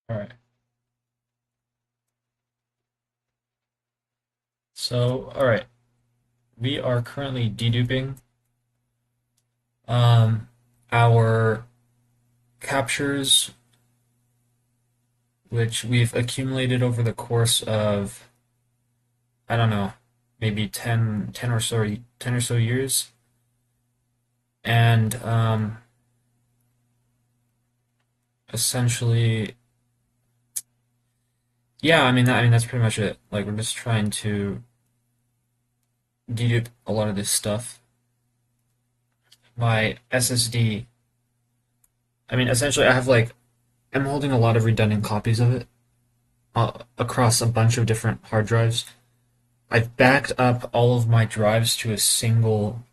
All right. So, all right, we are currently deduping um, our captures, which we've accumulated over the course of, I don't know, maybe 10 or so years. And essentially, yeah, I mean that's pretty much it. Like we're just trying to dedupe a lot of this stuff. My SSD, I mean, essentially, I'm holding a lot of redundant copies of it across a bunch of different hard drives. I've backed up all of my drives to a single,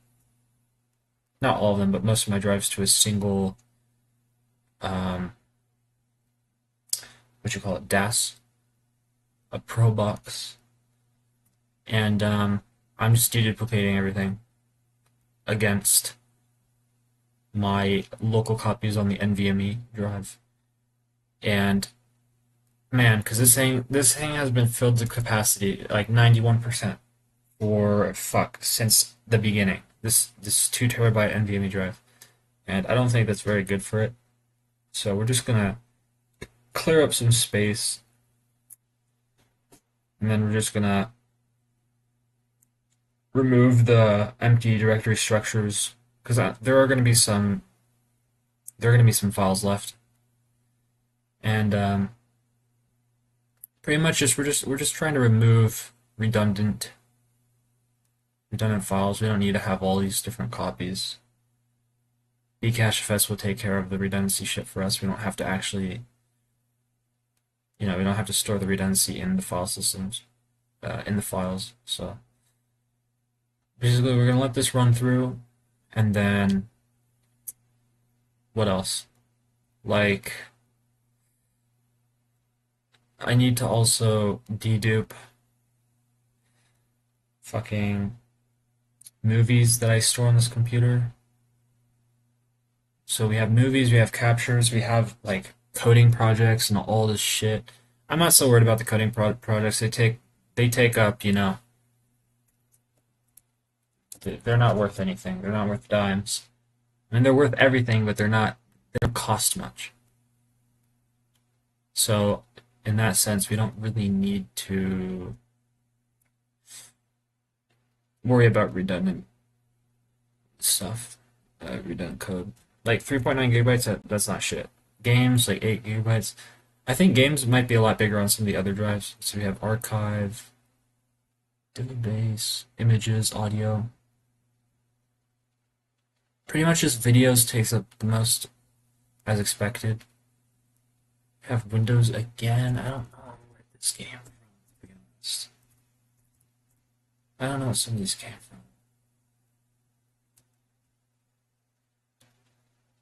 not all of them, but most of my drives to a single, um, what you call it, DAS, a Pro box, and I'm just deduplicating everything against my local copies on the NVMe drive. And man, because this thing has been filled to capacity, like 91% for fuck since the beginning. This 2 terabyte NVMe drive, and I don't think that's very good for it. So we're just gonna clear up some space, and then we're just gonna remove the empty directory structures because there are gonna be some files left, and pretty much we're just trying to remove redundant files. We don't need to have all these different copies. Bcachefs will take care of the redundancy shit for us. We don't have to actually, we don't have to store the redundancy in the file systems, in the files. So basically, we're gonna let this run through, and then what else? Like, I need to also dedupe fucking movies that I store on this computer. So we have movies, we have captures, we have like coding projects and all this shit. I'm not so worried about the coding projects. They take up, they're not worth anything. They're not worth dimes. I mean, they're worth everything, but they don't cost much. So in that sense, we don't really need to worry about redundant stuff, redundant code. Like 3.9 gigabytes, that's not shit. Games, like 8 gigabytes. I think games might be a lot bigger on some of the other drives. So we have archive, database, images, audio. Pretty much just videos takes up the most, as expected. We have Windows again. I don't know where this came from, to be honest. I don't know what some of these came from.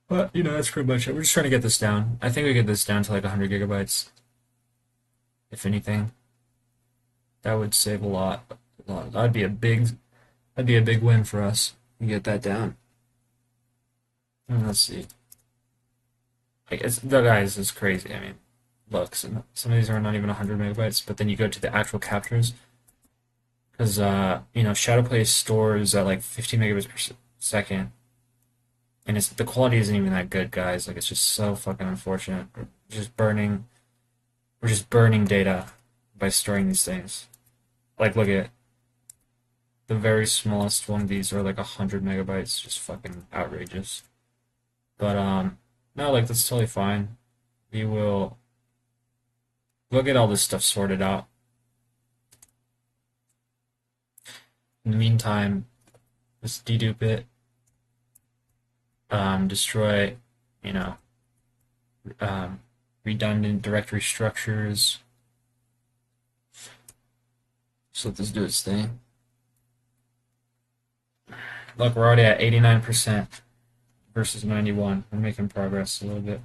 But, that's pretty much it. We're just trying to get this down. I think we get this down to like 100 gigabytes, if anything. That would save a lot. A lot. That'd be a big win for us. We get that down. Let's see. Like, the guys is crazy. I mean, look, some of these are not even 100 megabytes, but then you go to the actual captures, because Shadowplay stores at like 15 megabits per second, and the quality isn't even that good, guys. Like, it's just so fucking unfortunate. Just burning, we're just burning data by storing these things. Like, look at the very smallest one of these are like 100 megabytes, just fucking outrageous. But no, like that's totally fine. We will we'll get all this stuff sorted out. In the meantime, let's dedupe it, destroy, you know, um, redundant directory structures. So let this do its thing. Look, we're already at 89% versus 91. We're making progress a little bit.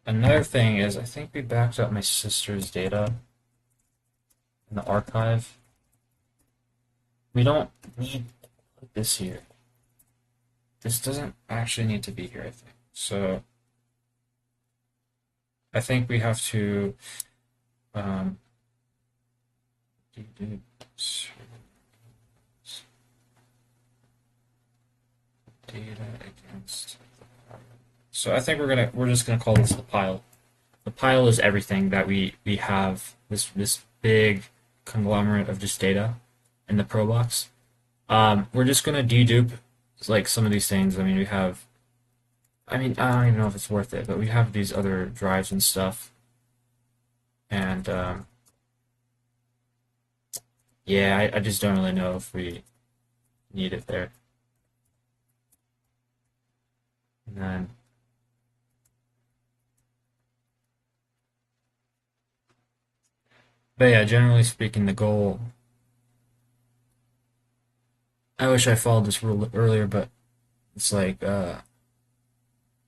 Another thing is, I think we backed up my sister's data, in the archive. We don't need this here. This doesn't actually need to be here, I think. So I think we have to um, do data against. So I think we're just gonna call this the pile. The pile is everything that we have this big conglomerate of just data in the pro box. We're just gonna dedupe like some of these things. I mean, we have. I mean, I don't even know if it's worth it, but we have these other drives and stuff, and yeah, I just don't really know if we need it there. And then, but yeah, generally speaking, the goal. I wish I followed this rule earlier, but it's like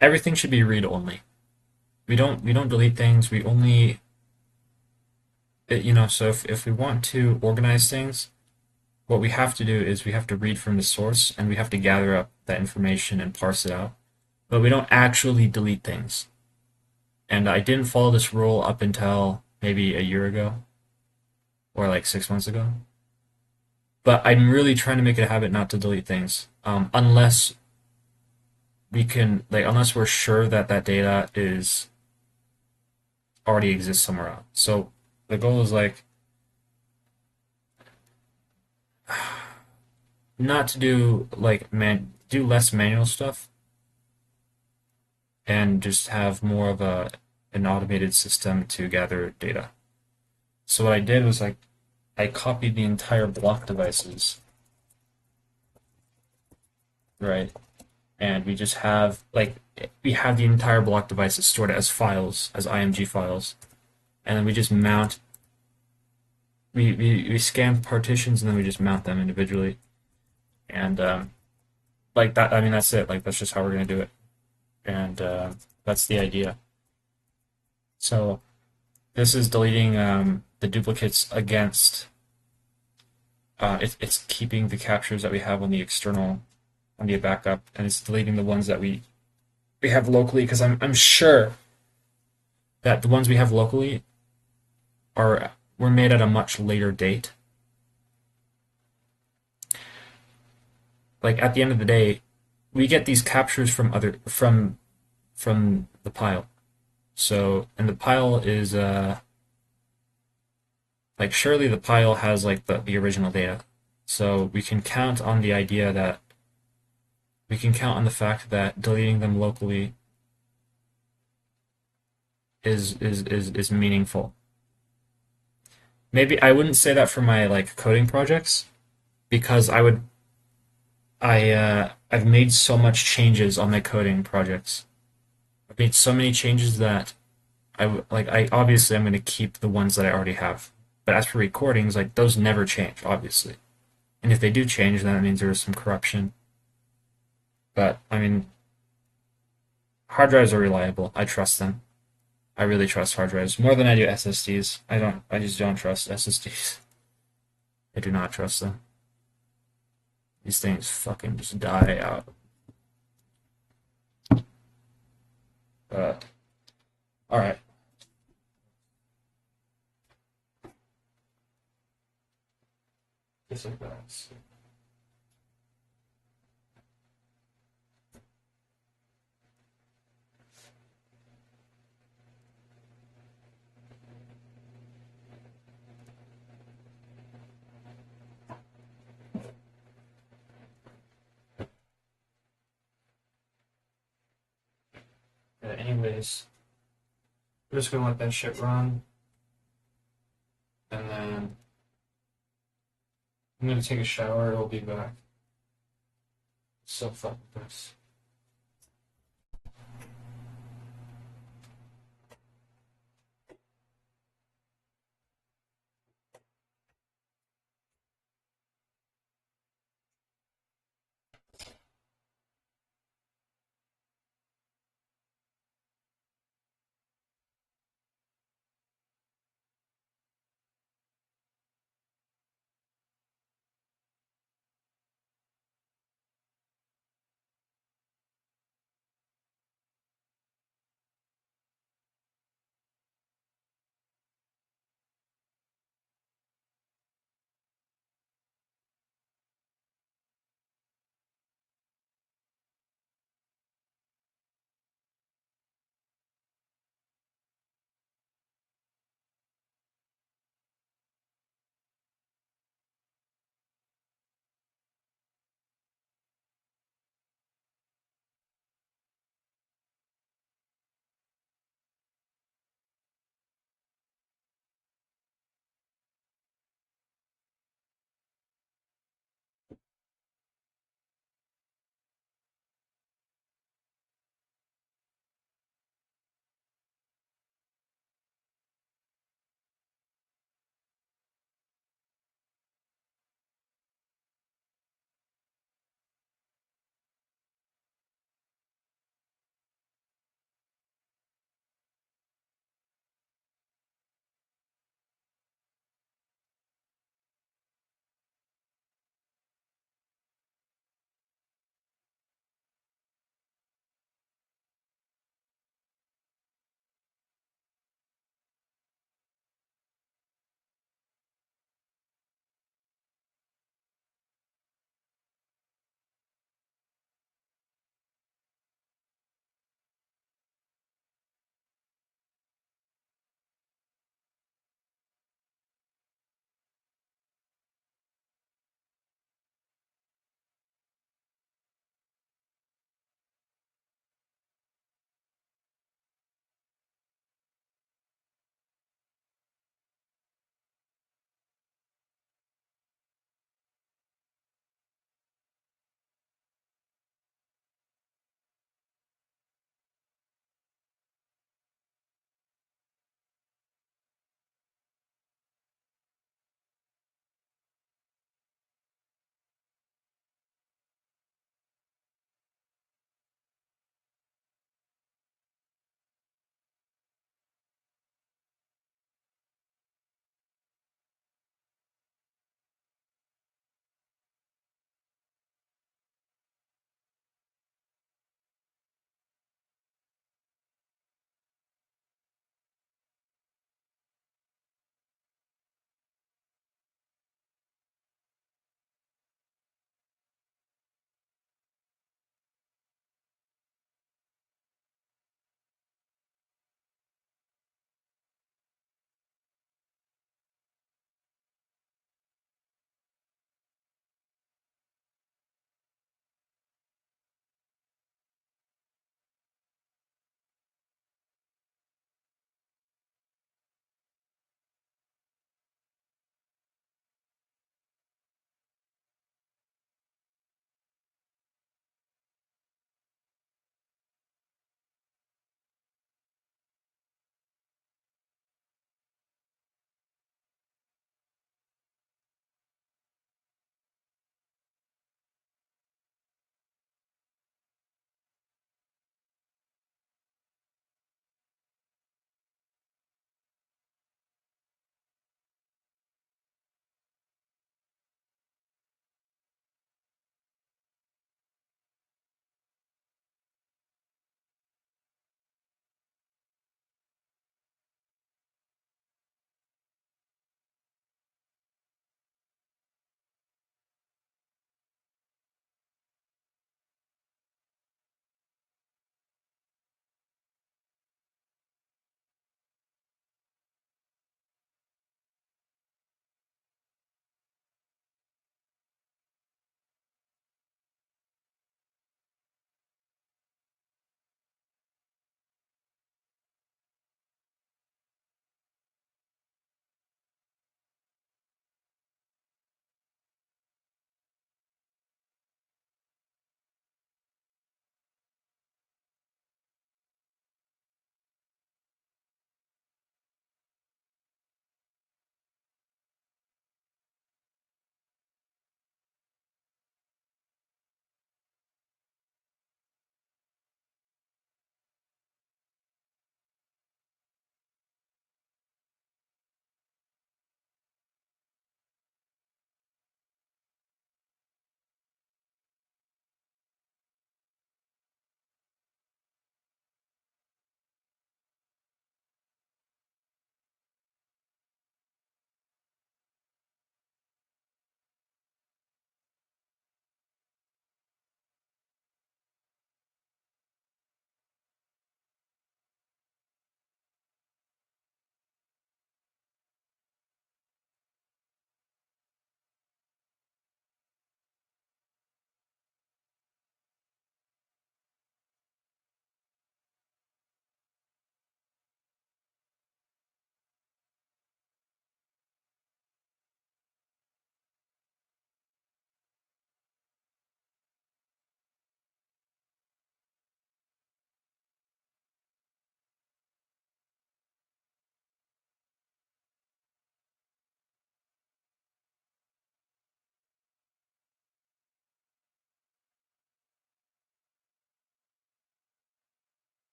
everything should be read only. We don't delete things. We only so if we want to organize things, what we have to do is we have to read from the source and we have to gather up that information and parse it out. But we don't actually delete things. And I didn't follow this rule up until maybe a year ago or like 6 months ago. But I'm really trying to make it a habit not to delete things, unless we can unless we're sure that that data is already exists somewhere else. So the goal is like not to do do less manual stuff and just have more of an automated system to gather data. So what I did was I copied the entire block devices, right? And we just have we have the entire block devices stored as files, as IMG files, and then we just mount we scan partitions and then we just mount them individually. And like that, I mean that's it. Like that's just how we're gonna do it. And that's the idea. So this is deleting the duplicates against it's keeping the captures that we have on the external on the backup, and it's deleting the ones that we have locally because I'm sure that the ones we have locally are were made at a much later date. Like at the end of the day, we get these captures from other from the pile. So and the pile is like surely the pile has like the original data. So we can count on the idea that we can count on the fact that deleting them locally is meaningful. Maybe I wouldn't say that for my like coding projects because I've made so much changes on my coding projects. I've made so many changes that I obviously I'm going to keep the ones that I already have. But as for recordings, like those never change, obviously. And if they do change, then it means there is some corruption. But I mean, hard drives are reliable. I trust them. I really trust hard drives more than I do SSDs. I just don't trust SSDs. I do not trust them. These things fucking just die out. But all right. Just like that. Anyways, we're just gonna let that shit run, and then I'm gonna take a shower. I'll be back. So fucking gross.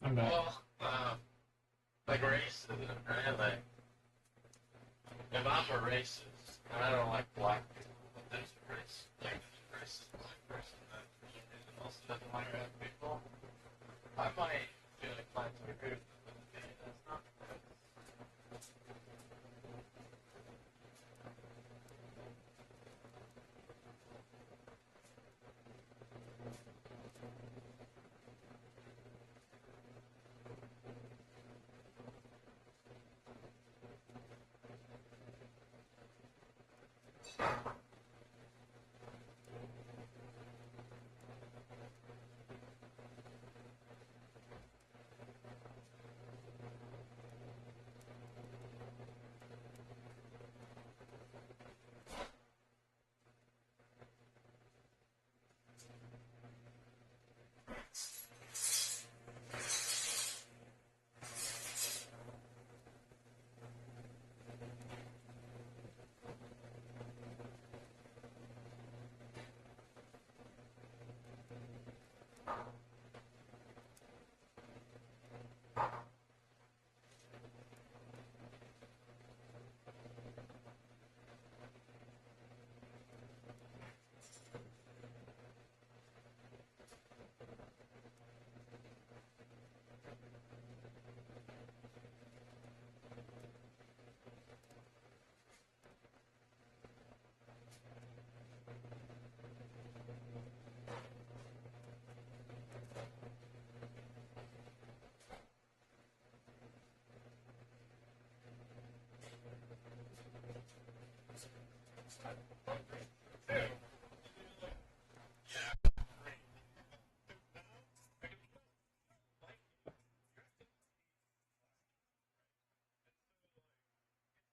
I'm back. Well, like racism, right? Like, if I'm a racist and I don't like black people, but there's a racist black person that for some reason also doesn't like black people, I might feel inclined to agree with them. But okay, that's not right.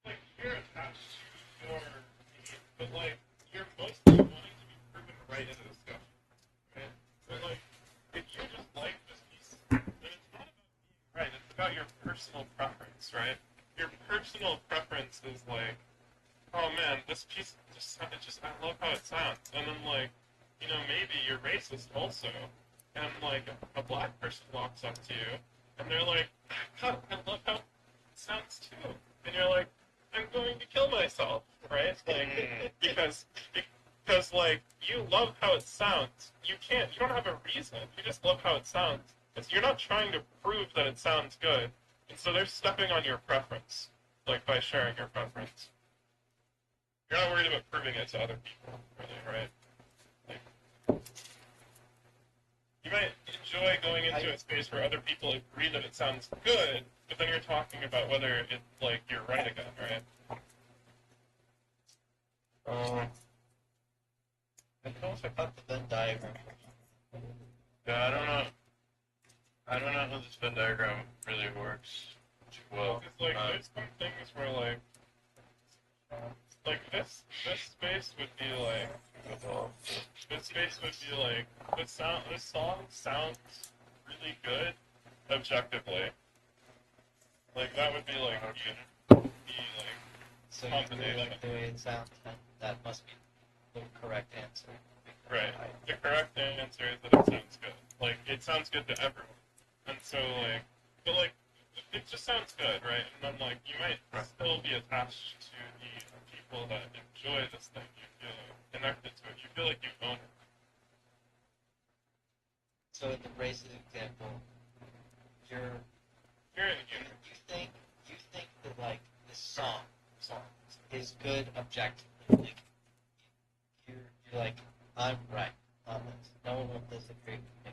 Like, you're attached to your team, but like, you're mostly wanting to be proven right in the discussion, right? But like, if you just like this piece, then it's not about being right. It's about your personal preference, right? Your personal preference is like, oh man, this piece just I love how it sounds, and then like, maybe you're racist also, and like a black person walks up to you, and they're like, God, I love how it sounds too, and you're like, I'm going to kill myself, right? Like, because like you love how it sounds. You don't have a reason. You just love how it sounds. You're not trying to prove that it sounds good, and so they're stepping on your preference, like by sharing your preference. You're not worried about proving it to other people, really, right? Like, you might enjoy going into a space where other people agree that it sounds good, but then you're talking about whether it's like you're right again, right? I don't know if I got the Venn diagram. Yeah, I don't know. I don't know how this Venn diagram really works too well. Because like there's some things where like this space would be like this song sounds really good objectively. Like that would be like So you really like the way it sounds, and that must be the correct answer. right. The correct answer is that it sounds good. Like it sounds good to everyone. And so but it just sounds good, right? And then like you might still be attached to the people that enjoy this thing. You feel connected to it. You feel like you own it. So in the racist example, you're in you think that like this song is good objectively. Like you're like, I'm right on this. No one will disagree with me.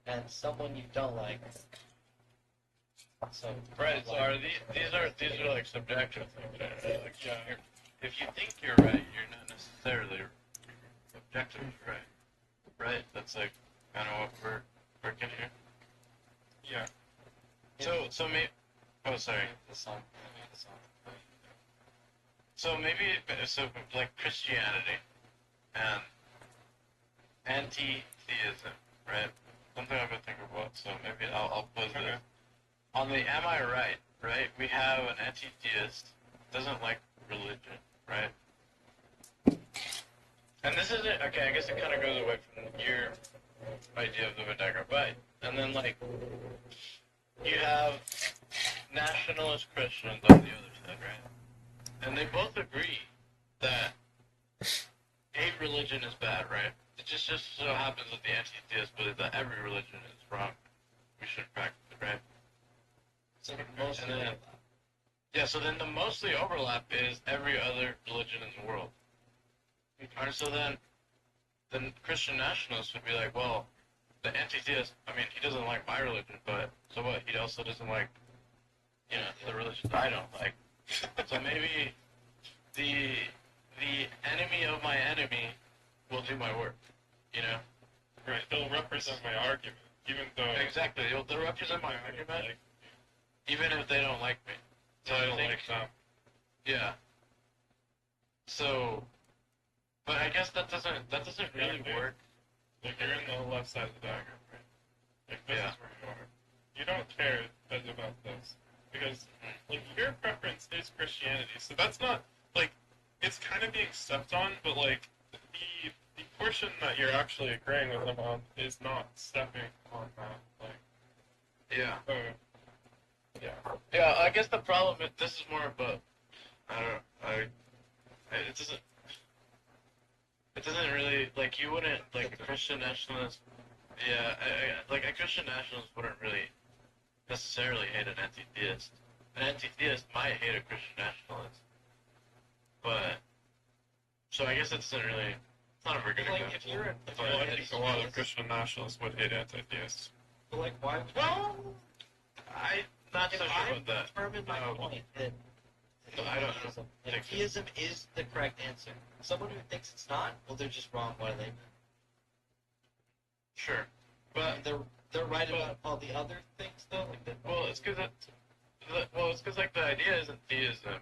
And someone you don't like. So right. So are these are like subjective things, right? Like, Yeah. if you think you're right, you're not necessarily objectively right. Right? That's like kind of what we're working here. Yeah. So maybe. Oh, sorry. the song. So maybe like Christianity and anti-theism, right? Something I've been thinking about. So maybe I'll pose this. On the am I right? Right? We have an anti-theist doesn't like religion, right? And this isn't okay. I guess it kind of goes away from your idea of the Venn diagram, but and then like you have nationalist Christians on the other side, right? And they both agree that hate religion is bad, right? It just so happens that the anti-theists believe that every religion is wrong. We shouldn't practice it, right? So mostly And then, yeah, so then the mostly overlap is every other religion in the world. Alright, so then Christian nationalists would be like, well, the anti-theist, I mean, he doesn't like my religion, but so what? He also doesn't like, the religions I don't like. So maybe the the enemy of my enemy will do my work, you know? Right, they'll represent my argument, even though Exactly. They'll represent my argument, even if they don't like me. So I I don't think, like them. yeah. So, but I guess that doesn't really Yeah, work. Like you're in the left side of the diagram, right? Like this Yeah. is where you are. You don't care about this because like your preference is Christianity, so that's not like it's kind of being stepped on, but like the portion that you're actually agreeing with them on is not stepping on that. Like, Yeah. yeah, Yeah. I guess the problem is this is more of a I don't know. It doesn't. It doesn't really like you wouldn't like a Christian nationalist. Yeah, like a Christian nationalist wouldn't really necessarily hate an anti-theist. An anti-theist might hate a Christian nationalist, but so I guess it doesn't really. It's not a very good like example. if you're a, if But you're well, I an think a lot of atheist, Christian nationalists would hate anti-theists. but like why? well, I'm not so If sure I about that. determine my Oh. point that I don't theism, think like so. theism is the correct answer. Someone who thinks it's not, well, they're just wrong. What do they know? Sure, but They're right about all the other things though. Like that. well, it's because like the idea isn't theism.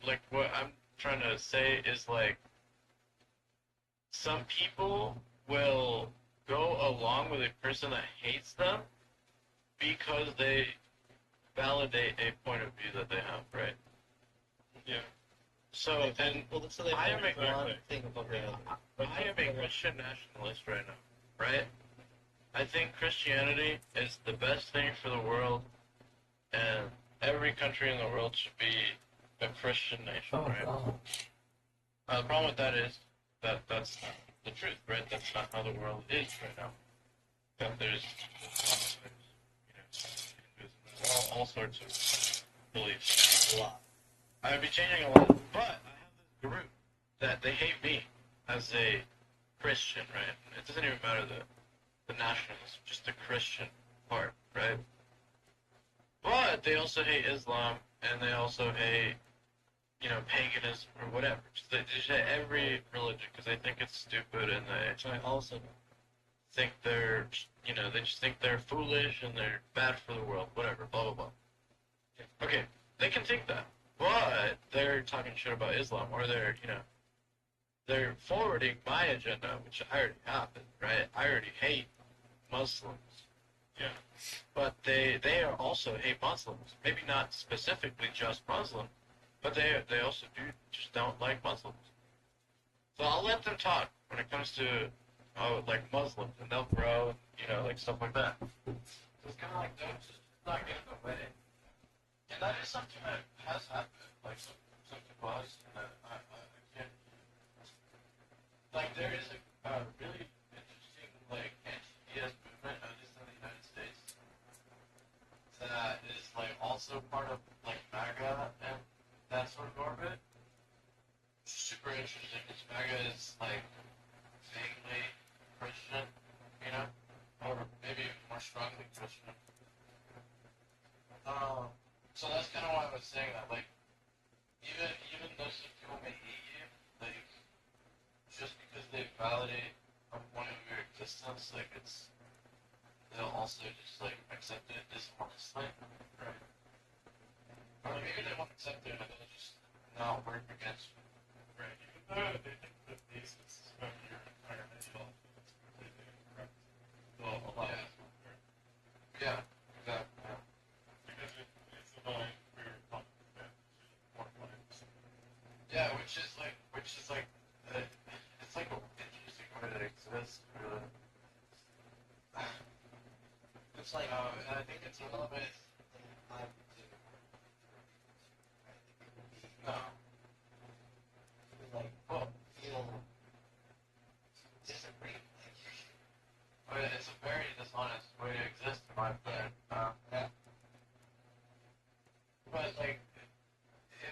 Like what I'm trying to say is like some people will go along with a person that hates them because they validate a point of view that they have, right? Yeah. So then So they I pick am a- one thing above the other. I am a Christian nationalist right now, right? I think Christianity is the best thing for the world, and every country in the world should be a Christian nation, right? The problem with that is that that's not the truth, right? That's not how the world is right now. That there's, Hinduism, all sorts of beliefs. A lot. I would be changing a lot, but I have this group that they hate me as a Christian, right? It doesn't even matter the nationalism, just the Christian part, right? But they also hate Islam, and they also hate, paganism or whatever. They just hate every religion because they think it's stupid, and Which I also know. think they just think they're foolish and they're bad for the world, whatever, blah blah blah. Okay, they can think that, but they're talking shit about Islam, or they're forwarding my agenda, which I already have, right? I already hate Muslims. Yeah. But they are also hate Muslims. Maybe not specifically just Muslim, but they also just don't like Muslims. So I'll let them talk when it comes to like Muslims, and they'll grow, like stuff like that. So it's kind of like don't just not get in the way. And that is something that has happened. Like some people has, and I can't. Like there is a really interesting like anti-BS movement, at least in the United States, that is like also part of like MAGA and that sort of orbit. Super interesting because MAGA is like vaguely Christian, or maybe even more strongly Christian. So that's kind of why I was saying that, like, even though some people may hate you, like, just because they validate a point of your existence, like they'll also just like accept it dishonestly, right? Or maybe they won't accept it, and they'll just not work against you, right? Even though they think the basis of your entire ideology is completely incorrect. Well, a lot of people are. Yeah, exactly. Yeah. Because it's annoying for your opponent to more points. Yeah, which is like, it's like an interesting way that exists, really. I think it's relevant. I would do. I think it would be No. like Well, feel disagree. it's a very dishonest way to exist, in my opinion. Yeah. But like,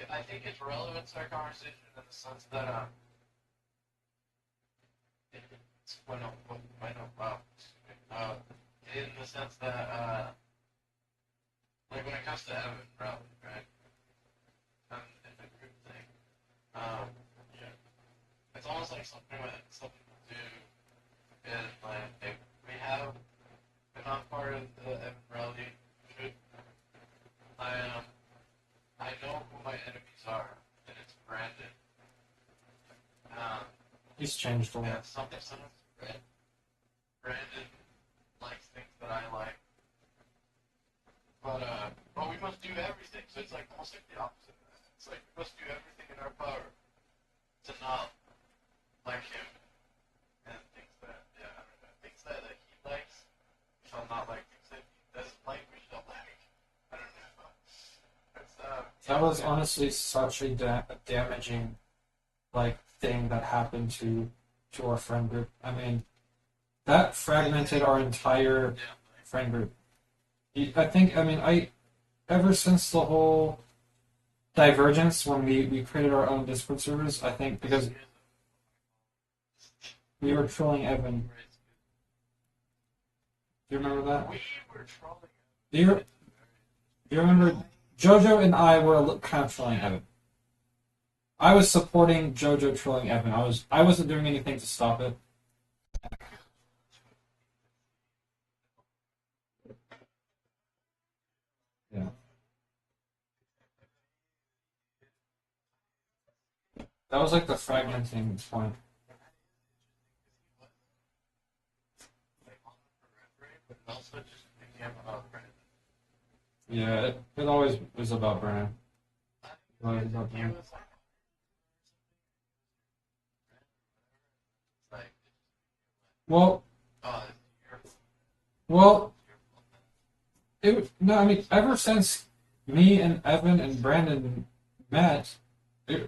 I think it's relevant to our conversation in the sense that it's wow. In the sense that like when it comes to Evan, right? In the group thing, yeah, it's almost like something to do is like if we have if I'm part of the Evan rally group, I know who my enemies are, and it's Brandon. He's changed a And lot. something Brandon likes things that I like, but we must do everything. So it's like almost like the opposite of that. It's like we must do everything in our power to not like him, and things that I don't know, things that he likes shall not like, things that he doesn't like we shall like. I don't know. It's That was honestly such a damaging, like, thing that happened to our friend group. I mean, that fragmented our entire friend group. I think, I mean, ever since the whole divergence when we created our own Discord servers, I think because we were trolling Evan. Do you remember that? we were trolling. Do you remember JoJo and I were kind of trolling Evan? I was supporting JoJo trolling Evan. I wasn't doing anything to stop it. Yeah. That was like the fragmenting point. But it also just became about Brandon. Yeah, it always was about Brand. Always about He Brand. was like, Well, oh, you're well, no, I mean, ever since me and Evan and Brandon met, I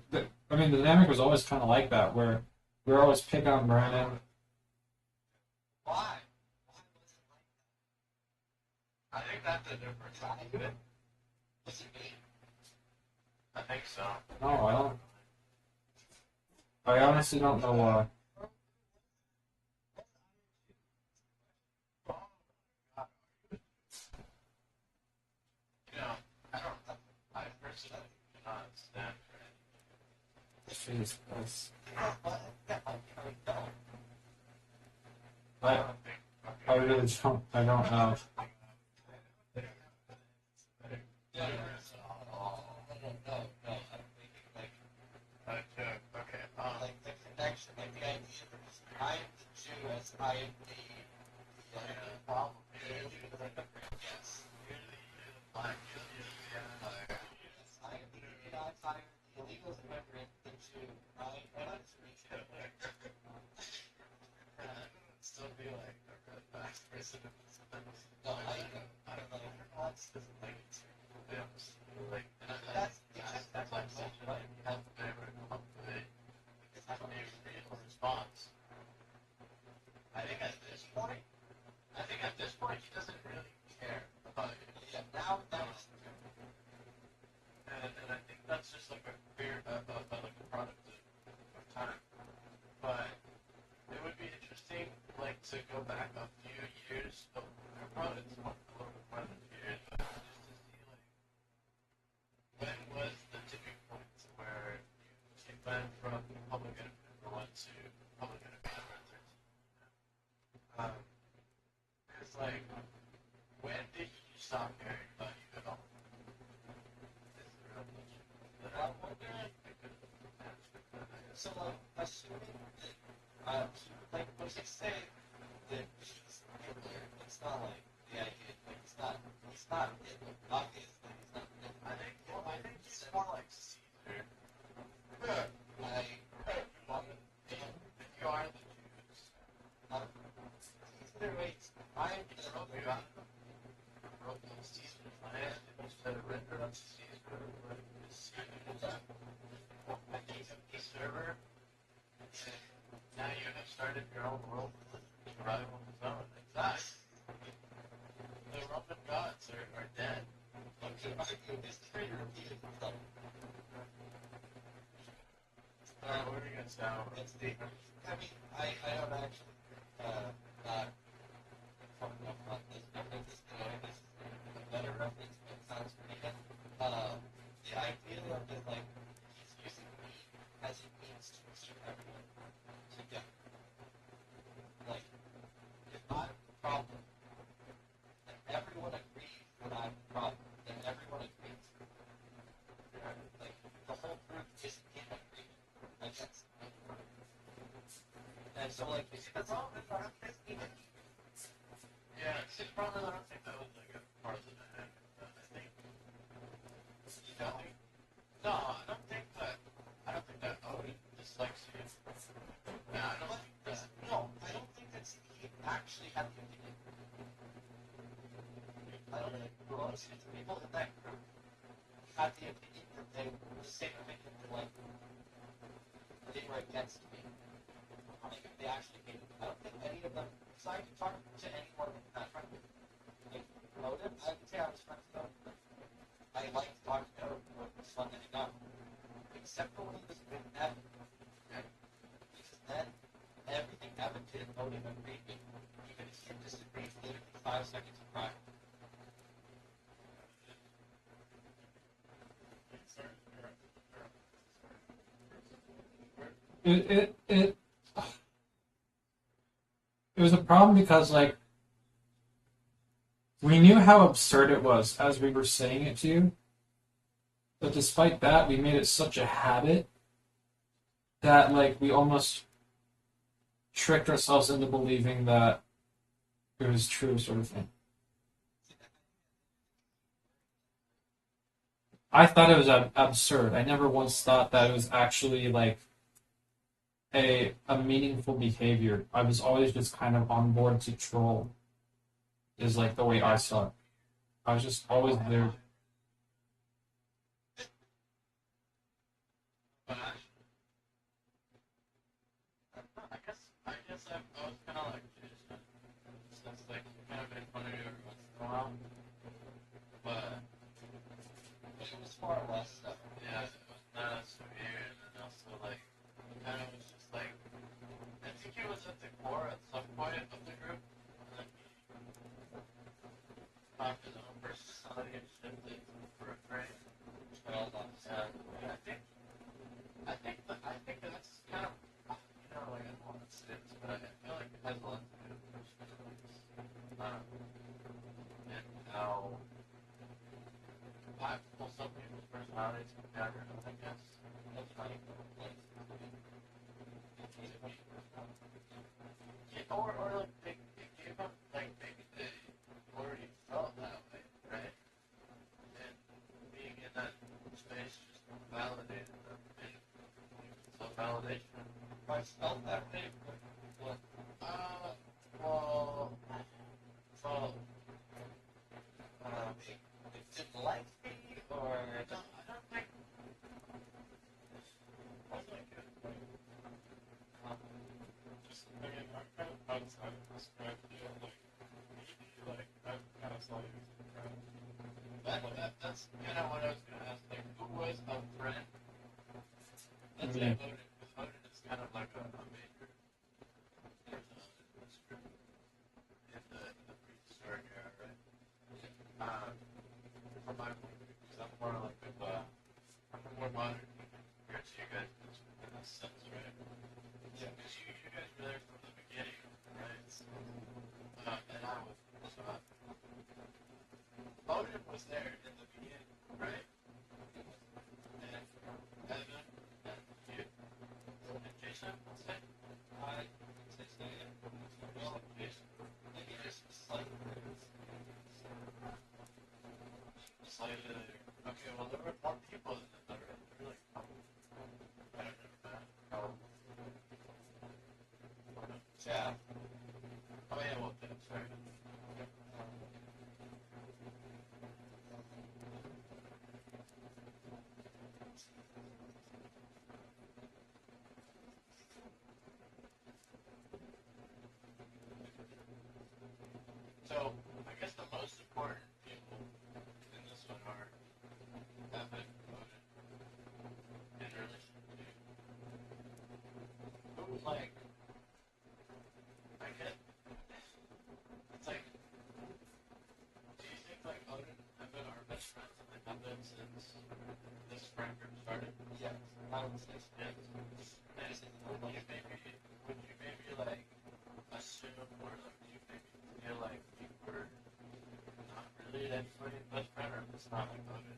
mean, the dynamic was always kind of like that, where we were always picking on Brandon. Why? Why was it like I think that's the difference. that? Was it me? I think so. No, I don't. I honestly don't know why. You know, I personally cannot stand Brandon. Jeez, that's, No. I, I really don't. I don't know. No, no. I'm thinking Okay. like the connection, like the idea that I am the Jew as I am the Problem. yes. Black. Yes, I am the outsider, the illegals, immigrant, the Jew, right? And I'm Still be like a red back person. no, I don't know. Doesn't like it. Yeah, like That's like such a like have a favorite compliment. It's not a real response. I think at this point, he doesn't really care about it. yeah, now that's And I think that's just like a weird, like a product of time. But it would be interesting, like, to go back a few years, probably it's a little bit more than a few years, but just to see, like, when was the tipping point where you went from public enemy number one to public enemy number 13? Because, like, when did you stop caring about you at all? Is the real question. I wonder. So, assuming that, like, when you say that he's Hitler, it's not like the idea, like, it's not Hitler, obviously, he's not Hitler. I think he's more like Caesar. If you are the Jews, Caesar, wait, I am the, drove you out of created your own world, survival of its own. Exactly. The Roman gods are dead. Look at argue this traitor repeated himself. What are you gonna say? It's the. I mean, I don't actually not fucking up on this. I think this is a better reference, but it sounds pretty good. The idea of it, like, he's using me as a means to keep everyone together. Like, if I'm the problem, and everyone agrees that I'm the problem, then everyone agrees. Like, the whole group isn't in agreement against me. And so, like, you see the problem is I'm just even. Yeah, see, the problem is I don't think that was like a part of the dynamic. I think. You know, No, I don't think that Odin dislikes you. Yeah, I don't think that. no, I don't think that's he actually had the opinion. I don't think most of the people in that group had the opinion that they were the same opinion that, like, they were against me. Like, they actually hated me. I don't think any of them, because I could talk to anyone in that friend group. Like, Odin, I would say I was friends with Odin. I liked talking to Odin. It was fun to hang out with. Except for when he was with Evan. Okay? Because then, everything Evan did, Odin agreed with. Even if he disagreed literally 5 seconds prior. It was a problem because like we knew how absurd it was as we were saying it to you, but despite that, we made it such a habit that like we almost tricked ourselves into believing that it was true, sort of thing. I thought it was absurd. I never once thought that it was actually like a meaningful behavior. I was always just kind of on board to troll. Is like the way I saw it. I was just always there. But I guess I was kind of like, since like kind of made fun of you every once in a while. But It was far less stuff. yeah, it was not as severe, and then also like, it kind of was just like, I think he was at the core at some point of the group, and then he found his own personality and shifted for a frame. And I think that's kind of, you know, like I don't want to say this, but I feel like it has a lot to do with personalities. And how impactful some people's personalities can be on your own, I guess. That's not even like, yeah, or like it gave them like maybe they already felt that way, right? And being in that space just validated them and self validation. I felt that way, but what? Well, so It didn't like me, or I don't think wasn't good. Just, I mean, I'm kind of outside of this, but I feel like maybe, like, I've kind of saw you as a friend. That's kind of what I was gonna ask. Like, who was a friend? Let's say Mm. Odin, because Odin is kind of like a major person in this group in the prehistoric era, right? From my point of view, because I'm more like I'm a more modern compared to you guys in this sense, right? Yeah, because you guys were there from the beginning, right? And I was not. Odin was there in the beginning, right? And Evan and you and Jason, let's say. I would say so, yeah. Well, Jason. maybe just slightly. Slightly. Okay, well there were more people than that. There were like I don't know. How? Yeah. Oh yeah, well that's right. conversation. Yeah. And would you maybe like assume or like do you maybe feel like you were not really anybody's best friend or it's not like other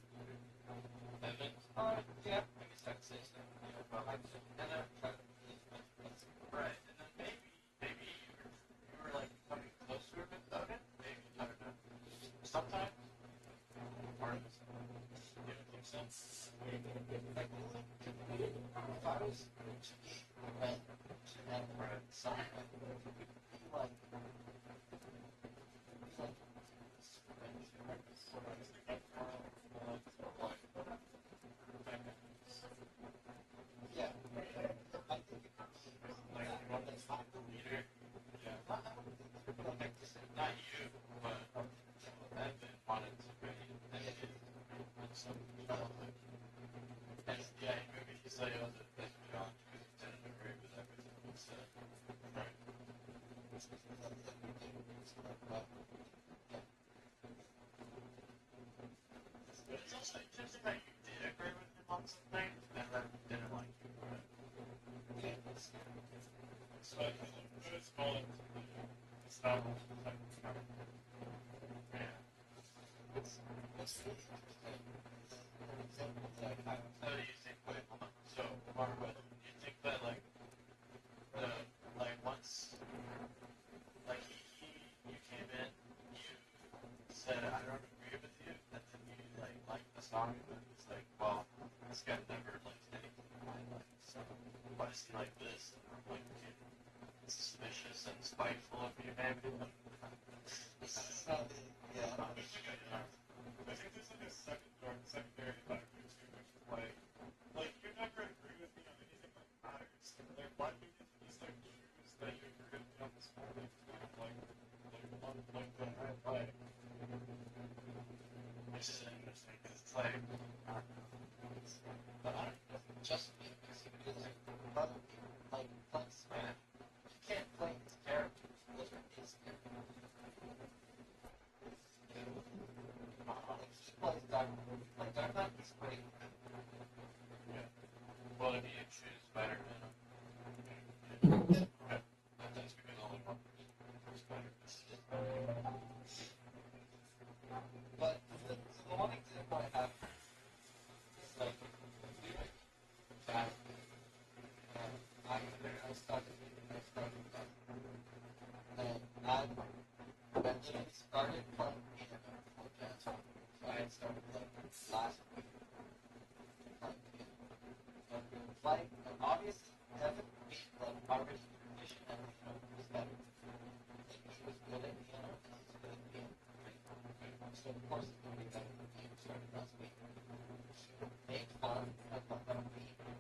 Evan? Yeah, I guess I could say so. Yeah, but I just never tried to be as much as Right. And then maybe you were like becoming closer without it. Maybe I don't know. Sometimes part of it. You don't think so? like if I was to be friend to have someone be like yeah, I think it could be Like you want that's not the leader? Yeah. not like to say Not you, but Evan wanted to be some and yeah, maybe he said it was a bit challenge because he didn't agree with everything he said. Right. But it's also interesting that you did agree with him on some things and then he didn't like you for it. So I feel like it was fall into the established type of stuff. Yeah. what's really interesting is an example that I have. So you think, wait, hold on. So, Margaret, you think that like the like once like you came in, you said I don't agree with you, and then you like liked the song, and then it's like, well, this guy never liked anything I like, so why does he like this? And I'm like, dude, suspicious and spiteful of you, maybe. It's not the, yeah. I think there's like a secondary factor too, which is like you never agree with me on anything that matters. Like why do you get these like shoes that you agree with me on this whole thing on like the like Which is interesting, because it's like, But I don't know if it just me because he feels like other people like Flex. man, You can't play his characters. Those are his characters. Like he plays Dark Knight. Like Dark Knight is great. yeah. Well, if you choose Spider-Man, that's because only one person is Spider-Man. But the one example I have is like we were back and I started and I eventually started playing piano for jazz. So I had started like last week playing piano. And playing and obviously Evan beat like already proficient at piano was better. Like he was good at piano and I was good at piano. So of course it's gonna be better than me who started last week. Made fun of me and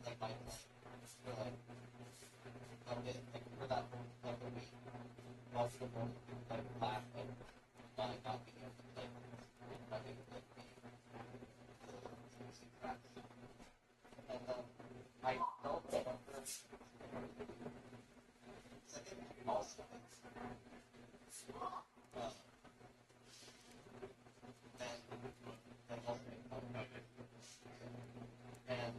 like my for like for that like a week. Most of them like laughing by not being able to play and not being able to play the music tracks. And I don't remember second also and also and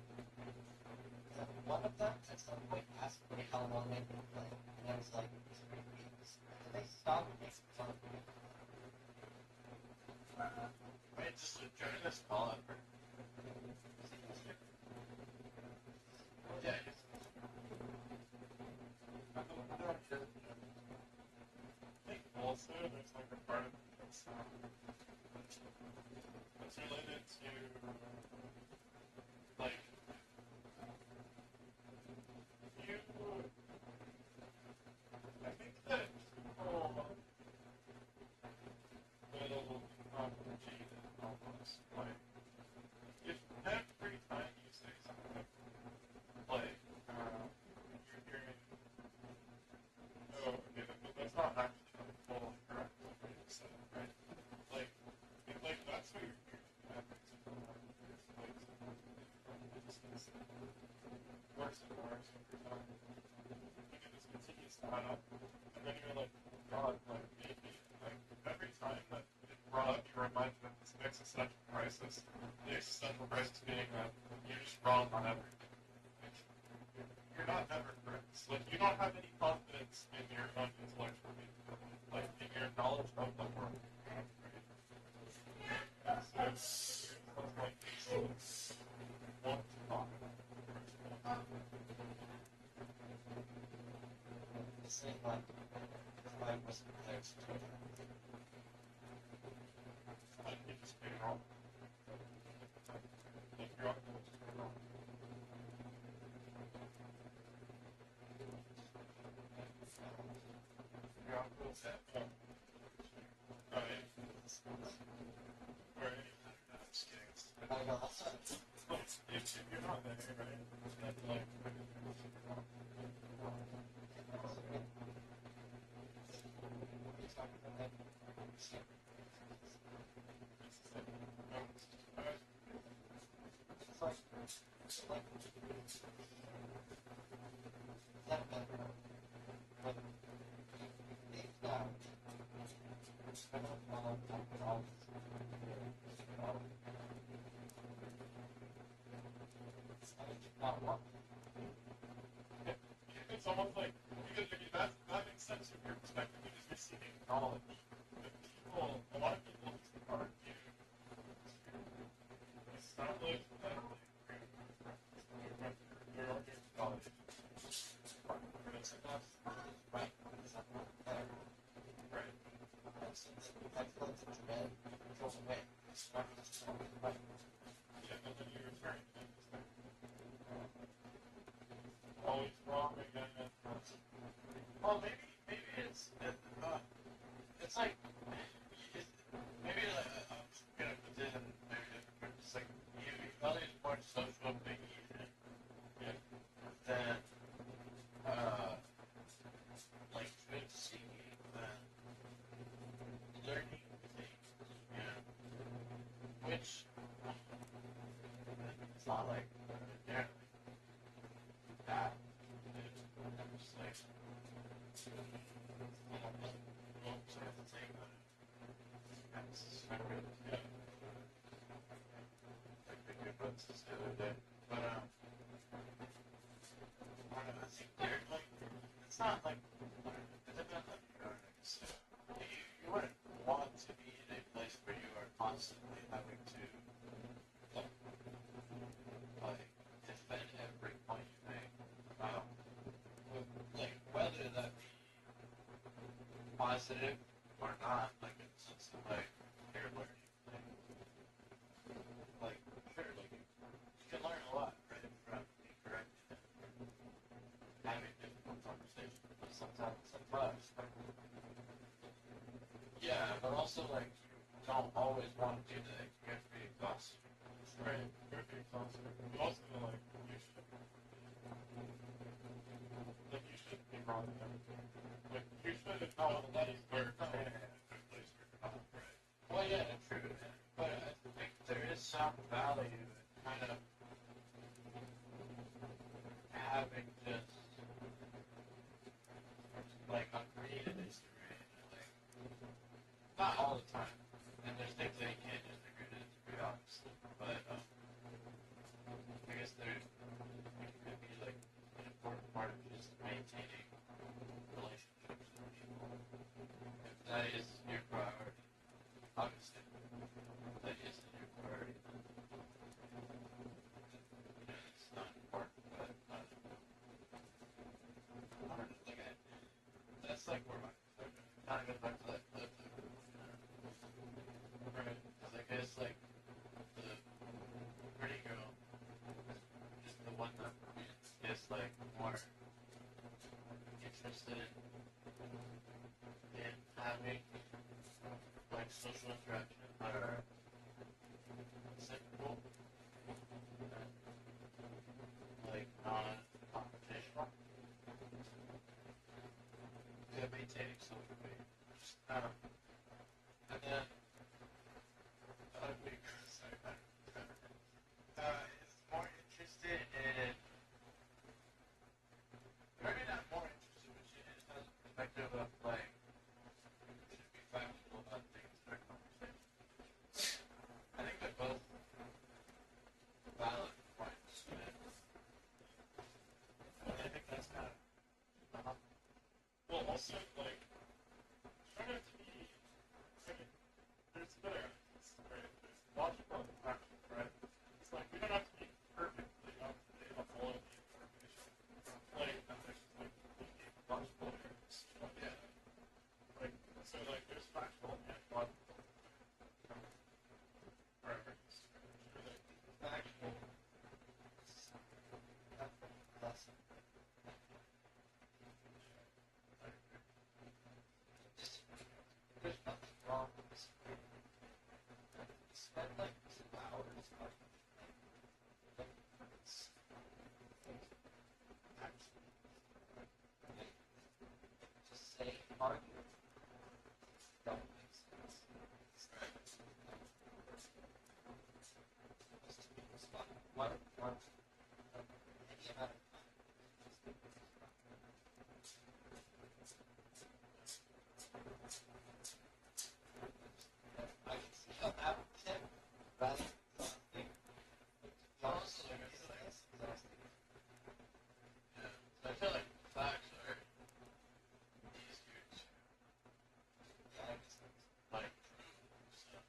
one of them at some point asked me how long they've been playing, and I was like, 3 weeks. And they stopped making fun of me. Wait, just during this call effort. Yeah, I think also there's like a part of it that's related to like you I think that people will jaded almost like if every time you say something like you're hearing oh okay that's not actually the full correct way to say it, right? Like that's what you're hearing every single time it's like it just gets worse and worse every time. Like it just continues to add up. And then you're like, God, like maybe like every time that it brought up you reminded of this existential crisis. The existential crisis being that you're just wrong on everything. you're not ever friends. Like, you don't have any confidence in your own intellectual capability, like in your knowledge of the world. Right? So it's like these want to talk. The same like was players. Like, you just be wrong. Like, you're not going to be wrong. You're not going to oh, yeah. Or any I'm just kidding. I know that's not. If you're not there, right? Then, like, it's almost like, because that makes sense from your perspective, because you're seeking knowledge. But people, a lot of people just argue establish that you're arguing knowledge. Right. Right. Excellence and dread goes away. Right. Yeah, but then you return to that perspective. Always wrong again. Well, maybe it's like maybe like I'm gonna put this in maybe different. It's like you value is more social thinking than like good seeking than learning things. Which it's not like inherently bad. It's just like sort of the thing that it's yeah. Like the good books this the other day. But I think they're like it's not like it depends on your you wouldn't want to be in a place where you are constantly having to like defend every point you make. Like whether that be positive or not, like in the sense of like you're learning. Like sure, like you can learn a lot, right, from being corrected and having difficult conversations. But sometimes yeah, but also like you don't always want to do that. You have to be exhausted. Right. You're being constant. But also, like, you should be wrong in everything. Like, you should know that is where you're at a place where you're not, right? Well, yeah, true. But I think there is some value in kind of having just like agree to disagree. Like, not all the time. And there's things that you can't just agree to disagree, obviously. But I guess there could be like an important part of just maintaining relationships with people. If that is your priority, obviously, that isn't your priority. It's not important, but I don't know, that's like where my kind of goes back to that clip. Right. Because I guess like the pretty girl is the one that is like more interested in having like social interactions that are reciprocal and like non-confrontational. Yeah, maintaining social behavior. And then is more interested in maybe not more interested, but she just has a perspective of like should be factual about things in our conversation. want any amount of time. I can see how that would tip rather exhausting. Honestly, It's less exhausting. yeah. I feel like facts are easier to Yeah, I guess that's like prove stuff.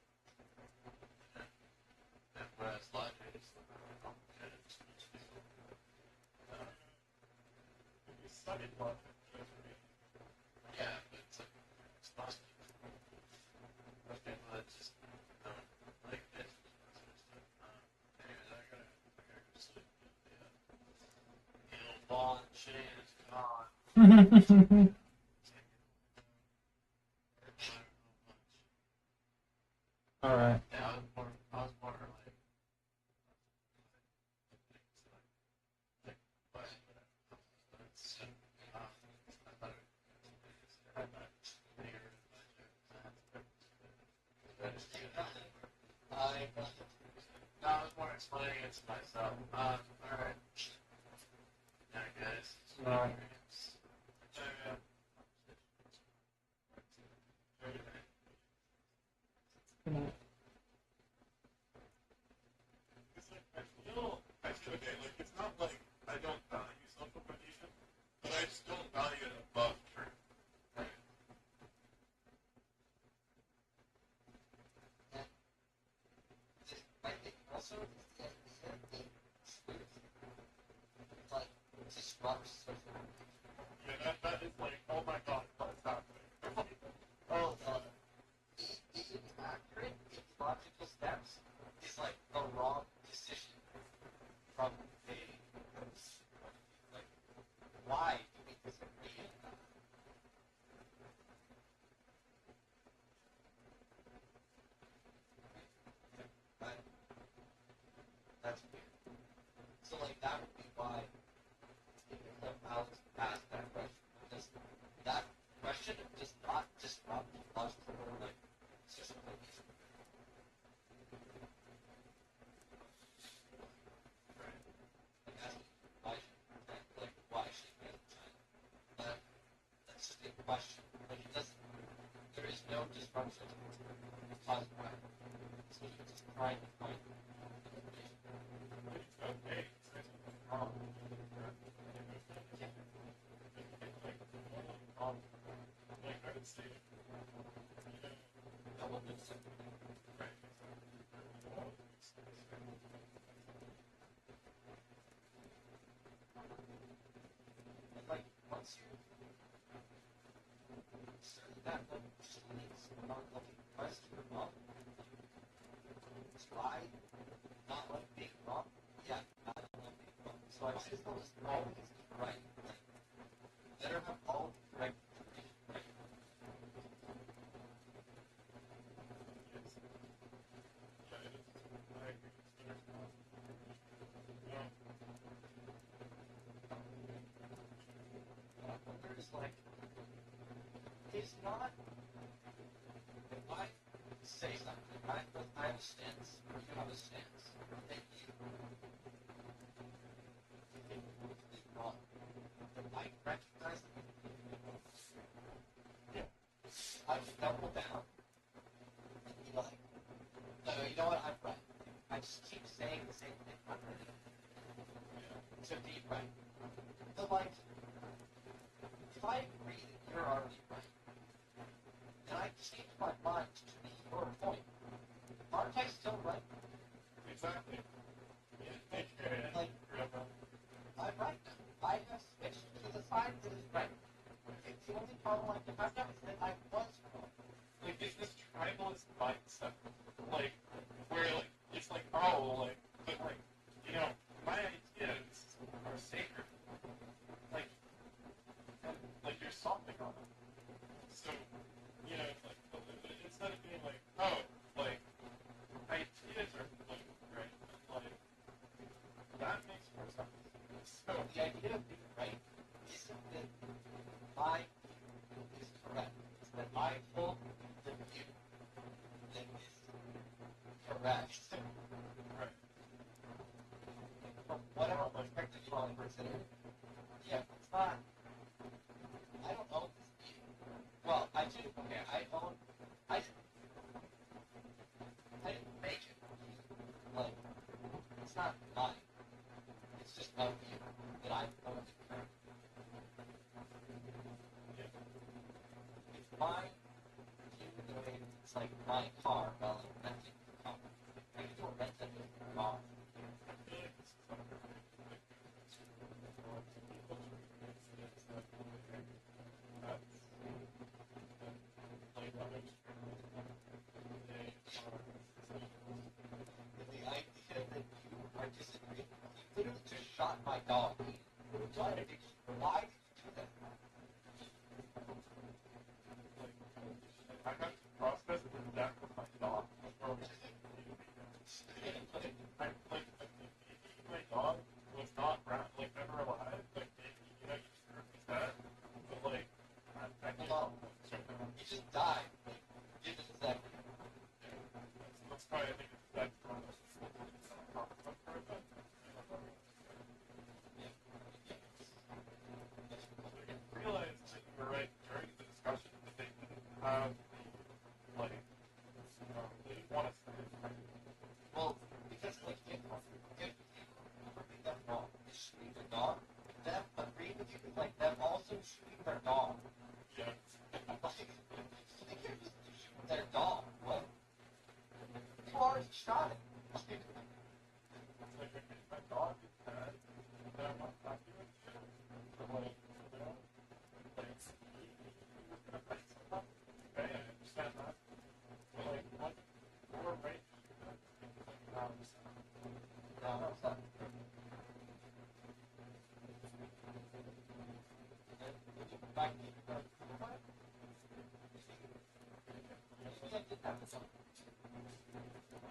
And whereas logic is a little more complicated to If you studied logic, that's pretty. yeah, but it's like it's possible. Most people that just don't like this stuff. Anyways, I gotta go sleep. The ball and chain is gone. All right. Yeah, I was more like, but it's, I thought it no, I was more explaining it to myself. Alright. Yeah, guys. All right. Good night. It's like I feel okay. Like it's not like I don't value self-reputation, but I just don't value it above truth. I think also the idea that truth like disrupts social relations. Yeah, that is like, oh my god, what's happening? Oh, the inaccurate, illogical steps is like the wrong decision from a like why do we disagree on that? But that's weird. So like that would be why Alex asked that question. Because that question does not disrupt logical or like social beliefs. Like asking why should we pretend? That's just a question. Like it doesn't there is no disruption caused by it. So you're just trying to find information. Okay, it's wrong. Like I would say, No one knows something. right? And like once you study that, like just leads not looking question or wrong. Try not like being wrong. Yeah, I don't love being wrong. So I might as well just always be right. Like, better have all the correct information right. What I wonder is like, is not if I say something, I have a stance, or you have a stance, that you think is wrong. But I recognize that you think it's wrong. Yeah. I would double down and be like, no, you know what, I'm right. I just keep saying the same thing. I'm right. To be right. But like, if I agree that you're already right, and I change my mind to be your point, aren't I still right? Exactly. Yeah, thank you. Like, I'm right now. I have switched to the side that is right. It's the only problem I can have now is that I was wrong. Like, it's this tribalist mindset. Like, where, like, it's like, oh, like, but, like, you know, my ideas are sacred. Like, and, like, you're something on them. So, you know, it's like, instead of being like, oh, like, ideas are, like, right, like, that makes more sense. So, The idea of being right isn't that my view is correct. It's that I hold the view that is correct. right. consider it. Yeah, it's not. I don't own this game. Well, I do. Okay, I own. I didn't make it. Like, it's not mine. It's just of you that I own it currently. It's mine. You the way it's like my car, well, like renting the car. I can do a rent of the car. The idea that you are disagreeing, you literally just shot my dog. Why did you do that? I have to process the death of my dog. My dog was not like never alive. Like maybe sure he's dead, but like I Well, he just died. Like, give it a second. that's why I think that's from realize that you were right during the discussion that they didn't have like they didn't want us to. Well, because like if them wrong is shooting their dog, them agreeing with you is like them also shooting their dog. Yeah. Like, they can't just shoot their dog. What? You already shot it. Like if my dog is dead, then I'm not happy with you. Like, okay, I understand that. But like, what? We're right. No, it's not. Back to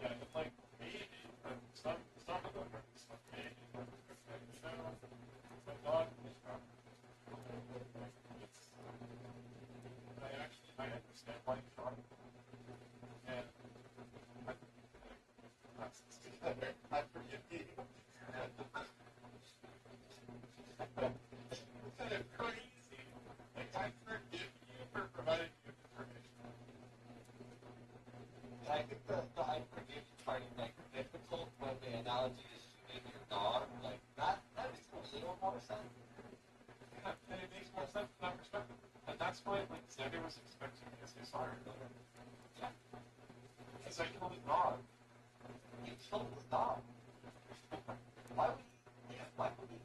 Yeah, and like maybe, some of them are just like maybe, my dog is not. I understand why you shot him. And I forgive you. It's kind of crazy. Like, I forgive you for providing you information. I think the I forgive you part is like difficult when the analogy is shooting your dog. Like that makes a little more sense. Yeah, and it makes more sense from that perspective. And that's why, like, Xander was expecting me to say sorry. Yeah. Because I killed his dog. You killed his dog. Why would he? Yeah, why would he?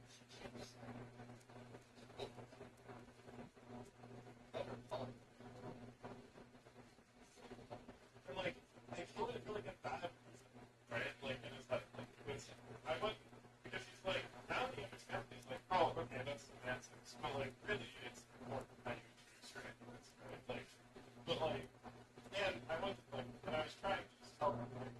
Better fun. And, like, I killed it for, like, a bad reason. Right? Like, in his head. Like, it was, I went, because he's like, now he understands. He's like, oh, okay, that's semantics. But, like, really, it's important how you introduce your ideas, right? Like, but, like, and I went, like, and I was trying to just tell him, like,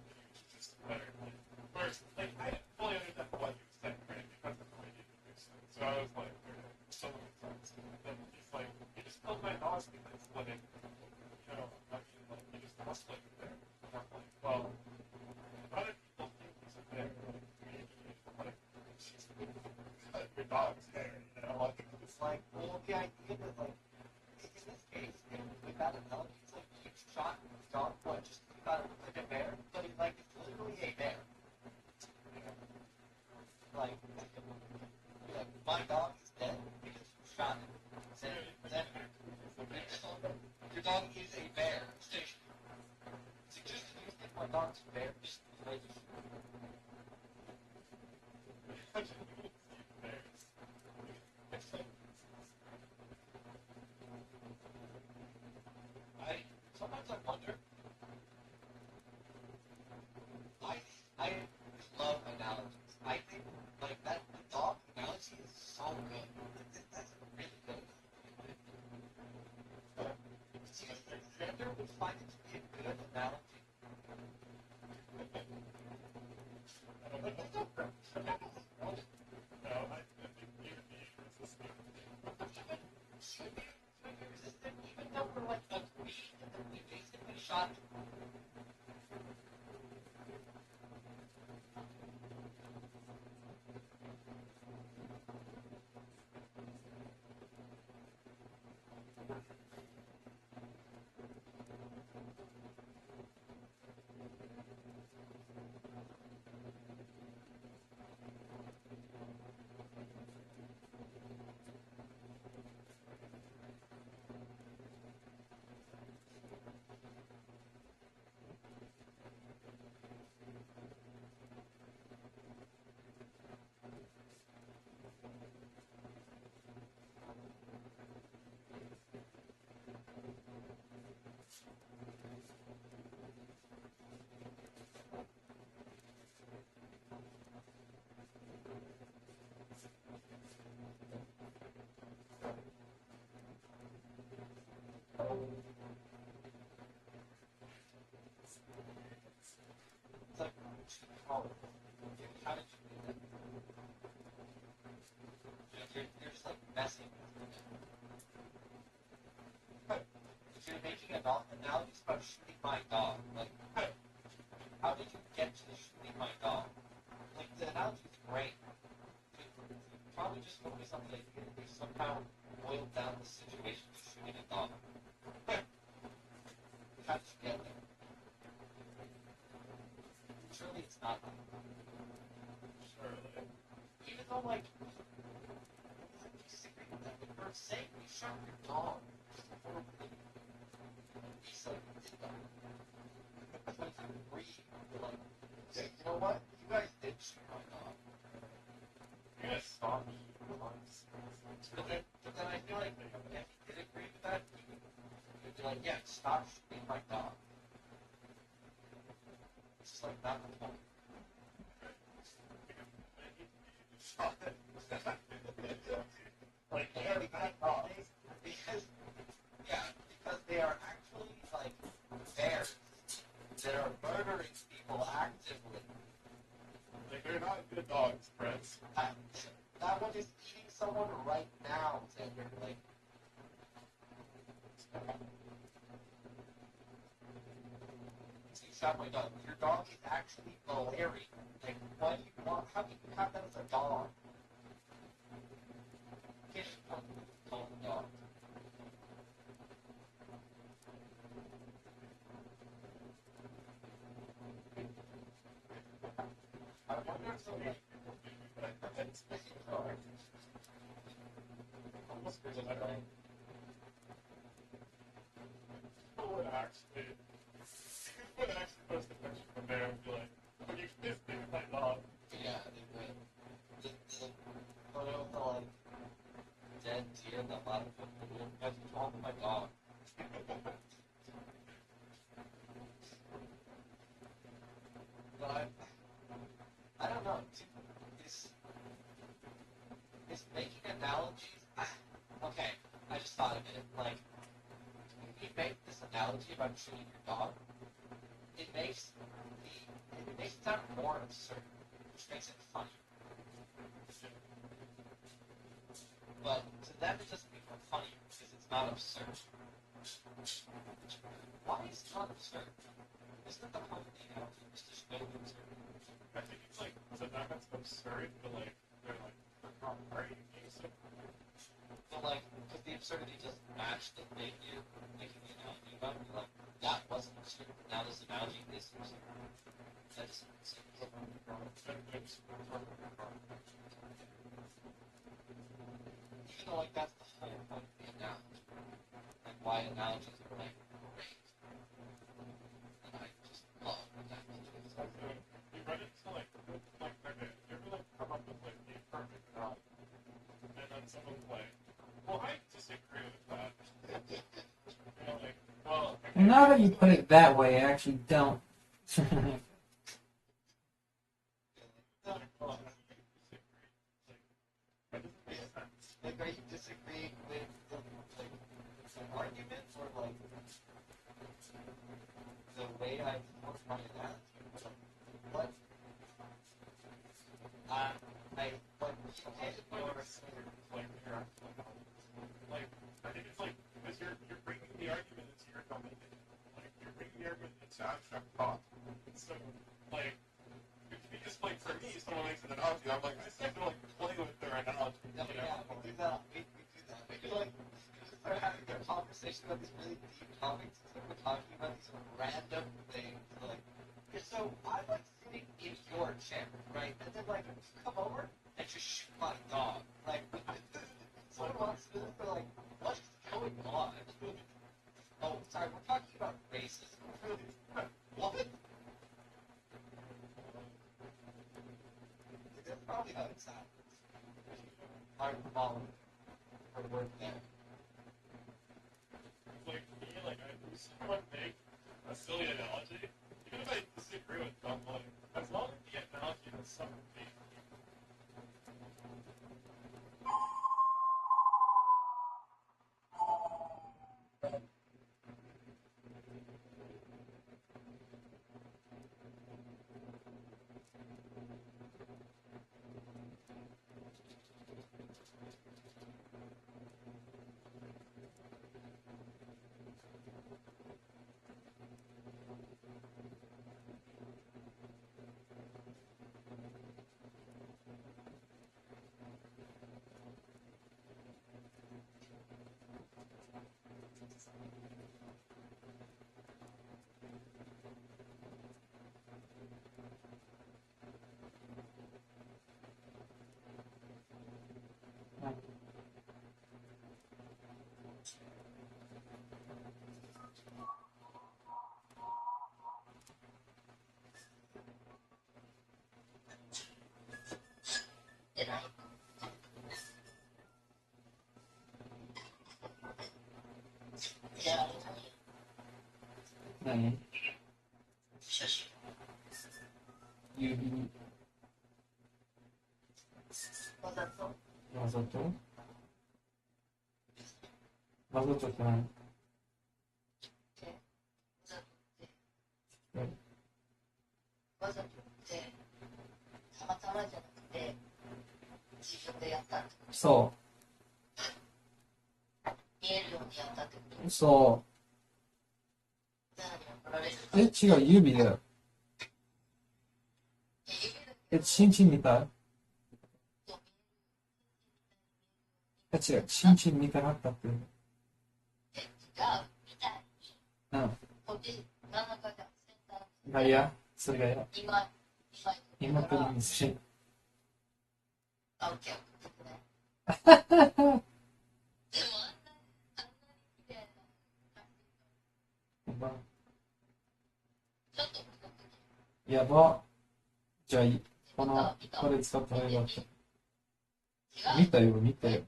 just better. Like, first, like, I didn't fully understand what he was saying, right? Because of the way he introduced it. So I was like, okay, so makes sense. And then he's like, you just killed my dog because, like, you know, I mean, like, you just lost, like, there. And I'm like, well, other people think he's a bear, like, maybe, like, your dog's hair, you know? Like, It's like, well, the idea that like in this case, with that analogy, it's like you shot his dog. What? Just you thought it looked like a bear, but it's like it's literally a bear. Like, my dog is dead because you shot it. Then your dog is a bear. So just you think my dog's a bear? Just like, I sometimes I wonder. I love analogies. I think like that the dog analogy is so good. That's really good. See, Xander would find it to be a good analogy. no, I think you would be resistant. Should be resistant even though we're like agreed that we basically shot him. It's like, oh, how did you do that? You're just like messing with it. If you're making analogies about shooting my dog, like, how did you get to shooting my dog? Like, the analogy is great. You probably just focus on the idea that you somehow boiled down the situation to shooting a dog. How did you get there? Surely it's not that. Surely. Even though, like, I disagree with that, but for saying you shot your dog, he's like, did that. Like, you agree. You're like, hey, you know what? You guys did shoot my dog. You guys stop. But then I feel like if you did agree with that, you'd be like, yeah, stop shooting my dog. It's just like not the point. Like, Yeah, because they are actually like bears that are murdering people actively. like they're not good dogs, Prince. That one is eating someone right now, Xander. Like, you shot my dog. Your dog is actually malaria. Like, why do you want? How can you have that as a dog? You can't just call it a dog. I wonder if somebody. Almost feels like I don't. People would actually post a picture from there and be like, "Would you kiss me with my dog?" Yeah, they would. The photo of the like dead deer that a lot of people do. I just called my dog. But I don't know. Is making analogies. Okay, I just thought of it. Like, when you make this analogy about shooting your dog, it makes it sound more absurd, which makes it funny. But to them, it doesn't become funny because it's not absurd. Why is it not absurd? Isn't it the point of the analogy? It's just make it absurd. I think it's like to them it's absurd, but like they're like, "Oh, are you being so?" But like, because the absurdity doesn't match the thing you're making the analogy about. You're like, that wasn't absurd. Now this analogy is absurd. That doesn't make sense. Even though like that's the whole point of the analogy. Like why analogies are like great. And I just love analogies. You run into like okay, you ever like come up with like the perfect analogy, and then someone's like, "Well, I disagree with that." You know, like, well, okay, Well, now that you put it that way, I actually don't. well, I disagree. Like, that doesn't make sense. Like, are you disagreeing with the argument or like the way I work my analogy? What? But you can't ignore. Like, you're like, I think it's like because you're bringing the argument into your domain. Like, you're bringing the argument into abstract thought. So, like, because like for me, someone makes an analogy, I'm like, I just have to like play with their analogy. No, You know? yeah, we do that. We do that. We do like start having a conversation conversation about these really deep topics. It's like we're talking about these random things. Like, so I'm like sitting in your chair, right? And then like you come over and just shoot my dog. Like, someone wants to for like, what's going on? Oh, sorry, we're talking about racism. What? That's probably how it sounds. I'm following her word there. Like me, like I someone make a silly analogy, even if I disagree with them, like as long as the analogy has some meaning.何指にわざとわざとって何わざとってたまたまじゃなくて自分でやったってこそと見えるようにやったってことうそなのに怒られるう違う指だよチンチンみたい違うチンチンみたいなったって違うみたいうんこっち真ん中じゃんセンターまあいいやそれがや今今プリンスしあ、オッケーオッケーねでもあんなに綺麗なちょっとやばじゃあいいこれ使った方がよかった見たよ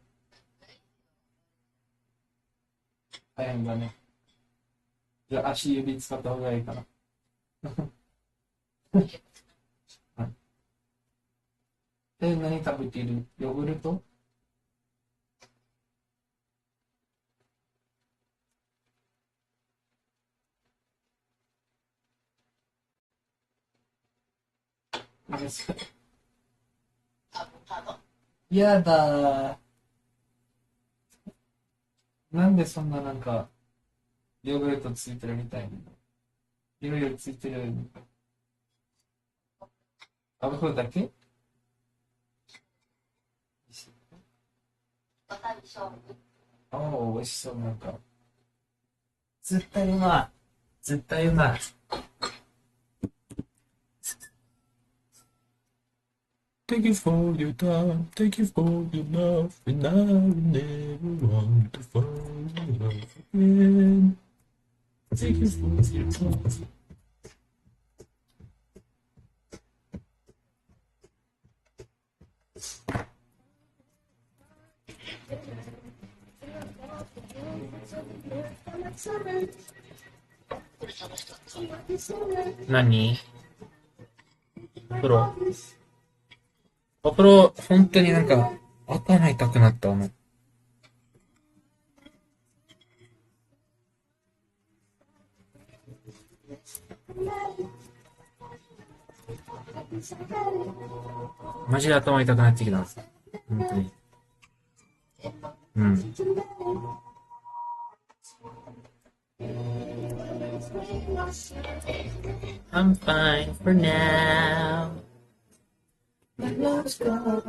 大変だねじゃあ足指使った方がいいかな何食べているヨーグルトやだなんでそんななんかヨーグルトついてるみたいにいろいろついてるアボカドだけわさび醤油ああ美味しそうなんか絶対うまいThank you for your time, thank you for your love, and I will never want to fall in love again. Thank you for your time. 何お風呂、本当になんか、頭痛くなったの。マジで頭痛くなってきたんです。本当に。うん。I'm fine for now. Let's go.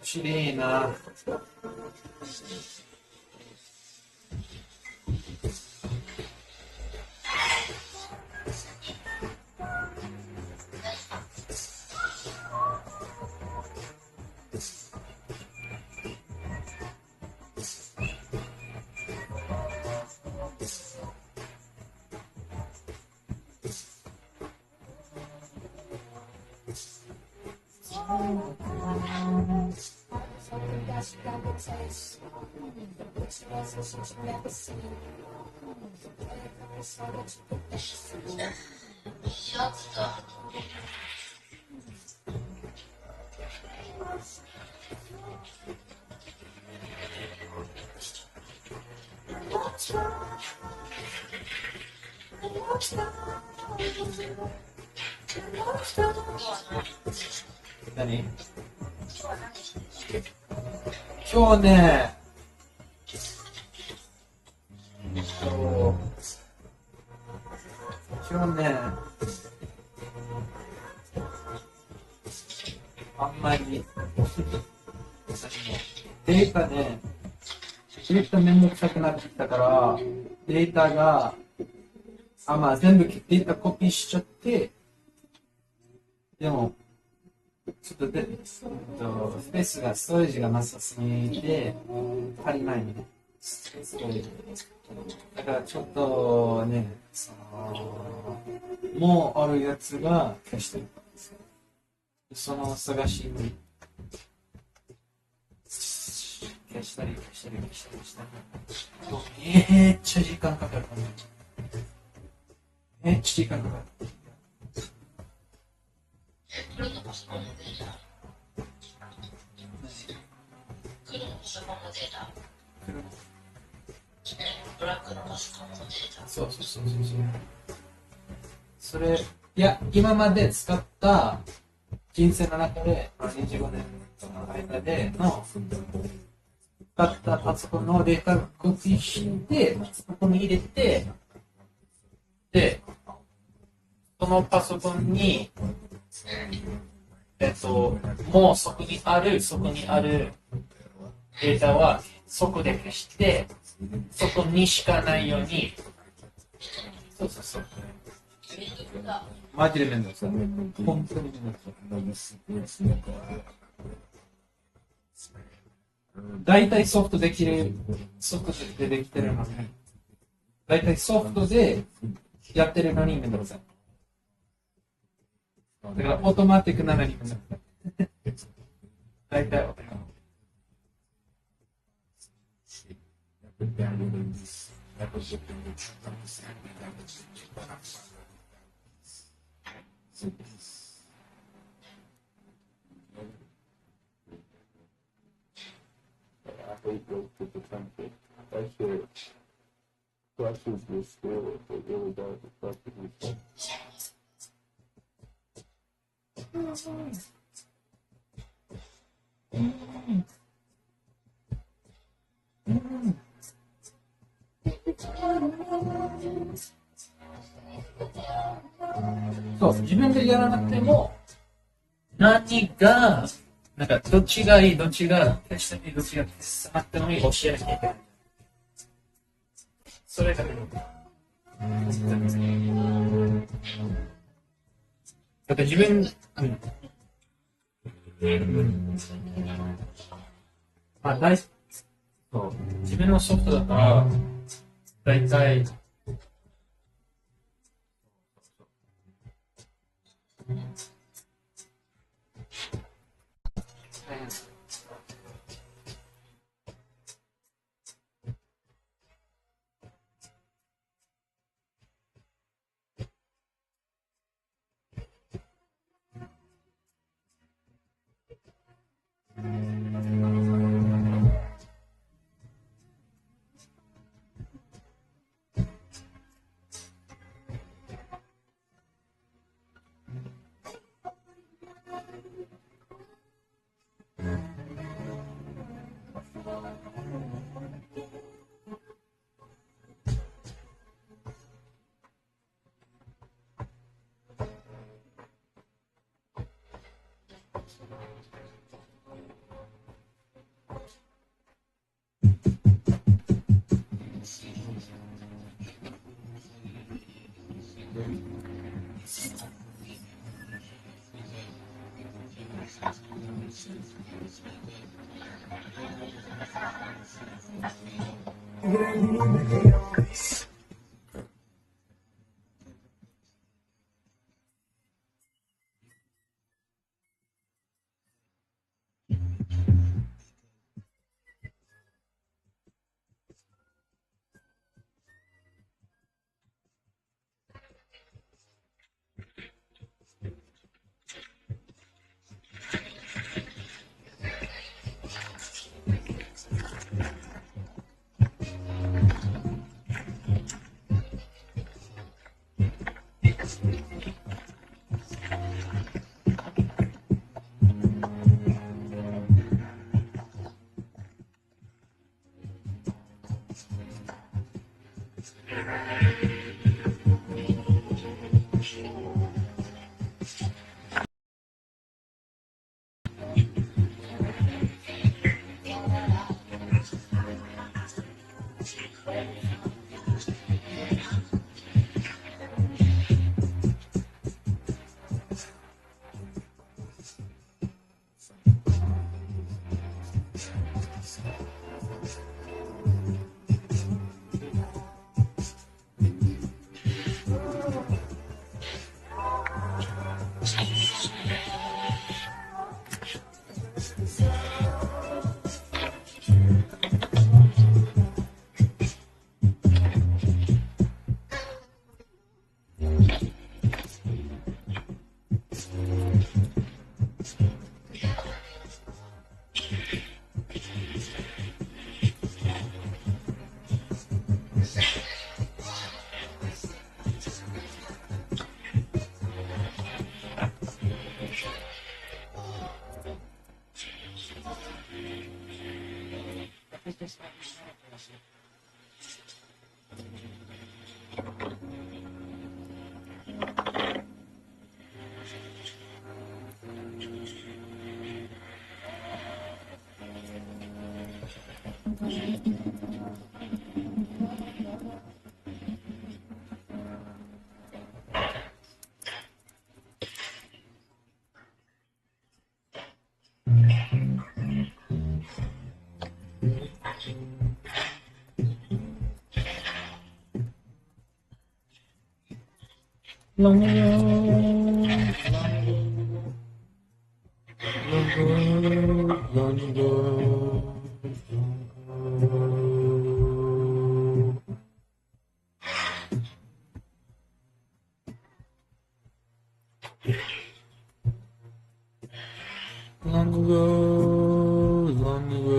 きれいな。シャツだ。何？今日は何してる？今日ね、今日ね、あんまり、データね、データめんどくさくなってきたから、データが、まあ全部データコピーしちゃって、でも、ちょっとスペースが、ストレージがなさすぎて、足りないね。ストレージ。だからちょっとね、もうあるやつが消してる。その探しに、消したり消したり消したりしたり。めっちゃ時間かかる。めっちゃ時間かかる。黒のパソコンのデータ。黒のパソコンのデータ。ブラックのパソコンのデータ。そう。それ、いや、今まで使った人生の中で、25年の間での使ったパソコンのデータをコピーして、そこに入れて、で、そのパソコンに、もうそこにあるデータはそこで消して、そこにしかないように、そう。マジでめんどくさい。本当にめんどくさい。大体ソフトでできてるのに、大体ソフトでやってるのにめんどくさい。だからオートマティックなのにめんどくさい。大体オートマティック。そう、自分でやらなくても、何が、なんか、どっちがいい、どっちが消していい、どっちが消さなくてもいい、教えなきゃいけない。それだけで。だって自分、まあ、そう、自分のソフトだから、だいたい、Long ago, long ago. Long ago, long ago, long ago. Long ago, long ago.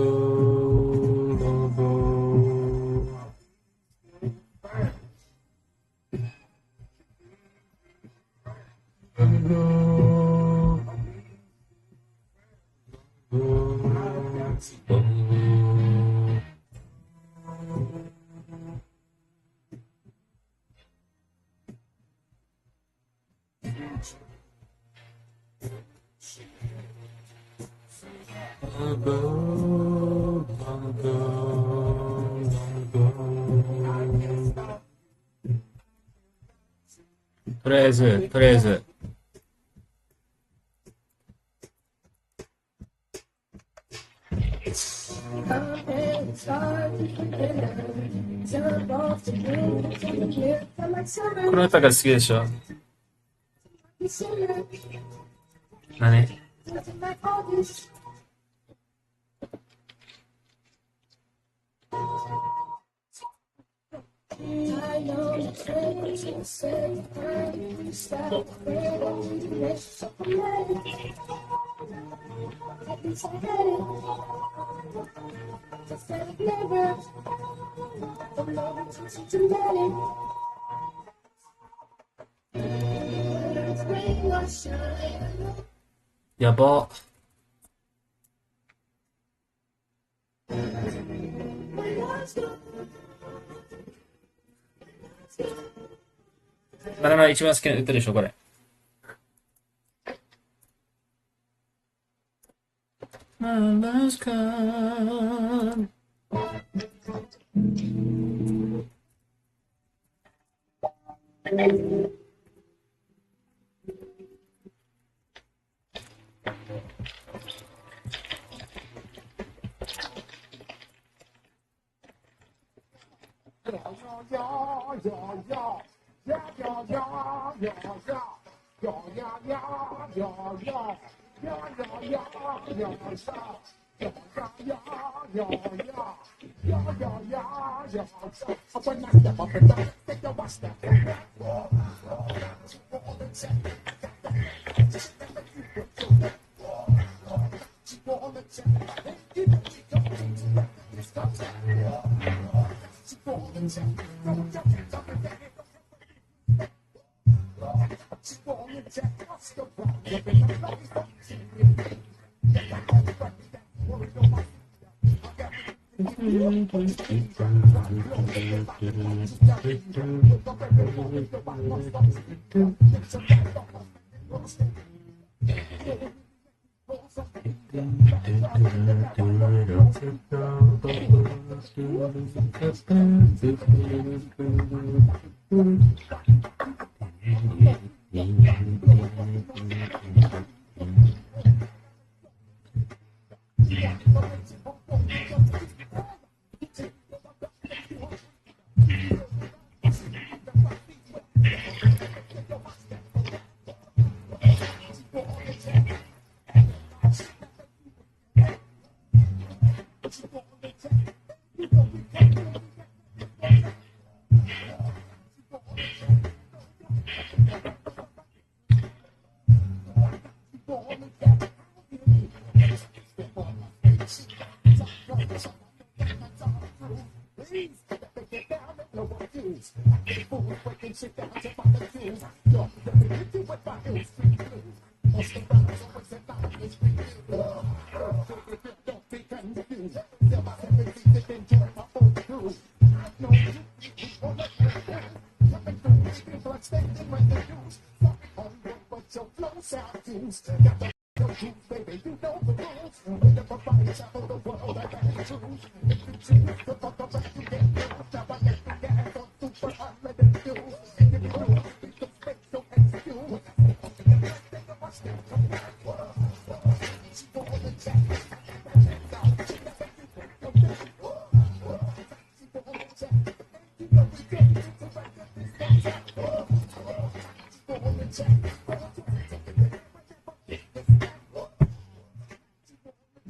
Long ago, long ago, long ago. とりあえず、とりあえず。この歌が好きでしょ？何？やば。なかなか一番好きな歌でしょ、これ。My love's come.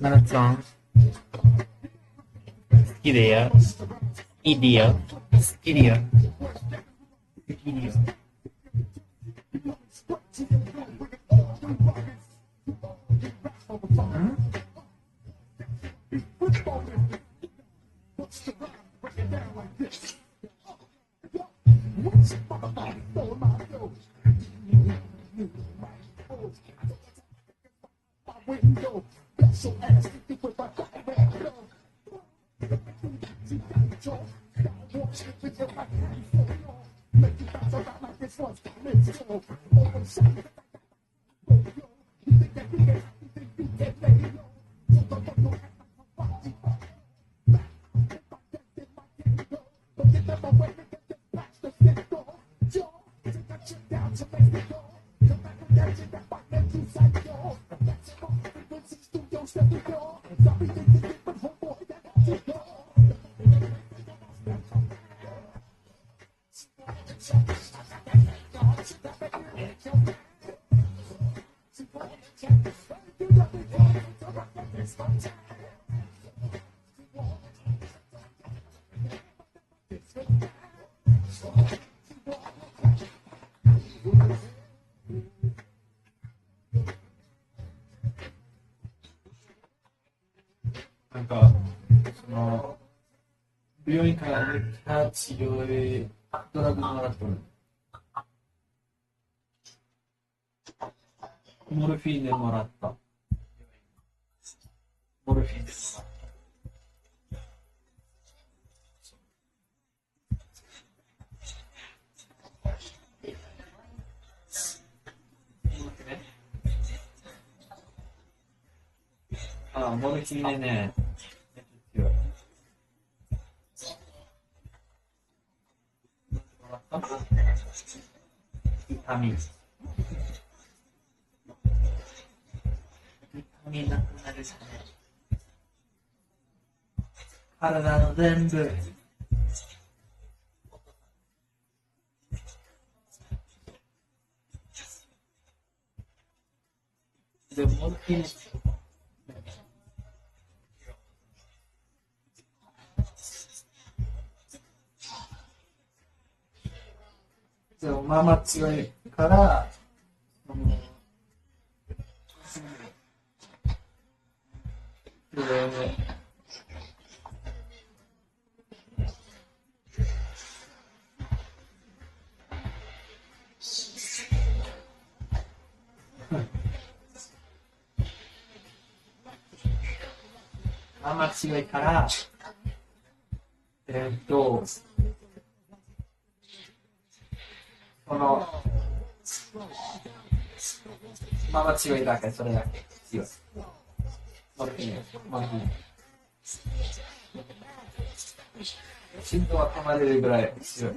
Another song. Idea. Idea. Idea. Idea. 그러니까 美容院から治療でドラッグもらってるモルフィーネもらったモルフィーネもらったあ、モルフィーネね痛みなくなるしね体の全部 The morphine isでもまあまあ強いから、まあまあ強いから、この、まあまあ強いだけ、それだけ強い。モルフィネ、モルフィネ。心臓は止まれるぐらい強い。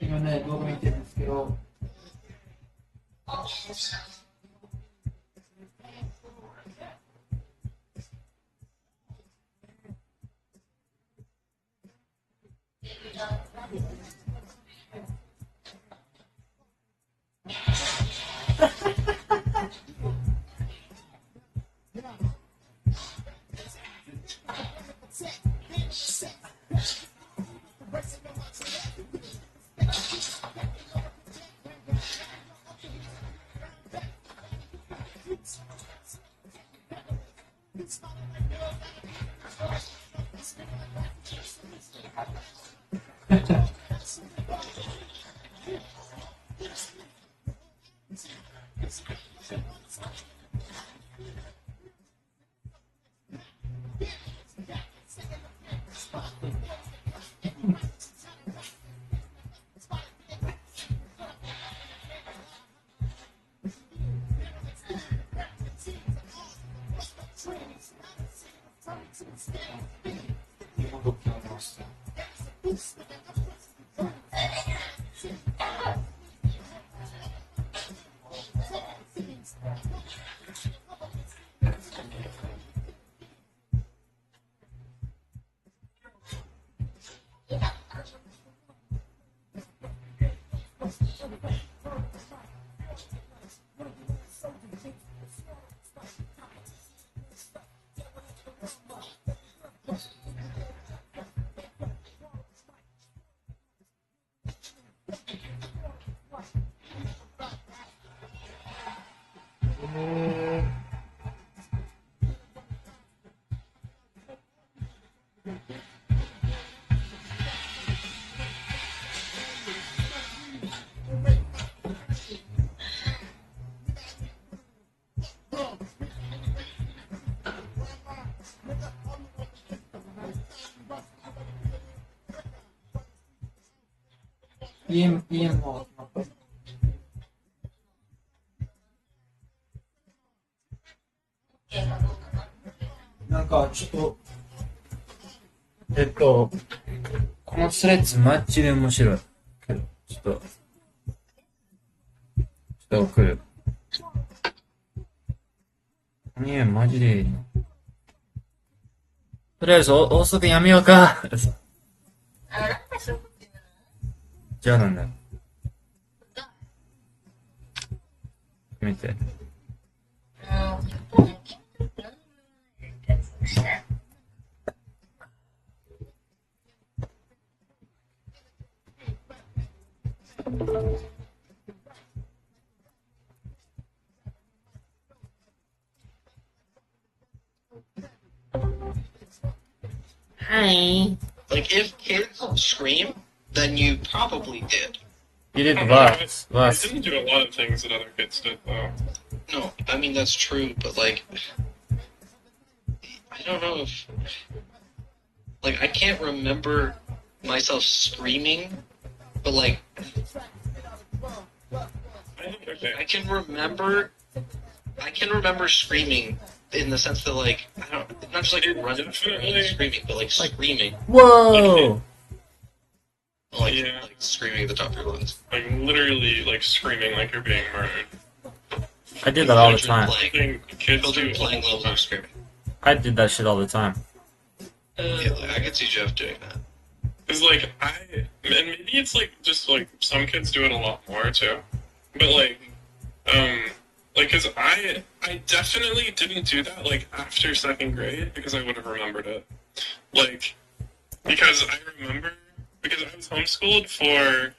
今ね、動画見てるんですけど、今どっちにました。家もなんかちょっと、このスレッズマジで面白い。けど、ちょっと送る。ねえ、マジでいいの。とりあえず、大速やめようか。じゃあなんだよ。見て。Like, if kids scream, then you probably did. You I did don't know. less. I Less. didn't do a lot of things that other kids did, though. No, I mean that's true, but like, I don't know if like I can't remember myself screaming, but like I think okay. I can remember screaming in the sense that like I don't not just like running Definitely. and screaming, but like screaming, Whoa! like Yeah. like screaming at the top of your lungs. Like literally, like screaming like you're being murdered. I did that all the Children time. I playing, think kids children do playing all levels the of time. screaming. I did that shit all the time. Yeah, like, I could see Jeff doing that. Cause like and maybe it's like just like some kids do it a lot more too, but like cause I definitely didn't do that like after second grade because I would have remembered it, like because I remember because I was homeschooled for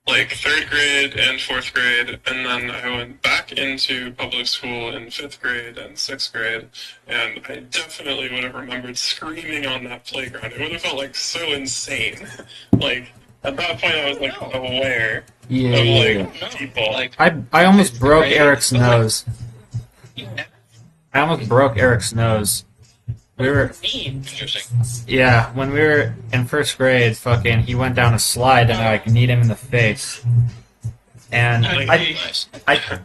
like third grade and fourth grade, and then I went back into public school in fifth grade and sixth grade, and I definitely would have remembered screaming on that playground. It would have felt like so insane. Like at that point, I was like aware of Yeah. like people. Like I almost fifth broke grade, Eric's but, like, nose. you never I almost broke Eric's nose. We were, interesting. yeah, when we were in first grade, fucking, he went down a slide and I like kneed him in the face. And Nice.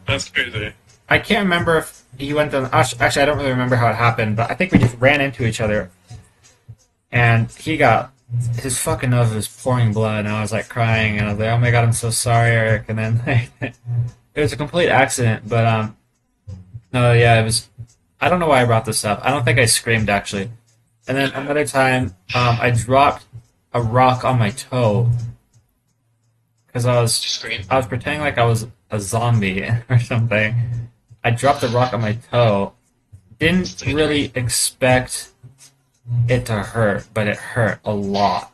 That's crazy. I can't remember if he went down. Actually, I don't really remember how it happened, but I think we just ran into each other. And his fucking nose was pouring blood, and I was like crying, and I was like, "Oh my god, I'm so sorry, Eric." And then it was a complete accident, but no, yeah, it was. I don't know why I brought this up. I don't think I screamed actually. And then another time, I dropped a rock on my toe because Scream. I was pretending like I was a zombie or something. I dropped a rock on my toe. Didn't really expect it to hurt, but it hurt a lot.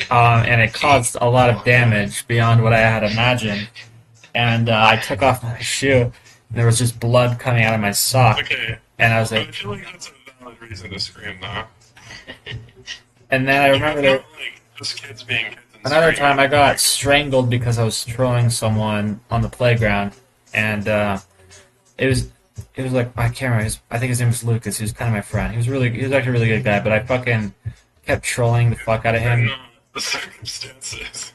And it caused a lot of damage beyond what I had imagined. And I took off my shoe, and there was just blood coming out of my sock. Okay, And I was I like, feel like that's a valid reason to scream though. and then I remember there, Not like just kids being kids and another screaming. time I got strangled because I was throwing someone on the playground, and it was like I can't remember. I think his name was Lucas. He was kind of my friend. He was actually a really good guy, but I fucking kept trolling the fuck out of him. No, the circumstances.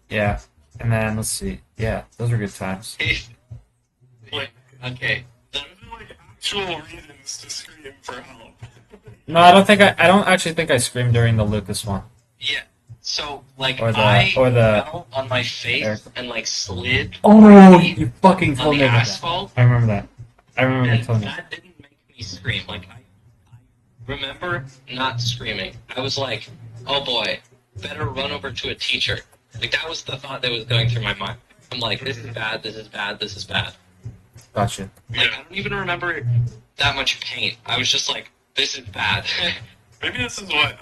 Yeah, and then let's see. Yeah, those were good times. Like, Okay. there were like actual reasons to scream for help. No, I don't actually think I screamed during the Lucas one. Yeah. So like Or the- I or the- fell on my face Eric. and like slid Oh, you fucking on told the me about that. asphalt. I remember that. I remember you And telling me. that didn't make me scream. Like I remember not screaming. I was like, oh boy, better run over to a teacher. Like that was the thought that was going through my mind. I'm like, this is bad, this is bad, this is bad. Gotcha. Like I don't even remember that much pain. I was just like, this is bad. Maybe this is what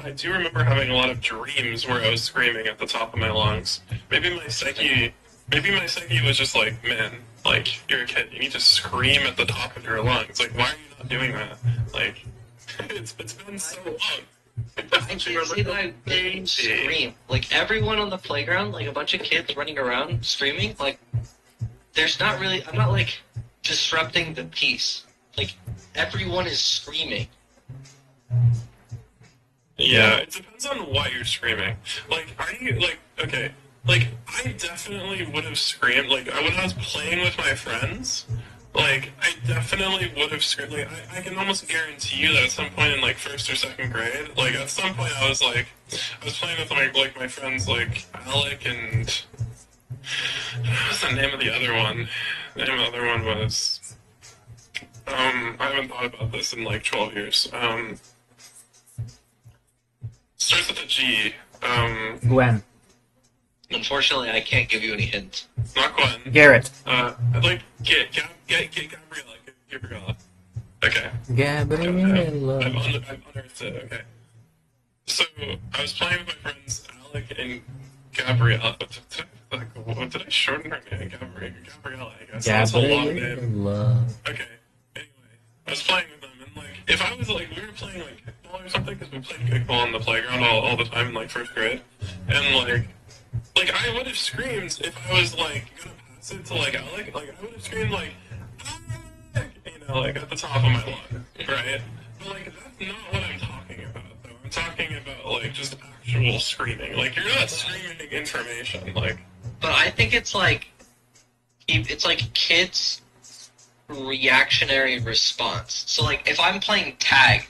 I do remember having a lot of dreams where I was screaming at the top of my lungs. Maybe my psyche was just like, man, like you're a kid, you need to scream at the top of your lungs. Like, why are you not doing that? Like, it's been so long. I can't say that I didn't scream. Like everyone on the playground, like a bunch of kids running around screaming. Like there's not really. I'm not like disrupting the peace. Like everyone is screaming. Yeah, it depends on what you're screaming. Like, are you like okay? Like, I definitely would have screamed. Like, when I was playing with my friends, like, I definitely would have screamed. Like, I can almost guarantee you that at some point in like first or second grade, like at some point I was playing with my friends like Alec and what's the name of the other one? The name of the other one was I haven't thought about this in like 12 years. Starts with a G. Gwen. Unfortunately, I can't give you any hints. Not Gwen. Garrett. I'd like get Gabriella. Gabriella. Okay. Gabriella. I've unearthed it. Okay. So I was playing with my friends Alec and Gabriella. What did I shorten her name? Gabriella. I guess. That's a long name. Gabriella. Okay. Anyway, I was playing with them, and like, if I was like, we were playing like kickball or something, because we played kickball on the playground all the time in like first grade, and like, Like, I would have screamed if I was, like, gonna pass it to, like, Alec. Like, I would have screamed, like, "Alec!" Like, at the top of my lungs, right? But, like, that's not what I'm talking about, though. I'm talking about, like, just actual screaming. Like, you're not screaming information. Like, But I think it's like kids' reactionary response. So like if I'm playing tag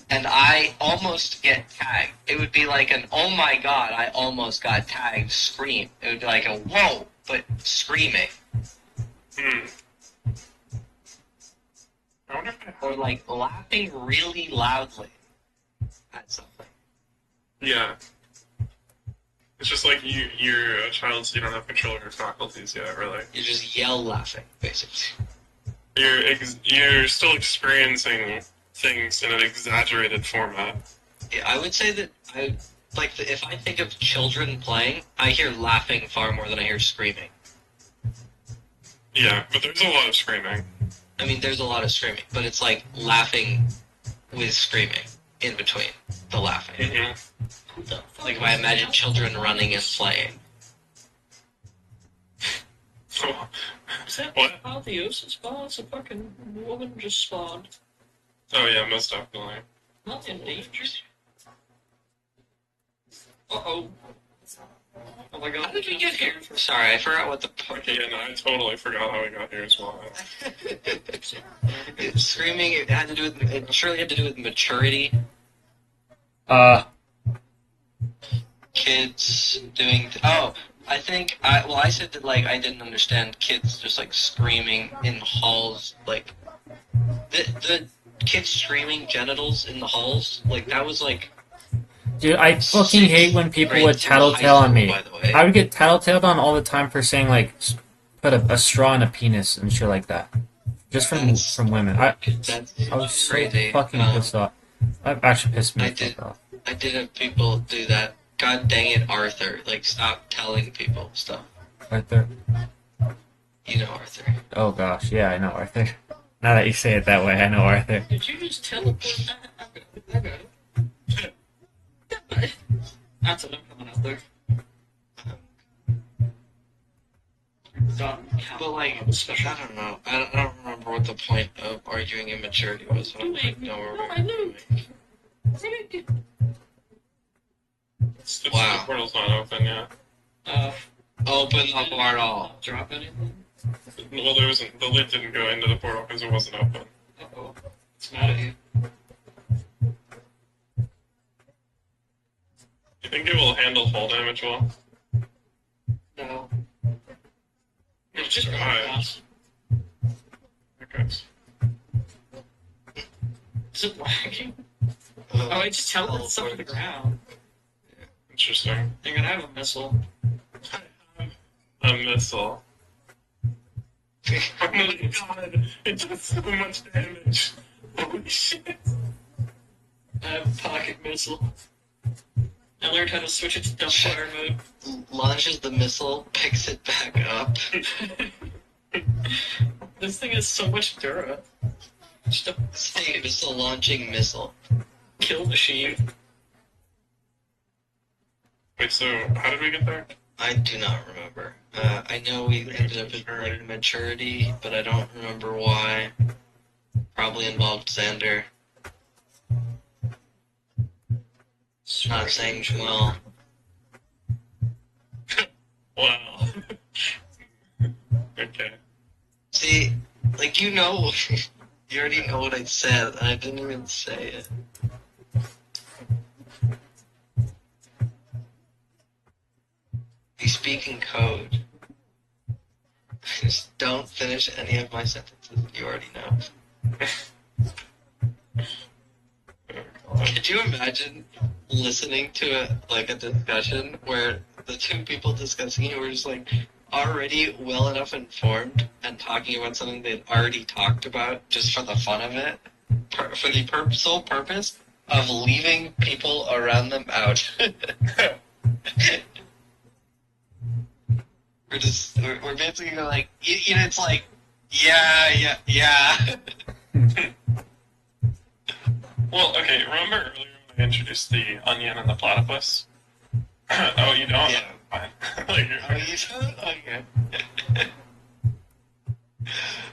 and I almost get tagged, it would be like an "oh my god, I almost got tagged" scream. It would be like a "whoa," but screaming. hmm. I wonder if I Or like laughing really loudly at something. Yeah. It's just like you're a child, so you don't have control of your faculties yet, really. You just yell laughing, basically. You're still experiencing things in an exaggerated format. Yeah, I would say that if I think of children playing, I hear laughing far more than I hear screaming. Yeah, but there's a lot of screaming. I mean, there's a lot of screaming, but it's like laughing with screaming in between the laughing. hmm Like if I imagine children running and playing. Is that What? how the ocean spawns? A fucking woman just spawned. Oh yeah, most definitely. Not in danger. Uh-oh. Oh my god. How did we get here? Sorry, I forgot what the point. Yeah, no, I totally forgot how we got here as well. Screaming, it surely had to do with maturity. Kids doing, I said that, like, I didn't understand kids just, like, screaming in halls, like, the kids screaming genitals in the halls, like, that was, like, Dude, I fucking hate when people grade would through high tattletale on school, me. by the way. I would get tattletaled on all the time for saying, like, put a straw in a penis and shit like that. Just from women. I was so crazy. fucking pissed off. That actually pissed me I the did- fuck off. I did have people do that. God dang it, Arthur. Like, stop telling people stuff. Arthur? You know Arthur. Oh gosh, yeah, I know Arthur. Now that you say it that way, I know Arthur. Did you just teleport that? I got it. That's what I'm coming out there. But, like, I don't know. I don't remember what the point of arguing immaturity was. I don't know where No, we're I knew. going. It's Wow. The portal's not open yet. Open the portal. Drop anything? Well, the lid didn't go into the portal because it wasn't open. Uh-oh. It's mad at you. You think it will handle fall damage well? No. It's just Alright. Okay. Is it lagging? Oh, I just teleported stuff to the ground. Interesting. You're gonna have a missile. A missile. Oh my god, it does so much damage. Holy shit. I have a pocket missile. I learned how to switch it to dumbfire mode. Launches the missile, picks it back up. This thing has so much Dura. Just a Say missile launching missile. kill machine. Wait, so how did we get there? I do not remember. I know we ended up at like maturity, but I don't remember why. Probably involved Xander. Not saying well. Wow. Okay. See, like you know, you already know what I said. I didn't even say it. You speak in code. Just don't finish any of my sentences. You already know. Could you imagine listening to a discussion where the two people discussing it were just like already well enough informed and talking about something they'd already talked about just for the fun of it, for the sole purpose of leaving people around them out. We're basically like, you know, it's like, yeah. Well, okay, remember earlier when I introduced the onion and the platypus? Oh, you don't? Yeah. fine. Like, Oh, you should? Okay.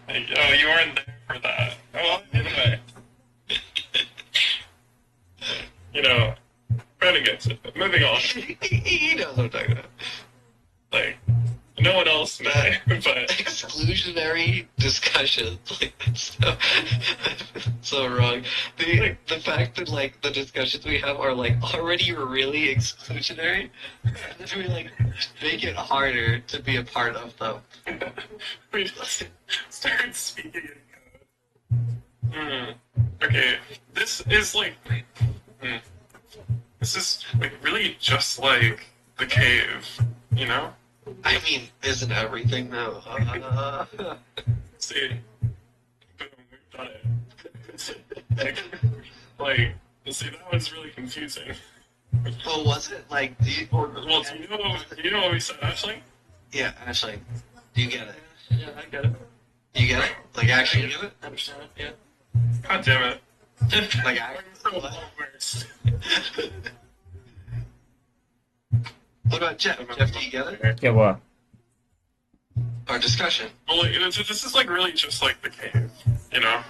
like, oh, you weren't there for that. Well, anyway, you know, kind of gets it. But moving on. He knows what I'm talking about. Like, no one else may, but Exclusionary discussions. Like, that's so, so wrong. The fact that, like, the discussions we have are, like, already really exclusionary, and then we, like, make it harder to be a part of them. we just started speaking in code. Okay, this is like, this is like really just like the cave, you know? I mean, isn't everything, though? See, boom, we've done it. like, see, that was really confusing. Well, was it? Like, Well, do you know what we said, Ashley? Yeah, actually, do you get it? Yeah, I get it. You get it? Like, actually get it? I understand it, yeah. God damn it. Like, I'm so well-versed. what about Jeff? Jeff, do you get it? Get what? Our discussion. Well, like, this is like really just like the cave, you know?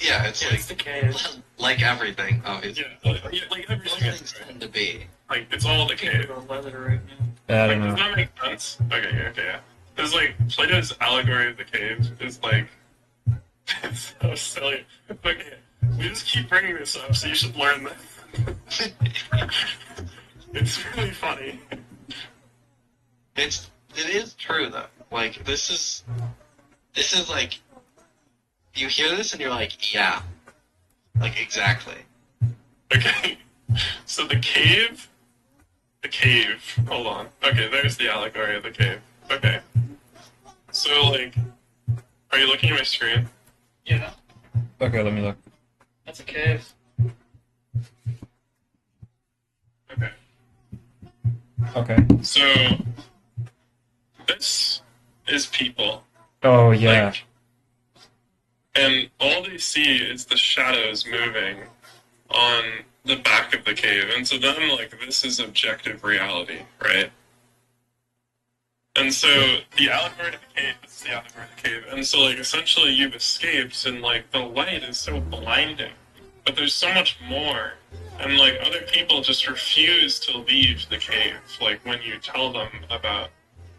Yeah, it's It's the cave. like everything, obviously. Yeah, like Most everything is things right. tend to be. Like, it's all the cave. We're on leather right now. I Like, don't does know. that make sense? Okay, yeah. It's like Plato's allegory of the cave is like it's so silly. Okay, we just keep bringing this up, so you should learn this. It's really funny. It is true though. Like this is like you hear this and you're like, yeah, like exactly. Okay, so the cave. Hold on. Okay, there's the allegory of the cave. Okay. So like, are you looking at my screen? Yeah, Okay, let me look. that's a cave. Okay. Okay. So this is people. Oh, yeah. Like, and all they see is the shadows moving on the back of the cave. And to them, like, this is objective reality, right? And so the allegory of the cave is the allegory of the cave. And so, like, essentially you've escaped, and, like, the light is so blinding. But there's so much more. And, like, other people just refuse to leave the cave, like, when you tell them about,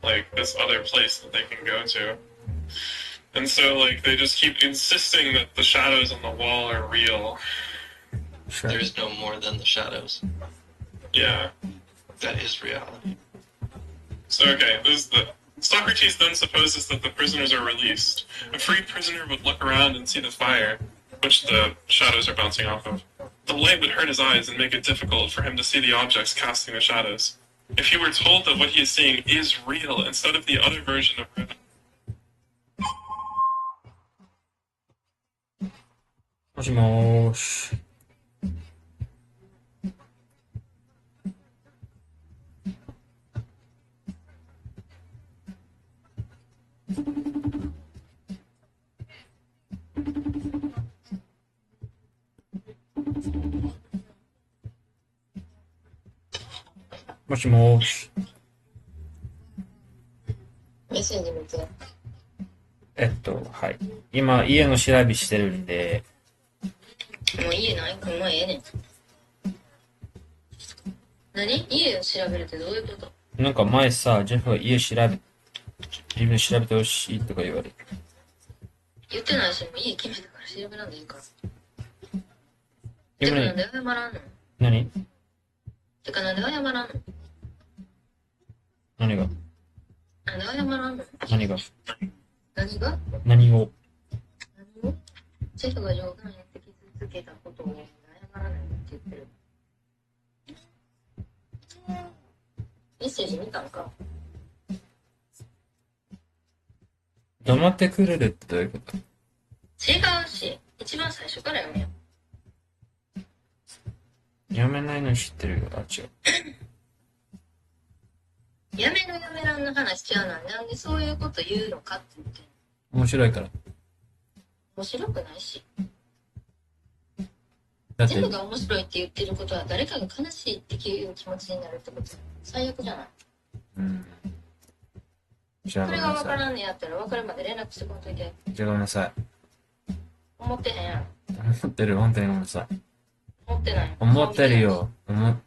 like, this other place that they can go to. And so, like, they just keep insisting that the shadows on the wall are real. Sure. There is no more than the shadows. Yeah. That is reality. So, okay, this is the... Socrates then supposes that the prisoners are released. A freed prisoner would look around and see the fire, which the shadows are bouncing off of. The light would hurt his eyes and make it difficult for him to see the objects casting the shadows. If he were told that what he is seeing is real instead of the other version of it, もしもーし。もしもーし。メッセージ見て。はい。今、家の調べしてるんで、もう家ないもうええねん。何家を調べるってどういうこと？なんか前さ、ジェフが自分で調べてほしいとか言われて。言ってないし、もう家決めたから調べらんでいいから。て今ね、かなんで謝らんの？何てかなんで謝らんの？何がなんで謝らんの？何が何が？何を何を？シェフが冗談言って傷つけたことを謝らないって言ってる。メッセージ見たんか？黙ってくれるってどういうこと？違うし、一番最初から読めよ。読めないの知ってるよ。あ、違う。やめろやめらんの話ちゃうのになんでそういうこと言うのかって言ってんの。面白いから。面白くないし。だって全部が面白いって言ってることは誰かが悲しいっていう気持ちになるってこと。最悪じゃない。うん。じゃあそごめんなさい。れが分からんねやったら分かるまで連絡してこんといて。じゃあごめんなさい。思ってへんやん。思ってる、本当にごめんなさい。思ってない。思ってるよ。ごめん、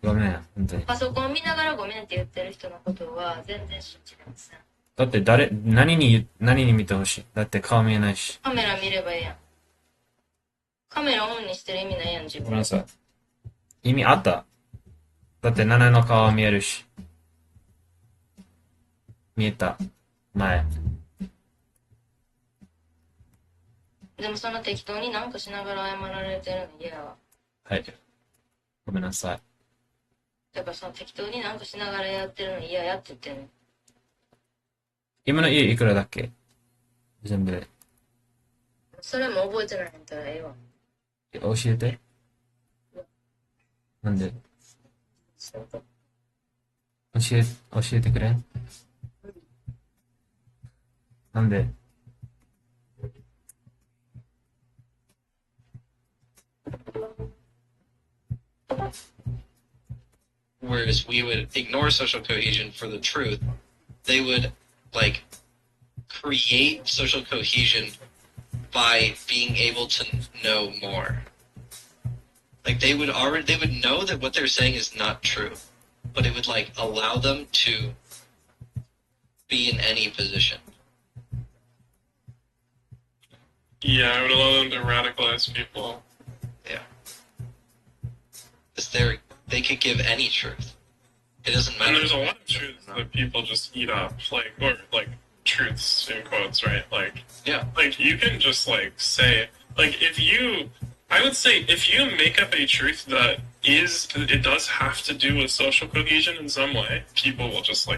本当に。パソコン見ながらごめんって言ってる人のことは全然信じてません。だって何に見てほしい？だって顔見えないし。カメラ見ればいいやん。カメラオンにしてる意味ないやん、自分。ごめんなさい。意味あった。だってナナの顔見えるし。見えた。前。でもその適当になんかしながら謝られてるの嫌やわ。はい。ごめんなさい。だからその適当になんかしながらやってるの嫌やって言ってんの。今の家いくらだっけ？全部で。それも覚えてないんだったらええわ。教えて。なんで？教えてくれん？なんで？ Whereas we would ignore social cohesion for the truth, they would like create social cohesion by being able to know more. Like they would know that what they're saying is not true, but it would like allow them to be in any position. Yeah, I would allow them to radicalize people. Because they could give any truth. It doesn't matter. And there's a lot of truths that people just eat up, or truths in quotes, right? Yeah. Like you can just say, I would say if you make up a truth that it does have to do with social cohesion in some way, people will just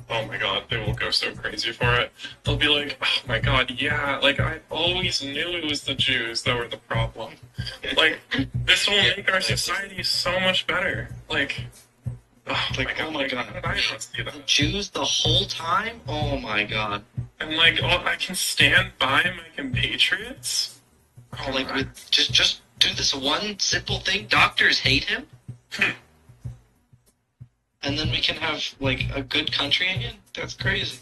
oh my god, they will go so crazy for it. They'll be like, oh my god, yeah, I always knew it was the Jews that were the problem. This will make our society so much better. Oh my god, how did I not see The that? Jews the whole time? Oh my god. And I can stand by my compatriots? Oh my. Just do this one simple thing. Doctors hate him. And then we can have a good country again. That's crazy.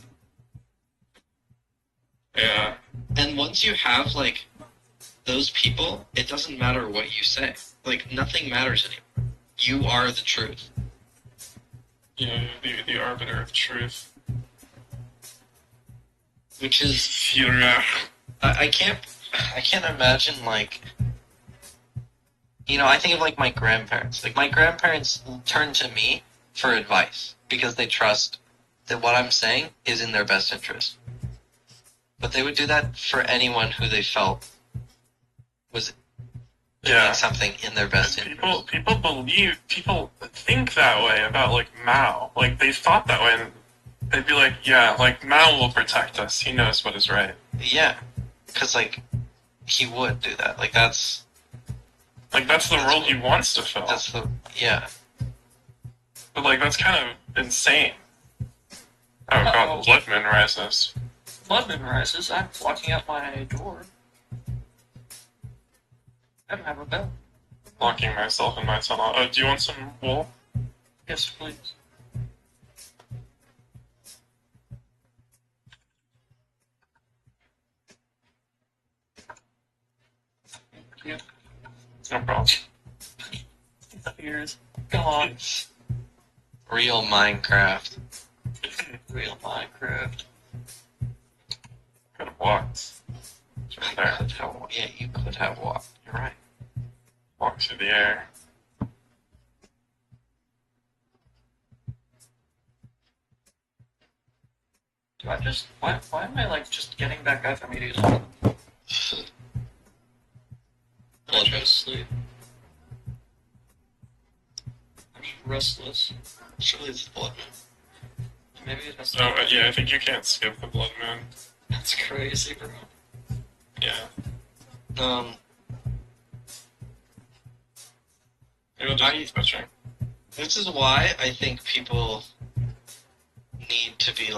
Yeah. And once you have those people, it doesn't matter what you say. Nothing matters anymore. You are the truth. Yeah, the arbiter of truth. Which is Führer. I can't imagine I think of my grandparents. My grandparents turn to me for advice because they trust that what I'm saying is in their best interest. But they would do that for anyone who they felt was doing something in their best interest. People think that way about Mao. They thought that way, and they'd be like, yeah, Mao will protect us. He knows what is right. Yeah, because he would do that. That's the role he wants to fill. Yeah. But that's kind of insane. Oh god, blood moon rises. Blood moon rises. I'm locking up my door. I don't have a bell. Locking myself in my tunnel. Oh, do you want some wool? Yes, please. Thank you. No problem. The ears. Gone. Real Minecraft. Real Minecraft. Could have walked. Right there. Yeah, you could have walked. You're right. Walk through the air. Do I just... Why am I, just getting back up immediately? I'm trying to sleep. I'm just restless. Surely it's blood moon. Maybe it has Oh, yeah, I think you can't skip the blood moon. That's crazy, bro. Yeah. It'll just keep switching. This is why I think people need to be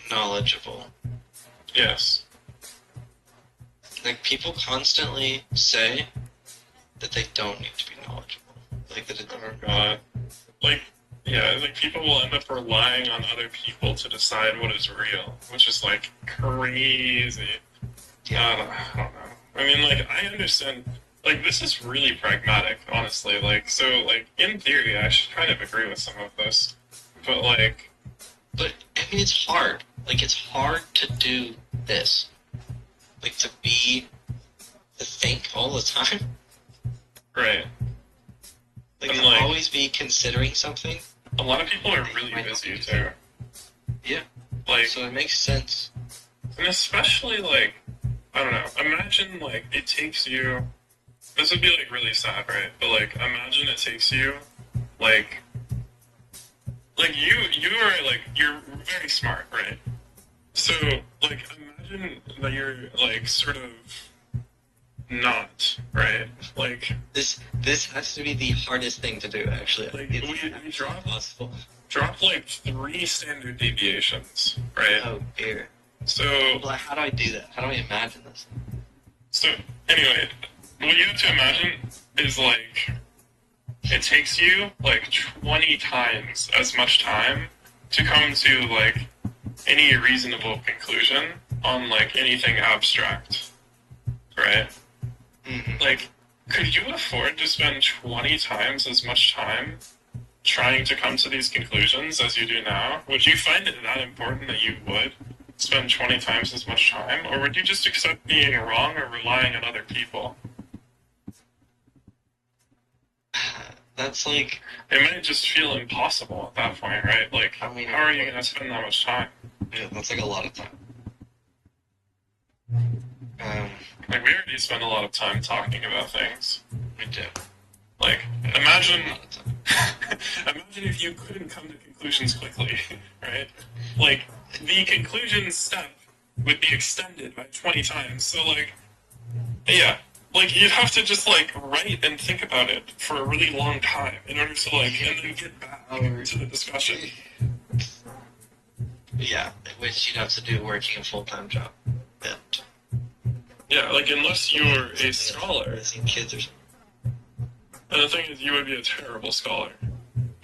knowledgeable. Yes. People constantly say that they don't need to be knowledgeable. That it's Oh god. Yeah, I think people will end up relying on other people to decide what is real, which is like crazy. I don't know. I mean, like, I understand. Like, this is really pragmatic, honestly. Like, so, like, in theory, I should kind of agree with some of this. But, like, But I mean, it's hard. Like, it's hard to do this. Like, to think all the time. right. Like, And, to like, always be considering something. a lot of people are really Might not be busy, too. Yeah. Like, So it makes sense. and especially, like, I don't know. Imagine, like, it takes you. This would be, like, really sad, right? But, like, imagine it takes you, like, you are, like, you're very smart, right? So, like, imagine that you're, like, sort of not, right? This has to be the hardest thing to do, actually. Like, It's we drop, impossible. drop, like, 3 standard deviations, right? Oh dear. So, Well, how do I do that? How do I imagine this? so, anyway, what you have to imagine is, like, it takes you, like, 20 times as much time to come to, like, any reasonable conclusion on, like, anything abstract, right? Mm-hmm. Like, could you afford to spend 20 times as much time trying to come to these conclusions as you do now? Would you find it that important that you would spend 20 times as much time? Or would you just accept being wrong or relying on other people? That's like, It might just feel impossible at that point, right? Like, I mean, how are you going to spend that much time? yeah, that's like a lot of time. Like, we already spend a lot of time talking about things. We do. Like, imagine, imagine if you couldn't come to conclusions quickly, right? Like, the conclusion step would be extended by 20 times. So, like, yeah, like, you'd have to just, like, write and think about it for a really long time in order to, like, and then get back to the discussion. Yeah, which you'd have to do working a full-time job. And Yeah, like, unless you're a scholar. raising kids or something. And the thing is, you would be a terrible scholar.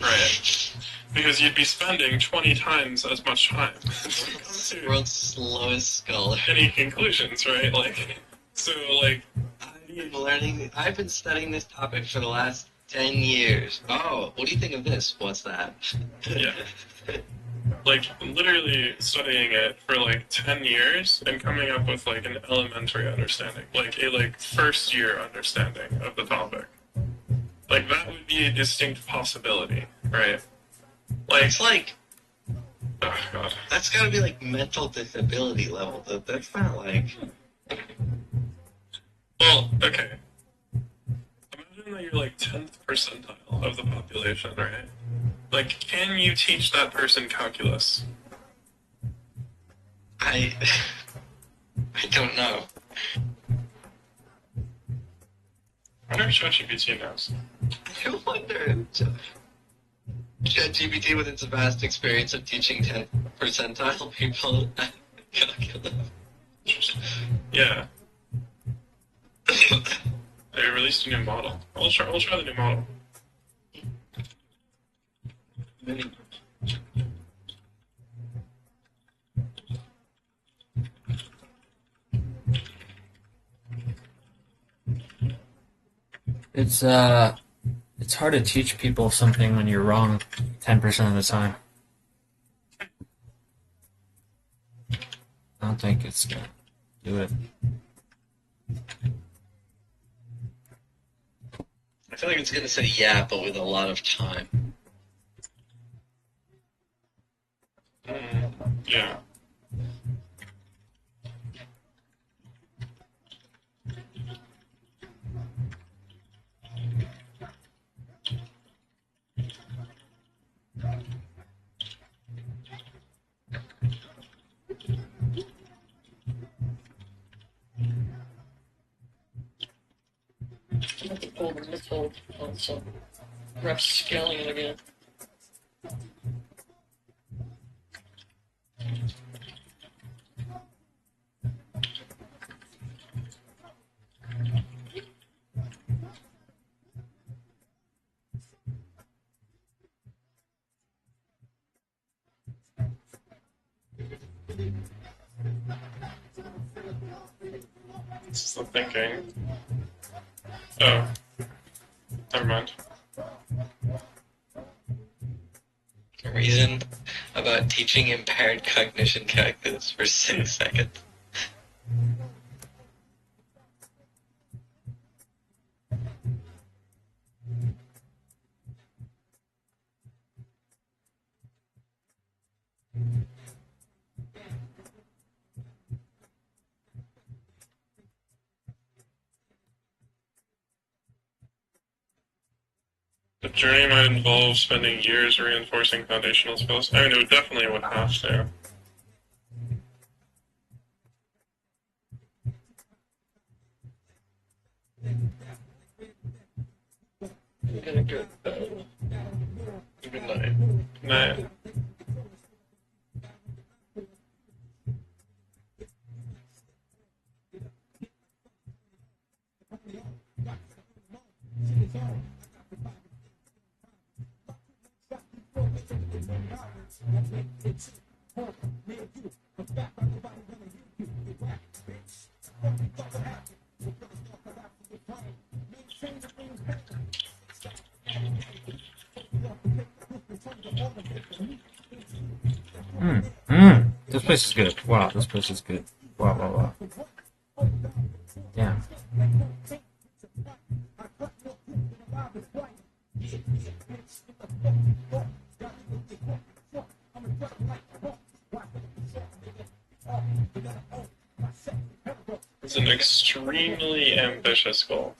Right. Because you'd be spending 20 times as much time to come to World's slowest scholar. any conclusions, right? Like, so, like, I've been studying this topic for the last 10 years. Oh, what do you think of this? What's that? Yeah. Like, literally studying it for, like, 10 years and coming up with, like, an elementary understanding. Like, a, like, first year understanding of the topic. Like, that would be a distinct possibility, right? Like, It's like, oh, God. that's gotta be like mental disability level. That's not like, Well, okay. Imagine that you're like 10th percentile of the population, right? Like, can you teach that person calculus? I don't know. I wonder if ChatGPT knows. I wonder if ChatGPT, with its vast experience of teaching 10th percentile people calculus. Yeah. They released a new model. We'll try the new model. Many. It's hard to teach people something when you're wrong 10% of the time. I don't think it's gonna do it. I feel like it's gonna say yeah, but with a lot of time. Yeah. I have to pull the missile also. Perhaps scaling it again. This is the thinking. Oh, never mind. Reason about teaching impaired cognition calculus for 6 seconds. The journey might involve spending years reinforcing foundational skills. I mean, it would definitely would have to. Good night. Nah. This place is good. Wow, this place is good. Wow, wow, wow. Damn. It's an extremely ambitious goal.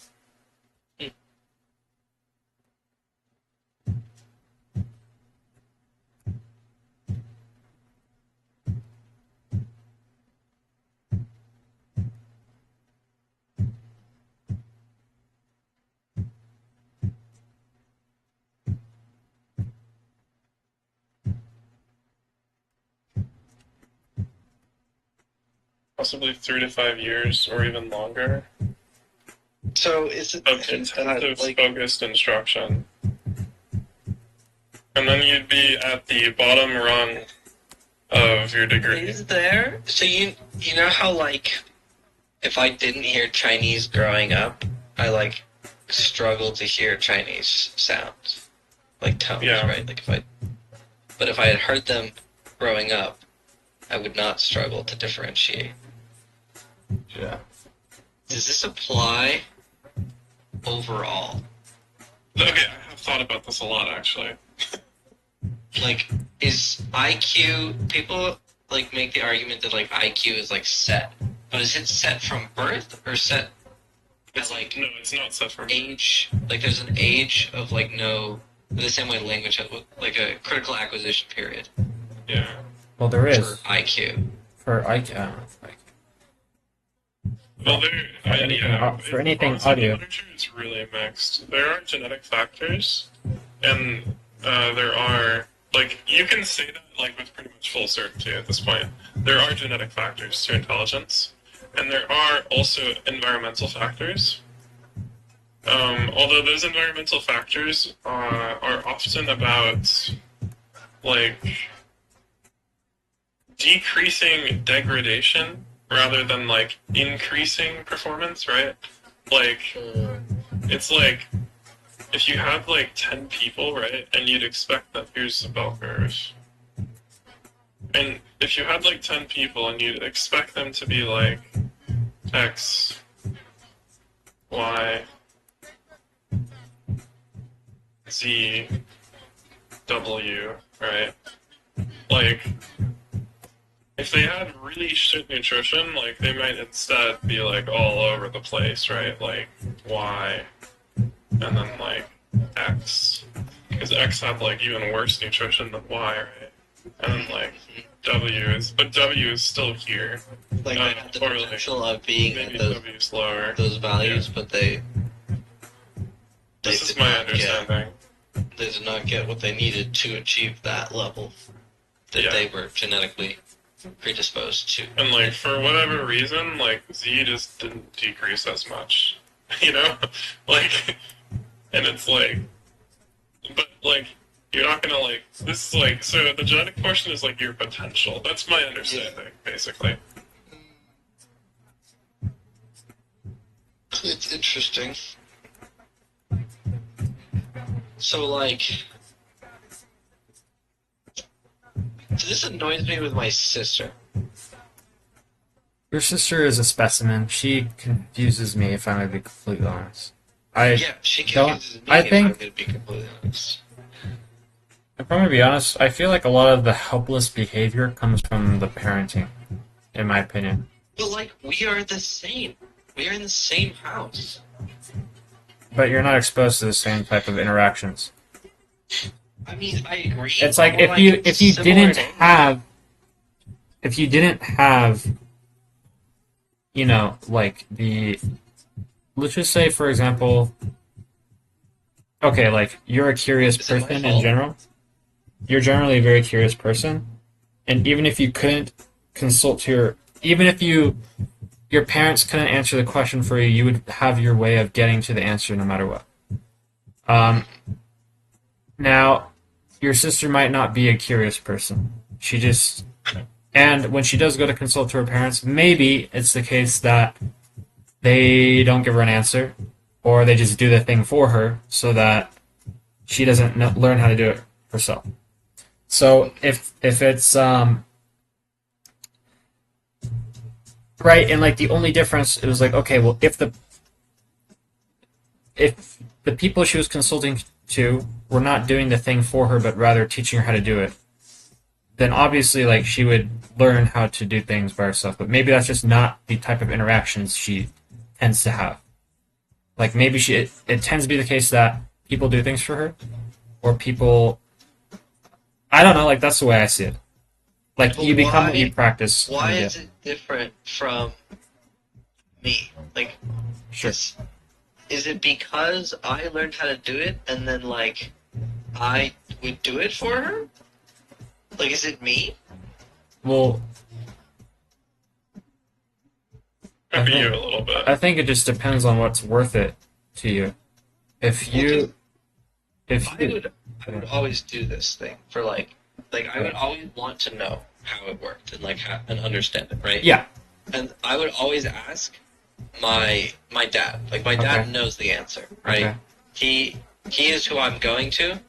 Possibly 3 to 5 years or even longer So is it of intensive like focused instruction. And then you'd be at the bottom rung of your degree. is there? So you know how like if I didn't hear Chinese growing up, I like struggled to hear Chinese sounds, like tones, Yeah. right? Like but if I had heard them growing up, I would not struggle to differentiate. Yeah. Does this apply overall? Okay, I have thought about this a lot actually. Like, is IQ, people like make the argument that like IQ is like set, but is it set from birth or set at like No, it's not set for age? Like there's an age of like no, the same way language has like a critical acquisition period Yeah. Well, there for is. IQ. For IQ, I don't know. Well, For anything honestly, audio. the literature is really mixed. There are genetic factors, and there are like you can say that like with pretty much full certainty at this point. There are genetic factors to intelligence, and there are also environmental factors. Although those environmental factors are often about like decreasing degradation rather than like increasing performance, right? Like it's like if you have like 10 people, right, and you'd expect that here's the bell curve. And if you had like 10 people and you'd expect them to be like X, Y, Z, W, right? Like if they had really shit nutrition, like they might instead be like all over the place, right? Like Y, and then like X, because X had like even worse nutrition than Y, right? And then like but W is still here. Like they have the Or, like, potential of being at maybe those W's lower. values, but they This is did my not get understanding. they did not get what they needed to achieve that level that Yeah. they were genetically predisposed to. And like for whatever reason, like Z just didn't decrease as much, you know, like, and it's like, but like You're not gonna like this is like so the genetic portion is like your potential. That's my understanding, basically. It's interesting. So, like, this annoys me with my sister. Your sister is a specimen. She confuses me, if I'm going to be completely honest. I Yeah, she don't. confuses me I if I'm think, going to be completely honest. if I'm going to be honest, I feel like a lot of the helpless behavior comes from the parenting, in my opinion. But, like, we are the same. We are in the same house. But you're not exposed to the same type of interactions. I mean, I agree. It's like We're, if you similar didn't in age. have like the, let's just say, for example, okay, like you're a curious Is it my person in fault? general. You're generally a very curious person, and even if you couldn't consult even if your parents couldn't answer the question for you, you would have your way of getting to the answer no matter what. Um, Now, your sister might not be a curious person. And when she does go to consult to her parents, maybe it's the case that they don't give her an answer, or they just do the thing for her so that she doesn't learn how to do it herself. So if it's right, and like the only difference, it was like, okay, well, if the people she was consulting to were not doing the thing for her, but rather teaching her how to do it, then obviously like she would learn how to do things by herself. But maybe that's just not the type of interactions she tends to have. Like maybe it tends to be the case that people do things for her, or people, I don't know, like that's the way I see it. Like But you become what you why? practice. Why kind of is deal. it different from me? Like, Sure. is it because I learned how to do it and then, like, I would do it for her? Like, is it me? Well, I Maybe you think a little bit. I think it just depends on what's worth it to you. If you if I you would always do this thing for, like I would always want to know how it worked and, like, and understand it, right? yeah, And I would always ask my dad. Like, my dad Okay. knows the answer, right? Okay. He is who I'm going to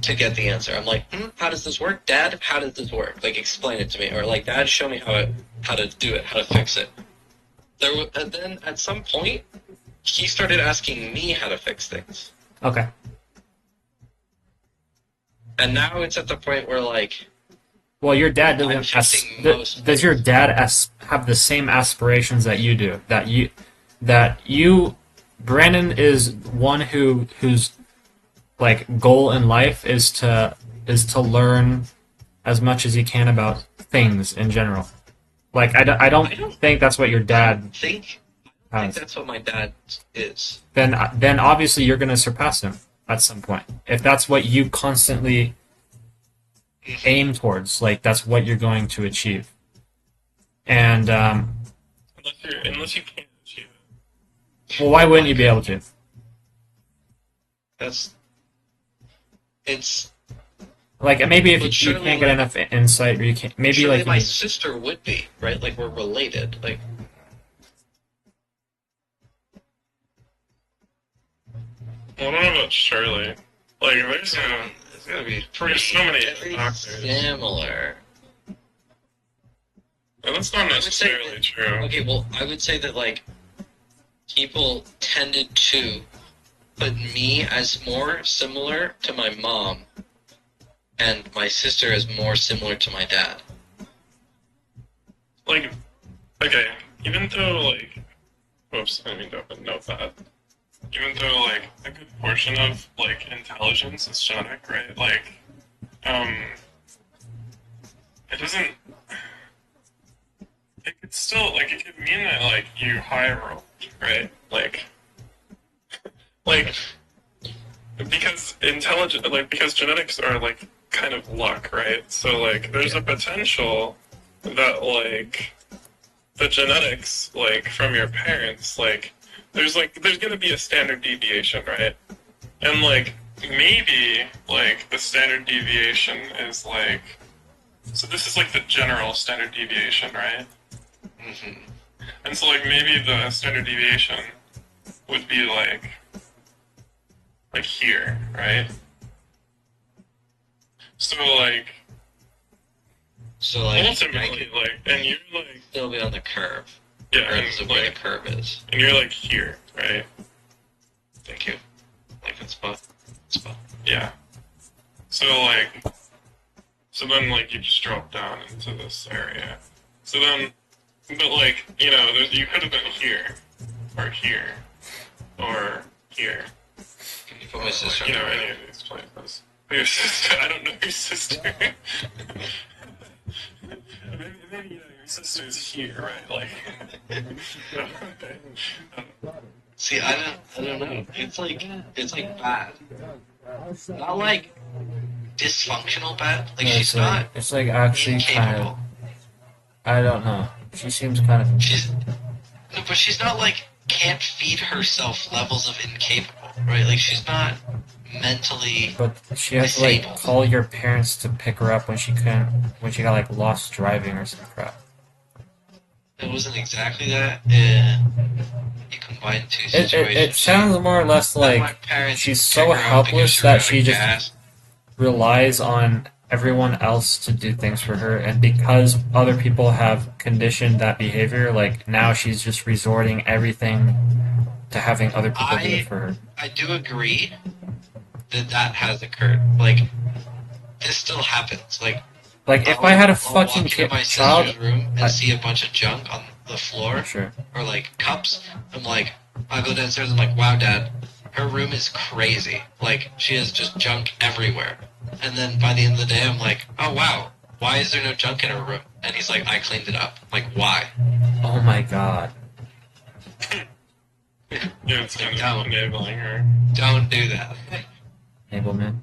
get the answer. I'm like, how does this work? Dad, how does this work? Like, explain it to me. Or, like, Dad, show me how to do it, how to fix it. And then at some point, he started asking me how to fix things. okay. And now it's at the point where, like, Well, your dad I'm doesn't. fixing most Does your things. dad have the same aspirations that you do? Brandon is one whose like goal in life is to learn as much as he can about things in general. Like I don't I don't think that's what your dad think has. that's what my dad is. Then obviously you're gonna surpass him at some point. If that's what you constantly aim towards, like that's what you're going to achieve. And Unless you can't achieve it. well, why wouldn't you be able to? It's Like maybe if But you surely, can't get enough insight, or you can't, maybe surely like my sister would be, right? Like, we're related. Like, Well, I don't know about Shirley. Like, there's it's gonna be there's so many very factors. similar. And that's not I would say necessarily true. Okay, well, I would say that, like, people tended to put me as more similar to my mom, and my sister as more similar to my dad. Like, okay, even though, like, whoops, I didn't mean to note that. Even though, like, a good portion of, like, intelligence is genetic, right? Like, it doesn't. It could still, like, it could mean that, like, you high rolled, right? Like, because genetics are, like, kind of luck, right? So, like, there's a potential that, like, the genetics, like, from your parents, like, there's gonna be a standard deviation, right? And, like, maybe like the standard deviation is like, so this is like the general standard deviation, right? Mm-hmm. And so like maybe the standard deviation would be like here, right? So like So like ultimately like, and you're like, still be on the curve, yeah, regardless and of where the like, curve is. and you're like here, right? Thank you. Like that spot. Spot. Yeah. So like, so then like you just drop down into this area. So then, but like, you know, you could have been here, or here, or here. Can you put my sister You on know, the any right? of these places. But your sister, I don't know your sister. maybe you know, your sister's here, right? Like, See, I don't know. It's like bad. Not like dysfunctional bad. Like she's not it's like actually kind of. incapable. I don't know. She seems kind of. She's no, but she's not like can't feed herself levels of incapable, right? Like she's not mentally But she has to like disabled. call your parents to pick her up when she couldn't, when she got like lost driving or some crap. It wasn't exactly that. You combine two It situations. sounds more or less Had my like parents she's pick so her up because helpless she that ran out she of just gas. relies on everyone else to do things for her, and because other people have conditioned that behavior, like now she's just resorting everything to having other people do it for her. I do agree that has occurred. Like this still happens. Like if I had a I'll fucking walk into my child, sister's room and I, see a bunch of junk on the floor sure. or like cups. I'm like, I go downstairs. I'm like, wow, Dad, her room is crazy. Like she has just junk everywhere. And then by the end of the day, I'm like, oh wow, why is there no junk in her room? And he's like, I cleaned it up. I'm like, why? Oh my god. yeah, it's kind of Don't. enabling her. Don't do that. Enablement.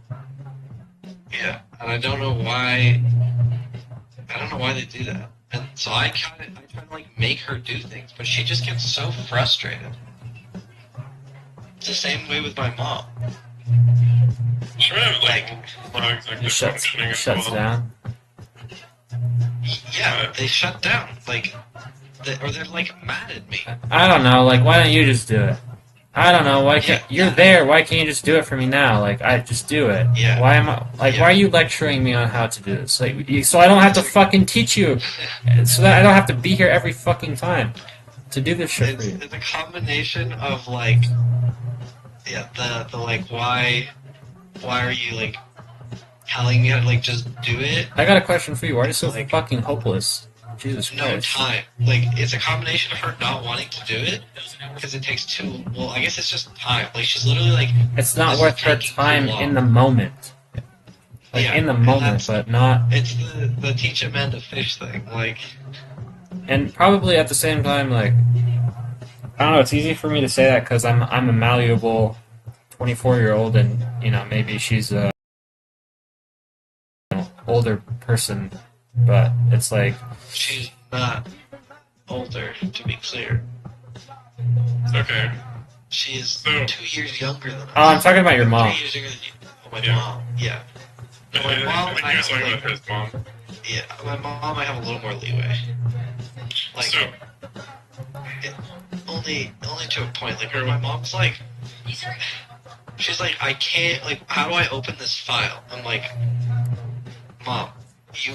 Yeah, and I don't know why. I don't know why they do that. And so I try to like make her do things, but she just gets so frustrated. It's the same way with my mom. She might have Like, low executive It functioning as shuts well. down. yeah, they shut down. Like, or they're like mad at me. I don't know, like why don't you just do it? I don't know, why can't you're Yeah. there, why can't you just do it for me now? Like I just do it. Yeah. Why am I like Yeah. why are you lecturing me on how to do this? Like so I don't have to fucking teach you. So that I don't have to be here every fucking time to do this shit for you. It's a combination of like, yeah, the like why are you like telling me how to like just do it? I got a question for you. Why are you so Like- fucking hopeless? Jesus No Christ. time. Like it's a combination of her not wanting to do it because it takes too. Well, I guess it's just time. Like she's literally like. It's not This worth is her taking too time long. in the moment. Like Yeah, in the and moment, that's- but not It's the teach a man to fish thing. Like and probably at the same time like I don't know, it's easy for me to say that cuz I'm a malleable 24-year-old and you know, maybe she's a older person, but it's like she's not older, to be clear. Okay. She's So- 2 years younger than us. oh, I'm talking about your mom. 3 years younger than you. Oh, my Yeah. mom. Yeah. I, My mom, I think I he was have, talking like, about his mom. yeah, my mom, I have a little more leeway. Like, So, only to a point. Like, where my mom's like, she's like, I can't, like, how do I open this file? I'm like, Mom, you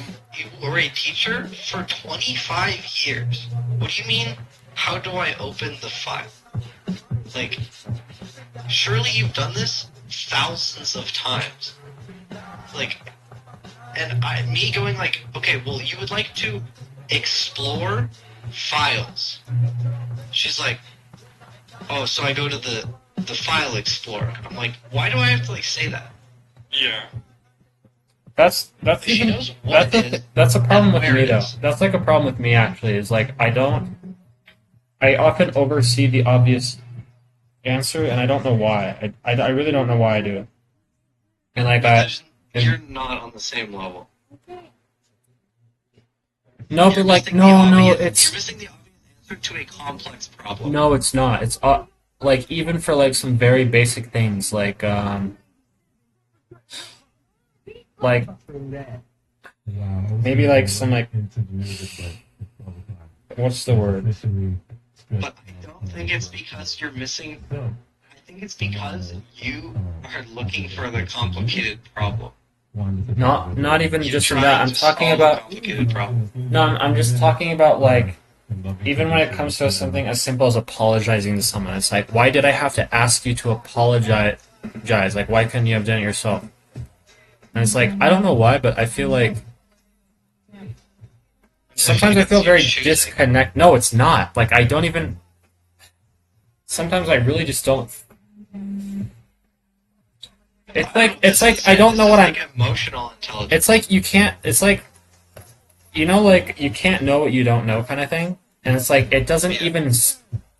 were a teacher for 25 years. What do you mean, how do I open the file? Like, surely you've done this thousands of times. Like, and me going like, okay, well, you would like to explore files. She's like, oh, so I go to the file explorer. I'm like, why do I have to like say that? yeah. That's She even knows what it is. that's a problem and with where me it though. is. That's like a problem with me actually. Is like I often oversee the obvious answer and I don't know why. I really don't know why I do it. And like Because and- you're not on the same level. no, You're but like missing the no, obvious- it's you're missing the obvious answer to a complex problem. no, it's not. It's like even for like some very basic things like like maybe like some like what's the word? But I don't think it's because you're missing. I think it's because you are looking for the complicated problem. Not even You're just in that. trying I'm to talking solve a about complicated problem. no. I'm just talking about like even when it comes to something as simple as apologizing to someone. It's like why did I have to ask you to apologize? Like why couldn't you have done it yourself? And it's like I don't know why, but I feel like sometimes I It's feel you very choosing. disconnect. No, it's not. Like I don't even. Sometimes I really just don't. It's like I don't know what I'm. like emotional intelligence. It's like you can't. It's like like you can't know what you don't know kind of thing. And it's like it doesn't Yeah. even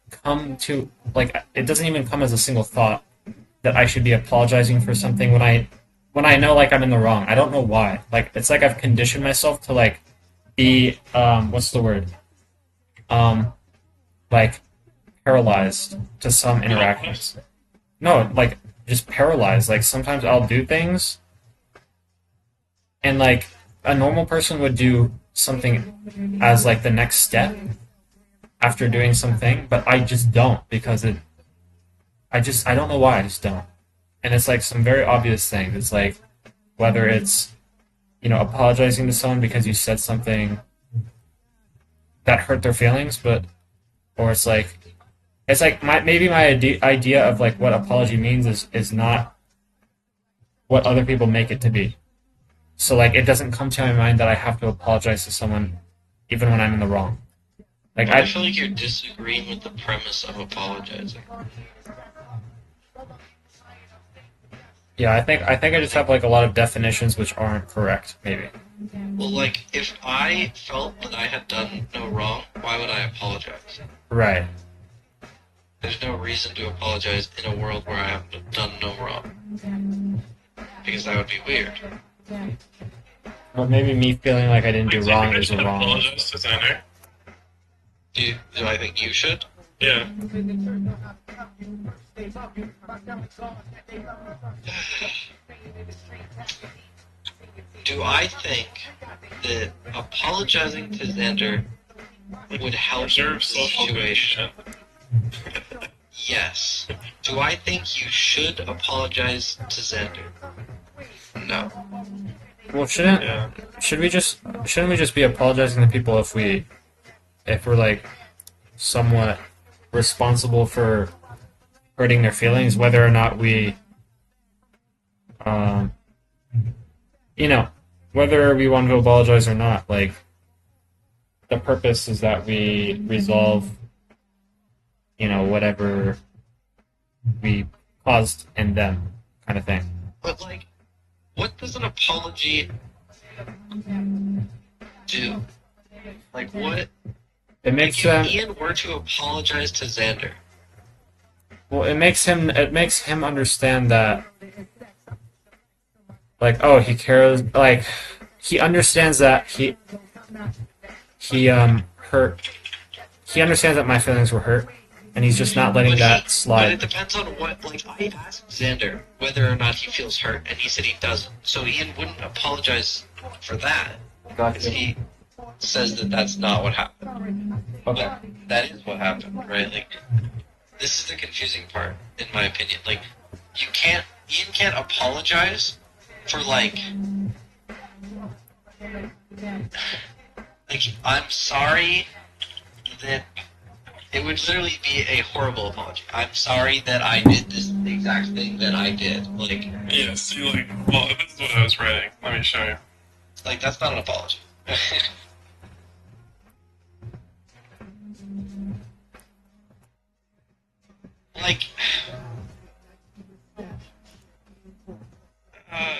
come to like it doesn't even come as a single thought that I should be apologizing for something when I know like I'm in the wrong. I don't know why. Like it's like I've conditioned myself to like be what's the word? Um like paralyzed to some interactions. No, like just paralyzed. Like sometimes I'll do things and like a normal person would do something as like the next step after doing something, but I just don't because I don't know why I just don't. And it's like some very obvious things. It's like whether it's apologizing to someone because you said something that hurt their feelings, but or it's like maybe my idea of like what apology means is not what other people make it to be. So like it doesn't come to my mind that I have to apologize to someone even when I'm in the wrong. Like I feel like you're disagreeing with the premise of apologizing. yeah, I think I just have like a lot of definitions which aren't correct, maybe. Well, like, if I felt that I had done no wrong, why would I apologize? Right. There's no reason to apologize in a world where I have done no wrong. Because that would be weird. But maybe me feeling like I didn't do Do you wrong think I is should wrong. apologize to Xander? Do I think you should? Yeah. Do I think that apologizing to Xander would help the Reserve social situation? connection. Yes. Do I think you should apologize to Xander? No. Well, Yeah. shouldn't we just be apologizing to people if we're like somewhat responsible for hurting their feelings, whether or not we um whether we want to apologize or not, like the purpose is that we resolve whatever we caused in them kind of thing. But, like, what does an apology do? Like, what? It makes Like, them if Ian were to apologize to Xander, well it makes him understand that like oh he cares, like he understands that he hurt he understands that my feelings were hurt and he's just not letting that but it slide. depends on what. Like, I asked Xander whether or not he feels hurt, and he said he doesn't. So Ian wouldn't apologize for that, because he says that that's not what happened. Okay. But that is what happened, right? Like, this is the confusing part, in my opinion. Like, Ian can't apologize for, like, I'm sorry that. It would literally be a horrible apology. I'm sorry that I did this exact thing that I did. Like, Yeah, see, like, well, this is what I was writing. Let me show you. that's not an apology. Like,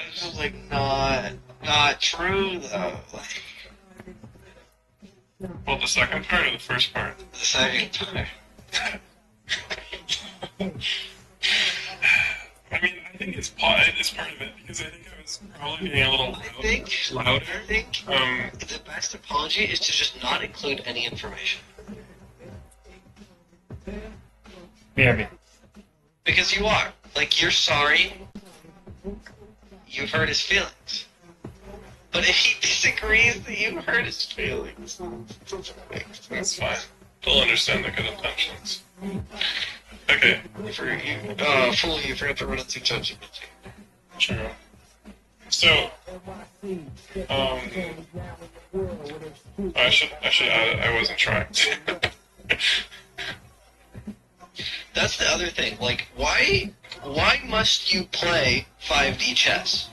it's just, like, not true, though. Like, Well, the second part or the first part? the second part. I mean, I think it's part of it, because I think I was probably being a little louder. I think the best apology is to just not include any information. BRB. Because you are. Like, you're sorry. You've hurt his feelings. But if he disagrees, then you hurt his feelings. That's fine. They'll understand the good intentions. Okay. Fool, you forgot to run it through ChatGPT. True. So, I should add it. I wasn't trying to. That's the other thing. Like, why must you play 5D chess?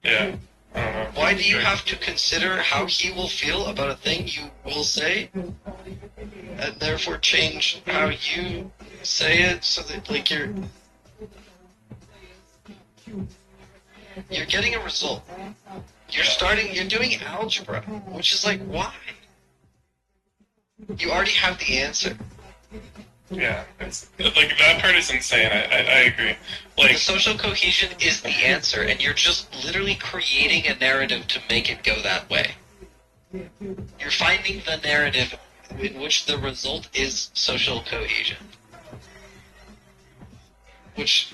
Yeah. I don't know. Why do you have to consider how he will feel about a thing you will say, and therefore change how you say it so that like you're getting a result. You're doing algebra, which is like, why? You already have the answer. Yeah, it's like that part is insane. I agree. The Like, social cohesion is the answer, and you're just literally creating a narrative to make it go that way. You're finding the narrative in which the result is social cohesion. Which,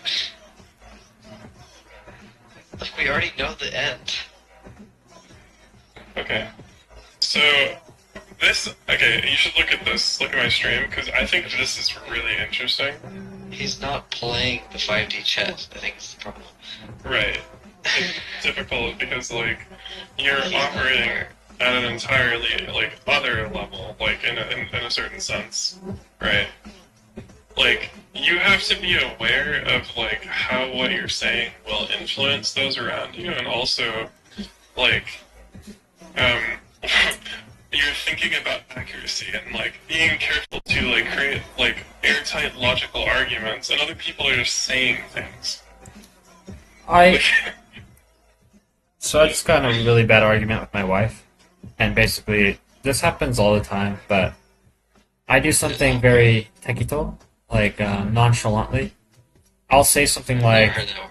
like, we already know the end. okay. So okay, you should look at this. Look at my stream because I think this is really interesting. He's not playing the 5D chess. I think it's the problem. Right. It's difficult because like you're operating at an entirely like other level, like in a certain sense, right? Like you have to be aware of like how what you're saying will influence those around you, and also like you're thinking about accuracy and like being careful to like create like airtight logical arguments, and other people are just saying things. So I just got in a really bad argument with my wife, and basically this happens all the time. But I do something very tekito, like nonchalantly. I'll say something Never like heard that word.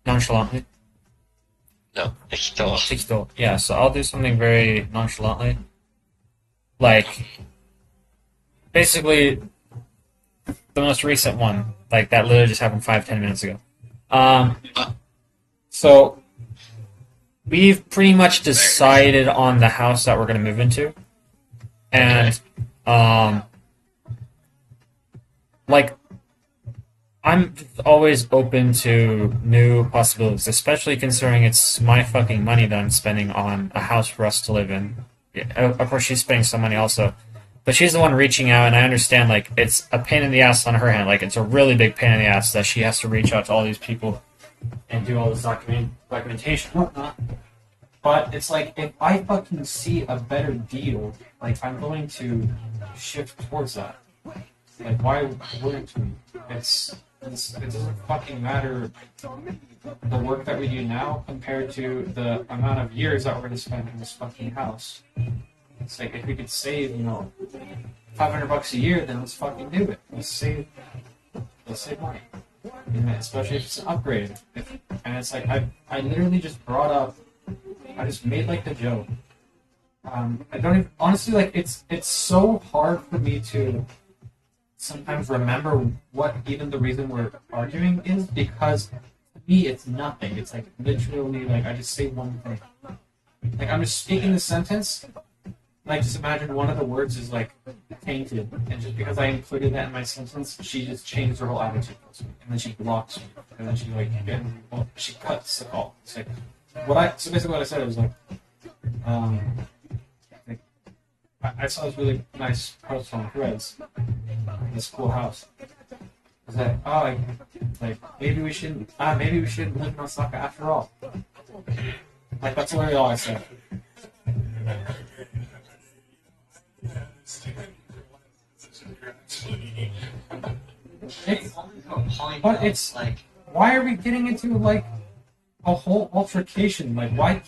nonchalantly. No, tekito. Tekito. Yeah. So I'll do something very nonchalantly, like basically the most recent one, like that literally just happened 5-10 minutes ago. So we've pretty much decided on the house that we're going to move into, and like I'm always open to new possibilities, especially considering it's my fucking money that I'm spending on a house for us to live in. Yeah, of course, she's spending some money also, but she's the one reaching out, and I understand like it's a pain in the ass on her hand. Like it's a really big pain in the ass that she has to reach out to all these people and do all this documentation and whatnot. But it's like if I fucking see a better deal, like I'm going to shift towards that. Like why wouldn't we? It doesn't fucking matter the work that we do now compared to the amount of years that we're going to spend in this fucking house. It's like if we could save, $500 a year, then let's fucking do it. Let's save money. Especially if it's an upgrade. And it's like I literally just brought up. I just made like the joke. I don't even honestly like it's so hard for me to sometimes remember what even the reason we're arguing is, because to me it's nothing. It's like literally like I just say one thing. Like I'm just speaking the sentence. Like just imagine one of the words is like tainted, and just because I included that in my sentence, she just changed her whole attitude towards me, and then she blocks me, and then she cuts it all. It's like so basically what I said was like, I saw this really nice post on Threads, this cool house. I was like, maybe we shouldn't live in Osaka after all. Like that's literally all I said. But it's like, why are we getting into like a whole altercation? Like, why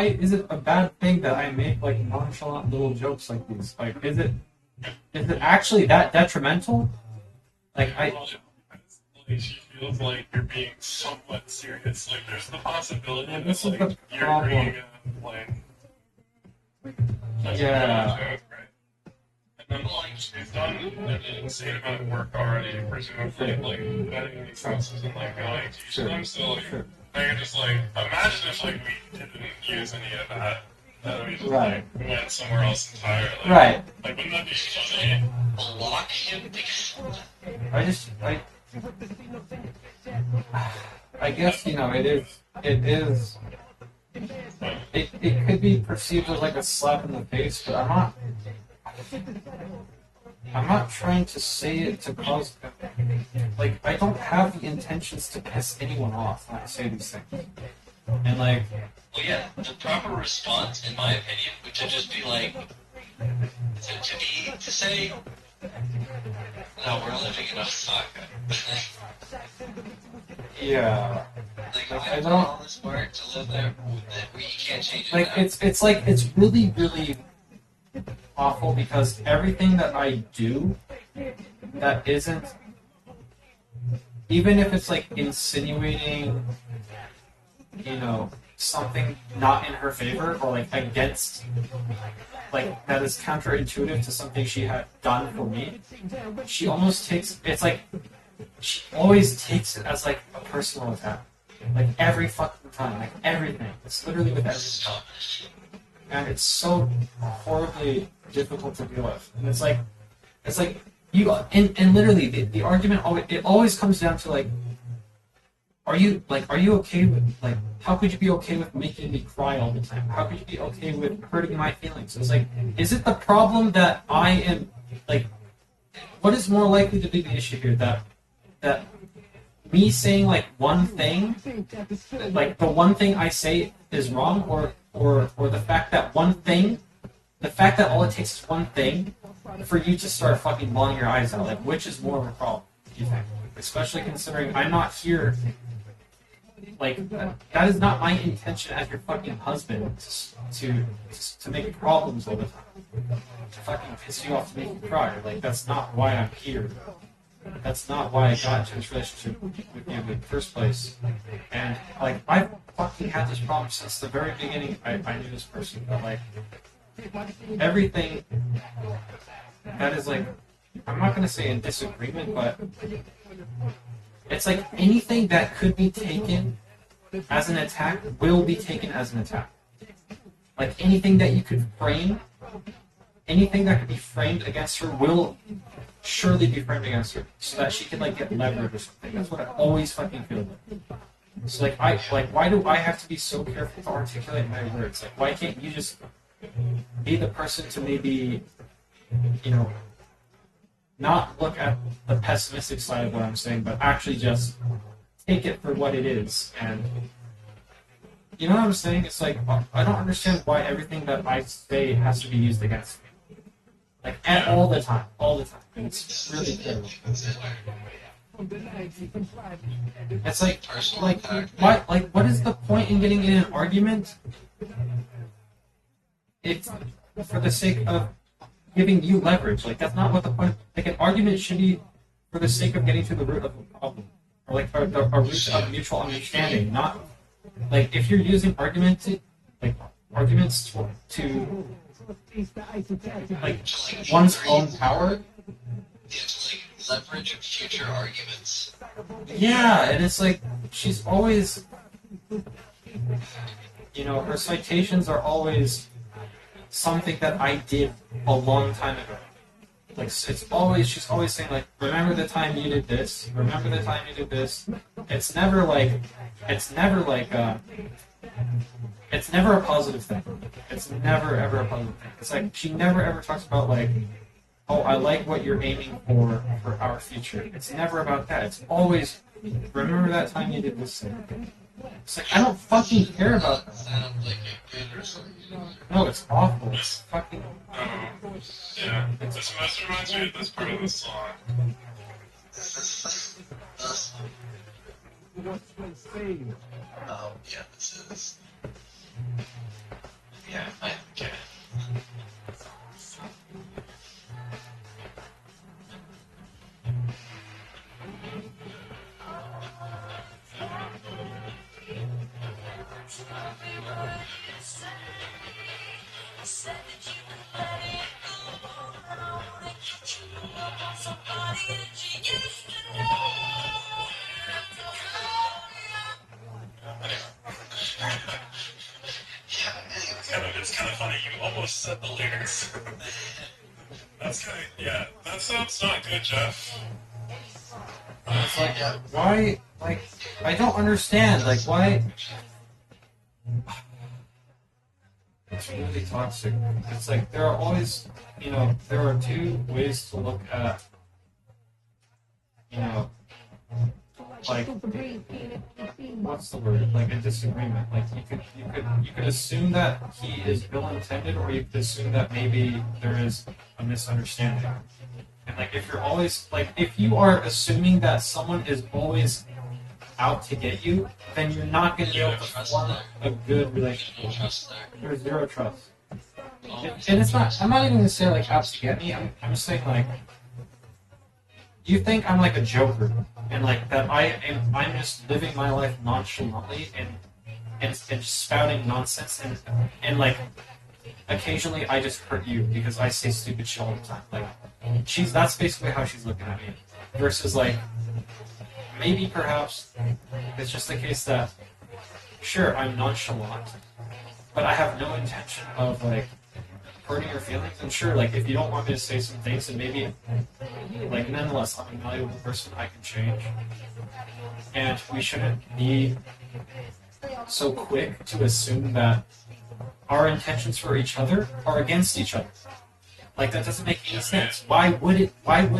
is it a bad thing that I make like nonchalant little jokes like these? Like, is it actually that detrimental? Like, She feels like you're being somewhat serious. Like there's the possibility that this is like the you're problem. bringing up like Yeah. right? And then like she's done an insane amount of work already, presumably like vetting these houses and like going to each of them. So like I can just like imagine if like we didn't use any of that. That we just Right. like went somewhere else entirely. Right. Like wouldn't that be funny? Block him because I guess, you know, it could be perceived as like a slap in the face, but I'm not trying to say it to cause, like, I don't have the intentions to piss anyone off when I say these things. And like, well, yeah, the proper response, in my opinion, would to just be like to say, no, we're living in Osaka. yeah, Like, like, I I done don't, all this work to live there, where you can't change it like, now. it's like, it's really, really awful because everything that I do that isn't, even if it's like insinuating, you know, something not in her favor or like against, like that is counterintuitive to something she had done for me, she almost takes, it's like, she always takes it as like a personal attack. Like every fucking time, like everything. It's literally with everything. And it's so horribly difficult to deal with. And it's like you and literally the argument always, it always comes down to like, are you okay with, like, how could you be okay with making me cry all the time? How could you be okay with hurting my feelings? It's like, is it the problem that I am, like, what is more likely to be the issue here, that me saying like one thing, like the one thing I say is wrong, or the fact that one thing, the fact that all it takes is one thing for you to start fucking bawling your eyes out, like, which is more of a problem, do you think? Especially considering I'm not here, like, that is not my intention as your fucking husband to make problems all the time, to fucking piss you off, to make you cry. Like, that's not why I'm here. That's not why I got into this relationship with you in the first place. And like, I've fucking had this problem since the very beginning. I knew this person, but like, everything that is like, I'm not gonna say in disagreement, but it's like anything that could be taken as an attack will be taken as an attack. Like anything that you could frame, anything that could be framed against her will surely be framed against her, so that she can like get leverage or something. That's what I always fucking feel like. So like why do I have to be so careful to articulate my words? Like, why can't you just be the person to maybe, you know, not look at the pessimistic side of what I'm saying, but actually just take it for what it is. And you know what I'm saying? It's like, I don't understand why everything that I say has to be used against me. Like, all the time. All the time. And it's really terrible. It's like, what is the point in getting in an argument if, for the sake of giving you leverage? Like, that's not what the point, like, an argument should be for the sake of getting to the root of the problem. Or like, a root of mutual understanding, not, like, if you're using arguments to like, one's own power. Yeah, to like leverage future arguments. Yeah, and it's like, she's always, you know, her citations are always something that I did a long time ago. Like, it's always, she's always saying like, remember the time you did this, remember the time you did this. It's never like, it's never a positive thing. It's never ever a positive thing. It's like, she never ever talks about like, oh, I like what you're aiming for our future. It's never about that. It's always, remember that time you did this thing. It's like, I don't fucking care about that. Sound like a good or something. No, it's awful. It's fucking. Yeah. This most reminds me of this part of the song. Oh, yeah, this is. Yeah, I get it. It's kind of funny. You almost said the lyrics. That's kind of yeah. That sounds not good, Jeff. It's like, why? Like, I don't understand. Like, why? It's really toxic. It's like there are always, there are two ways to look at, you know, like what's the word? Like a disagreement. Like you could assume that he is ill intended, or you could assume that maybe there is a misunderstanding. And like if you're always like if you are assuming that someone is always out to get you, then you're not going to be able to form a good relationship. There's zero trust. And it's not. I'm not even going to say like out to get me. I'm just saying like. You think I'm like a joker, and like that I'm just living my life nonchalantly and spouting nonsense and like occasionally I just hurt you because I say stupid shit all the time. Like that's basically how she's looking at me. Versus like maybe perhaps it's just the case that sure I'm nonchalant, but I have no intention of like hurting your feelings. And sure, like if you don't want me to say some things, then maybe like nonetheless I'm a malleable person, I can change. And we shouldn't be so quick to assume that our intentions for each other are against each other. Like that doesn't make any sense. Why would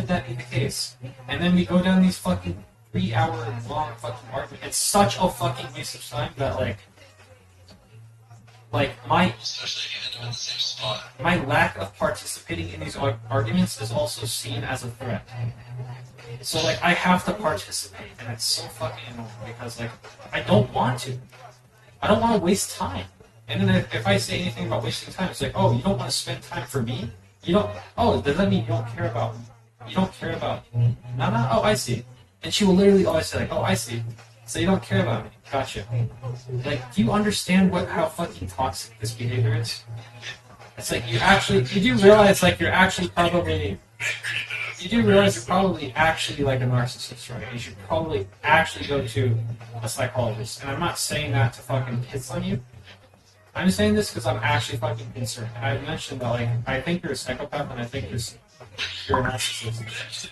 that be the case? And then we go down these fucking 3-hour long fucking arguments. It's such a fucking waste of time that my lack of participating in these arguments is also seen as a threat. So like I have to participate, and it's so fucking annoying because like I don't want to. I don't want to waste time. And then if I say anything about wasting time, it's like, oh, you don't want to spend time for me? You don't. Oh, does that mean you don't care about? You don't care about? No. Oh, I see. And she will literally always say like, oh, I see. So you don't care about me. Gotcha. Like, do you understand how fucking toxic this behavior is? It's like you do realize like you do realize you're probably actually like a narcissist, right? You should probably actually go to a psychologist. And I'm not saying that to fucking piss on you. I'm saying this because I'm actually fucking concerned. And I've mentioned that like I think you're a psychopath and I think you're a narcissist.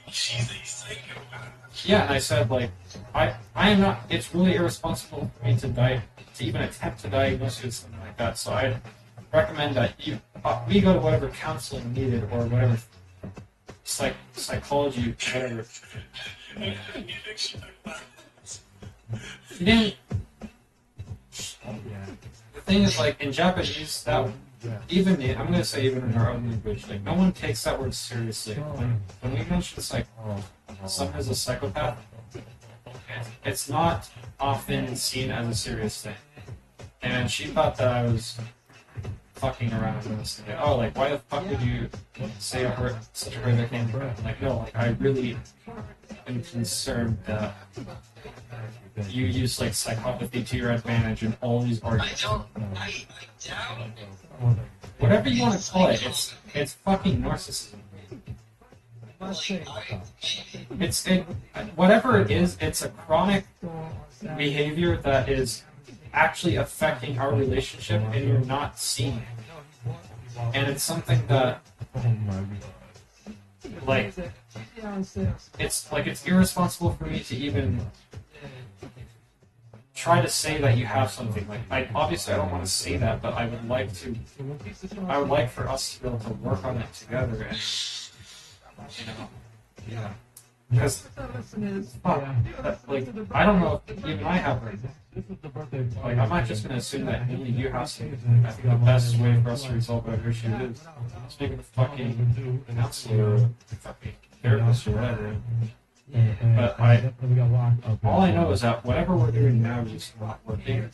She's a psychopath. Yeah, and I said like I am not. It's really irresponsible for me to even attempt to diagnose you with something like that. So I recommend that we go to whatever counseling needed or whatever psychology whatever. You didn't. The thing is, like in Japanese, I'm gonna say even in our own language, like no one takes that word seriously. When we mention like someone is a psychopath, it's not often seen as a serious thing. And she thought that I was fucking around and was thinking, oh, like why the fuck would you say such a horrific thing? Like no, like I really am concerned that you use like psychopathy to your advantage in all these arguments. I doubt. Whatever you want to call it, it's fucking narcissism. Whatever it is, it's a chronic behavior that is actually affecting our relationship, and you're not seeing it. And it's something that, like, it's irresponsible for me to even try to say that you have something. Like, obviously I don't want to say that, but I would like for us to be able to work on it together, and because like I don't know if even I have her. Like I'm not just gonna assume that only you have something. I think the best way for us to resolve whatever issue it is speak with a fucking counselor or fucking therapist or whatever. But all I know is that whatever we're doing now is not working,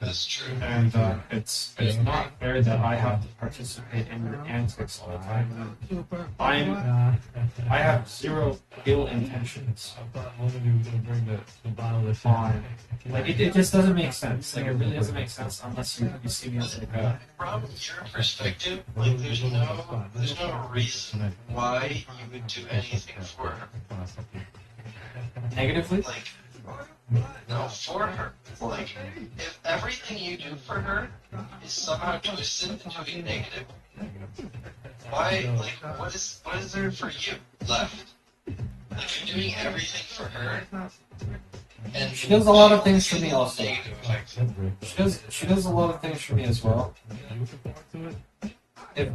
That's true. and it's not fair that I have to participate in your antics all the time. I have zero ill intentions. On like it just doesn't make sense. Like it really doesn't make sense unless you see me as like a From your perspective, like there's no reason why you would do anything for her. negatively. Like, no, for her. Like, if everything you do for her is somehow twisted into a negative, why? Like, what is there for you left? Like, you're doing everything for her, and She does a lot of things for me also. negative effect. She does a lot of things for me as well. If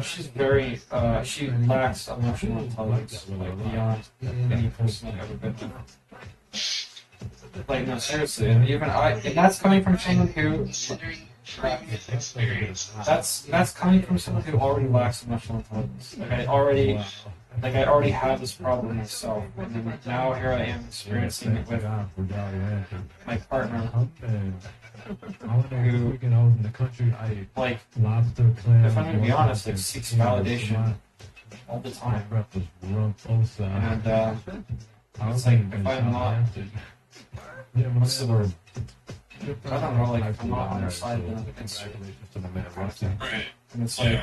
she's very she lacks emotional intelligence, like beyond any person I've ever been with. Like no, seriously, and even and that's coming from someone who Considering previous experience, that's coming from someone who already lacks emotional intelligence. Like I already have this problem myself, and then now here I am experiencing it with my partner, who, like, if I'm gonna be honest, like seeks validation all the time, and it's like if I'm not, what's the word? I don't know, like if I'm not on her side, then I'm against her. right? And it's like,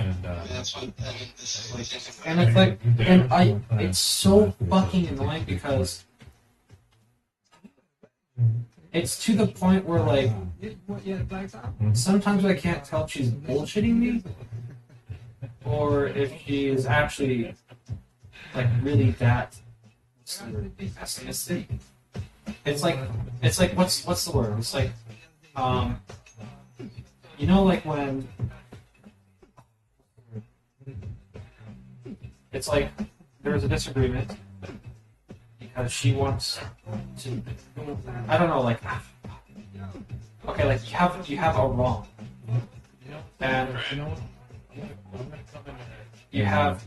That's what I mean. This is like, and it's like, and it's so fucking annoying because it's to the point where like sometimes I can't tell if she's bullshitting me or if she is actually like really that pessimistic. It's like what's the word? It's like you know, like when it's like there's a disagreement because she wants to, I don't know, like, okay, like you have a wrong, and you have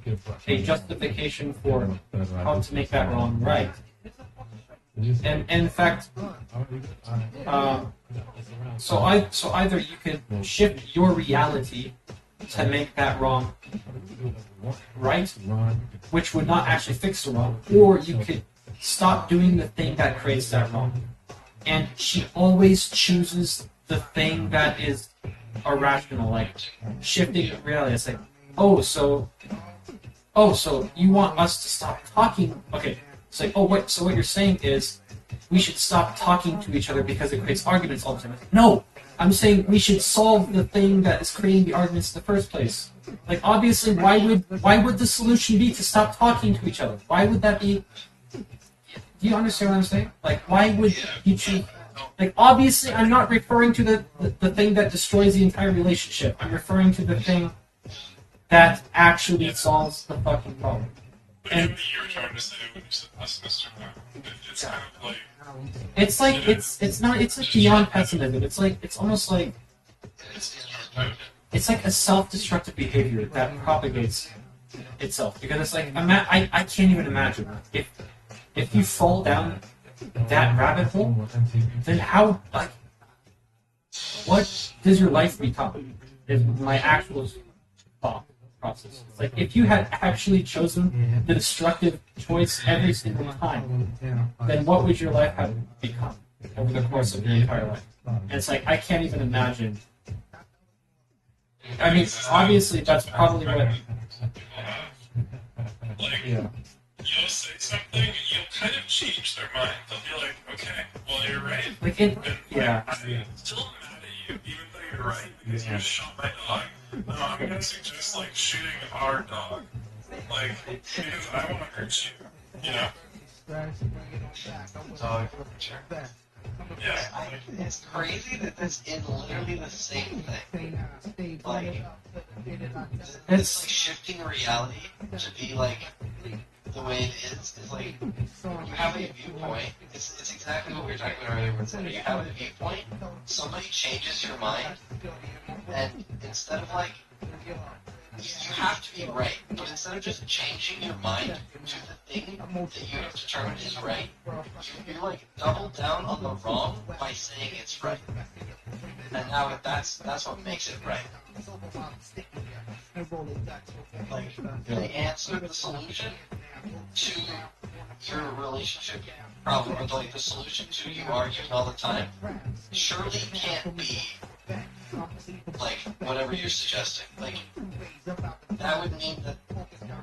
a justification for how to make that wrong right, and in fact, so either you could shift your reality to make that wrong right, which would not actually fix the wrong, or you could stop doing the thing that creates that wrong. And she always chooses the thing that is irrational, like shifting reality. It's like, so you want us to stop talking? Okay, it's like, so what you're saying is we should stop talking to each other because it creates arguments all the time. No, I'm saying we should solve the thing that is creating the arguments in the first place. Like, obviously, why would the solution be to stop talking to each other? Why would that be? Do you understand what I'm saying? Like, why would you choose? Like, obviously, I'm not referring to the thing that destroys the entire relationship. I'm referring to the thing that actually solves the fucking problem. And you were trying to say when you said pessimistic, it's kind of like. It's like it's not, it's like beyond pessimism. It's almost like it's like a self-destructive behavior that propagates itself, because it's like I can't even imagine if you fall down that rabbit hole, then how, like, what does your life become? Is my actual thought process. It's like if you had actually chosen the destructive choice every single time, then what would your life have become over the course of your entire life? And it's like I can't even imagine. I mean, obviously that's probably what. Like, Yeah. you'll say something and you'll kind of change their mind. They'll be like, okay, well, you're right. Like yeah. I'm still mad at you, even though you're right, because you shot my dog. No, I'm gonna suggest, like, shooting our dog. Like, because I want to hurt you. You know? Dog. Sure. Yeah. It's crazy that that's in literally the same thing. Like, it's like shifting reality to be like the way it is like you have a viewpoint. It's exactly what we were talking about earlier. You have a viewpoint, somebody changes your mind, and instead of like you have to be right, but instead of just changing your mind to the thing that you have determined is right, you like double down on the wrong by saying it's right. And now that's what makes it right. Like the answer, the solution to your relationship problem, or like the solution to you arguing all the time, surely can't be like whatever you're suggesting. Like that would mean that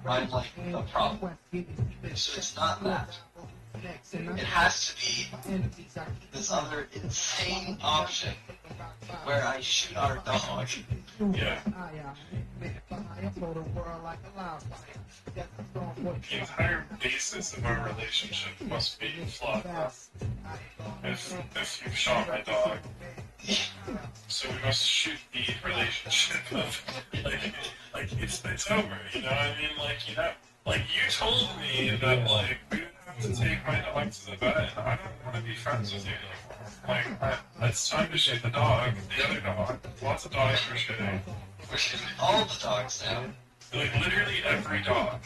I'm like the problem. So it's not that. It has to be this other insane option where I shoot our dog. Yeah. The entire basis of our relationship must be flawed. If you've shot my dog, so we must shoot the relationship of like it's over. You know what I mean? Like you told me that like we would have to take my dog to the vet, and I don't want to be friends with you anymore. Like it's time to shoot the dog, the other dog. Lots of dogs are shooting. We're shooting all the dogs now. Like literally every dog.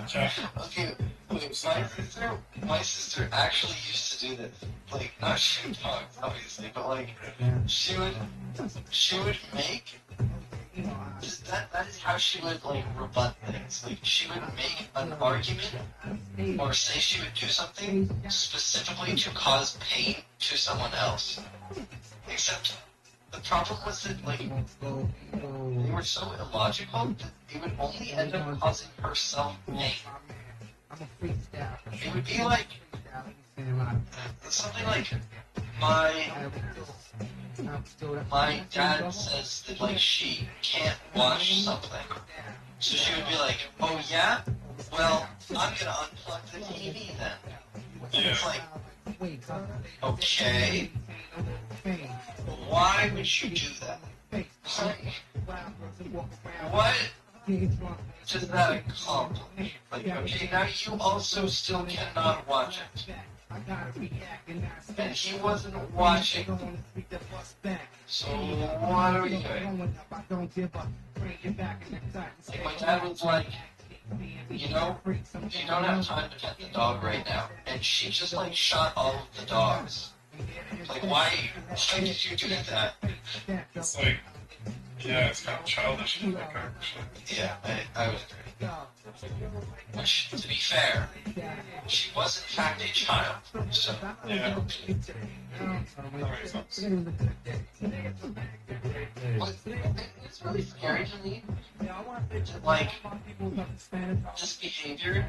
Jeff, Okay, wait, my sister actually used to do this. Like, not shoot dogs, obviously, but like, she would make, that is how she would, like, rebut things. Like, she would make an argument, or say she would do something, specifically to cause pain to someone else. Except, the problem was that, like, they were so illogical that it would only end up causing herself pain. It would be like something like my dad says that like she can't watch something, so she would be like, "Oh yeah, well I'm gonna unplug the TV then." It's like, okay, why would you do that? What does that accomplish? Like, okay, now you also still cannot watch it. And he wasn't watching. So what are we doing? Like, my dad was like, you know, you don't have time to pet the dog right now. And she just like shot all of the dogs. Like, why did you do that? it's like, yeah, it's kind of childish. Like, actually. Yeah, I would agree. Which, to be fair, she was in fact a child. So, Yeah. That makes sense. but it's really scary to me. Like, this behavior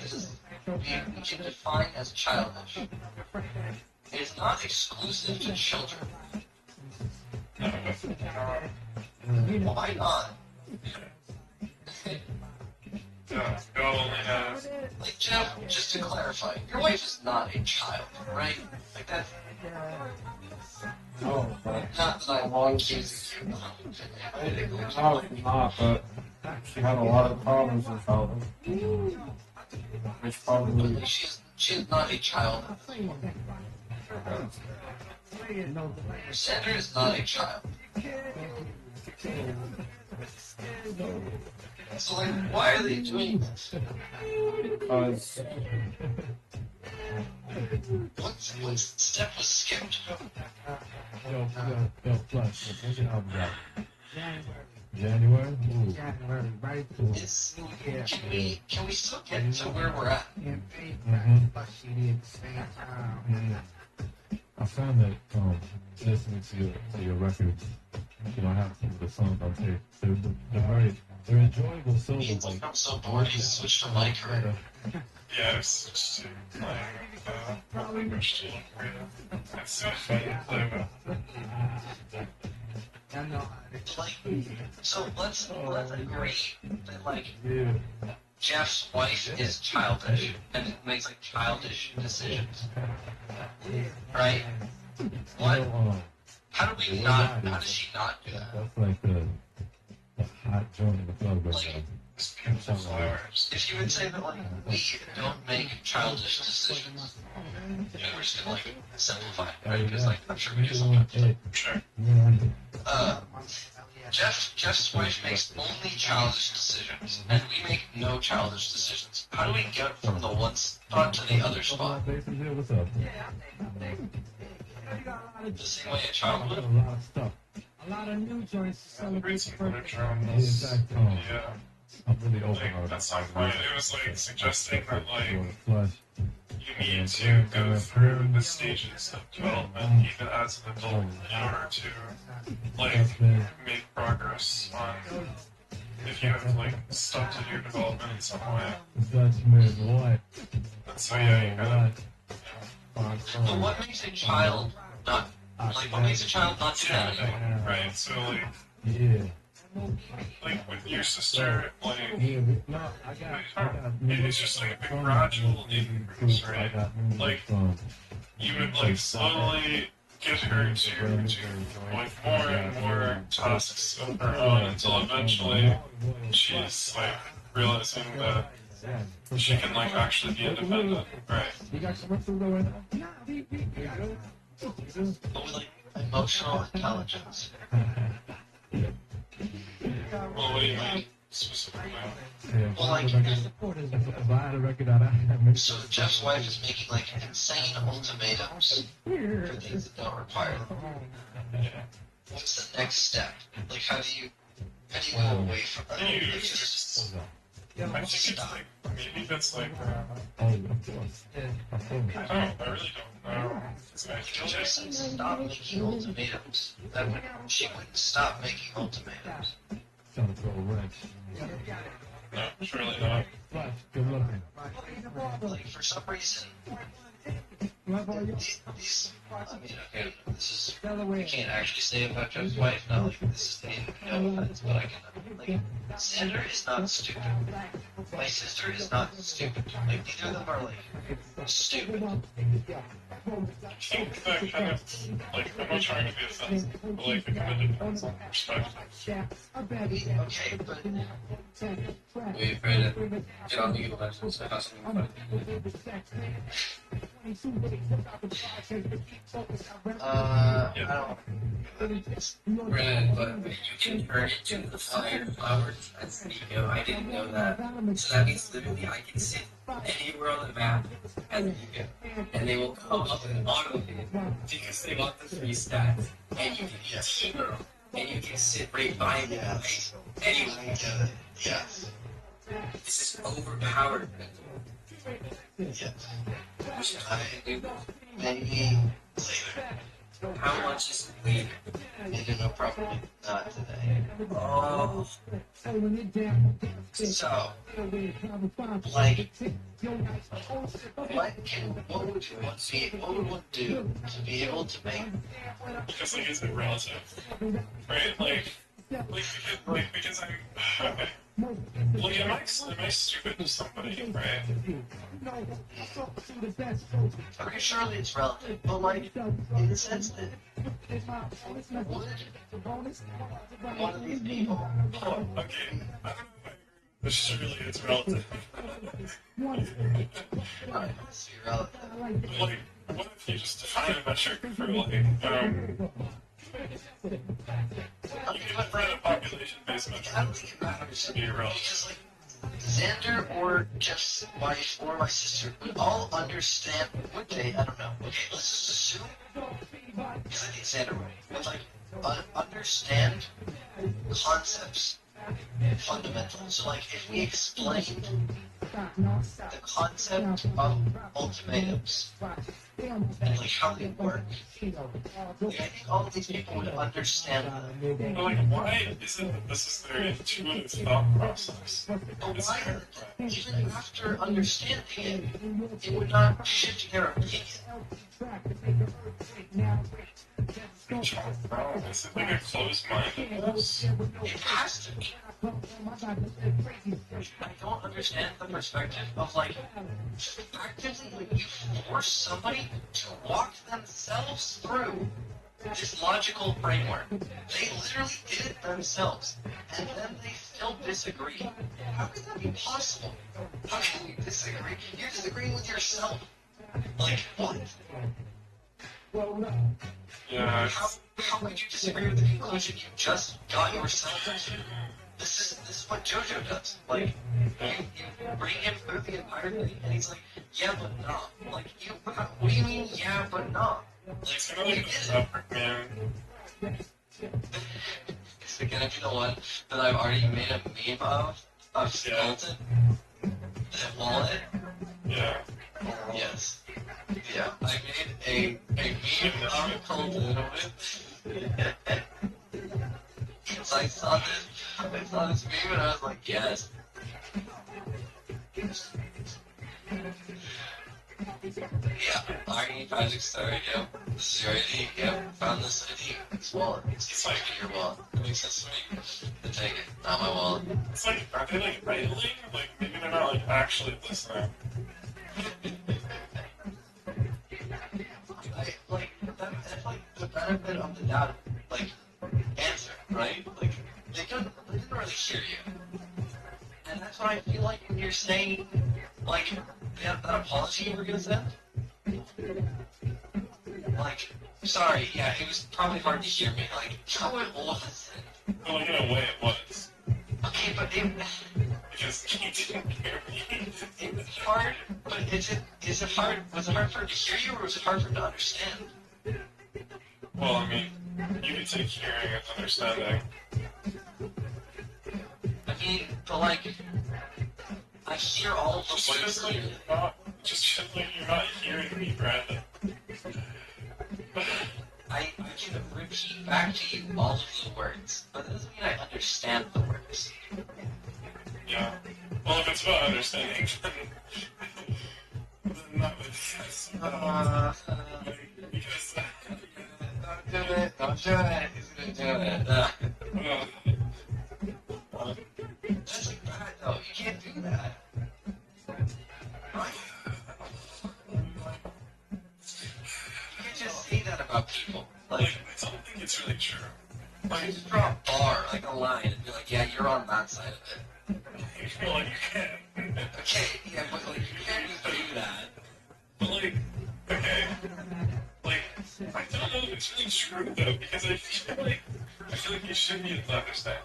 is we can define as childish. It is not exclusive to children. No, but, Why not? yeah, we all only have. Like, Jeff, just to clarify, your wife is not a child, right? Like, that's No, but not that I'm accusing you. no, it's not. But she had a lot of problems in childhood, which probably But she is not a child. Sandra is not a child. So, like, why are they doing this? because What step was skipped? Yo, Flush, when's your album drop? January? Ooh. It's, can we still get to where we're at? I found that listening to your records, you don't have some of the songs on tape. They're enjoyable songs. He's like, I'm so bored, he switched to mic. Yeah, it's just like, language to it's so fun to play with. Like, so let's agree that, like, Yeah. Jeff's wife is childish and makes, like, childish decisions. Right? What? How does she not do that? That's like the hot joint in the club right Like, now. It's beautiful flowers. if you would say that, like, we don't make childish decisions, we're just gonna, like, simplify it, right? Because, like, I'm sure we do sometimes. Hey, Sure. Uh, Jeff's wife makes only childish decisions, and we make no childish decisions. How do we get from the one spot to the other spot? What's up? The same way a child would. A lot of stuff. A lot of new joints to celebrate Some the birthday. literature on Yeah, this. exact. Yeah. I'm really open Like, hearted. that's not point. It was like suggesting that like Flush. you need to go through the stages of development even as an adult in order to like make progress on if you have like stunted your development in some way. Dutchman, what? And so yeah, you kind But what makes a child not like? What makes a child not do that anymore? of right. So Yeah. like with your sister, like Yeah, but no, I got it's just like a gradual increase, right? Like you would like slowly get her to like more and more tasks of her own until eventually she's like realizing that she can like actually be independent, right? You got commercial right now? But with like emotional intelligence. Well, what do you mean specifically? Well, like, if I had a record out, I'd have so Jeff's wife is making like insane ultimatums for things that don't require them. What's the next step? Like, how do you go away from that? Like, just I think it's like maybe that's like Oh, of course. I don't know. I really don't know. Jeff said stop making ultimatums. That would she wouldn't stop making ultimatums. Trying to throw a wrench. No, surely not. Flash, good looking. Like for some reason, these I mean, okay, this is I can't actually say about Jeff's wife. Not like this is no offense, but I can. Like Xander is not stupid. My sister is not stupid. Like neither of them are like stupid. I think that kind of like I'm not trying to be offensive, but like it kind of depends on perspective. Okay, but Wait for it to get on the election, so have something funny. I don't. Brandon, but you can turn into the fire flowers. That's ego. I didn't know that. So that means literally I can sit anywhere on the map as an ego. And they will come up and auto hit because they want the free stats. And you can be a hero. And you can sit right by me. Yes. Anyway, Yes. this is overpowered. Yes. Which I do. maybe later. How much is it later? Maybe no, probably not today. Oh, So, like, what would one do to be able to make? Because like is it relative, right? Because I okay. Like am I stupid to somebody, right? Okay, surely it's relative, but like, in the sense that would one of these people? Oh, okay. I don't know if I agree. But surely it's relative. It's irrelevant. Like, what if you just define a metric for like you can define a population-based metric I don't think it matters to be irrelevant. because like Xander or Jeff's wife or my sister would all understand. Would they? I don't know. Okay, let's just assume because I think Xander would like understand concepts fundamentals. So like if we explained the concept of ultimatums and like how they work, like, I think all of these people would understand that. But like, why is it that this is their intuitive thought process? But It's why, their even after understanding it, it would not shift their opinion. Oh, is it like a closed-mindedness? It has to be. I don't understand the perspective of like actively like you force somebody to walk themselves through this logical framework. They literally did it themselves, and then they still disagree. How could that be possible? How can you disagree? You're disagreeing with yourself. Like what? Yeah, How could you disagree with the conclusion you just got yourself to? This is what JoJo does. Like, you bring him through the entire thing, and he's like, yeah, but not. Like, what do you mean, yeah, but not? it's Like, kind of you like did the it. upper man. Is it gonna be the one that I've already made a meme of Skeleton? The wallet? Yeah. Yes. Yeah, I made a meme of Colton with because I saw this meme and I was like, yes. Yeah, RE Project Star Radio. This is your ID. Yep, found this ID. It's wallet. It's like your wallet. It makes sense to me. Then take it. Not my wallet. It's like, are they like idling? Like, maybe they're not like actually listening. That's like the benefit of the doubt, like, answer, right? Like, they didn't really hear you. And that's what I feel like when you're saying, like, that apology you were gonna send. Like, sorry, yeah, it was probably hard to hear me. Like, no, it wasn't. Well, in a way it was. Okay, but Because he didn't hear me. it was hard, but is it hard? Was it hard for him to hear you, or was it hard for him to understand? Well, I mean, you could take hearing as understanding. I mean, but like, I hear all of the Just words like clearly. you're not, just like you're not hearing me, Brandon. I can repeat back to you all of the words, but that doesn't mean I understand the words. Yeah. Well, if it's about understanding, then not because, because Don't do it. Don't do it. He's gonna do it. That's like bad, though. You can't do that. Right? You can't just say that about people. like, Like, I don't think it's really true. you just draw a bar, like a line, and be like, yeah, you're on that side of it. Well, you can. Okay, yeah, but like, you can't just do that. But like, okay, like, I don't know if it's really true though, because I feel like you should be able to understand.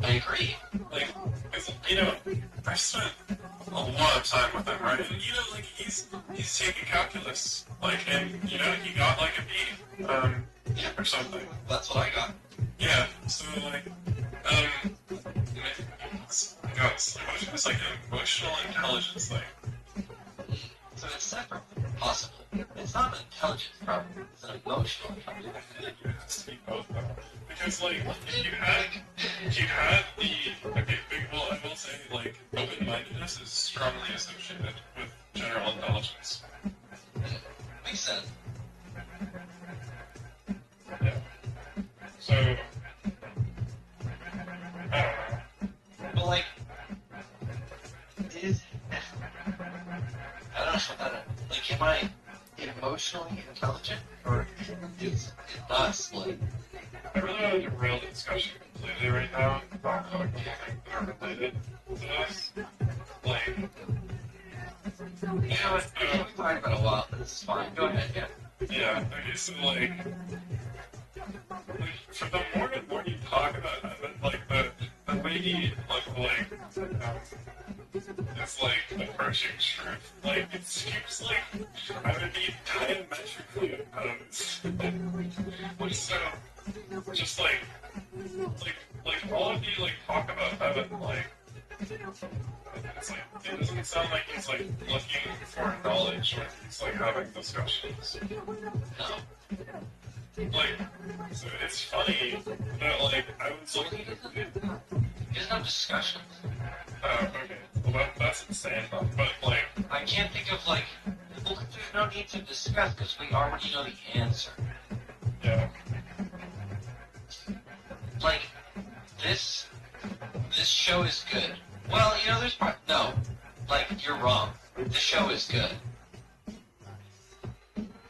I agree. Like, because you know, I've spent a lot of time with him, right? And you know, like he's taking calculus, like, and you know, he got like a B, or something. That's what I got. Yeah. So like, it's like an emotional intelligence thing. So it's separate, possible. It's not an intelligence problem. It's an emotional problem. I feel like it has to be both though, because like if you had the okay, well, I will say like open-mindedness is strongly associated with general intelligence. Makes sense. Yeah. So I don't know. But like, I don't know. Like, am I emotionally intelligent, or is it not split? I really want to do a real discussion completely right now about how things that are related to this. Like, You know what? We've been talking about a while. This is fine. Go ahead, yeah. yeah, okay, so like for the more and more you talk about it, like the way he it's like approaching truth. Like it seems like I would be diametrically opposed. So just like all of you like talk about heaven like it's like it doesn't sound like he's like looking for knowledge when he's like having discussions. No. Like so it's funny that like I was Well, looking he doesn't have discussions. okay. Well that's insane though. But like I can't think of, like, well, there's no need to discuss because we already know the answer. yeah. Like, this show is good. Well, you know, there's part, no, like, you're wrong. This show is good.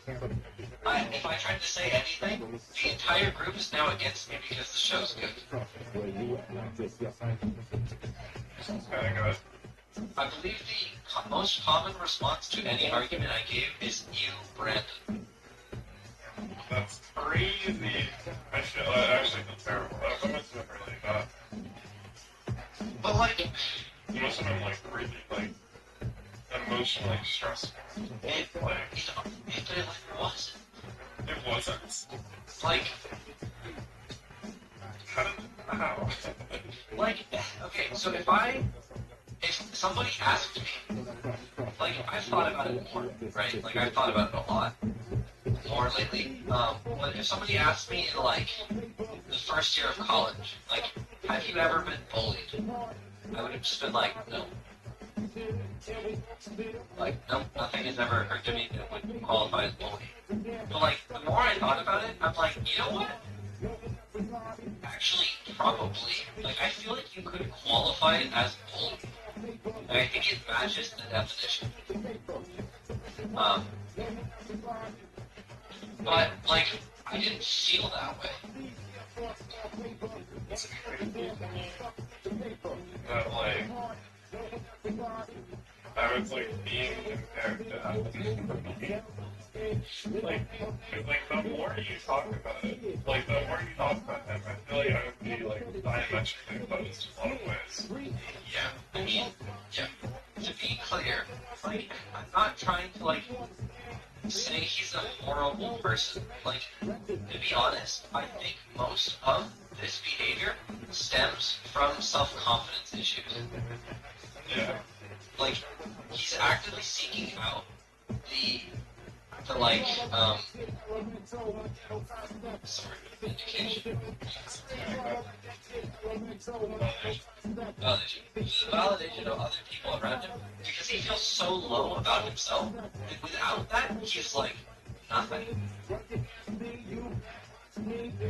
If I tried to say anything, the entire group is now against me because the show's good. Sounds kinda good. I believe the most common response to any argument I gave is you, Brandon. That's crazy. I actually feel terrible. That must have been really bad. But like, You must have been like really like emotionally stressful. it, Like it wasn't. it wasn't. Like, How? Like, okay, so if somebody asked me, like, I've thought about it more, right? Like, I've thought about it a lot more lately. But if somebody asked me in, like, the first year of college, like, have you ever been bullied? I would have just been like, no. Like, no, nothing has ever occurred to me that would qualify as bullying. But, like, the more I thought about it, I'm like, you know what? Actually, probably. Like, I feel like you could qualify it as bullying. Like, I think it matches the definition. Um, but, like, I didn't feel that way. That like I was like being compared to that. Like the more you talk about it, like the more you talk about him, I feel like I would be like diametrically opposed in a lot of ways. Yeah, I mean, yeah. To be clear, like, I'm not trying to, like, say he's a horrible person. Like, to be honest, I think most of this behavior stems from self-confidence issues. Yeah. Like, he's actively seeking out the like, sorry, indication. Validation of other people around him because he feels so low about himself. And without that, he's like nothing.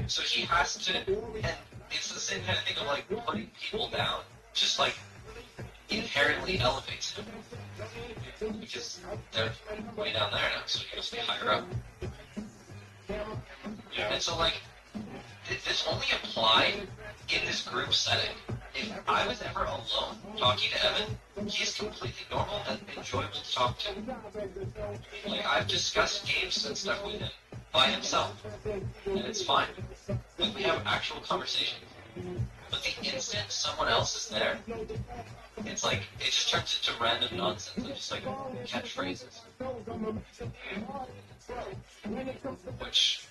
So he has to, and it's the same kind of thing of like putting people down, just like inherently elevates him because they're way down there now, so he must be higher up. Yeah. And so like, this only applied in this group setting. If I was ever alone talking to Evan, he's completely normal and enjoyable to talk to. Like, I've discussed games and stuff with him by himself, and it's fine. Like, we have actual conversations. But the instant someone else is there, it's like, it just turns into random nonsense, like just like catchphrases. Which,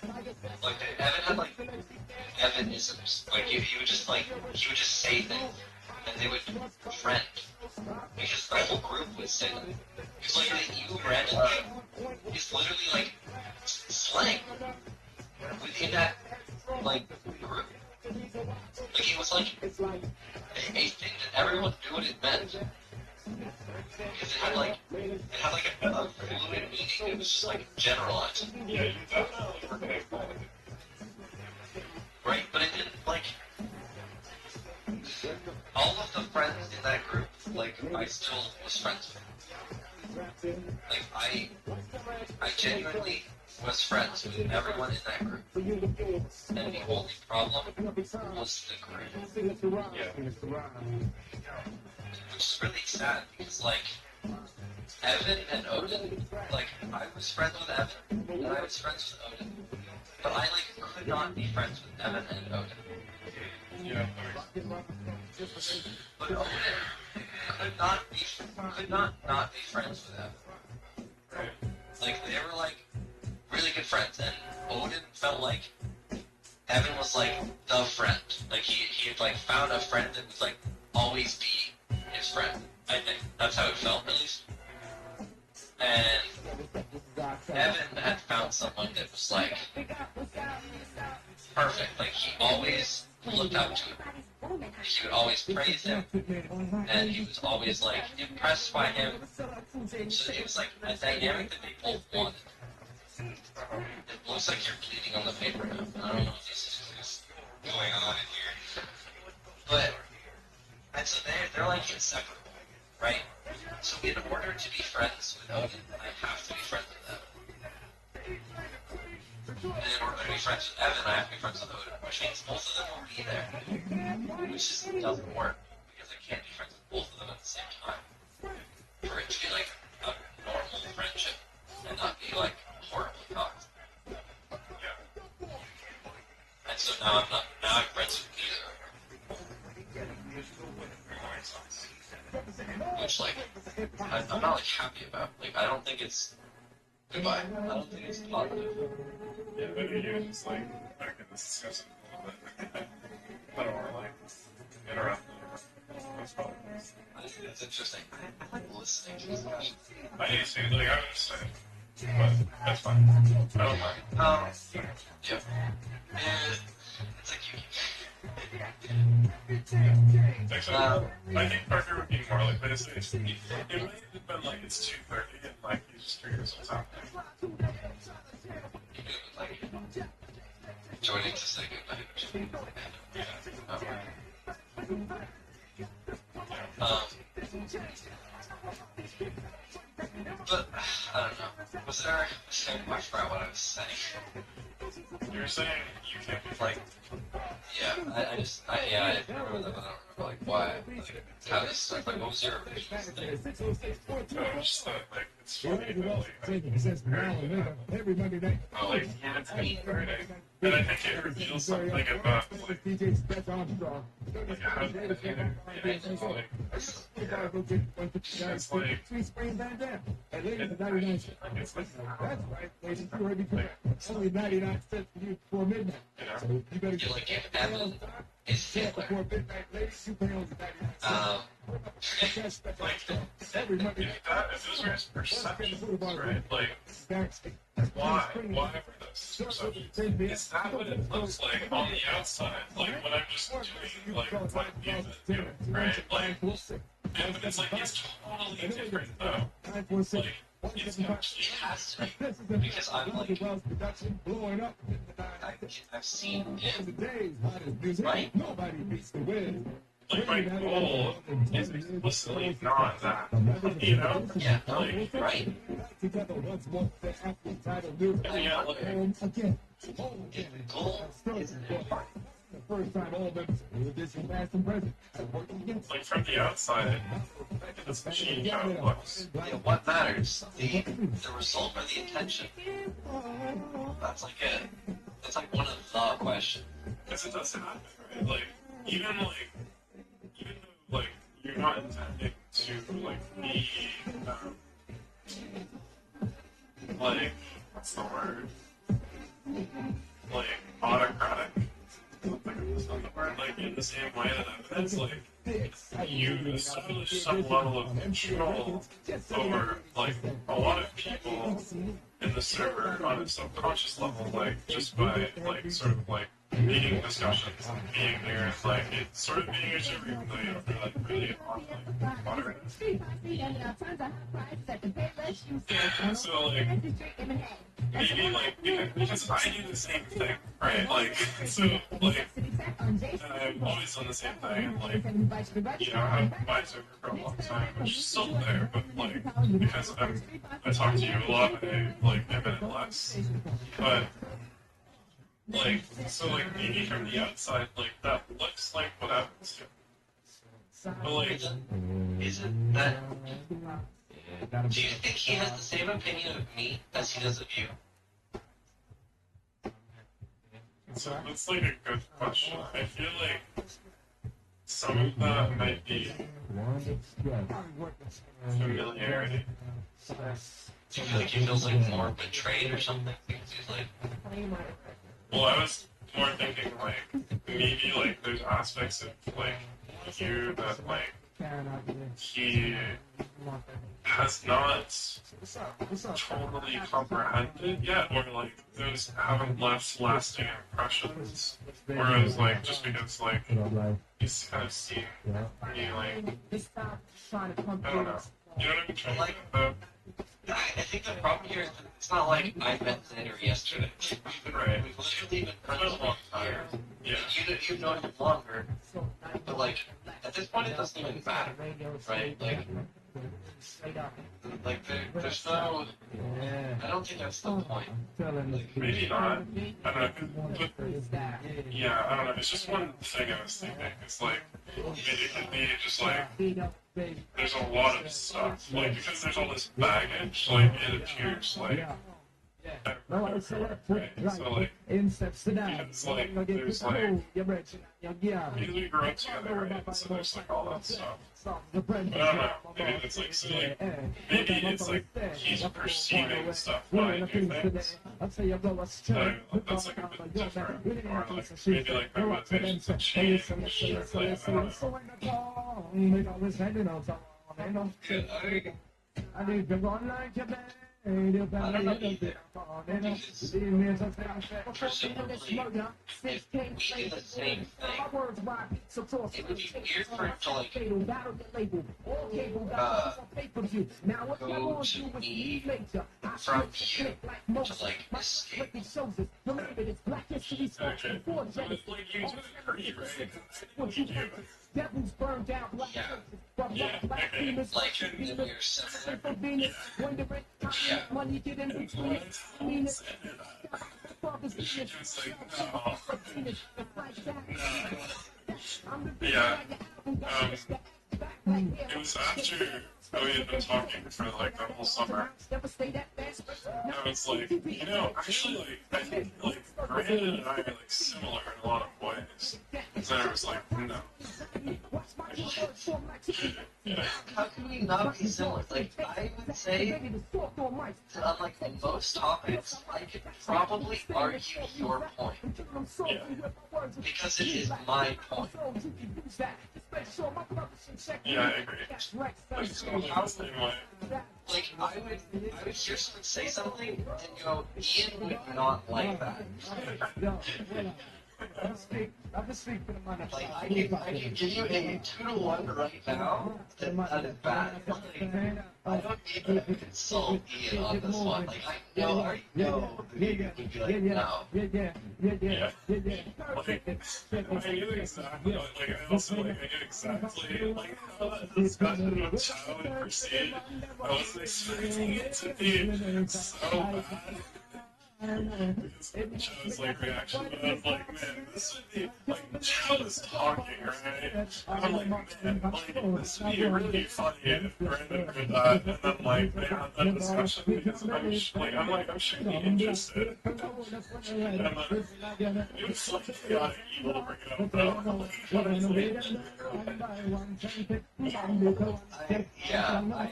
like, Evan had like Evanisms. Like, he would just like, he would just say things, and they would trend. Because the whole group would say them. Because like, the you randomly is literally like slang within that, like, group. Like, it was like a thing that everyone knew what it meant. Because it had like a fluid meaning. It was just like generalized. Yeah, you definitely were capable of it. Right? But it didn't like all of the friends in that group, like, I still was friends with. Like, I genuinely was friends with everyone in that group. And the only problem was the group. Yeah. Which is really sad because, like, Evan and Odin, like, I was friends with Evan, and I was friends with Odin. But I, like, could not be friends with Evan and Odin. Yeah. But Odin could not be friends with Evan. Like, they were, like, really good friends, and Odin felt like Evan was, like, the friend. Like, he had, like, found a friend that would, like, always be his friend, I think. That's how it felt, at least. And Evan had found someone that was, like, perfect. Like, he always looked up to him. He would always praise him, and he was always, like, impressed by him. So it was, like, a dynamic that they both wanted. It looks like you're bleeding on the paper now. I don't know if this is going on in here. But, and so they're like inseparable, right? So in order to be friends with Odin, I have to be friends with Evan. And in order to be friends with Evan, I have to be friends with Odin, which means both of them will be there. Which just doesn't work, because I can't be friends with both of them at the same time. For it to be like a normal friendship, and not be like horribly toxic. Yeah. So now I'm not. Now I'm friends with neither. Which like I'm not like happy about. Like I don't think it's goodbye. I don't think it's positive. Yeah, but you just like back in this discussion a little bit. I don't want to like interrupt. That's probably nice. I think that's interesting. I like listening to discussions. I do too. Like I would say, but that's fine. I don't mind. Yeah. And it's like you. Actually, I think Parker would be more like this. It might have been like it's 2:30 and like you just figure something out. You could have been like joining to say goodnight or something. But I don't know. Was there? I forgot what I was saying. You're saying you can't be Like, yeah, I remember that, but I don't remember like why. Like, how this started. Like, what was your original thing? I just thought like it's funny that like oh, like it's Friday, and I think it reveals something about like how they like it's like You're like, if Evan is Hitler, if those are his perceptions, right? Like, why were those perceptions? Is that what it looks like on the outside? Like when I'm just doing like my music, right? Like, and but it's like it's totally different though. Like, it's actually it has to be. Because I'm like, I've seen him, right? like my goal is explicitly not that, you know? Yeah, Like, right. yeah, like, If the goal isn't important, like from the outside, it doesn't change how it looks. yeah, what matters? The result or the intention? That's like it. That's like one of the questions. Because it does happen, right? Like, even though, like, you're not intending to, like, be, like, what's the word? Like, autocratic? That's not the word. Like, in the same way that evidence, like, you establish some level of control over, like, a lot of people in the server on a subconscious level, like, just by, like, sort of, like, leading discussions and being there and, like, it's sort of being a server, even though you don't feel, like, really moderated. So, like, maybe, like, because I do the same thing, right? Like, so, like, I've always done the same thing, and, like, you know, I've my server for a long time, which is still there, but, like, because I talk to you a lot, I, like, am in it less. But, like, so, like, maybe from the outside, like, that looks like what happens to but, like, Isn't that? Do you think he has the same opinion of me as he does of you? so that's, like, a good question. I feel like some of that might be familiarity. Do you feel like he feels like more betrayed or something? Because he's like, Well, I was more thinking, like, maybe, like, there's aspects of, like, you that, like, he has not totally comprehended yet, or, like, those haven't left lasting impressions. Whereas, like, just because, like, he's kind of seen me, like, I don't know. You know what I'm trying to think about? I think the problem here is that it's not like I met Xander yesterday. Right. We've literally been friends a long time. Yeah. You've known him longer, but like at this point it doesn't even matter, right? Like there's no. I don't think that's the point. Maybe not. I don't know. But, yeah, I don't know. It's just one thing I was thinking. It's like, maybe it could be just like, there's a lot of stuff. Like, because there's all this baggage, like, it appears like right? So like, because like there's like because we grew up together, right? So there's like all that stuff. But I don't know. Maybe it's like so like maybe it's like he's perceiving stuff when I do things. So that's like a bit different. Or like maybe like my motivations have changed. Or like I don't know. I don't know either. Because presumably, if we do the same thing, it would be weird for it to like go to me from you to like escape. Okay. So it's like you do agree, right? You. Yeah, Yeah. Okay. like and we're similar. Yeah, It's like, no. Yeah. It was after we had been talking for like the whole summer. I was like, actually, like, I think like Brandon and I are like similar in a lot of ways. And then I was like, no. Yeah. how can we not be similar? Like, I would say, on like most topics, I could probably argue your point Yeah. because it is my point. Yeah, I agree. Like, so how was the same way? Like, I would hear someone say something and go, Ian would not like that. Like, I can give you a 2-to-1 right now that is bad. Like, I don't need to consult Ian on this one. Like, I already know that Ian would be like, no. Yeah. Like, I knew exactly, like, I also, like, I knew exactly, like, how that discussion with Chow would proceed. I wasn't expecting it to be so bad. Because Chow's, like, reaction was like, man, this would be, like, Chow is talking, right? And I'm like, man, like, this would be really funny if Brandon heard that, and then, like, they had that discussion, because I'm sure he'd be interested. And then, it was like, yeah, evil to bring it up, though. Like, honestly. Yeah, it's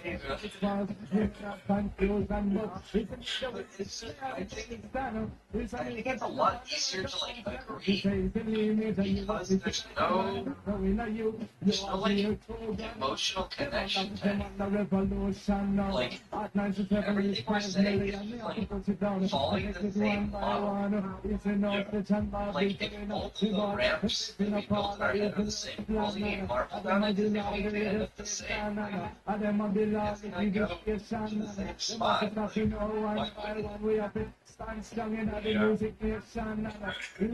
just, I think it's a lot easier to like agree because there's no like emotional connection to anything. Like everything we're saying is like following the same model. Like if all the ramps that we built in our head are the same, all we need marble down it is they all need to end up the same. It's gonna go to the same spot. Like, why would it? Yeah.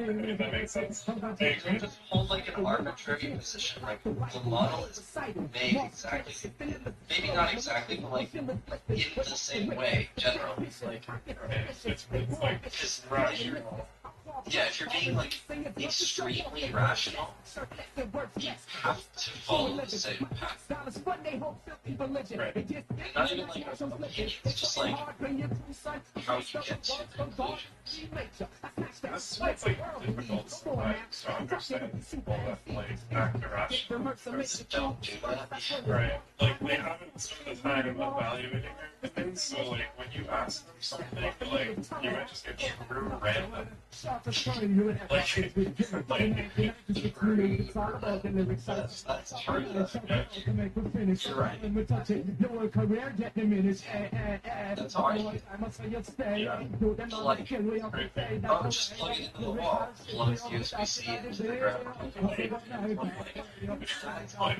If that makes sense. I You agree. just hold like an arbitrary position. Like the model is made exactly, maybe not exactly, but like in the same way generally. Like, It's like, because yeah, if you're being like extremely rational, you have to follow the same path. right. Not even like opinions, just like how you get to conclusions. That's what's like difficult sometimes to understand people that like act irrational. Don't do that. Right. Like they haven't spent the time evaluating their opinions, so like when you ask them something, like you might just get true random. Like That's true. yeah. You're right. That's how I feel. Yeah. Like, Great thing. oh, just plug it into the wall. Plugs USB into the ground. That's Like,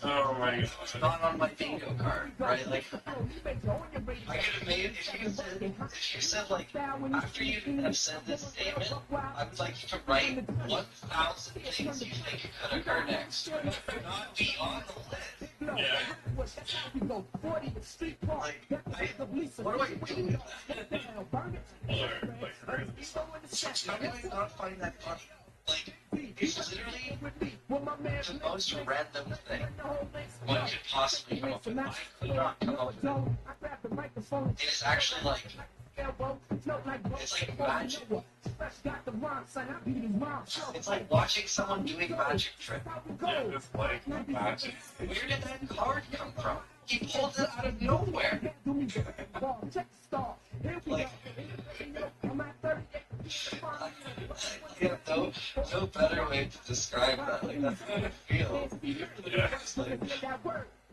oh my It's god. not on my bingo card, right? Like, I could have made if you said like after you have said this statement, I would like you to write 1,000 things you think could occur next. Not be on the list. Yeah. Like, what do I do with that? Like really. How can I not find that funny? Like, it's literally the most random thing one could possibly come up with. I could not come up with it. It is actually like It's like magic. It's like watching someone doing a magic trick. Yeah, it's like magic. Where did that card come from? He pulled it out of nowhere. Like, I have no better way to describe that. Like, that's how it feels. Yeah. It's like,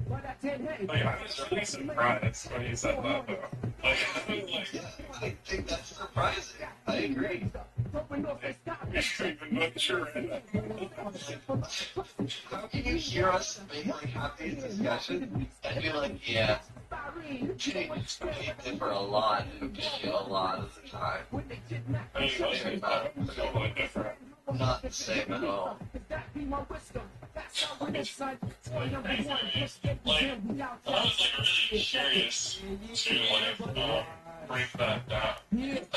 Like, I was really surprised when you said that, though. Like, I was like, yeah, I think that's surprising. I agree. you should even know that you're right. How can you hear us have these discussions and be like, yeah, we differ a lot in opinion a lot of the time. I mean, most people are totally different. Not the same at all. Like, I was like really curious to break that down. It's,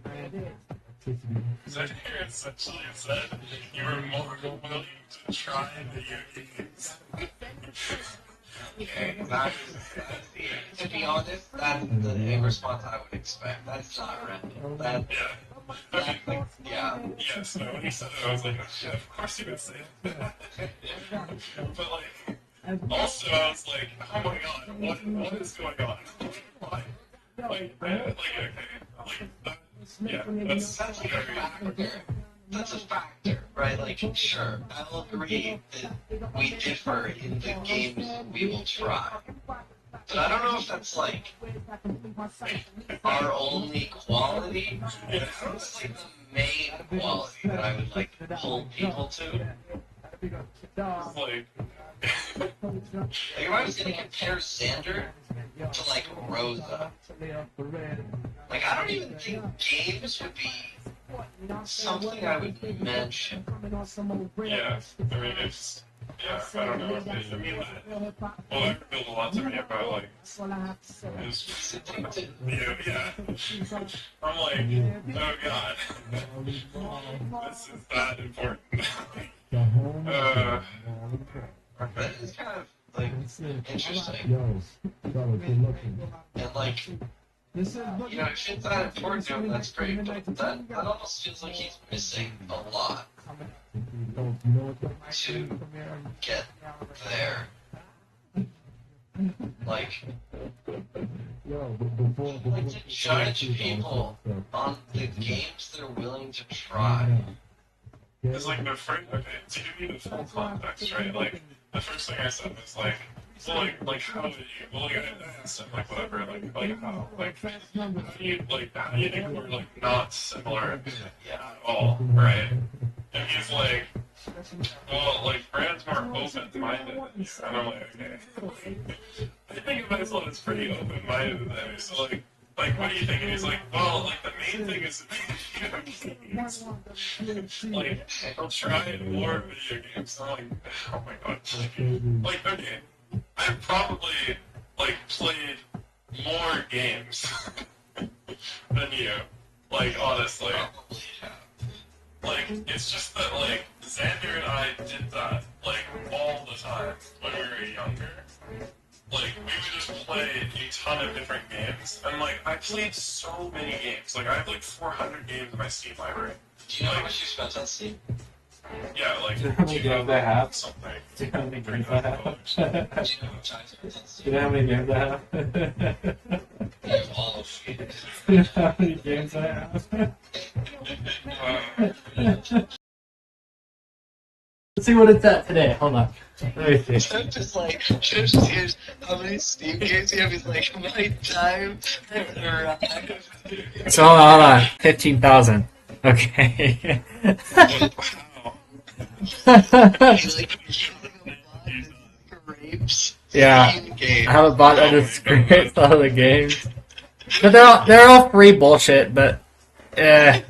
I did. So here essentially said you were more willing to try video games. Okay, to be honest, that's the response I would expect. That's not random. Yeah. Yes, no, when he said it, I was like, oh shit, of course you would say that. But like, also I was like, oh my god, what is going on? Why? Okay. Yeah, that's That's like a factor. That's a factor, right? Like, sure, I'll agree that we differ in the games we will try. But I don't know if that's like our only quality. It's like the main quality that I would like hold people to. like, Like if I was gonna compare Xander to like Rosa, like I don't even think games would be something I would mention. yeah, I mean, it's, yeah, I don't know if they, I mean, well, that revealed a lot to me about, like, his, yeah. I'm like, oh god, this is that important. That is kind of like interesting. And like, you know, if it's that important to him, that's great. But that almost feels like he's missing a lot to get there. Like to judge people on the games they're willing to try. It's like the first, okay, to give you the full context, right? Like, the first thing I said was like, well, like how did you, well, like, I asked him, like, whatever, like, how, how do you think we're, like, not similar at all, right? And he's like, well, like, Brad's more open-minded than you. And I'm like, okay. I think of myself as pretty open-minded than him, so, like, what do you think? And he's like, well, like, the main thing is games. Like, I'll try more video games. I'm like, oh my god. Like, okay, I've probably, like, played more games than you. Like, honestly. Like, it's just that, like, Xander and I did that, like, all the time when we were younger. Like, we would just play a ton of different games, and, like, I played so many games. Like, I have, like, 400 games in my Steam library. Do you know how much you spent on Steam? Yeah, like, Do you know how many games I have? something. Do you know how many games I have? Do you know how much I spent on Do Steam? you know how many games I have? You have all of it. Do you know how many games I have? Let's see what it's at today. Hold on. Let me see. Jeff just like, Jeff just hears how many Steam games you have. He's like, my time So hold on. 15,000. Okay. He's like, grapes. Yeah. Steam game. I haven't bought any scripts out of the games. But they're all free bullshit, but Jeff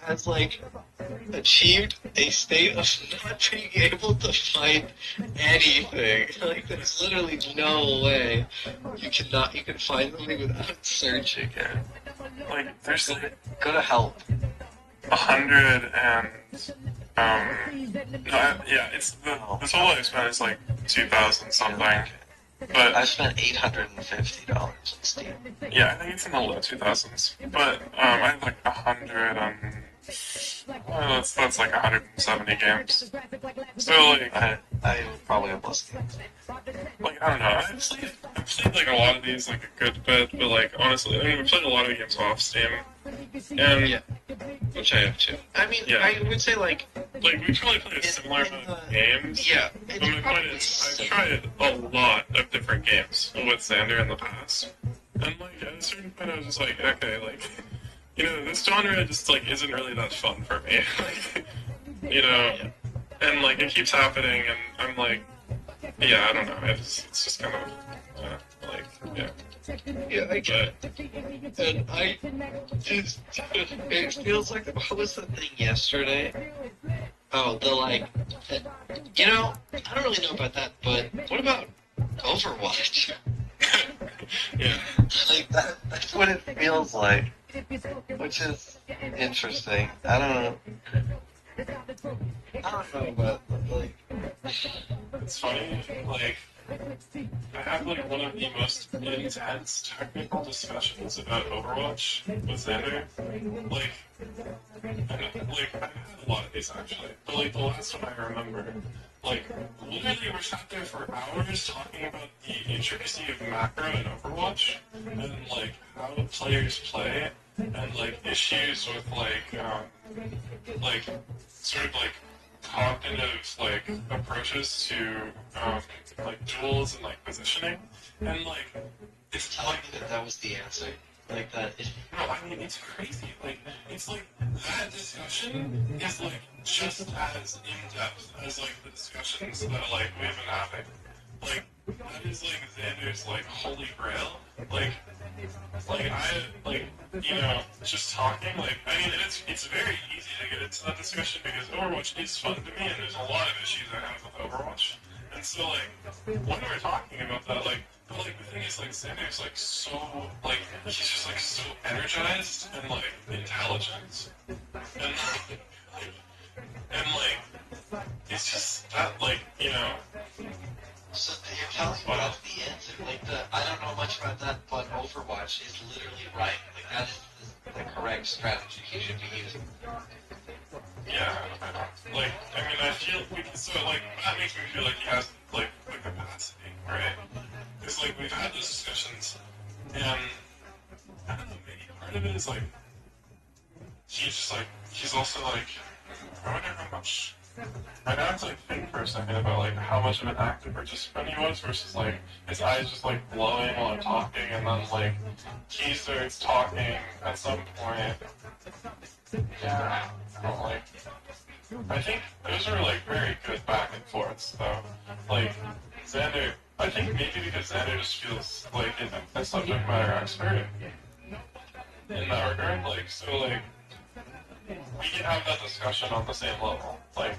has like achieved a state of not being able to find anything. Like there's literally no way you can find something without searching it. like there's like Go to help. 100 and no, yeah, it's the total I spent is like 2,000 something, but I spent $850 on Steam. yeah, I think it's in the low 2000s. But I have like 100 and that's like 170 games. So like I probably have less games. like I don't know. I've played like a lot of these like a good bit, but like honestly, I mean we played a lot of the games off Steam, and Yeah. Which I have too. I mean, Yeah. I would say like we probably played a similar amount of games. yeah. But my point is, I've tried a lot of different games with Xander in the past, and like at a certain point, I was just like, okay, like you know, this genre just like isn't really that fun for me, like, you know, and like it keeps happening, and I'm like, yeah, I don't know, it's just kind of like yeah. Yeah, I get it. And I just, it feels like, what was the thing yesterday? Oh, the like, you know, I don't really know about that, but what about Overwatch? Yeah. Like that's what it feels like, which is interesting. I don't know, but like, It's funny, like, I had like one of the most intense technical discussions about Overwatch with Xander. Like, I had a lot of these actually, but like the last one I remember, like, literally we sat there for hours talking about the intricacy of macro in Overwatch, and like how players play, and like issues with like sort of like cognitive like approaches to like duels and like positioning, and like it's telling me that was the answer. Like that. no, I mean it's crazy. Like it's like that discussion is like just as in depth as like the discussions that like we've been having. Like that is like Xander's like holy grail. Like I like you know just talking like I mean it's very easy to get into that discussion because Overwatch is fun to me and there's a lot of issues I have with Overwatch. And so like when we're talking about that but like the thing is like Xander's like so like he's just like so energized and like intelligent and like it's just that like you know. So you're telling me that's the answer? Like I don't know much about that, but Overwatch is literally right. Like that is the correct strategy you should be using. Yeah, like I mean I feel so like that makes me feel like he has like the capacity, right? Because like we've had those discussions, and I don't know, maybe part of it is like he's also like I wonder how much. I now have to like think for a second about like how much of an active participant he was versus like his eyes just like glowing while I'm talking, and then like he starts talking at some point. Yeah, like I think those are like very good back and forths though. Like Xander, I think maybe because Xander just feels like a subject matter expert in that regard. Like so like we can have that discussion on the same level, like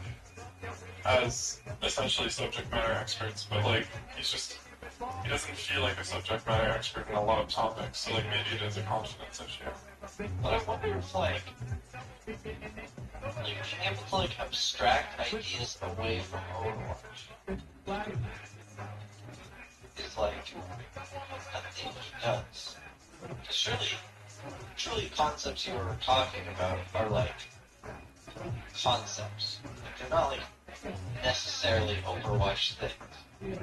as essentially subject matter experts, but like he doesn't feel like a subject matter expert in a lot of topics, so like maybe it is a confidence issue. But I wonder if like being able to like abstract ideas away from Overwatch is like a thing he does. Because surely concepts you were talking about are like concepts. Like they're not like necessarily Overwatch things.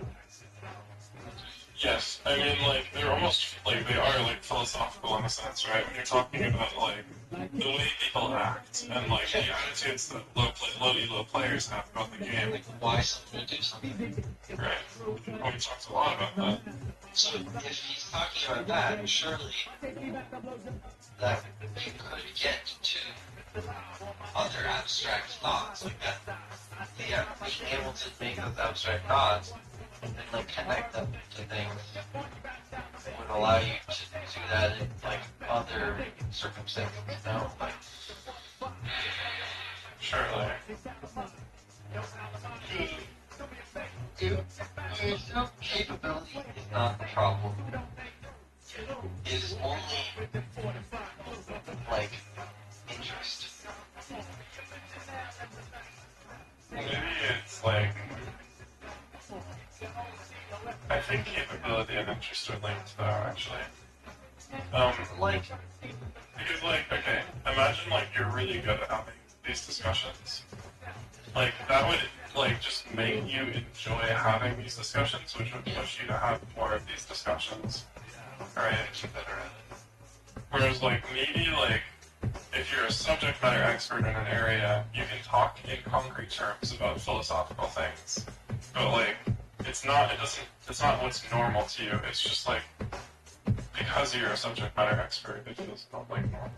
Yes, I mean like they're almost like they are like philosophical in a sense, right? When you're talking about like the way people act and like the attitudes that low elo players have about the game. Like why someone would do something. Right. Well, we talked a lot about that. So if he's talking about that, surely that he could get to other abstract thoughts like that. Yeah, being able to make those abstract thoughts and like connect them to things would allow you to do that in like other circumstances, you know? Like, Surely. Capability is not the problem. It is only interested linked to that actually. Like, Because like, okay, imagine like you're really good at having these discussions. Like that would like just make you enjoy having these discussions, which would push you to have more of these discussions, right? Whereas like maybe like if you're a subject matter expert in an area, you can talk in concrete terms about philosophical things, but like it's not what's normal to you. It's just like because you're a subject matter expert, it feels not like normal.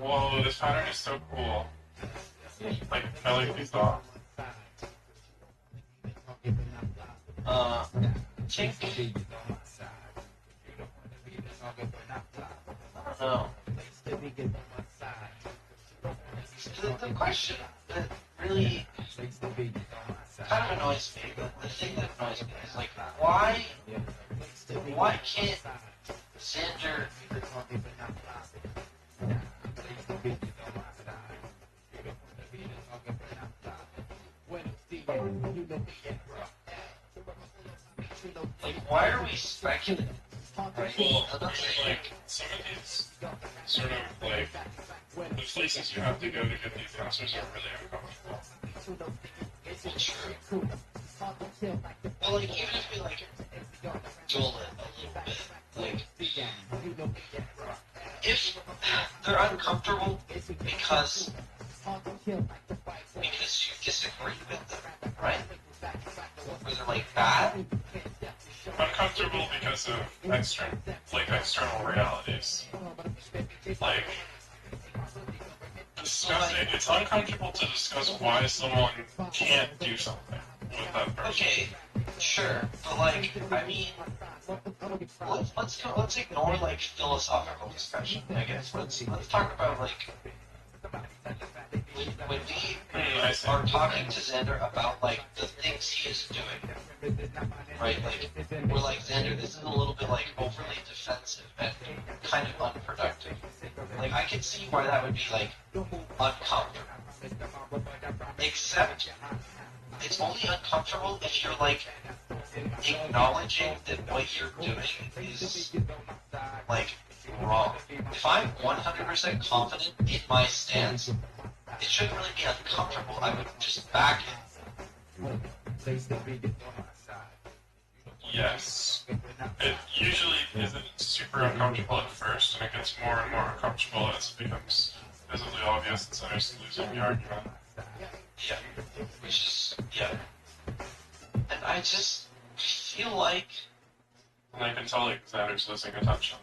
Whoa, this pattern is so cool. Like, I like these dots. think, I don't know. The question that really kind of annoys me, the thing that annoys me is like, why can't Xander like, why are we speculating? Right? Well, like, some of these sort of, like, the places you have to go to get these answers are really uncomfortable. True. Well, like, even if we, like, duel it a little bit, like, if they're uncomfortable because you disagree with them, right? Or they're, like, bad? Uncomfortable because of external realities. Like, discussing, it's uncomfortable to discuss why someone can't do something with that person. Okay, sure, but like, I mean, let's ignore like philosophical discussion. I guess let's talk about like when we I see. are talking to Xander about like the things he is doing, right? Like we're like, Xander, this is a little bit like overly defensive and kind of unproductive. Like I can see why that would be like uncomfortable. Except it's only uncomfortable if you're like acknowledging that what you're doing is like wrong. If I'm 100% confident in my stance, it shouldn't really be uncomfortable. I would just back it. Yes. It usually isn't super uncomfortable at first, and it gets more and more uncomfortable as it becomes visibly obvious that Xander's losing the argument. Yeah. Which is, yeah. And I just feel like, And I can tell like Xander's losing attention.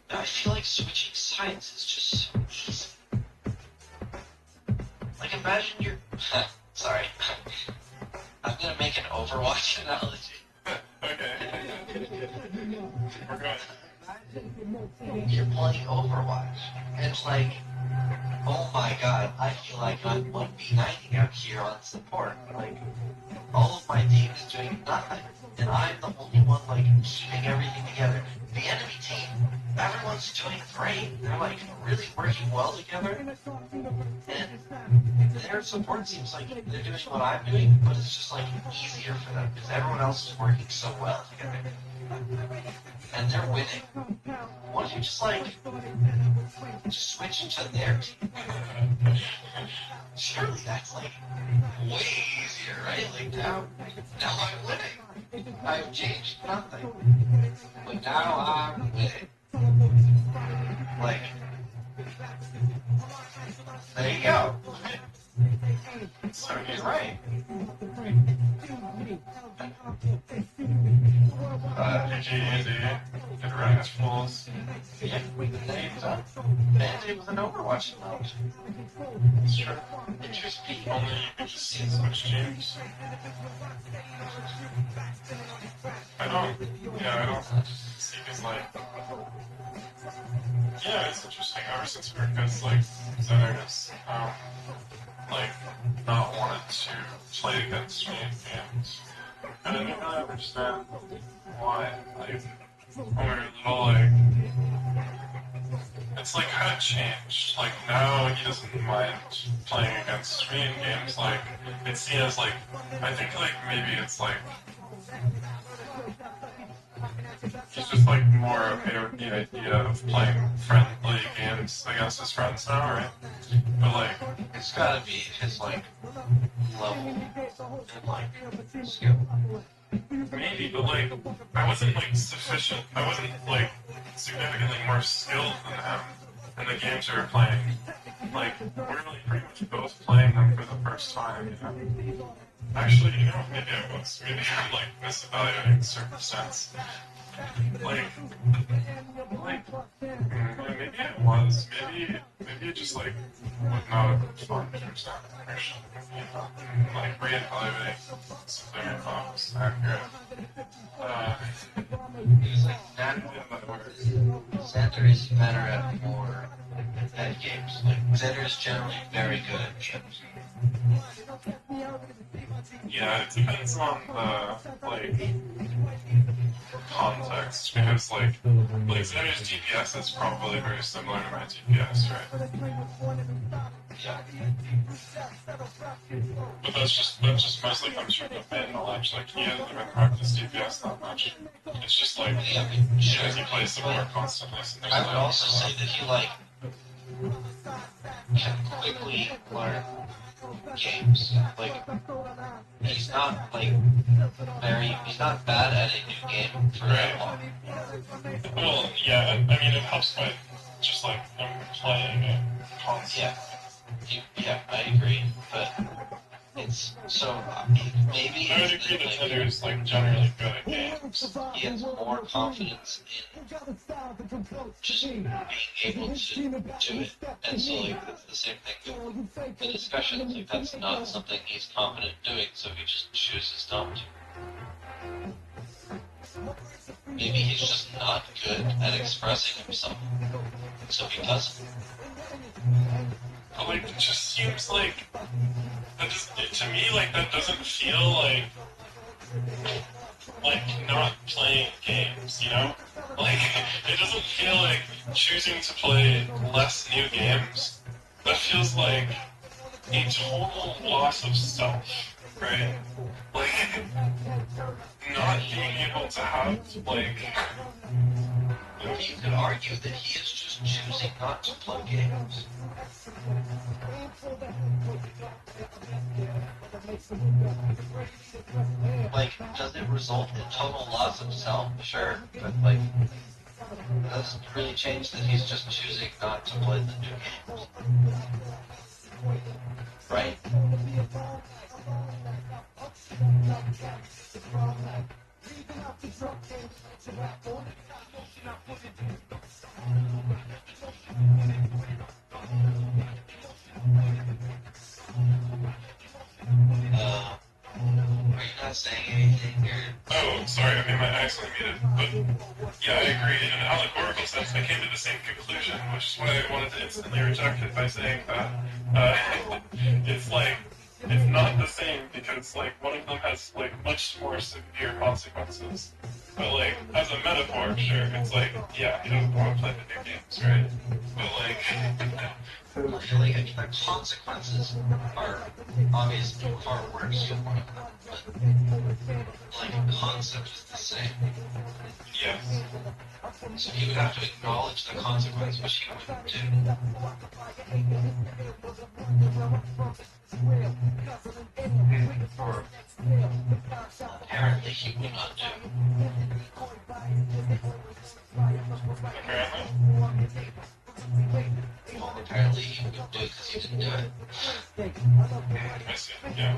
I feel like switching sides is just so easy. Like imagine you're, sorry. I'm gonna make an Overwatch analogy. Okay. We're good. You're playing Overwatch, and it's like, oh my god, I feel like I'm 1v90 out here on support. Like, all of my team is doing nothing, and I'm the only one, like, keeping everything together. The enemy team, everyone's doing great. They're, like, really working well together, and their support seems like they're doing what I'm doing, but it's just, like, easier for them, because everyone else is working so well together. And they're winning. What if you just, like, just switch to their team? Surely that's, like, way easier, right? Like, now I'm winning. I've changed nothing. But now I'm winning. Like, there you go. So he's right. PG, Andy, get around his fools. Yeah, name's up. And it was an Overwatch analogy. It's true. Interesting. Only you can just switch teams. I don't see his like. Yeah, it's interesting. Ever since America's like Xander has like not wanted to play against me in games. And I didn't really understand why. Like when we were little, like it's like how it changed. Like now he doesn't mind playing against me in games. Like it's seen as like I think like maybe it's like he's just like more okay with the idea of playing friendly games against his friends now, right? But like It's gotta be his like level and like skill. maybe, but like I wasn't like sufficient. I wasn't like significantly more skilled than him in the games we were playing. Like we're like pretty much both playing them for the first time, you know. Actually, you know, maybe I was. Maybe I'm like misevaluating circumstance. Like, yeah, maybe it was. Maybe it just like would not have been fun for some reason. You know, like reevaluating something I thought was accurate. It was like Xander is better at more at games. Like Xander is generally very good at games. Yeah, it depends on the like context because like Xander's DPS is probably very similar to my DPS, right? Yeah. But that just mostly comes from the fan knowledge. Like he hasn't even practiced DPS that much. It's just like Yeah, I mean, sure. because he plays the more constantly. So there's I would like, also say that he like can quickly learn games. Like he's not like he's not bad at a new game for that long. well, yeah. I mean, it helps by just like him playing it constantly. Yeah, I agree, but it's so maybe I would it's agree that like, Xander is like generally good at games. he has more confidence in just being able to do it. And so like it's the same thing with the discussions. Like that's not something he's confident doing, so he just chooses not to. Maybe he's just not good at expressing himself, so he doesn't. But like, it just seems like that to me, like that doesn't feel like not playing games, you know? Like it doesn't feel like choosing to play less new games. That feels like a total loss of self, right? Like not being able to have like. You could argue that he is just choosing not to play games. Like, does it result in total loss of self? Sure, but like, it doesn't really change that he's just choosing not to play the new games. Right? Are you not saying anything here? Oh, sorry, I mean my accent muted. But yeah, I agree. In an allegorical sense, I came to the same conclusion, which is why I wanted to instantly reject it by saying that it's like it's not the same because like one of them has like much more severe consequences. But like as a metaphor, sure, it's like yeah, he doesn't want to play the new games, right? But like. Like, I mean, the consequences are obviously far worse, but like the concept is the same. Yes. So he would have to acknowledge the consequence, which he wouldn't do. Or apparently he would not do. Apparently. Well, apparently he wouldn't do it because he didn't do it. I see. Yeah.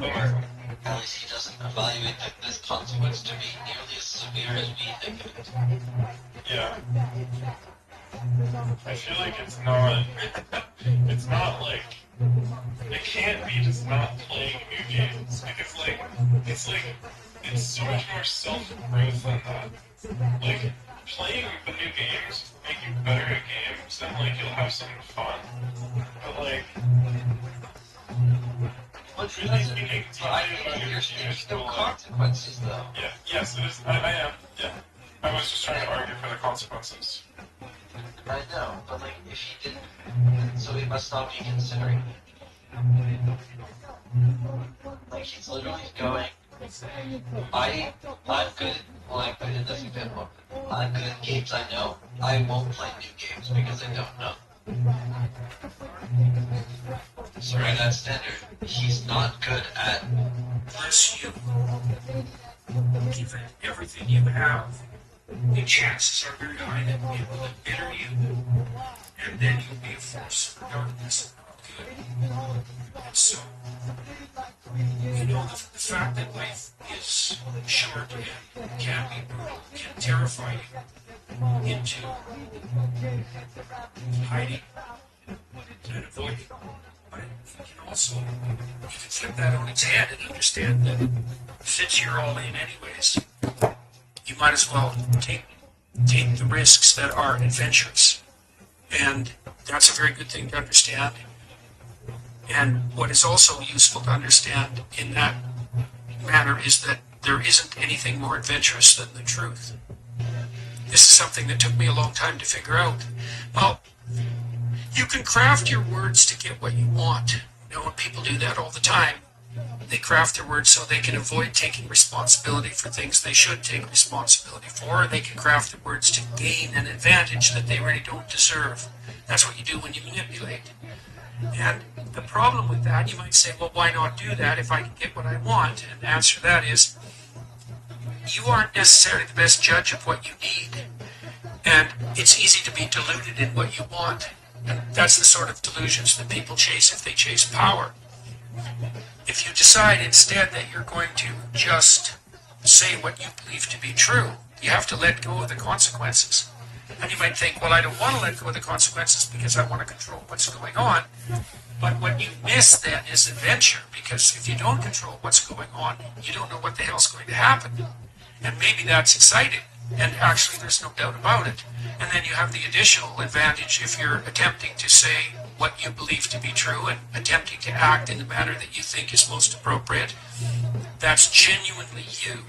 Or at least he doesn't evaluate this consequence to be nearly as severe as we think it is. Yeah. I feel like it's not like, it can't be just not playing new games, because it's so much more self-growth than that. Like, playing the new games will make you better at games, and like, you'll have some fun, but like, really speaking, There's no consequences, though. yeah, yes, it is, I am, yeah. I was just trying to argue for the consequences. I know, but like if he didn't, so he must not be considering it. Like he's literally going. I'm good. Like in this example, I'm good at games I know. I won't play new games because I don't know. So by that standard, he's not good at. Unless you give it everything you have, the chances are very high that it will embitter you, and then you'll be a force for darkness and not good. And so, you know, the fact that life is short and can be brutal, can terrify you into hiding and avoiding. But you can also, you can flip that on its head and understand that since you're all in anyways, you might as well take the risks that are adventurous. And that's a very good thing to understand. And what is also useful to understand in that manner is that there isn't anything more adventurous than the truth. This is something that took me a long time to figure out. Well, you can craft your words to get what you want. You know, and people do that all the time. They craft their words so they can avoid taking responsibility for things they should take responsibility for, or they can craft their words to gain an advantage that they really don't deserve. That's what you do when you manipulate. And the problem with that, you might say, well, why not do that if I can get what I want? And the answer to that is, you aren't necessarily the best judge of what you need. And it's easy to be deluded in what you want. And that's the sort of delusions that people chase if they chase power. If you decide instead that you're going to just say what you believe to be true, you have to let go of the consequences. And you might think, well, I don't want to let go of the consequences because I want to control what's going on. But what you miss then is adventure, because if you don't control what's going on, you don't know what the hell's going to happen. And maybe that's exciting, and actually there's no doubt about it. And then you have the additional advantage if you're attempting to say what you believe to be true and attempting to act in the manner that you think is most appropriate. That's genuinely you.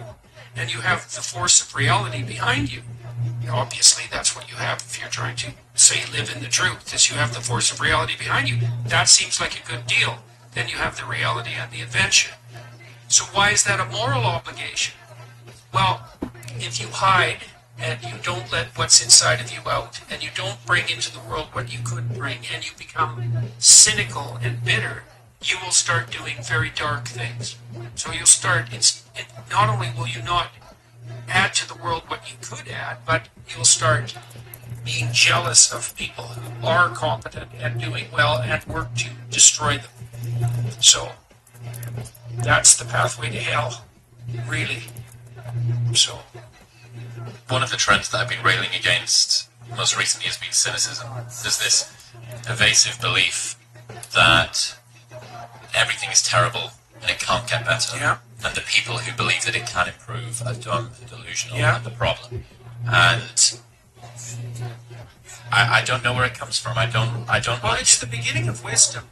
And you have the force of reality behind you. Obviously, that's what you have if you're trying to, say, live in the truth, is you have the force of reality behind you. That seems like a good deal. Then you have the reality and the adventure. So why is that a moral obligation? Well, if you hide and you don't let what's inside of you out, and you don't bring into the world what you could bring, and you become cynical and bitter, you will start doing very dark things. So you'll start, not only will you not add to the world what you could add, but you'll start being jealous of people who are competent and doing well and work to destroy them. So that's the pathway to hell, really. So one of the trends that I've been railing against most recently has been cynicism. There's this pervasive belief that everything is terrible and it can't get better. Yeah. And the people who believe that it can improve are dumb, delusional, Yeah. and the problem. And I don't know where it comes from. I don't Well, it's the beginning of wisdom.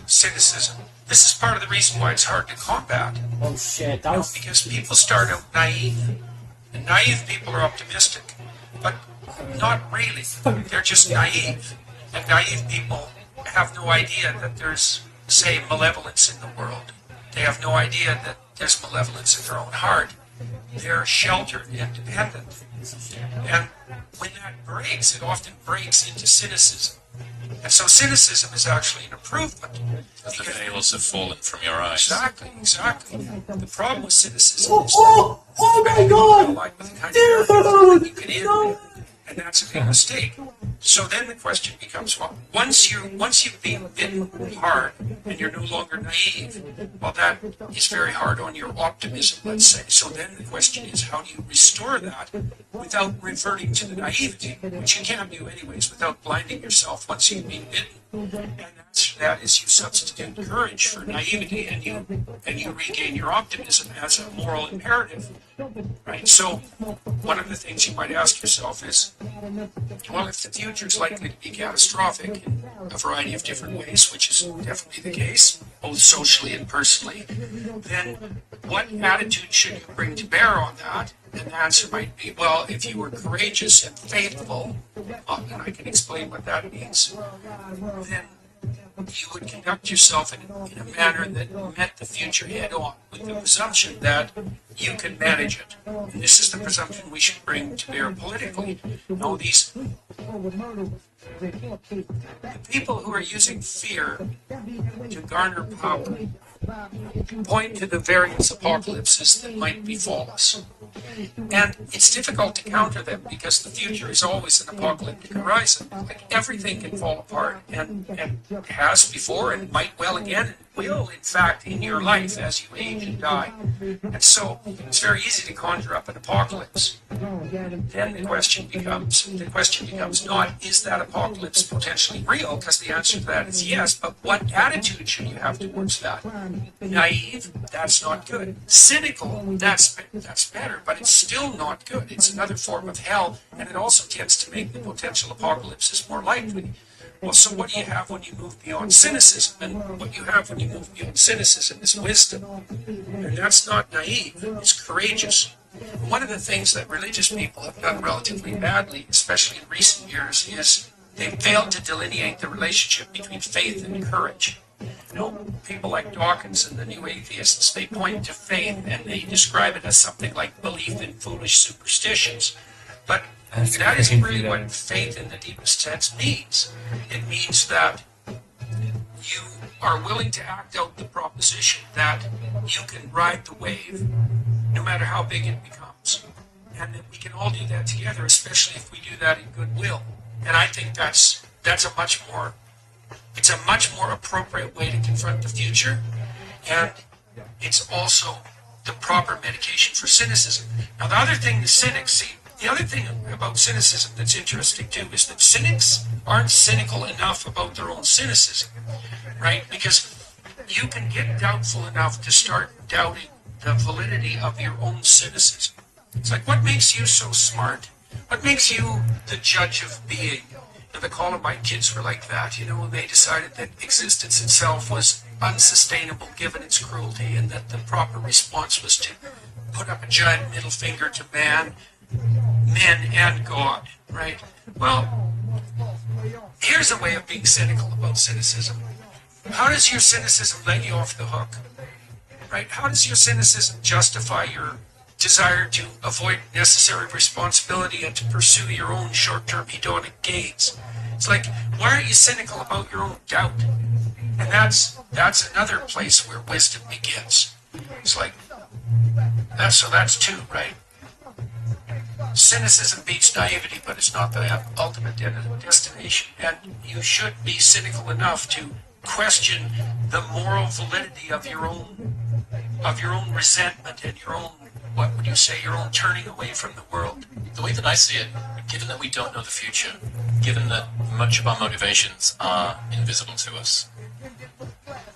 Cynicism. This is part of the reason why it's hard to combat. Oh shit, that was... Because people start out naive. And naive people are optimistic. But not really. They're just naive. And naive people have no idea that there's, say, malevolence in the world. They have no idea that there's malevolence in their own heart. They're sheltered and dependent. And when that breaks, it often breaks into cynicism. And so cynicism is actually an improvement. as the veils have fallen from your eyes. Exactly. The problem with cynicism is Oh my god! like with the kind of arrogance that you can end, and that's a big mistake. So then the question becomes, well, once you've been bitten hard and you're no longer naive, well, that is very hard on your optimism, let's say. So then the question is, how do you restore that without reverting to the naivety, which you can do anyways, without blinding yourself once you've been bitten. And that is you substitute courage for naivety, and you regain your optimism as a moral imperative, right? So one of the things you might ask yourself is, well, if the future is likely to be catastrophic in a variety of different ways, which is definitely the case, both socially and personally, then what attitude should you bring to bear on that? And the answer might be, well, if you were courageous and faithful, and I can explain what that means, then you would conduct yourself in a manner that met the future head on, with the presumption that you can manage it. And this is the presumption we should bring to bear politically. No, the people who are using fear to garner power point to the various apocalypses that might befall us. And it's difficult to counter them because the future is always an apocalyptic horizon. Like everything can fall apart and has before and might well again and will, in fact, in your life as you age and die. And so it's very easy to conjure up an apocalypse. Then the question becomes not, is that apocalypse potentially real? Because the answer to that is yes, but what attitude should you have towards that? Naive, that's not good. Cynical, that's better, but it's still not good. It's another form of hell, and it also tends to make the potential apocalypses more likely. Well, so what do you have when you move beyond cynicism? And what you have when you move beyond cynicism is wisdom. And that's not naive, it's courageous. One of the things that religious people have done relatively badly, especially in recent years, is they've failed to delineate the relationship between faith and courage. You know, people like Dawkins and the new atheists, they point to faith and they describe it as something like belief in foolish superstitions. But that isn't really what faith in the deepest sense means. It means that you are willing to act out the proposition that you can ride the wave no matter how big it becomes. And that we can all do that together, especially if we do that in goodwill. And I think that's a much more appropriate way to confront the future, and it's also the proper medication for cynicism. Now, the other thing about cynicism that's interesting too is that cynics aren't cynical enough about their own cynicism, right? Because you can get doubtful enough to start doubting the validity of your own cynicism. It's like, what makes you so smart? What makes you the judge of being? And the Columbine kids were like that, they decided that existence itself was unsustainable given its cruelty, and that the proper response was to put up a giant middle finger to men and God, right? Well, here's a way of being cynical about cynicism. How does your cynicism let you off the hook? Right? How does your cynicism justify your desire to avoid necessary responsibility and to pursue your own short-term hedonic gains? It's like, why aren't you cynical about your own doubt? And that's another place where wisdom begins. It's like, that's two, right? Cynicism beats naivety, but it's not the ultimate destination. And you should be cynical enough to question the moral validity of your own resentment and your own, your own turning away from the world. The way that I see it, given that we don't know the future, given that much of our motivations are invisible to us.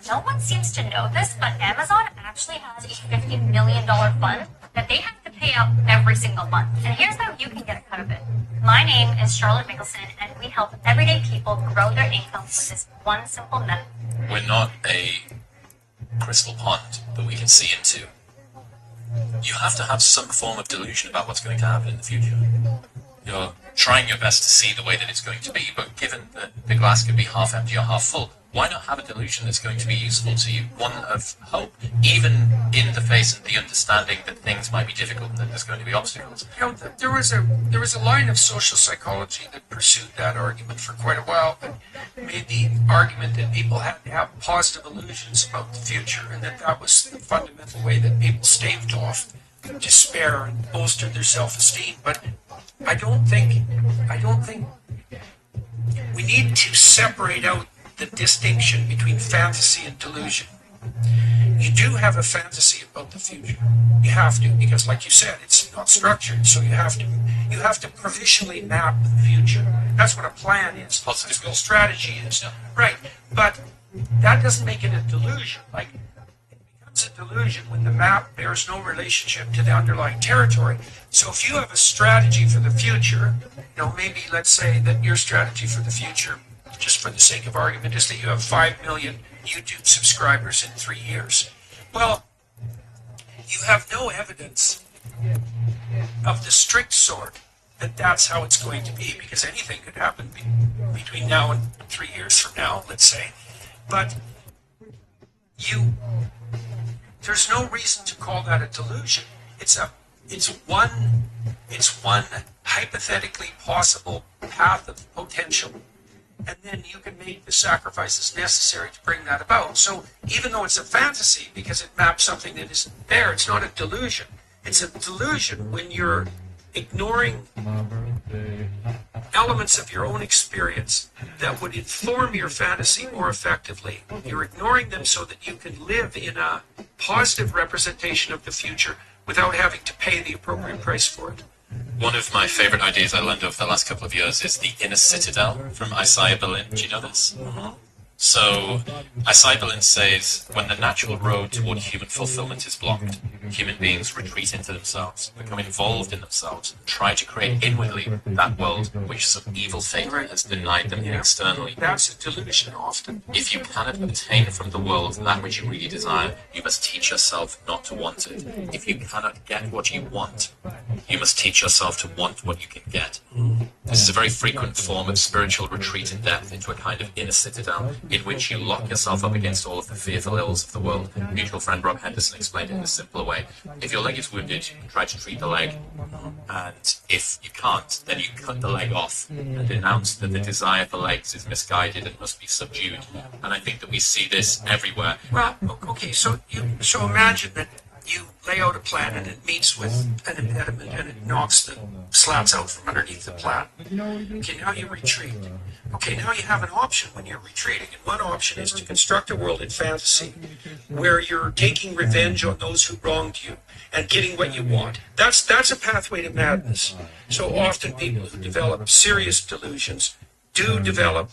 No one seems to know this, but Amazon actually has a $50 million fund that they have to pay out every single month. And here's how you can get a cut of it. My name is Charlotte Mickelson, and we help everyday people grow their income with this one simple method. We're not a crystal pond that we can see into. You have to have some form of delusion about what's going to happen in the future. You're trying your best to see the way that it's going to be, but given that the glass could be half empty or half full, why not have a delusion that's going to be useful to you? One of hope, even in the face of the understanding that things might be difficult and that there's going to be obstacles. There was a line of social psychology that pursued that argument for quite a while, but made the argument that people had to have positive illusions about the future, and that was the fundamental way that people staved off despair and bolstered their self-esteem. But I don't think we need to separate out the distinction between fantasy and delusion. You do have a fantasy about the future. You have to, because like you said, it's not structured, so you have to provisionally map the future. That's what a plan is. That's what a strategy is. Right. But that doesn't make it a delusion. Like, it becomes a delusion when the map bears no relationship to the underlying territory. So if you have a strategy for the future, maybe let's say that your strategy for the future just for the sake of argument, is that you have 5 million YouTube subscribers in 3 years. Well, you have no evidence of the strict sort that that's how it's going to be, because anything could happen between now and 3 years from now, let's say. But there's no reason to call that a delusion. It's one hypothetically possible path of potential, and then you can make the sacrifices necessary to bring that about. So even though it's a fantasy, because it maps something that isn't there, it's not a delusion. It's a delusion when you're ignoring elements of your own experience that would inform your fantasy more effectively. You're ignoring them so that you can live in a positive representation of the future without having to pay the appropriate price for it. One of my favorite ideas I learned over the last couple of years is the inner citadel from Isaiah Berlin. Do you know this? So, Isaiah Berlin says, when the natural road toward human fulfillment is blocked, human beings retreat into themselves, become involved in themselves, and try to create inwardly that world which some evil fate has denied them externally. That's a delusion often. If you cannot obtain from the world that which you really desire, you must teach yourself not to want it. If you cannot get what you want, you must teach yourself to want what you can get. This is a very frequent form of spiritual retreat in depth into a kind of inner citadel, in which you lock yourself up against all of the fearful ills of the world. Mutual friend Rob Henderson explained it in a simpler way. If your leg is wounded, you try to treat the leg, and if you can't, then you cut the leg off and denounce that the desire for legs is misguided and must be subdued. And I think that we see this everywhere. Well, okay, so imagine that you lay out a plan and it meets with an impediment and it knocks the slats out from underneath the plan. Okay, now you retreat. Okay, now you have an option when you're retreating, and one option is to construct a world in fantasy where you're taking revenge on those who wronged you and getting what you want. That's a pathway to madness. So often people who develop serious delusions do develop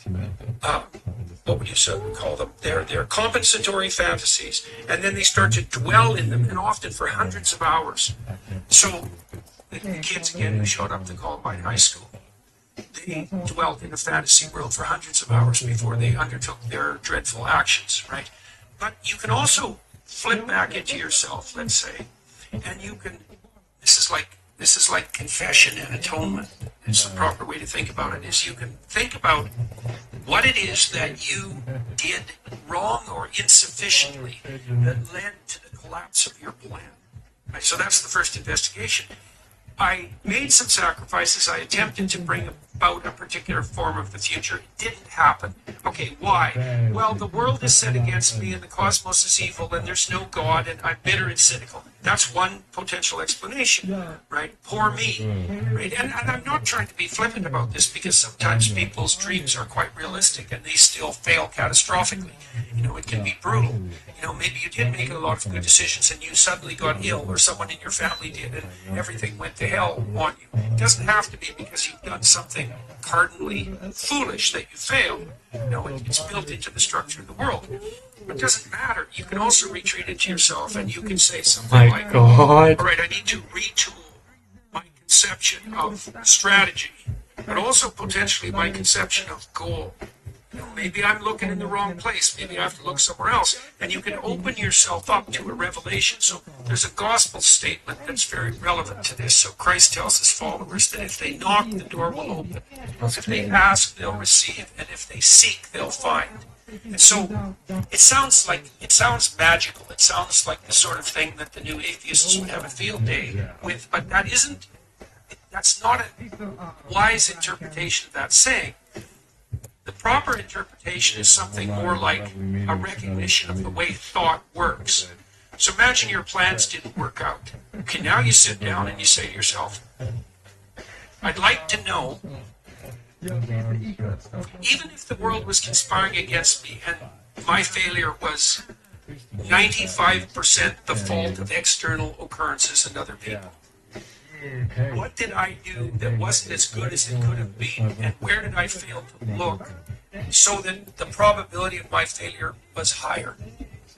what would you call them? They're compensatory fantasies, and then they start to dwell in them, and often for hundreds of hours. So the kids again who showed up to Columbine High School, they dwelt in a fantasy world for hundreds of hours before they undertook their dreadful actions, right? But you can also flip back into yourself, let's say, and you can. This is like confession and atonement. It's the proper way to think about it. Is you can think about what it is that you did wrong or insufficiently that led to the collapse of your plan. Right? So that's the first investigation. I made some sacrifices. I attempted to bring about a particular form of the future. It didn't happen. Okay, why? Well, the world is set against me and the cosmos is evil and there's no God and I'm bitter and cynical. That's one potential explanation, right? Poor me, right? And I'm not trying to be flippant about this because sometimes people's dreams are quite realistic and they still fail catastrophically. You know, it can be brutal. You know, maybe you did make a lot of good decisions and you suddenly got ill or someone in your family did and everything went to hell on you. It doesn't have to be because you've done something cardinally foolish that you failed. You know, it's built into the structure of the world. It doesn't matter. You can also retreat into yourself and you can say something like, all right, I need to retool my conception of strategy, but also potentially my conception of goal. You know, maybe I'm looking in the wrong place. Maybe I have to look somewhere else. And you can open yourself up to a revelation. So there's a gospel statement that's very relevant to this. So Christ tells his followers that if they knock, the door will open. If they ask, they'll receive. And if they seek, they'll find. And so it sounds magical. It sounds like the sort of thing that the new atheists would have a field day with. But that's not a wise interpretation of that saying. The proper interpretation is something more like a recognition of the way thought works. So imagine your plans didn't work out. Okay, now you sit down and you say to yourself, I'd like to know, even if the world was conspiring against me and my failure was 95% the fault of external occurrences and other people, what did I do that wasn't as good as it could have been? And where did I fail to look so that the probability of my failure was higher?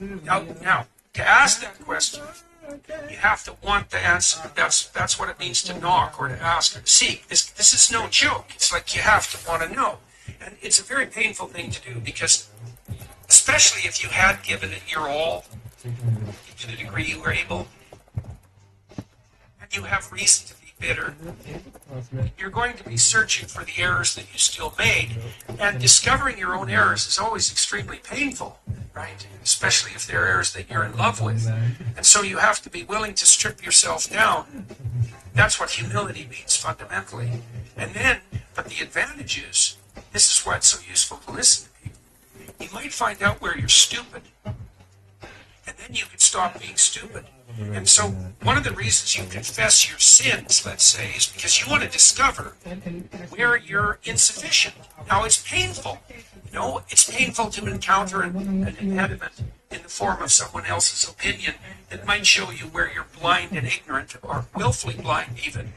Now, to ask that question, you have to want the answer. That's what it means to knock or to ask or to seek. This is no joke. It's like you have to want to know. And it's a very painful thing to do because, especially if you had given it your all to the degree you were able, and you have reason to be bitter, you're going to be searching for the errors that you still made. And discovering your own errors is always extremely painful, right? Especially if they're errors that you're in love with. And so you have to be willing to strip yourself down. That's what humility means fundamentally. And then, but the advantage is, this is why it's so useful to listen to people. You might find out where you're stupid, and then you can stop being stupid. And so one of the reasons you confess your sins, let's say, is because you want to discover where you're insufficient. Now, it's painful. You know, it's painful to encounter an impediment in the form of someone else's opinion that might show you where you're blind and ignorant, or willfully blind even.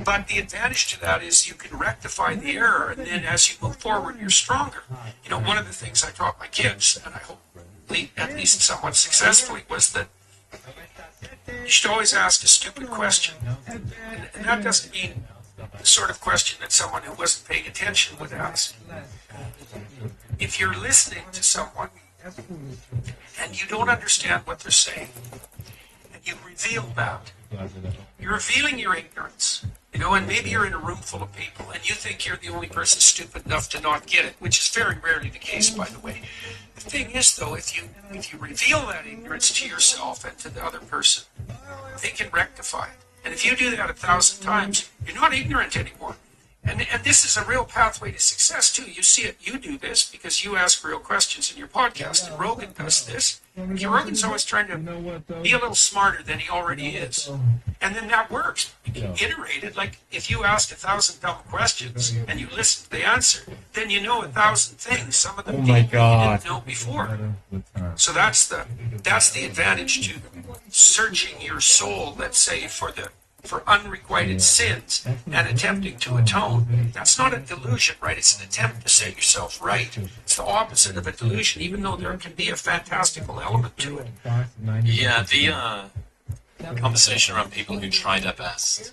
But the advantage to that is you can rectify the error, and then as you move forward, you're stronger. You know, one of the things I taught my kids, and I hope at least somewhat successfully, was that you should always ask a stupid question. And that doesn't mean the sort of question that someone who wasn't paying attention would ask. If you're listening to someone and you don't understand what they're saying, and you reveal that, you're revealing your ignorance. You know, and maybe you're in a room full of people and you think you're the only person stupid enough to not get it, which is very rarely the case, by the way. The thing is, though, if you reveal that ignorance to yourself and to the other person, they can rectify it. And if you do that 1,000 times, you're not ignorant anymore. And this is a real pathway to success, too. You see it, you do this because you ask real questions in your podcast. And Rogan does this. Rogan's always trying to be a little smarter than he already is. And then that works. You can iterate it. Like if you ask 1,000 dumb questions and you listen to the answer, then you know 1,000 things. Some of them you didn't know before. So that's the advantage to searching your soul, let's say, for unrequited sins and attempting to atone. That's not a delusion, right? It's an attempt to set yourself right. It's the opposite of a delusion, even though there can be a fantastical element to it. Yeah, the conversation around people who try their best,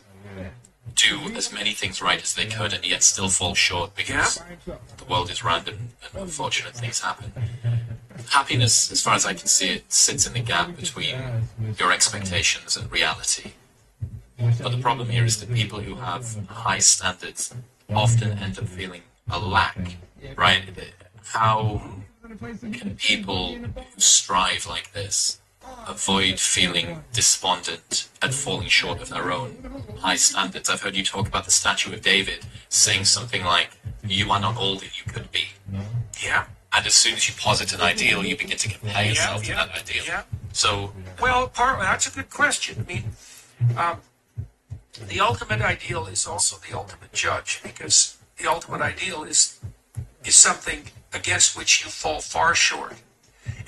do as many things right as they could, and yet still fall short because the world is random and unfortunate things happen. Happiness, as far as I can see it, sits in the gap between your expectations and reality. But the problem here is that people who have high standards often end up feeling a lack, right? How can people who strive like this avoid feeling despondent at falling short of their own high standards? I've heard you talk about the statue of David saying something like, "You are not all that you could be." Yeah. And as soon as you posit an ideal, you begin to compare yourself to that ideal. Yeah. So, well, that's a good question. I mean, the ultimate ideal is also the ultimate judge, because the ultimate ideal is something against which you fall far short.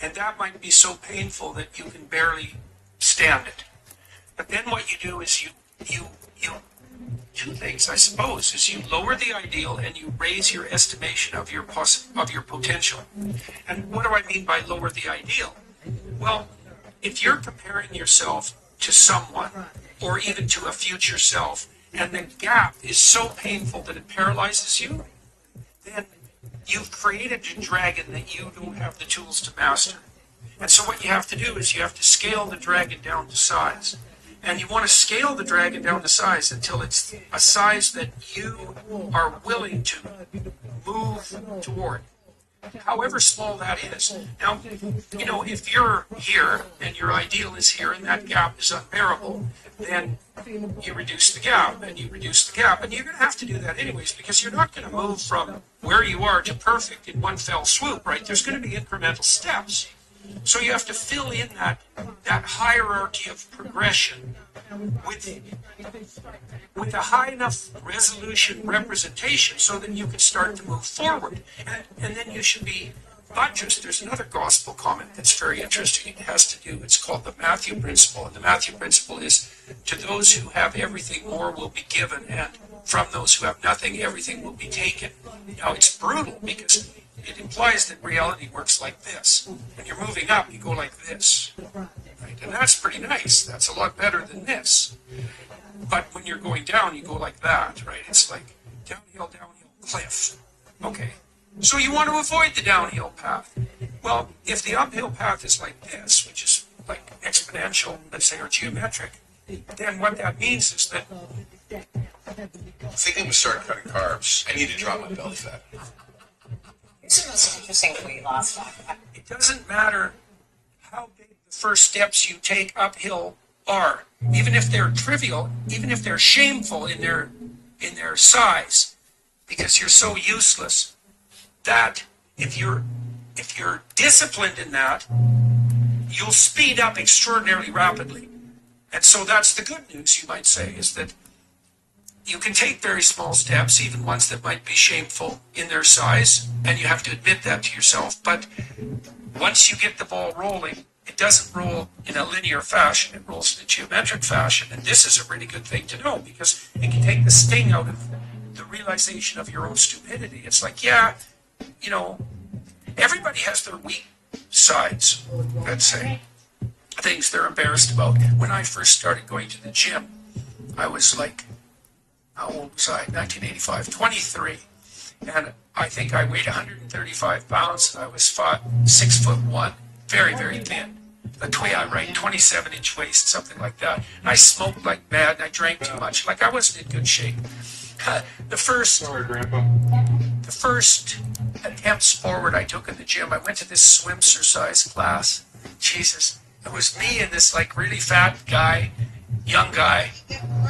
And that might be so painful that you can barely stand it. But then what you do is you two things, I suppose, is you lower the ideal and you raise your estimation of your potential. And what do I mean by lower the ideal? Well, if you're comparing yourself to someone, or even to a future self, and the gap is so painful that it paralyzes you, then you've created a dragon that you don't have the tools to master. And so what you have to do is you have to scale the dragon down to size. And you want to scale the dragon down to size until it's a size that you are willing to move toward, however small that is. Now, you know, if you're here and your ideal is here and that gap is unbearable, then you reduce the gap and you reduce the gap. And you're going to have to do that anyways, because you're not going to move from where you are to perfect in one fell swoop, right? There's going to be incremental steps. So you have to fill in that hierarchy of progression with a high enough resolution representation so that you can start to move forward. And then you should be buttressed. There's another gospel comment that's very interesting. It has to do, it's called the Matthew Principle. And the Matthew Principle is, to those who have everything, more will be given, and from those who have nothing, everything will be taken. Now, it's brutal because it implies that reality works like this. When you're moving up, you go like this. Right? And that's pretty nice. That's a lot better than this. But when you're going down, you go like that, right? It's like downhill, cliff. Okay. So you want to avoid the downhill path. Well, if the uphill path is like this, which is like exponential, let's say, or geometric, then what that means is that I think I'm gonna start cutting carbs. I need to drop my belly fat. It's the most interesting weight loss fact. it doesn't matter how big the first steps you take uphill are, even if they're trivial, even if they're shameful in their size, because you're so useless. That if you're disciplined in that, you'll speed up extraordinarily rapidly. And so that's the good news, you might say, is that you can take very small steps, even ones that might be shameful in their size, and you have to admit that to yourself. But once you get the ball rolling, it doesn't roll in a linear fashion, it rolls in a geometric fashion. And this is a really good thing to know, because it can take the sting out of the realization of your own stupidity. It's like, yeah, you know, everybody has their weak sides, let's say, things they're embarrassed about. When I first started going to the gym, I was like, how old was I? 1985, 23. And I think I weighed 135 pounds. I was 6'1", very, very thin. The way I write, 27-inch waist, something like that. And I smoked like mad, and I drank too much. Like, I wasn't in good shape. The first attempts forward I took in the gym, I went to this swimsercise class. Jesus, it was me and this like really fat guy, young guy,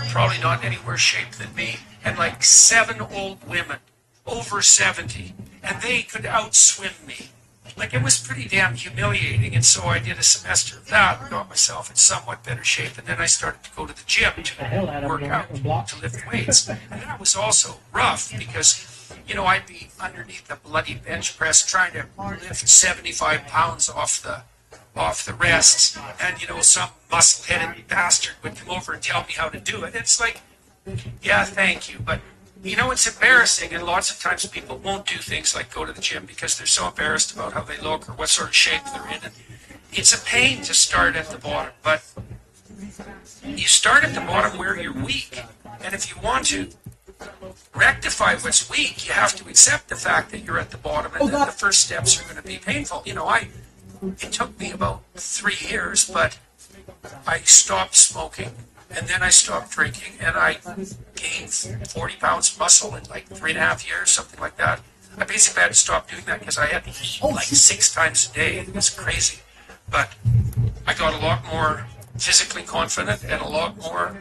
probably not any worse shape than me, and like 7 old women, over 70, and they could outswim me. Like, it was pretty damn humiliating, and so I did a semester of that and got myself in somewhat better shape, and then I started to go to the gym to work out, to lift weights. And that was also rough, because, you know, I'd be underneath the bloody bench press trying to lift 75 pounds off the rests, and, you know, some muscle-headed bastard would come over and tell me how to do it. It's like, yeah, thank you, but you know, it's embarrassing, and lots of times people won't do things like go to the gym because they're so embarrassed about how they look or what sort of shape they're in. And it's a pain to start at the bottom, but you start at the bottom where you're weak. And if you want to rectify what's weak, you have to accept the fact that you're at the bottom, and that the first steps are going to be painful. You know, it took me about 3 years, but I stopped smoking. And then I stopped drinking, and I gained 40 pounds of muscle in like 3.5 years, something like that. I basically had to stop doing that because I had to eat like 6 times a day. It was crazy. But I got a lot more physically confident and a lot more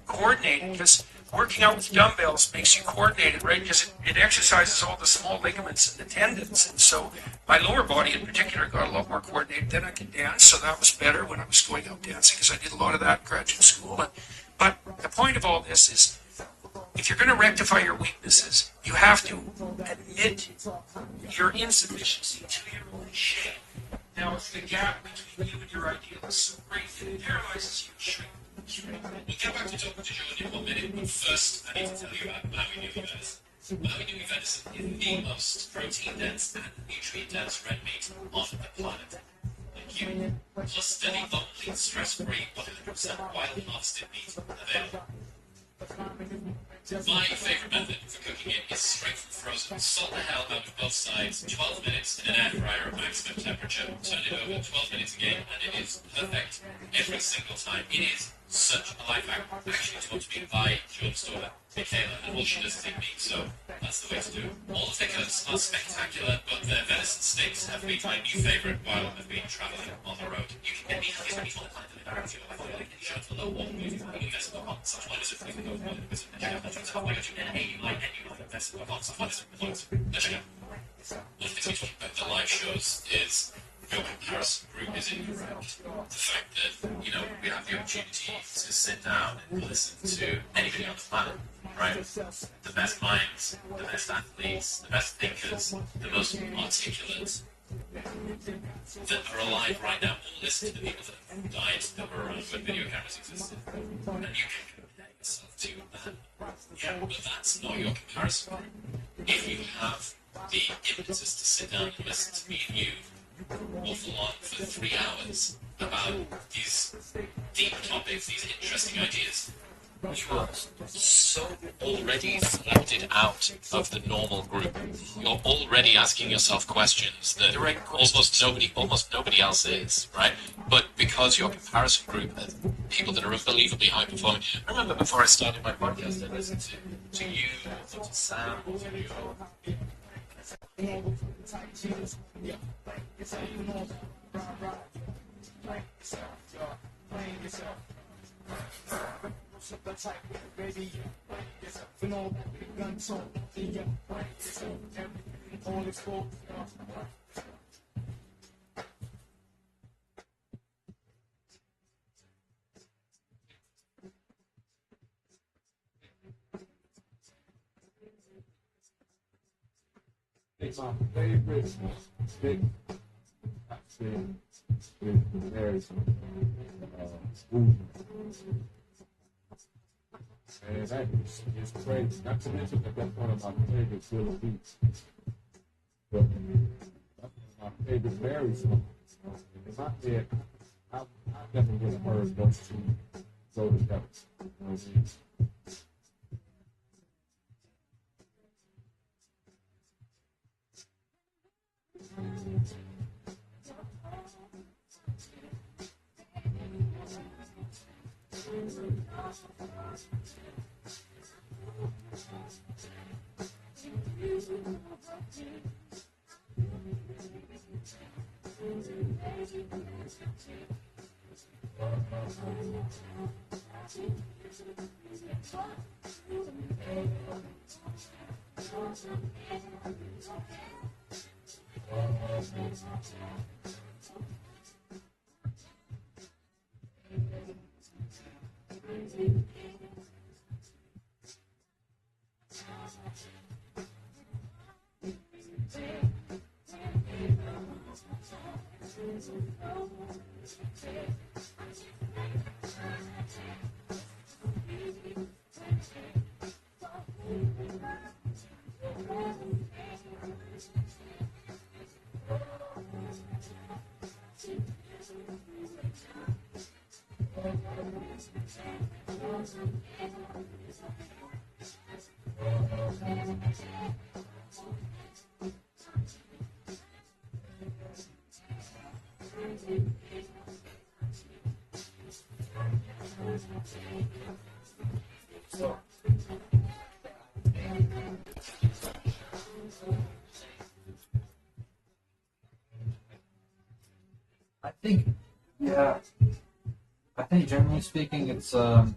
coordinated, because working out with dumbbells makes you coordinated, right? Because it exercises all the small ligaments and the tendons. And so my lower body in particular got a lot more coordinated. Then I could dance, so that was better when I was going out dancing, because I did a lot of that in graduate school. But the point of all this is, if you're going to rectify your weaknesses, you have to admit your insufficiency to your own shape. Now, if the gap between you and your ideal is so great that it paralyzes you, shrink. We'll get back to talking to Joe in 1 minute, but first I need to tell you about Maui Nui venison. Maui Nui venison is the most protein-dense and nutrient-dense red meat on the planet. Thank you. Plus, they're the only stress-free 100% wild-harvested meat available. My favourite method for cooking it is straight from frozen. Salt the hell out of both sides, 12 minutes in an air fryer at maximum temperature. Turn it over 12 minutes again, and it is perfect every single time. It is such a life hack. Actually taught to me by Joan's daughter, Michaela, and all she does is eat meat, so that's the way to do it. All the thickers are spectacular, but their venison steaks have been my new favourite while I've been travelling on the road. You can get meat on the planet in America. I thought like any show to low water movies, you invest in such one is if we can go for it. Check out the truth. Like a invest in such one is close. Let's check out. One of the things we talk about the live shows is your comparison group is incorrect. The fact that, you know, we have the opportunity to sit down and listen to anybody on the planet, right? The best minds, the best athletes, the best thinkers, the most articulate that are alive right now, all listen to the people that have died that were around when video cameras existed. And you can compare yourself to that. Yeah, but that's not your comparison group. If you have the impetus to sit down and listen to me and you waffle on for 3 hours about these deep topics, these interesting ideas, so already floated out of the normal group. You're already asking yourself questions that almost nobody else is, right? But because your comparison group are people that are unbelievably high performing. I remember before I started my podcast, I listened to you, or to Sam, or to you. It's my favorite stick vaccine with comparison. And that is crazy. Not to mention that that's one of my favorite Zilla beats. But that's one of my favorite berry songs. In my head, I never would have heard those two go together. You know what I mean? I think, yeah, I think generally speaking, it's a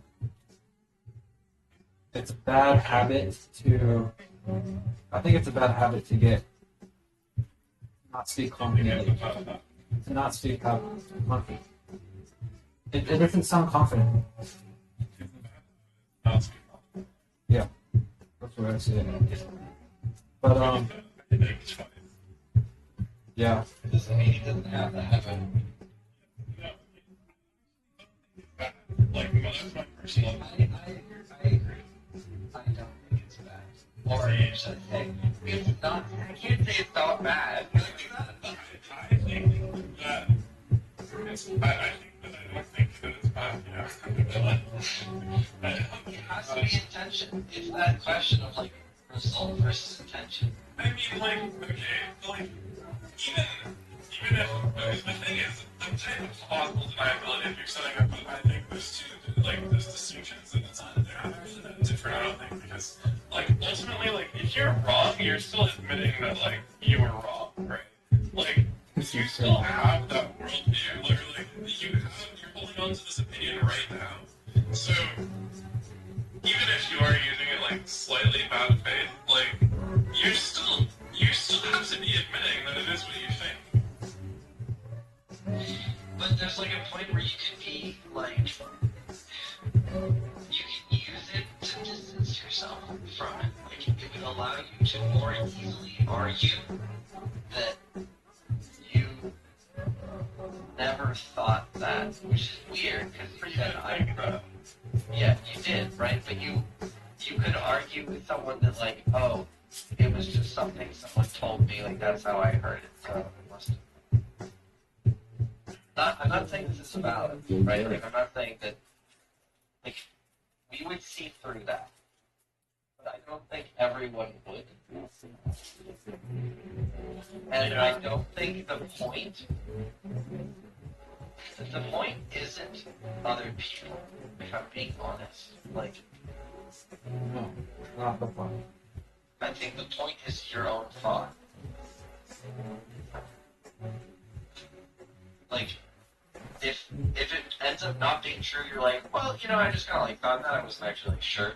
bad habit to. I think it's a bad habit to get not speak confidently. To not speak confident. It doesn't sound confident. Yeah, that's what I see it. But yeah. Doesn't mean he doesn't have that habit. Like, that's my personal. I agree. I don't think it's bad. Or you should say, it's not, I can't say it's not bad. I think that I think that I don't think that it's bad, yeah. It has to be intention. It's that question of like result versus intention. I mean, like, okay, like, even if, the thing is, the type of plausible deniability if you're setting up, I think there's there's distinctions, and it's not, they're not actually that different, I don't think, because, like, ultimately, like, if you're wrong, you're still admitting that, like, you were wrong, right? Like, you still have that worldview, literally, you're holding on to this opinion right now, so, even if you are using it, like, slightly bad faith, like, you still have to be admitting that it is what you think. But there's like a point where you can be like, you can use it to distance yourself from it. Like it would allow you to more easily argue that you never thought that, which is weird because you said yeah, you did, right? But you could argue with someone that like, oh, it was just something someone told me, like that's how I heard it, so it must have. I'm not saying this is valid, right? Like, I'm not saying that, like, we would see through that. But I don't think everyone would. And I don't think the point isn't other people, if I'm being honest. Like, No, not the fun. I think the point is your own thought. Like, if it ends up not being true, you're like, well, you know, I just kind of like thought that. I wasn't actually like sure.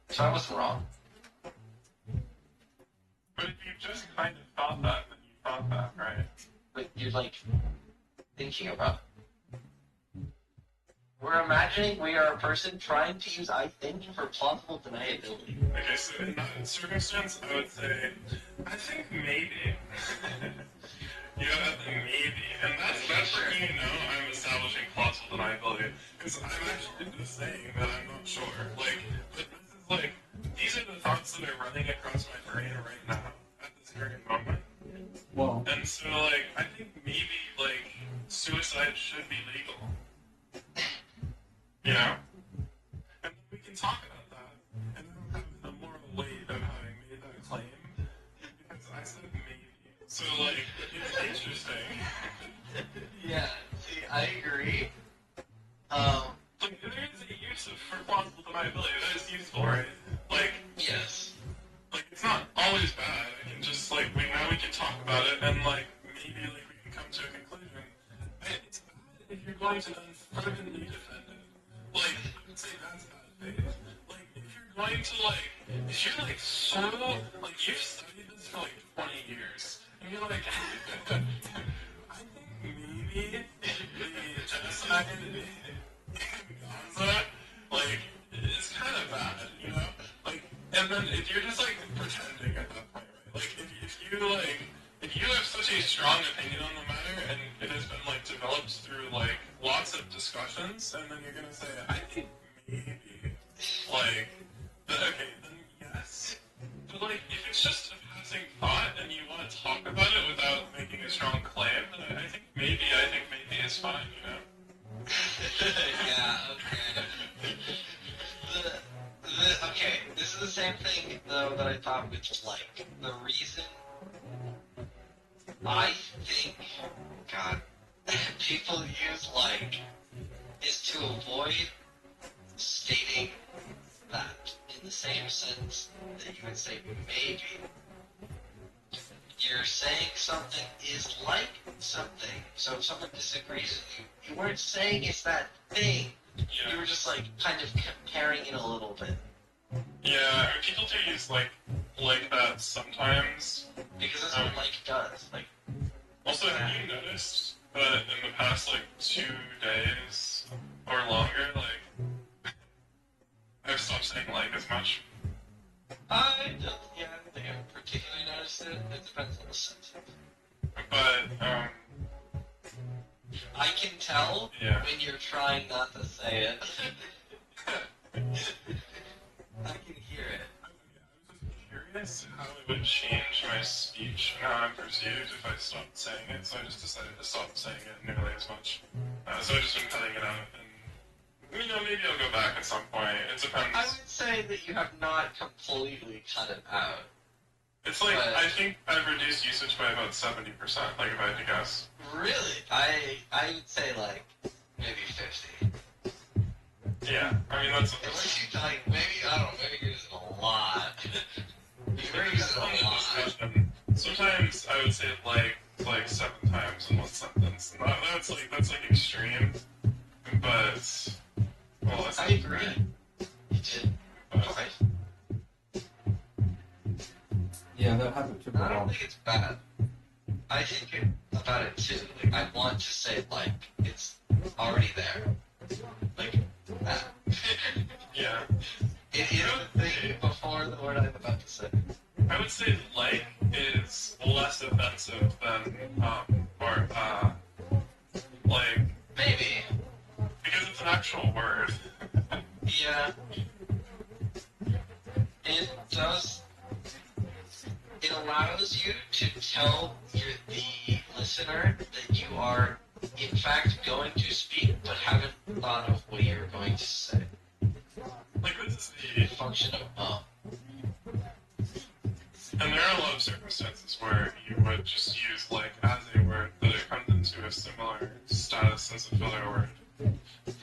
So I wasn't wrong. But if you just kind of thought that, then you thought that, right? But you're like thinking about it. We're imagining we are a person trying to use I think for plausible deniability. Okay, so in that circumstance, I would say, I think maybe. You know, I think maybe. And that's for me, you know, I'm establishing plausible deniability. Because I'm actually just saying that I'm not sure. Like, but this is like, these are the thoughts that are running across my brain right now, at this very moment. Well, And so, like, I think maybe, like, suicide should be legal. You know? And then we can talk about that. And then have the moral weight of having made that claim. Because I said maybe. So, like, it's interesting. Yeah, see, I agree. Like, there is a use for plausible deniability. That is useful, right? Like, yes. Like, it's not always bad. I can just, like, now we can talk about it, and, like, maybe, like, we can come to a conclusion. It's bad if you're going to then fervently defend it. Like, I would say that's bad faith. Like, if you're going to, like, if you're, like, so, like, you've studied this for, like, 20 years, and you're like, I think maybe the genocide in Gaza, like, is kind of bad, you know? Like, and then if you're just, like, pretending at that point, right? Like, if you have such a strong opinion on the matter, and it has been, like, developed through, like, lots of discussions, and then you're gonna say, I think maybe, like, okay, then yes. But, like, if it's just a passing thought, and you want to talk about it without making a strong claim, then I think maybe is fine, you know? Yeah, okay. Okay, this is the same thing, though, that I thought with, like, the reason I think, God, people use, like, is to avoid stating that in the same sense that you would say maybe. You're saying something is like something, so if someone disagrees with you, you weren't saying it's that thing. Yeah. You were just, like, kind of comparing it a little bit. Yeah, I mean, people do use, like that sometimes. Because that's what like does. Like, also, have you noticed that in the past, like, 2 days or longer, like, I've stopped saying like as much? I don't think I particularly noticed it. It depends on the sentence. But, I can tell when you're trying not to say it. I can hear it. I was just curious how it would change my speech and how I'm perceived if I stopped saying it, so I just decided to stop saying it nearly as much. So I've just been cutting it out, and, you know, maybe I'll go back at some point. It depends. I would say that you have not completely cut it out. It's like, I think I've reduced usage by about 70%, like, if I had to guess. Really? I would say, like, maybe 50. Yeah, I mean, that's... Unless you're like, maybe, I don't know, maybe you're using a lot. You're using a lot. Sometimes I would say, like 7 times in one sentence. That's like extreme, but... Well, that's I agree. You did. Twice. yeah, that happened to me. I don't think it's bad. I think about it too. Like, I want to say, like, it's already there. Like, that. Yeah. It is the thing before the word I'm about to say. I would say like is less offensive than, like... Maybe. Because it's an actual word. Yeah. It does... It allows you to tell the listener that you are, in fact, going to speak, but haven't thought of what you're going to say. like this is the function of And there are a lot of circumstances where you would just use like as a word that it comes into a similar status as a filler word.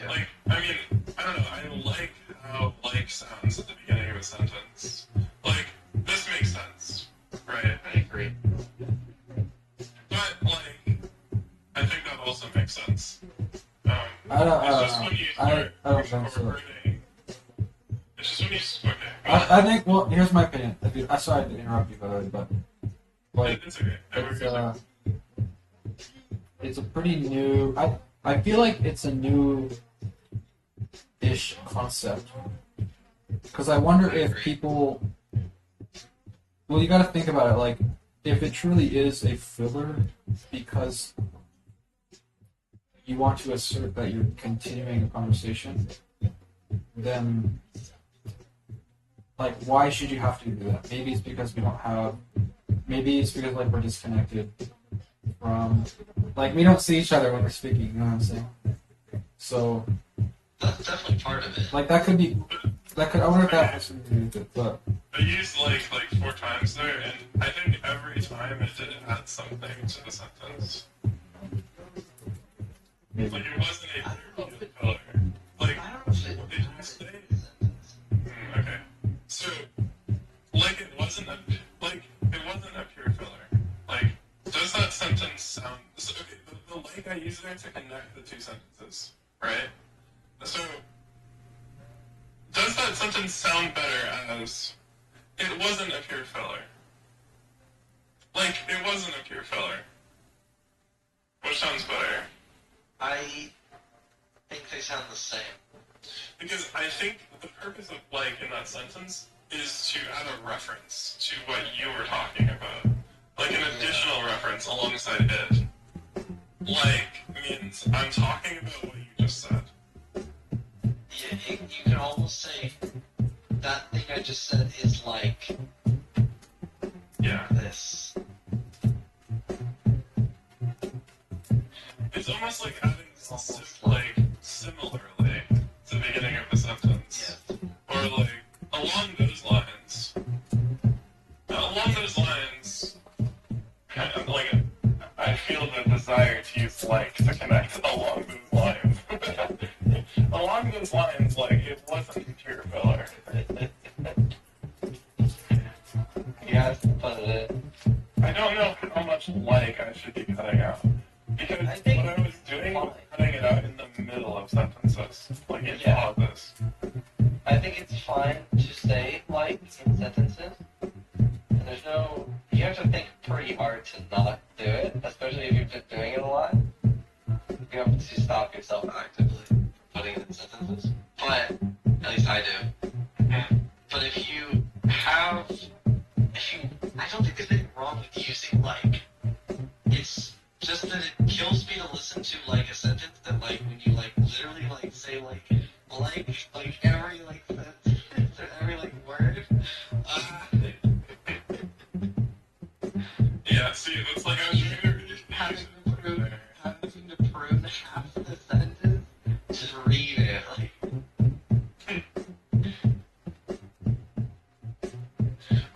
Like, I mean, I don't know, I like how like sounds at the beginning of a sentence. Like, this makes sense, right? I agree. But, like, I think that also makes sense. I don't it's just when you start I don't think so. incorporating. It's just when you. Okay. I think, well, here's my opinion. I'm sorry to interrupt you, by the way, but, like, It's okay. it's a pretty new, I feel like it's a new-ish concept. Because I wonder if people, well, you gotta think about it, like, if it truly is a filler because you want to assert that you're continuing a conversation, then, like, why should you have to do that? Maybe it's because we don't have, maybe it's because, like, we're disconnected from, like, we don't see each other when we're speaking, you know what I'm saying? So, that's definitely part of it. like, I wonder if that has something to do with it, but. I used like 4 times there, and I think every time it did add something to the sentence. Maybe. Like, it wasn't a pure filler. Like, did you say? Okay. So, like, it wasn't a pure filler. Like, does that sentence sound? So, okay, the like I used there to connect the 2 sentences, right? So, does that sentence sound better as it wasn't a pure filler? Like, it wasn't a pure filler. Which sounds better? I think they sound the same. Because I think the purpose of like in that sentence is to add a reference to what you were talking about. Like an additional reference alongside it. Like means I'm talking about what you just said. Yeah, you can almost say that thing I just said is like this. It's almost like adding like similarly to the beginning of the sentence. Yeah. Or like along those lines. Along those lines, kind of like I feel the desire to use like to connect along those lines. Along those lines, like it wasn't pure filler. Yeah, put it in. I don't know how much like I should be cutting out. Because what I was doing was cutting it out in the middle of sentences. Like in pauses. I think it's fine to say like in sentences. And there's no, you have to think pretty hard to not do it, especially if you're just doing it a lot. You have to stop yourself actively from putting it in sentences. But at least I do. But if you have, I don't think there's anything wrong with using like. It's just that it kills me to listen to like a sentence that like when you like literally like say like every like sentence or every like word. Yeah, see, it's like I was trying to having to prune half the sentence to read it. Like,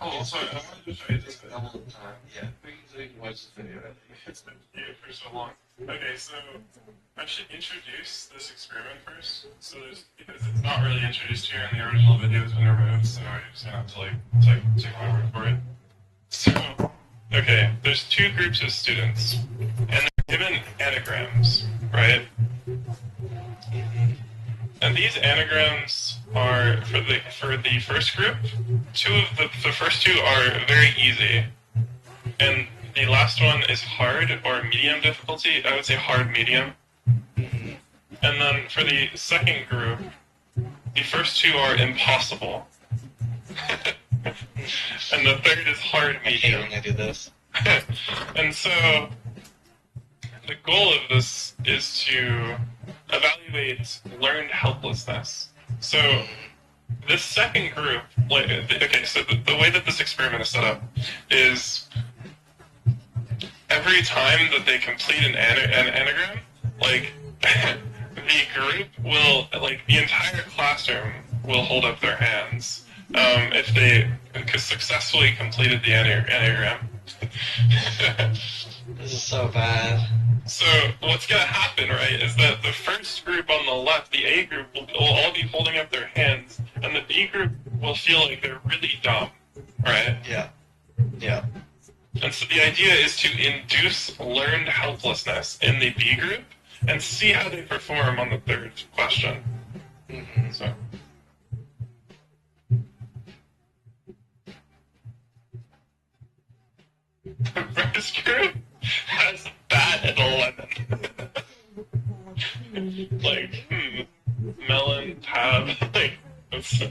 oh, sorry, I wanted to show you this video. double the time. Yeah, we can watch this video. It's been here for so long. Okay, so I should introduce this experiment first. So there's, because it's not really introduced here and the original video has been removed, so I'm just gonna have to like take my word for it. So, okay, there's 2 groups of students, and they're given anagrams, right? And these anagrams are for the first group. 2 of the first 2 are very easy, and the last one is hard or medium difficulty. I would say hard medium. And then for the second group, the first 2 are impossible. And the third is hard medium. I hate when I do this. And so the goal of this is to evaluate learned helplessness. So this second group, like, okay, so the way that this experiment is set up is every time that they complete an anagram, like, the group will, like, the entire classroom will hold up their hands if they successfully completed the Enneagram. This is so bad. So what's gonna happen, right, is that the first group on the left, the A group, will all be holding up their hands, and the B group will feel like they're really dumb, right? Yeah. Yeah. And so the idea is to induce learned helplessness in the B group and see how they perform on the third question. Mm-hmm. So. The first group has bat at 11. Like, melon, tab, like, that's...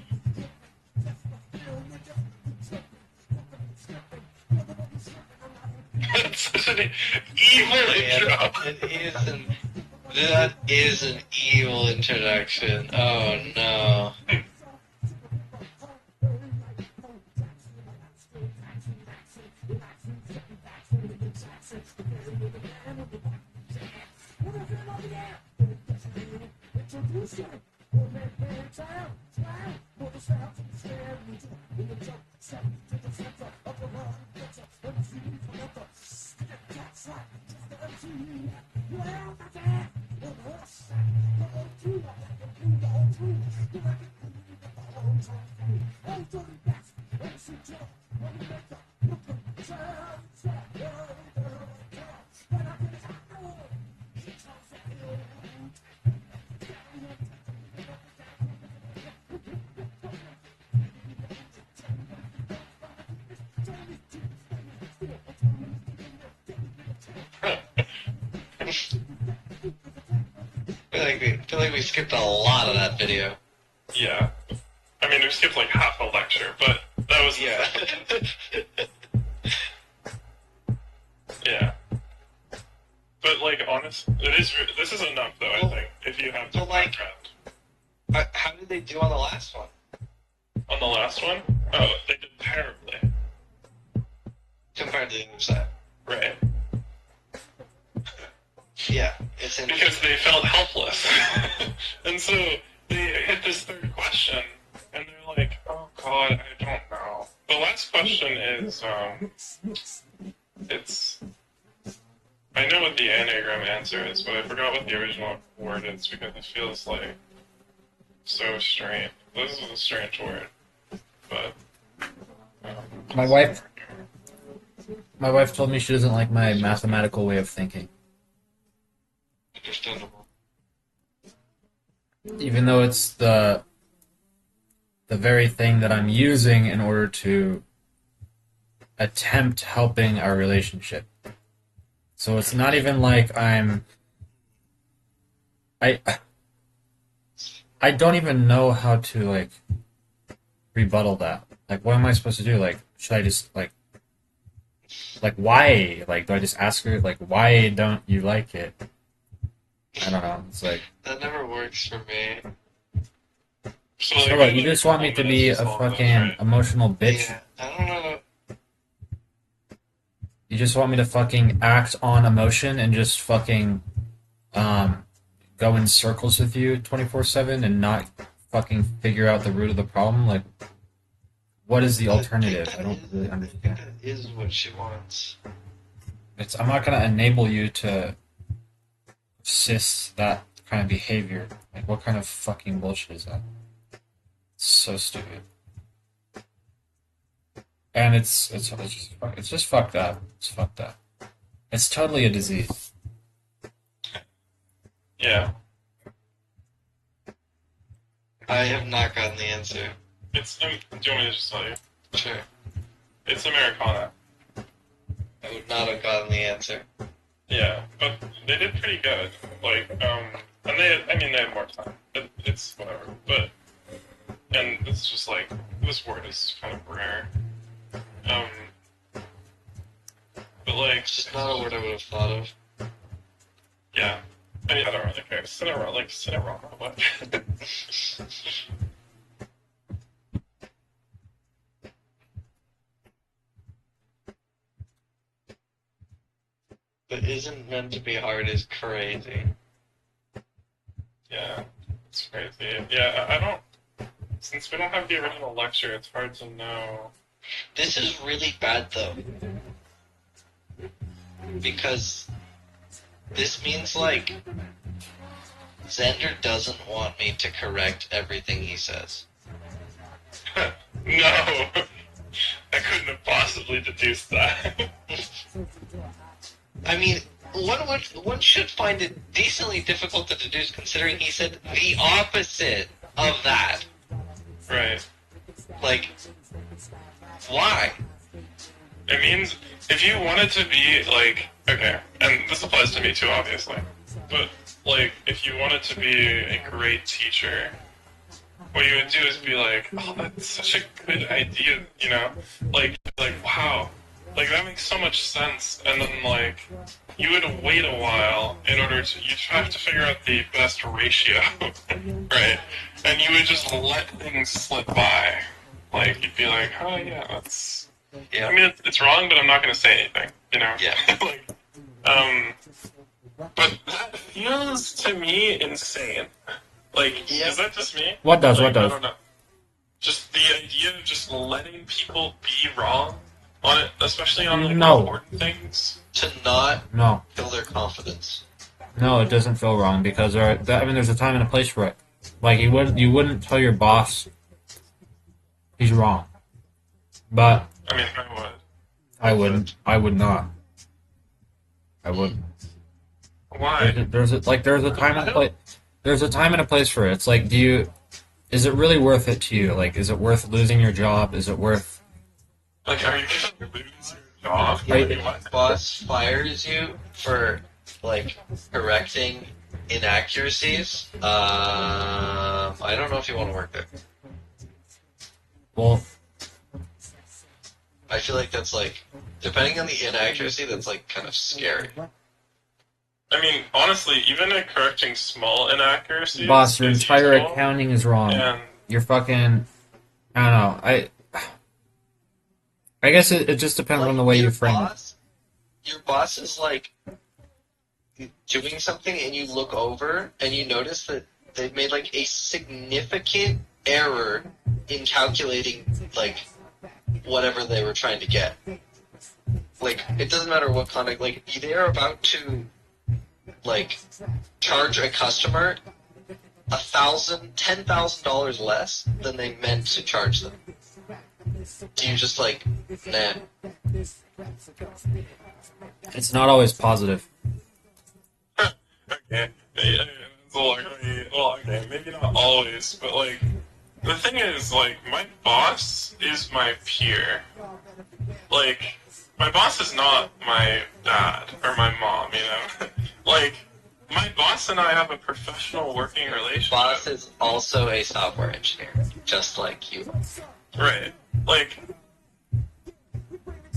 That's such an evil intro. That is an evil introduction. Oh no. I feel like we skipped a lot of that video. Yeah. I mean, we skipped like half a lecture, but that was... Yeah. Yeah. But, like, honest, this is enough, though, I think, if you have the background. How did they do on the last one? On the last one? Oh, they did terribly. Compared to the other side. Right. Yeah, it's because they felt helpless. And so they hit this third question, and they're like, oh god, I don't know. The last question is, it's... I know what the Enneagram answer is, but I forgot what the original word is because it feels like so strange. This is a strange word, but... My wife told me she doesn't like my mathematical way of thinking. Understandable. Even though it's the very thing that I'm using in order to attempt helping our relationship. So it's not even like I don't even know how to like rebuttal that. Like, what am I supposed to do? Like, should I just like why? Like, do I just ask her like, why don't you like it? I don't know. It's like that never works for me. So what? You just want me to be a fucking emotional bitch? Yeah, I don't know. You just want me to fucking act on emotion and just fucking go in circles with you 24/7 and not fucking figure out the root of the problem? Like, what is the alternative? I don't really understand. That is what she wants. I'm not gonna enable you to assist that kind of behavior. Like, what kind of fucking bullshit is that? It's so stupid. And it's just fucked up. It's fucked up. It's totally a disease. Yeah. I have not gotten the answer. It's, do you want me to just tell you? Sure. It's Americana. I would not have gotten the answer. Yeah, but they did pretty good. Like, and they had more time. It's whatever. But, and it's just like, this word is kind of rare. But like... It's just not a word I would have thought of. Yeah. I mean, I don't really care. Cinderella, what? But isn't meant to be hard is crazy. Yeah, it's crazy. Yeah, I don't... Since we don't have the original lecture, it's hard to know. This is really bad though, because this means like Xander doesn't want me to correct everything he says. No, I couldn't have possibly deduced that. I mean, one should find it decently difficult to deduce considering he said the opposite of that. Right. Like, why? It means if you wanted to be like, okay, and this applies to me too, obviously, but like, if you wanted to be a great teacher, what you would do is be like, oh, that's such a good idea, you know? Like, wow, like that makes so much sense, and then like, you would wait a while in order to, you'd have to figure out the best ratio, right? And you would just let things slip by. Like, you'd be like, oh yeah, that's, Yeah. I mean, it's wrong, but I'm not going to say anything, you know? Yeah. Like, but that feels to me insane. Like, Yeah. is that just me? What does? Like, What does? I don't know. Just the idea of just letting people be wrong on it, especially on like No. important things. To not No. kill their confidence. No, it doesn't feel wrong because there's a time and a place for it. Like you wouldn't tell your boss he's wrong, but I mean, I would. I wouldn't. I would not. I wouldn't. Why? There's a time and a place. There's a time and a place for it. It's like, is it really worth it to you? Like, is it worth losing your job? Is it worth? Like, are you gonna lose your job? If your boss fires you for like correcting inaccuracies, I don't know if you want to work there. Well, I feel like that's like, depending on the inaccuracy, that's like kind of scary. I mean, honestly, even in correcting small inaccuracies, boss, your is entire useful, accounting is wrong. and You're fucking. I don't know. I guess it just depends Like, on the way your you frame it. Your boss is like doing something, and you look over and you notice that they've made like a significant error in calculating like whatever they were trying to get. Like, it doesn't matter what conduct. Like, they're about to like charge a customer $10,000 less than they meant to charge them. Do you just like, nah? It's not always positive. okay, well, okay, maybe not always, but like, the thing is, like, my boss is my peer. Like, my boss is not my dad or my mom, you know? Like, my boss and I have a professional working relationship. Boss is also a software engineer, just like you. Right. Like,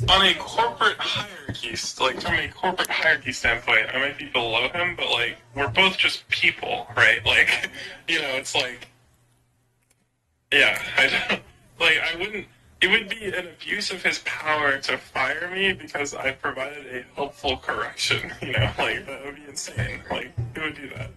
on a corporate hierarchy, like, from a corporate hierarchy standpoint, I might be below him, but, like, we're both just people, right? Like, you know, it's like, yeah, I don't, like, I wouldn't, it would be an abuse of his power to fire me because I provided a helpful correction, you know? Like, that would be insane. Like, who would do that?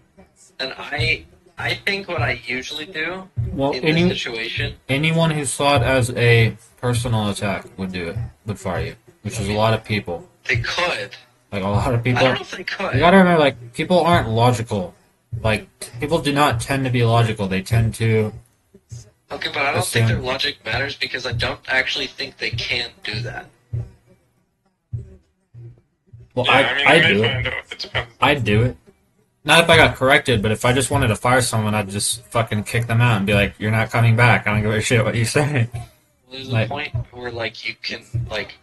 And I think what I usually do Well, in this situation, anyone who saw it as a personal attack would do it. Would fire you, which is a lot of people. they could. Like a lot of people. I don't know if they could. You gotta remember, like, people aren't logical. Like, people do not tend to be logical. They tend to. Okay, but I don't think their logic matters because I don't actually think they can do that. Well, Yeah, I mean, I they do may it. find out. It depends. I'd do it. Not if I got corrected, but if I just wanted to fire someone, I'd just fucking kick them out and be like, "You're not coming back. I don't give a shit what you say." There's Like- a point where like you can like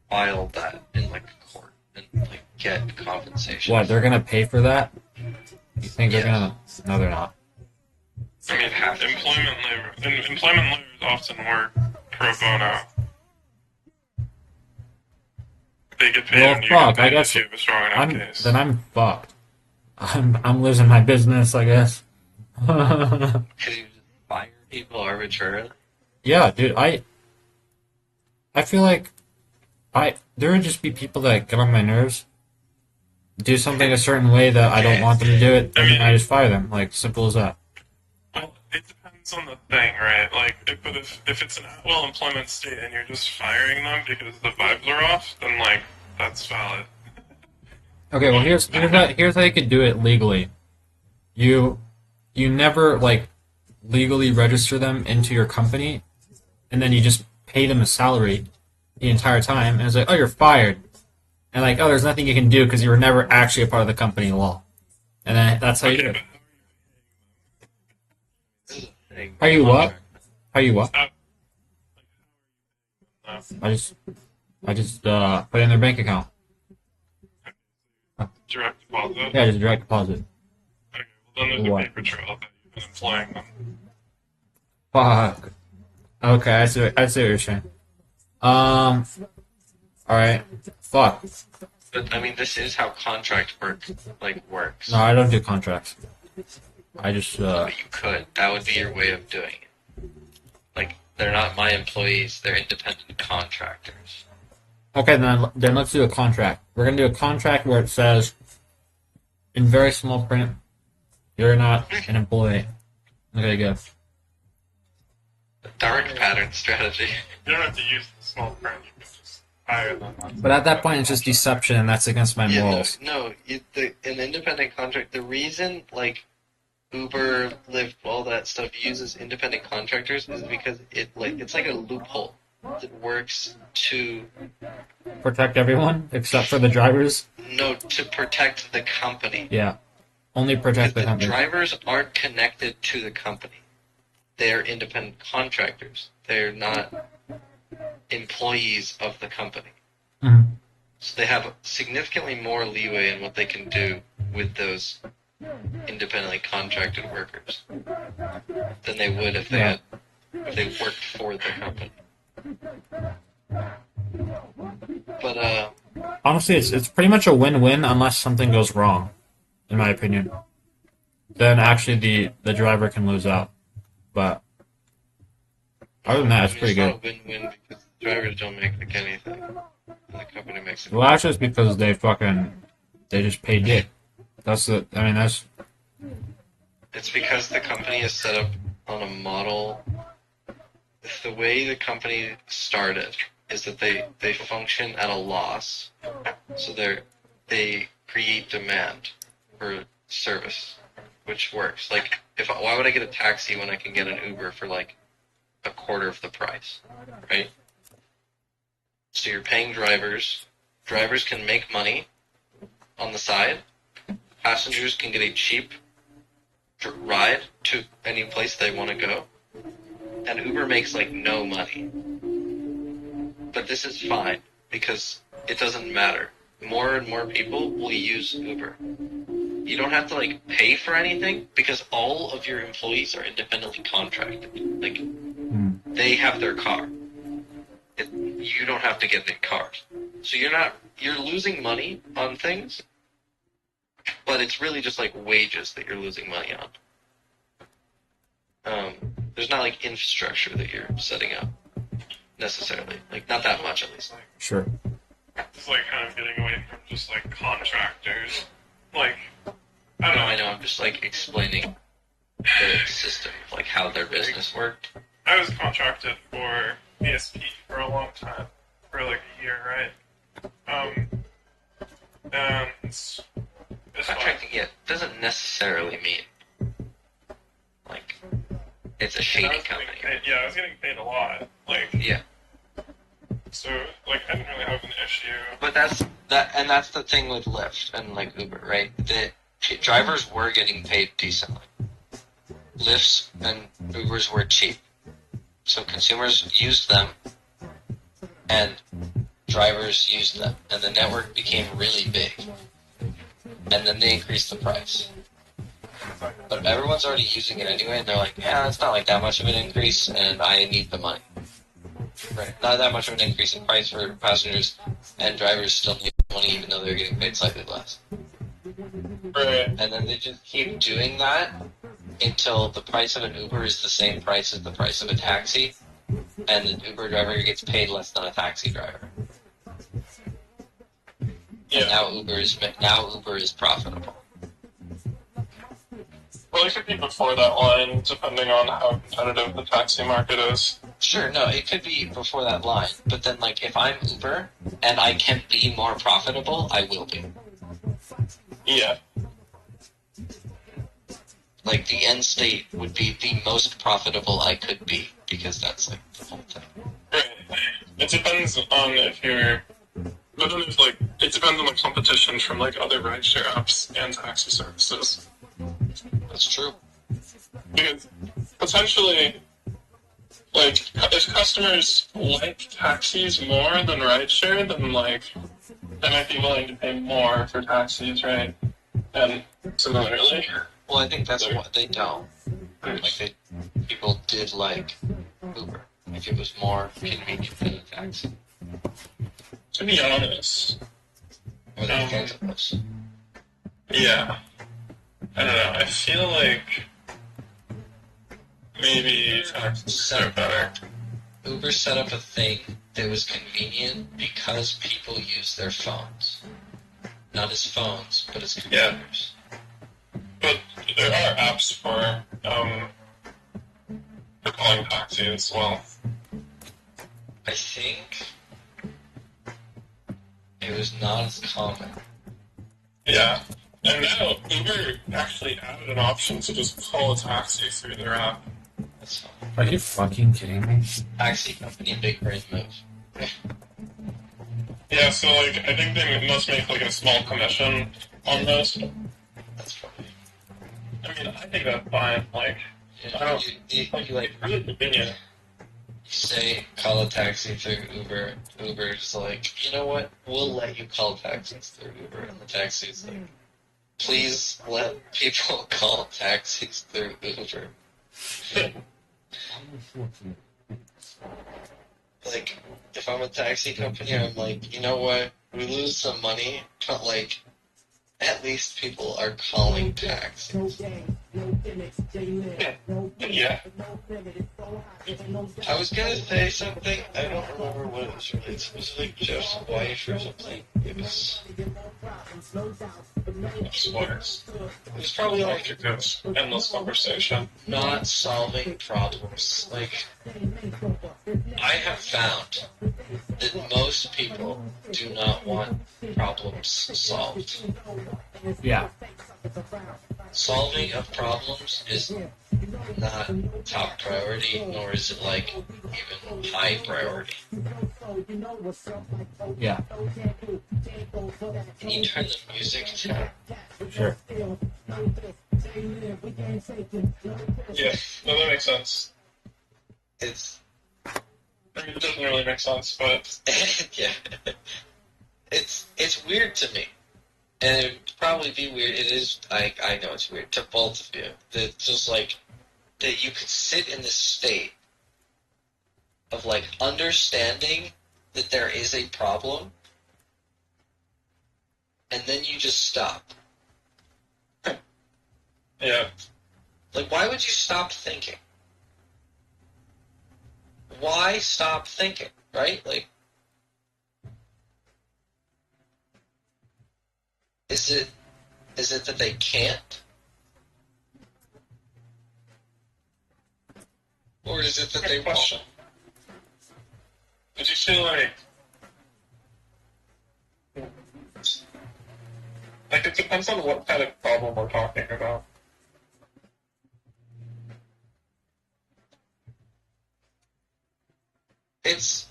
file that in like court and like get compensation. What? They're gonna pay for that? You think they're Yes. gonna? No, they're not. I mean, employment lawyers often work pro bono. They get paid Well, when you fuck. get I paid guess if you have a strong enough case. I'm fucked. I'm losing my business, I guess. Because you just fire people arbitrarily. Yeah, dude. I feel like there would just be people that get on my nerves, do something a certain way that I don't want them to do it, and then I just fire them. Like, simple as that. Well, it depends depends on the thing, right? Like, if it's an at-will employment state and you're just firing them because the vibes are off, then like that's valid. Okay, well here's how you could do it legally. You you never like legally register them into your company, and then you just pay them a salary the entire time, and it's like, oh, you're fired, and like, oh, there's nothing you can do because you were never actually a part of the company law, and then that's how you do it. How you what? How you what? I just put it in their bank account. Direct deposit. Yeah, just direct deposit. Okay, well then there's What? a paper trail that you've been employing them. Fuck. Okay, I see what you're saying. All right. Fuck. But I mean, this is how contract work works. No, I don't do contracts. I just But you could. That would be your way of doing it. Like, they're not my employees; they're independent contractors. Okay, then let's do a contract. We're gonna do a contract where it says, in very small print, you're not an employee. Okay, go. Dark pattern strategy. You don't have to use the small print. You can just hire them. But at that point, it's just deception, and that's against my morals. An independent contract. The reason Uber, Lyft, all that stuff uses independent contractors is because it's like a loophole that works to Protect everyone except for the drivers. to protect the company. Yeah, only protect the The company. drivers aren't connected to the company. They're independent contractors. They're not employees of the company. Mhm. So they have significantly more leeway in what they can do with those independently contracted workers than they would if they worked for the company. But Honestly, it's pretty much a win-win unless something goes wrong, in my opinion. Then actually the driver can lose out. But other than that, it's pretty good. It's not a win-win because the drivers don't make anything, and the company makes it. Well, actually, it's because they just pay dick. That's. It's because the company is set up on a model. The way the company started is that they function at a loss, so they create demand for service, which works. Like, why would I get a taxi when I can get an Uber for like a quarter of the price, right? So you're paying drivers. Drivers can make money on the side. Passengers can get a cheap ride to any place they want to go. And Uber makes no money. But this is fine because it doesn't matter. More and more people will use Uber. You don't have to pay for anything because all of your employees are independently contracted. They have their car. You don't have to get any cars. So you're losing money on things, but it's really just wages that you're losing money on. There's not infrastructure that you're setting up necessarily. Not that much at least. Sure. It's kind of getting away from just contractors. I don't know. I know. I'm just explaining the system, how their business worked. I was contracted for PSP for a long time, for a year, right? And it's contracting doesn't necessarily mean it's a shady company. I was getting paid a lot. Yeah. So I didn't really have an issue. But that's the thing with Lyft and Uber, right? The drivers were getting paid decently. Lyfts and Ubers were cheap. So consumers used them and drivers used them. And the network became really big. And then they increased the price. But everyone's already using it anyway, and they're like, yeah, it's not that much of an increase, and I need the money. Right. Not that much of an increase in price for passengers, and drivers still need money even though they're getting paid slightly less. Right. And then they just keep doing that until the price of an Uber is the same price as the price of a taxi, and the Uber driver gets paid less than a taxi driver. Yeah. And now Uber is profitable. Well, it could be before that line, depending on how competitive the taxi market is. Sure, no, it could be before that line, but then like if I'm Uber and I can be more profitable, I will be. Yeah. Like the end state would be the most profitable I could be, because that's like the whole thing. Right. It depends on if you're. But then there's like, it depends on the competition from like other rideshare apps and taxi services. That's true. Because potentially, like, if customers like taxis more than rideshare, then like, they might be willing to pay more for taxis, right? And similarly. Well, I think that's what they don't. Like people did like Uber. Like it was more convenient than a taxi. To be honest. Or they think it was. Yeah. I don't know. I feel like maybe taxis are better. Uber set up a thing that was convenient because people use their phones. Not as phones, but as computers. But there are apps for calling taxi as well. I think it was not as common. Yeah. And now Uber actually added an option to just call a taxi through their app. That's fine. Are you fucking kidding me? Taxi company, big brain move. Yeah, so like I think they must make like a small commission on this. That's funny. I mean, I think that's fine. Like, Yeah, I don't you like really convenient. you say call a taxi through Uber. Uber's like, you know what? We'll let you call taxis through Uber, and the taxi's like, please let people call taxis through Uber. Like, if I'm a taxi company, I'm like, you know what? We lose some money, but like, at least people are calling taxis. Yeah. I was gonna say something, I don't remember what it was related to. Was it like Jeff's wife or something? It was probably like This endless conversation. not solving problems. Like, I have found that most people do not want problems solved. Yeah. Solving of problems is not top priority, nor is it like even high priority. Yeah. Can you turn the music down? Sure. Yeah, no, that makes sense. It's I mean, it doesn't really make sense, but yeah. It's weird to me. And it'd probably be weird. It is. I know it's weird to both of you. That just like that you could sit in this state of like understanding that there is a problem, and then you just stop. yeah. Like, why would you stop thinking? Why stop thinking? Right? Like, is it that they can't? Or is it that they Question. Did you feel like it depends on what kind of problem we're talking about? It's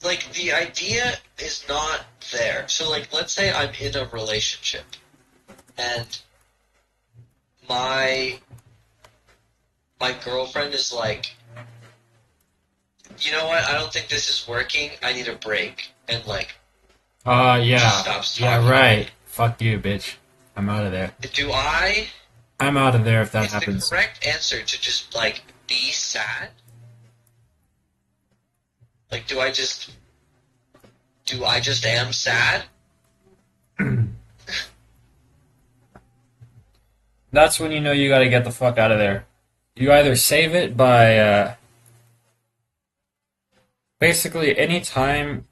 like the idea is not there. So like let's say I'm in a relationship and my girlfriend is like, you know what, I don't think this is working, I need a break, and like Yeah. stops Yeah, talking. right. Fuck you, bitch. I'm out of there. I'm out of there if that Is happens. the correct answer to just like be sad? Like do I just am sad? That's when you know you gotta get the fuck out of there. You either save it by, basically any time,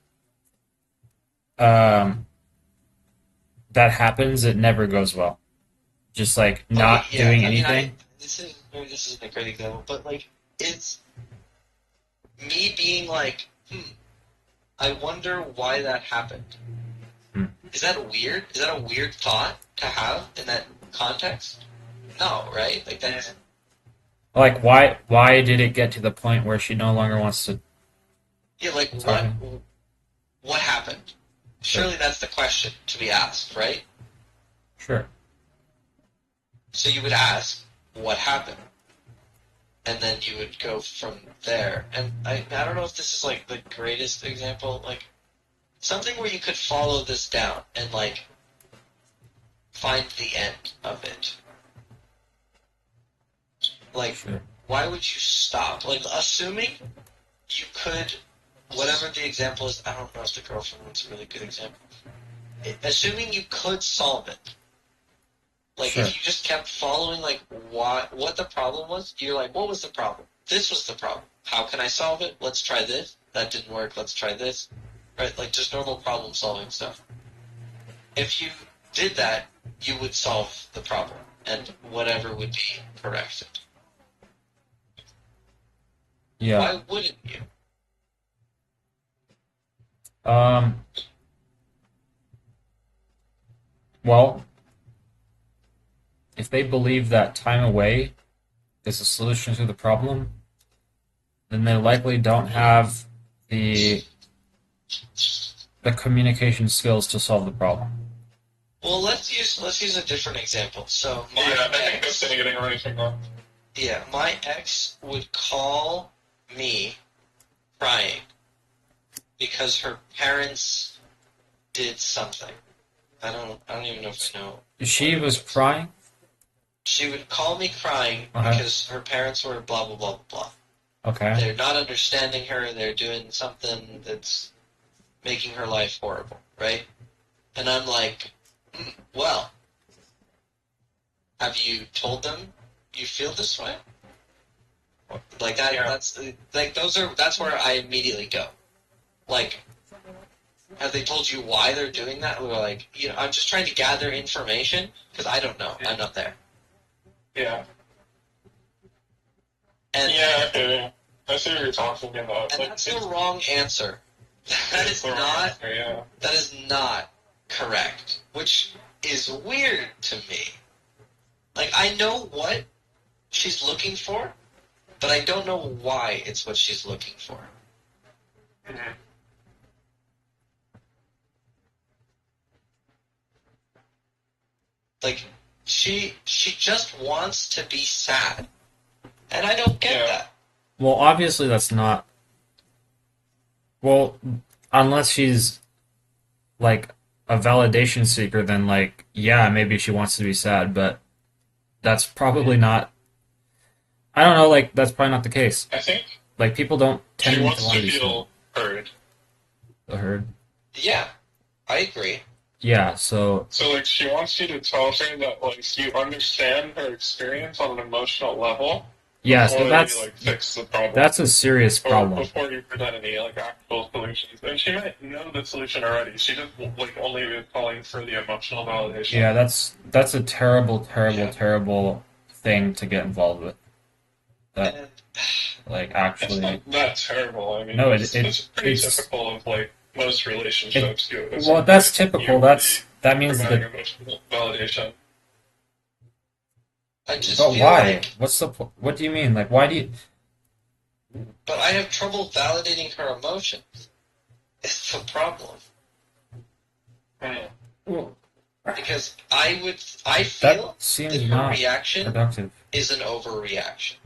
that happens, it never goes well. Just like not Okay, yeah. doing I mean, anything. this is a great example, but like, it's me being like, I wonder why that happened. Hmm. Is that weird? Is that a weird thought to have in that context? No, right? Like that's Like why did it get to the point where she no longer wants to yeah. Like talk? what happened? Sure. Surely that's the question to be asked, right? Sure. So you would ask what happened, and then you would go from there. And I don't know if this is like the greatest example, like something where you could follow this down and like find the end of it. Like, Sure. why would you stop? Like, assuming you could, whatever the example is, I don't know if the girlfriend one's a really good example. Assuming you could solve it. Like, Sure. if you just kept following, like, what the problem was, you're like, what was the problem? This was the problem. How can I solve it? Let's try this. That didn't work. Let's try this. Right? Like, just normal problem-solving stuff. If you did that, you would solve the problem, and whatever would be corrected. Yeah. Why wouldn't you? Well, if they believe that time away is a solution to the problem, then they likely don't have the communication skills to solve the problem. Well, let's use a different example. So my Yeah, I think ex, that's getting everything wrong. yeah, my ex would call me crying because her parents did something. I don't even know if I know. She was crying. She would call me crying because her parents were blah blah blah blah blah. Okay. They're not understanding her. They're doing something that's making her life horrible, right? And I'm like, well, have you told them you feel this way? Like that. Yeah. That's like that's where I immediately go. Like, have they told you why they're doing that? We're like, I'm just trying to gather information because I don't know. I'm not there. Yeah. And Yeah, okay. I see what you're talking about. And Like, that's the wrong answer. That is not. Yeah. That is not correct. Which is weird to me. Like, I know what she's looking for, but I don't know why it's what she's looking for. Mm-hmm. Like, she just wants to be sad, and I don't get that. Well, obviously that's not. Well, unless she's like a validation seeker, then like yeah, maybe she wants to be sad, but that's probably not. I don't know. Like that's probably not the case. I think like people don't tend she wants want to be feel heard. heard. Yeah, I agree. Yeah, so like she wants you to tell her that like you understand her experience on an emotional level. Yeah, so before that's you, like, fix the problem. That's a serious problem. Before you present any like actual solutions, and she might know the solution already. She just like only is calling for the emotional validation. Yeah, that's a terrible thing to get involved with. That like actually. It's not that terrible. I mean, no, it's pretty typical of like most relationships. Well, that's typical. That means that. Emotional validation. I just but feel why? like, What do you mean? Like, why do you? but I have trouble validating her emotions. It's the problem. Because I feel that her reaction productive. is an overreaction,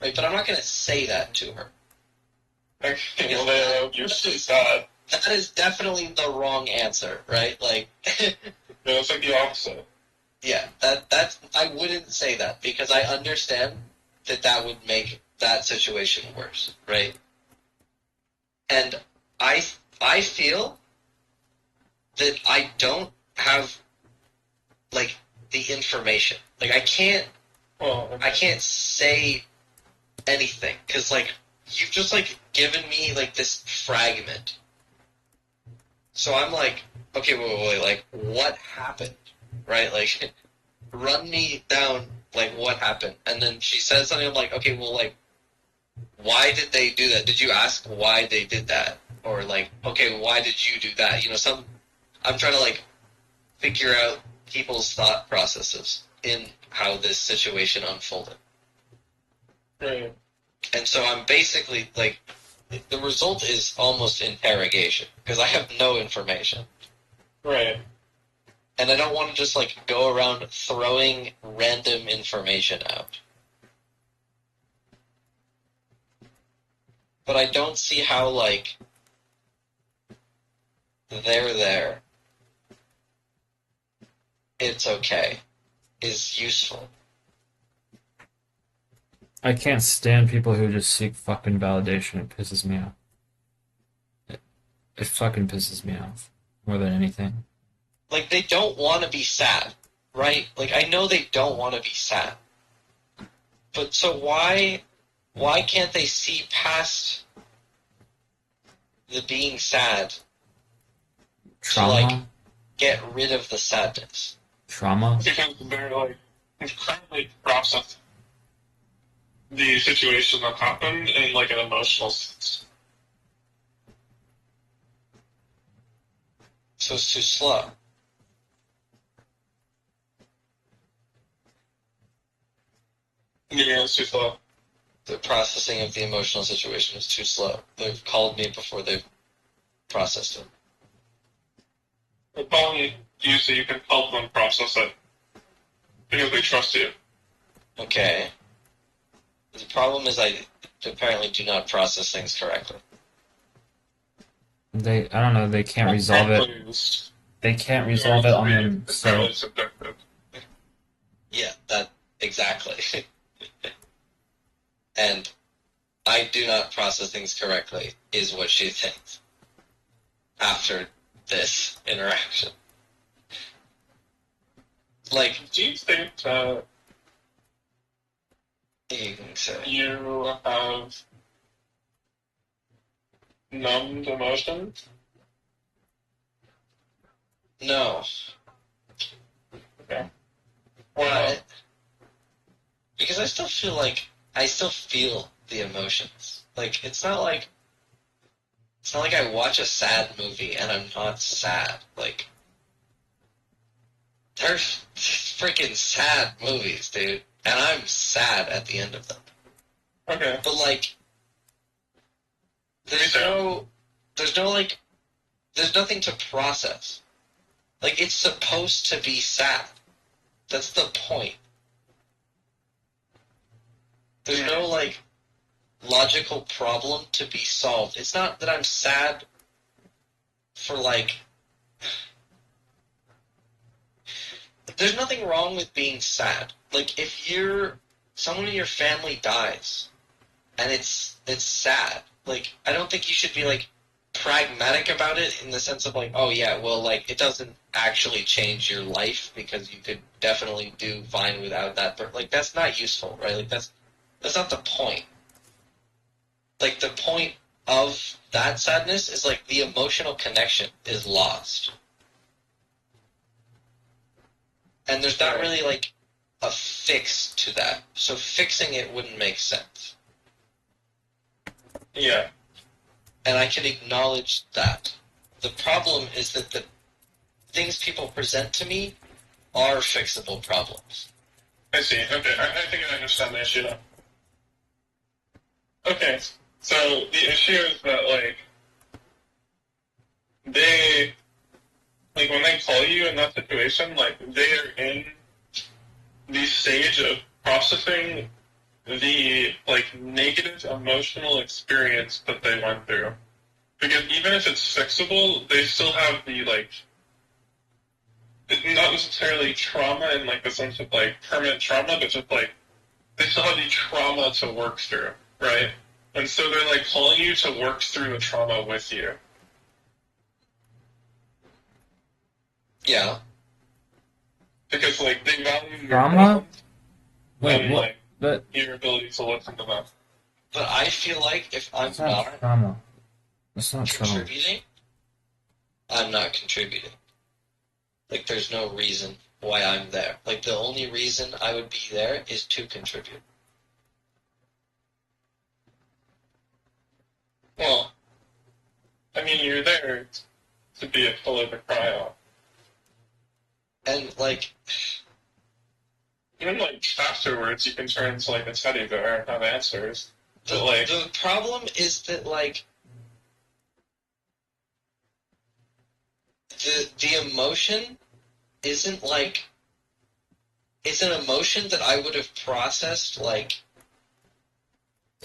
right? But I'm not going to say that to her. You're so sad. That is definitely the wrong answer, right? Like, it's like the opposite. Yeah, that's I wouldn't say that because I understand that would make that situation worse, right? And I feel that I don't have like the information. Like I can't say anything because like you've just like given me like this fragment. So I'm like, okay, wait, like, what happened? Right? Like, run me down, like, what happened? And then she says something, I'm like, okay, well, like, why did they do that? Did you ask why they did that? Or, like, okay, why did you do that? You know, I'm trying to, like, figure out people's thought processes in how this situation unfolded. Right. And so I'm basically, like, the result is almost interrogation, because I have no information. Right. And I don't want to just, like, go around throwing random information out. But I don't see how, like, they're there. It's okay. Is useful. I can't stand people who just seek fucking validation. It pisses me off. It fucking pisses me off more than anything. Like, they don't want to be sad, right? Like, I know they don't want to be sad. But so why can't they see past the being sad Trauma? to, like, get rid of the sadness? Trauma? Because they're, like, currently processing the situation that happened in, like, an emotional sense. So it's too slow. Yeah, it's too slow. The processing of the emotional situation is too slow. They've called me before they've processed it. They're calling you so you can help them process it. Because they trust you. Okay. The problem is I apparently do not process things correctly. I don't know, they can't resolve it. They can't resolve it on them, so... Yeah, that, exactly. And I do not process things correctly, is what she thinks. After this interaction. Like, do you think that you have numbed emotions? No. Okay. Why? Because I still feel like I still feel the emotions. Like, it's not like I watch a sad movie and I'm not sad. Like, there's freaking sad movies, dude, and I'm sad at the end of them. Okay. But, like, there's nothing to process. Like, it's supposed to be sad. That's the point. There's no, like, logical problem to be solved. It's not that I'm sad for, like... There's nothing wrong with being sad. Like, if someone in your family dies, and it's sad, like, I don't think you should be, like, pragmatic about it in the sense of, like, oh yeah, well, like, it doesn't actually change your life because you could definitely do fine without that. But, like, that's not useful, right? Like, that's not the point. Like, the point of that sadness is, like, the emotional connection is lost. And there's not really, like, a fix to that. So fixing it wouldn't make sense. Yeah. And I can acknowledge that. The problem is that the things people present to me are fixable problems. I see. Okay, I think I understand the issue now. Okay, so the issue is that, like, they, like, when they call you in that situation, like, they are in the stage of processing the, like, negative emotional experience that they went through. Because even if it's fixable, they still have the, like, not necessarily trauma in, like, the sense of, like, permanent trauma, but just, like, they still have the trauma to work through, right? And so they're, like, calling you to work through the trauma with you. Yeah. Because, like, they value your Trauma? presence and, what? like, But your ability to listen to them. But I feel like if I'm it's not not trauma. It's not trauma. contributing, I'm not contributing. Like, there's no reason why I'm there. Like, the only reason I would be there is to contribute. Well, I mean, you're there to be a pillar to cry on. And, like... Even, like, afterwards, you can turn into, like, a teddy bear and have answers. But, like... The problem is that, like... The emotion isn't, like... It's an emotion that I would have processed, like...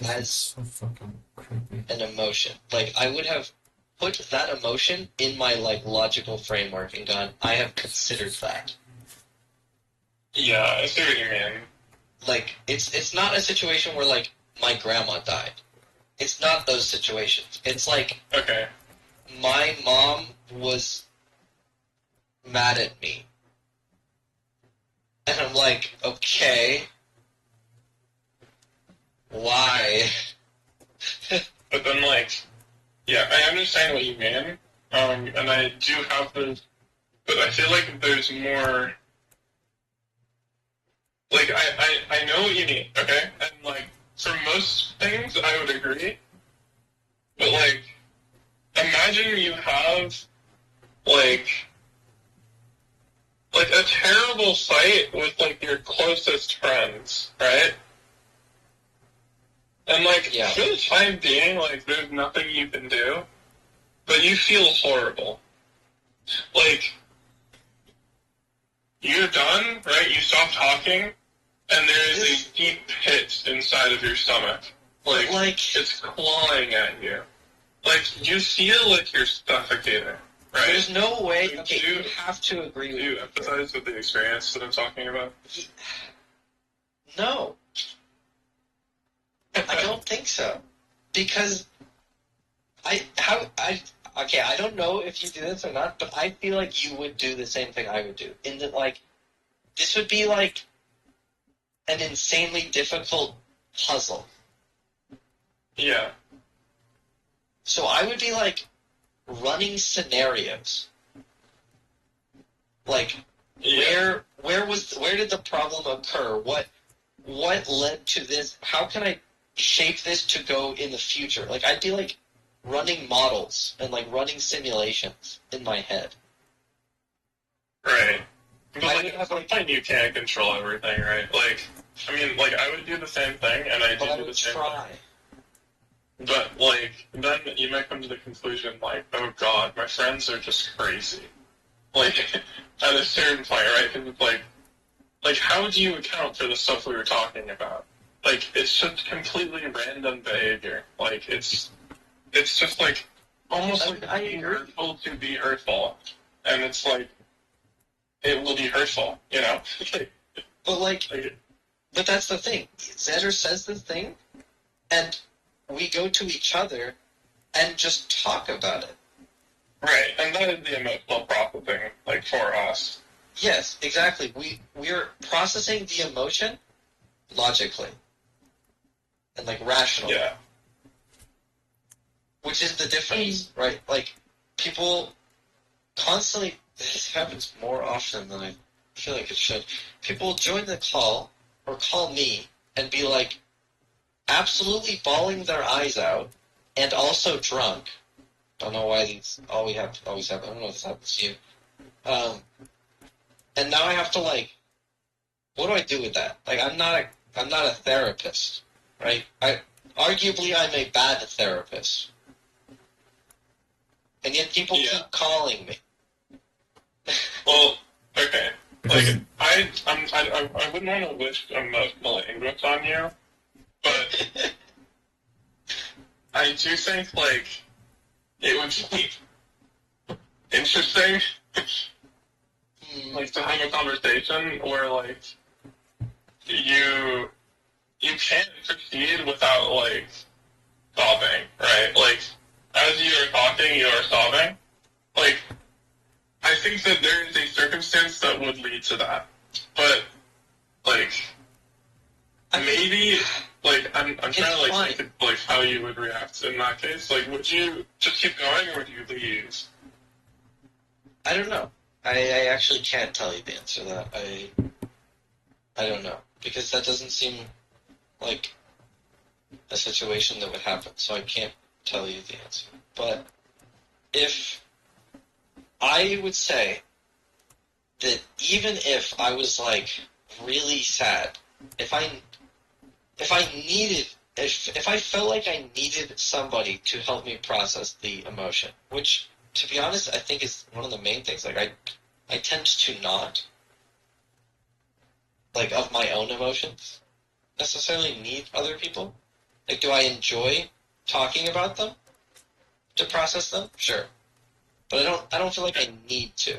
as so fucking creepy. An emotion. Like, I would have put that emotion in my, like, logical framework and gone, I have considered that. Yeah, I see what you mean. Like, it's not a situation where, like, my grandma died. It's not those situations. It's like, okay, my mom was mad at me. And I'm like, okay, why? But then, like, yeah, I understand what you mean, and I do have the, but I feel like there's more, like, I know what you mean, okay? And, like, for most things, I would agree, but, like, imagine you have, like a terrible fight with, like, your closest friends, right? And, like, yeah. For the time being, like, there's nothing you can do, but you feel horrible. Like, you're done, right? You stop talking, and there is a deep pit inside of your stomach. Like, it's clawing at you. Like, you feel like you're suffocating, right? There's no way, okay, you have to agree with me. Do you empathize with the experience that I'm talking about? No. I don't think so. Because I don't know if you do this or not, but I feel like you would do the same thing I would do. In that, like, this would be like an insanely difficult puzzle. Yeah. So I would be like running scenarios. Like, where did the problem occur? What led to this? How can I shape this to go in the future? Like, I'd be like running models and like running simulations in my head. Right. But like, at some point you can't control everything, right? Like, I mean, like, I would do the same thing, and I do the same thing. But, like, then you might come to the conclusion, like, oh god, my friends are just crazy. Like, at a certain point, right? Because, like, how do you account for the stuff we were talking about? Like, it's just completely random behavior. Like, it's just, like, almost like being hurtful to be hurtful. And it's like, it will be hurtful, you know? But that's the thing. Xander says the thing, and we go to each other and just talk about it. Right, and that is the emotional processing, like, for us. Yes, exactly. We're processing the emotion logically and, like, rationally. Yeah. Which is the difference, right? Like, people constantly... This happens more often than I feel like it should. People join the call, or call me, and be like, absolutely bawling their eyes out, and also drunk. Don't know why these always happen. I don't know if this happens to you. And now I have to, like, what do I do with that? Like, I'm not a therapist, right? Arguably I'm a bad therapist. And yet people keep calling me. Well, okay. Like, I wouldn't want to wish emotional anguish on you, but I do think, like, it would be interesting, like, to have a conversation where, like, you can't proceed without, like, sobbing, right? Like, as you are talking, you are sobbing. Like, I think that there is a circumstance that would lead to that. But, like, maybe, like, I'm trying to, like, think of, like, how you would react in that case. Like, would you just keep going, or would you leave? I don't know. I actually can't tell you the answer to that. I don't know. Because that doesn't seem like a situation that would happen, so I can't tell you the answer. But if I would say that even if I was like really sad, if I needed if I felt like I needed somebody to help me process the emotion, which to be honest I think is one of the main things. Like I tend to not like of my own emotions necessarily need other people. Like, do I enjoy talking about them to process them? Sure, but I don't feel like I need to.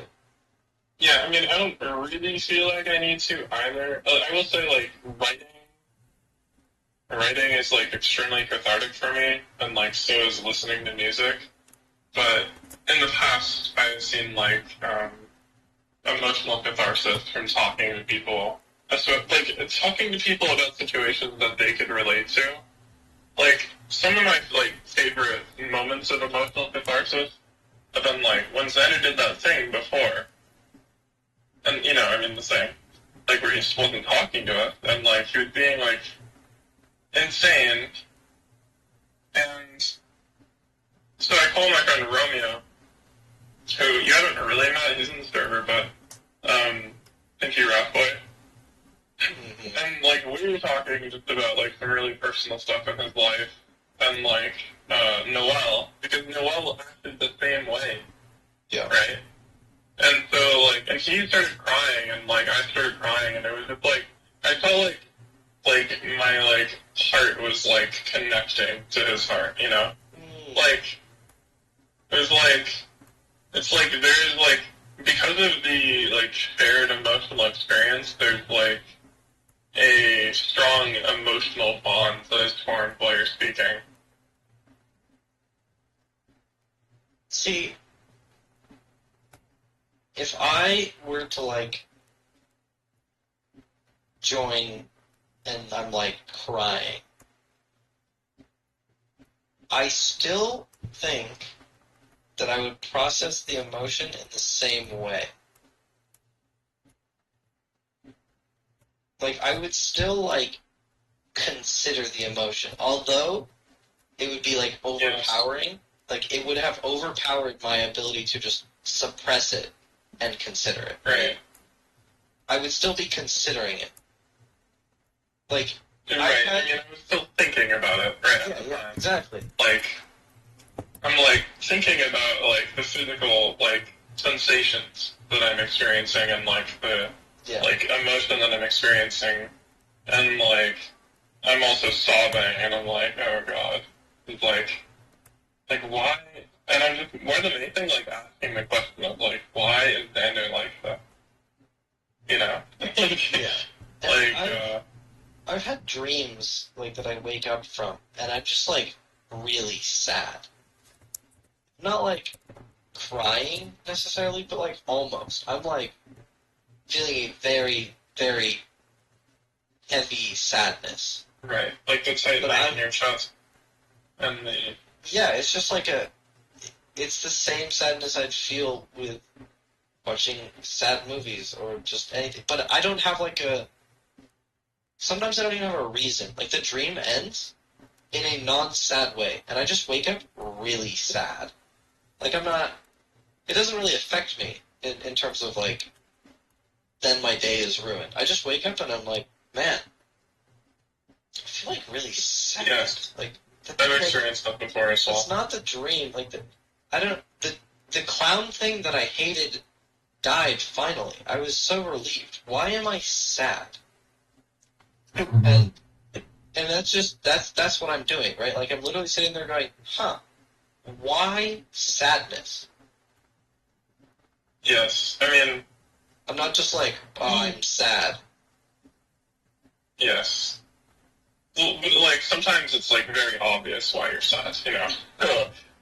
Yeah, I mean, I don't really feel like I need to either. I will say, like, writing is, like, extremely cathartic for me, and, like, so is listening to music. But in the past, I've seen, like, emotional catharsis from talking to people. So, like, talking to people about situations that they could relate to. Like, some of my, like, favorite moments of emotional catharsis have been, like, when Xander did that thing before. And, you know, I mean, the same. Like, where he just wasn't talking to us, and, like, he was being, like, insane. And so I called my friend Romeo, who you haven't really met, he's in the server, but, Pinky Rockboy. And, like, we were talking just about, like, some really personal stuff in his life, and, like, Noel, because Noel acted the same way. Yeah. Right? And so, like, and he started crying, and, like, I started crying, and it was just, like, I felt like, my, like, heart was, like, connecting to his heart, you know? Like, there's, like, it's, like, there's, like, because of the, like, shared emotional experience, there's, like, a strong emotional bond that is formed while you're speaking. See, if I were to, like, join and I'm, like, crying, I still think that I would process the emotion in the same way. Like, I would still, like, consider the emotion, although it would be, like, overpowering. Like, it would have overpowered my ability to just suppress it and consider it. Right. I would still be considering it. Like, right. I mean, I was still thinking about it right at the time. Exactly. Like, I'm, like, thinking about, like, the physical, like, sensations that I'm experiencing and, like, the, like, emotion that I'm experiencing. And, like, I'm also sobbing, and I'm like, oh, God. It's like, why? And I'm just, more than anything, like, asking the question of, like, why is Xander like that? You know? I've had dreams, like, that I wake up from, and I'm just, like, really sad. Not, like, crying, necessarily, but, like, almost. I'm, like, feeling a very, very heavy sadness. Right. Like the tightening in your chest. And the... Yeah, it's just like it's the same sadness I'd feel with watching sad movies or just anything. But I don't have, like, sometimes I don't even have a reason. Like, the dream ends in a non-sad way, and I just wake up really sad. Like, I'm not... It doesn't really affect me in terms of, like, then my day is ruined. I just wake up and I'm like, man, I feel, like, really sad. Yes. Like, I've experienced that before as well. It's not the dream. Like, the clown thing that I hated died finally. I was so relieved. Why am I sad? And that's just, that's what I'm doing, right? Like, I'm literally sitting there going, huh, why sadness? Yes, I mean... I'm not just like, oh, I'm sad. Yes. Well, but, like, sometimes it's, like, very obvious why you're sad, you know?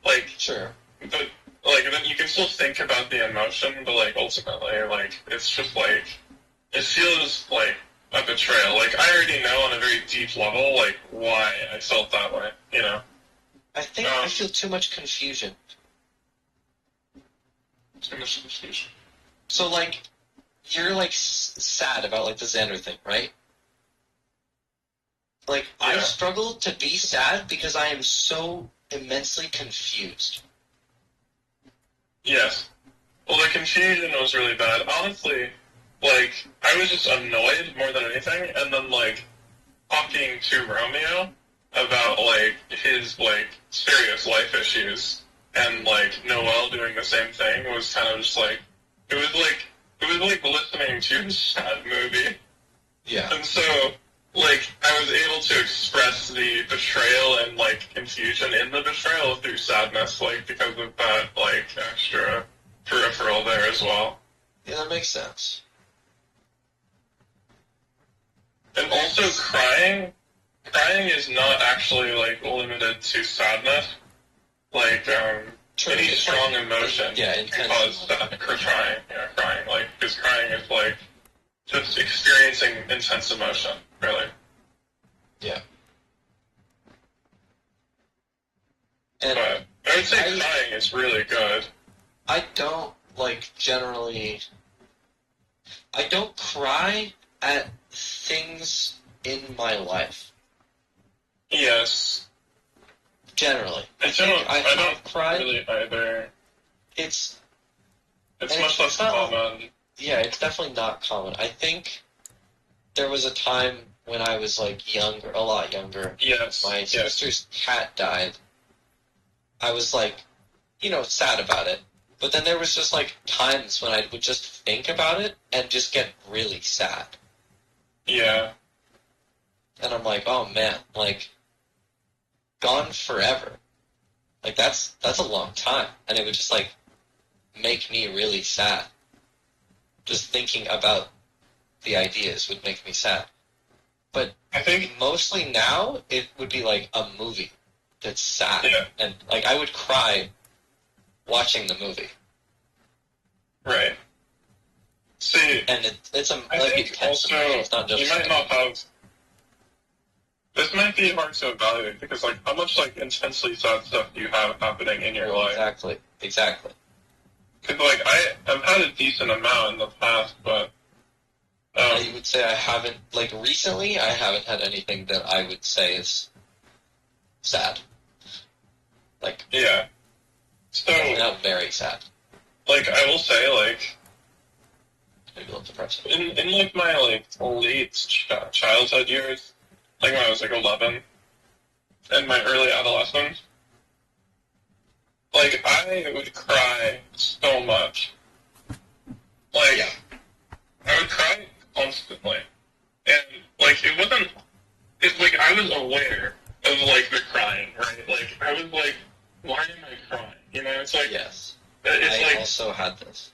Like... Sure. But, like, then you can still think about the emotion, but, like, ultimately, like, it's just, like... It feels like a betrayal. Like, I already know on a very deep level, like, why I felt that way, you know? I think I feel too much confusion. So like, you're like sad about like the Xander thing, right? Like, I Yeah. struggle to be sad because I am so immensely confused. Yes. Well, the confusion was really bad. Honestly, like, I was just annoyed more than anything, and then, like, talking to Romeo about, like, his, like, serious life issues, and, like, Noel doing the same thing was kind of just, like, it was like listening to a sad movie. Yeah. And so, like, I was able to express the betrayal and, like, confusion in the betrayal through sadness, like, because of that, like, extra peripheral there as well. Yeah, that makes sense. And also, crying is not actually, like, limited to sadness. Like, any strong emotion can cause crying. Yeah, crying. Like, because crying is, like, just experiencing intense emotion, really. Yeah. And but I would say crying is really good. I don't, like, generally... I don't cry at things in my life. Yes. Generally. I don't cried. Really either. It's much less common. Yeah, it's definitely not common. I think there was a time when I was, like, younger, a lot younger. Yes. My sister's cat died. I was, like, you know, sad about it. But then there was just, like, times when I would just think about it and just get really sad. Yeah. And I'm like, oh, man, like, gone forever. Like, that's a long time. And it would just, like, make me really sad. Just thinking about the ideas would make me sad. But I think mostly now, it would be, like, a movie that's sad. Yeah. And, like, I would cry watching the movie. Right. See, and it's a I think also it's not just you might not have. This might be hard to evaluate because, like, how much like intensely sad stuff do you have happening in your life? Exactly. Because like I've had a decent amount in the past, but I would say I haven't, like, recently. I haven't had anything that I would say is sad. Like, yeah. So not very sad. Like, I will say, like, maybe a little depressing. In like my like late childhood years, like when I was like 11, and my early adolescence, like I would cry so much. Like, I would cry constantly, and like it wasn't. It's like I was aware of like the crying, right? Like I was like, why am I crying? You know, it's like yes. It's I like, also had this.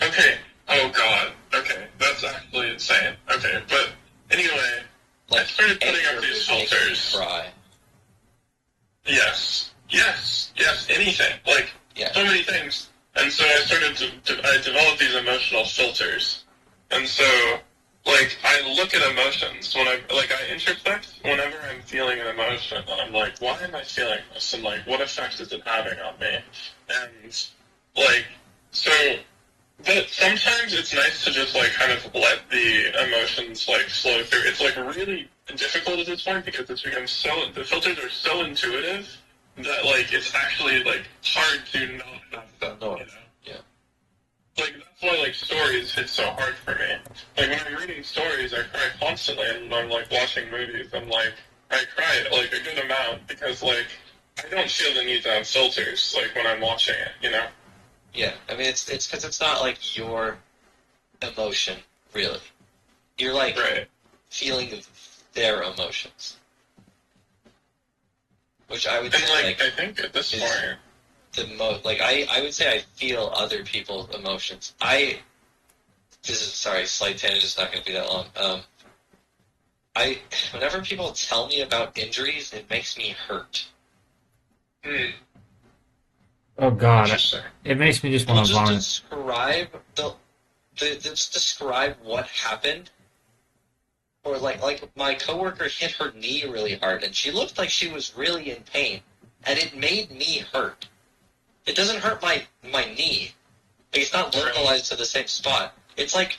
Okay. Oh God. Okay, that's actually insane. Okay, but anyway, like, I started putting up these filters. Cry. Yes. Anything. Like so many things. And so I started I developed these emotional filters. And so, like, I look at emotions when I introspect whenever I'm feeling an emotion, and I'm like, why am I feeling this? And like, what effect is it having on me? And like, so, but sometimes it's nice to just, like, kind of let the emotions, like, flow through. It's, like, really difficult at this point because it's become the filters are so intuitive that, like, it's actually, like, hard to not have them, you know? Yeah. Like, that's why, like, stories hit so hard for me. Like, when I'm reading stories, I cry constantly, and when I'm, like, watching movies, I'm, like, I cry, like, a good amount because, like, I don't feel the need to have filters, like, when I'm watching it, you know? Yeah, I mean, it's because it's not, like, your emotion, really. You're, like, feeling their emotions. Which I would say, like, I think at this point... I would say I feel other people's emotions. Slight tangent, it's not going to be that long. Whenever people tell me about injuries, it makes me hurt. Oh God! It makes me just want to vomit. Just describe what happened. Or like my coworker hit her knee really hard, and she looked like she was really in pain, and it made me hurt. It doesn't hurt my knee, Like, it's not localized to the same spot. It's like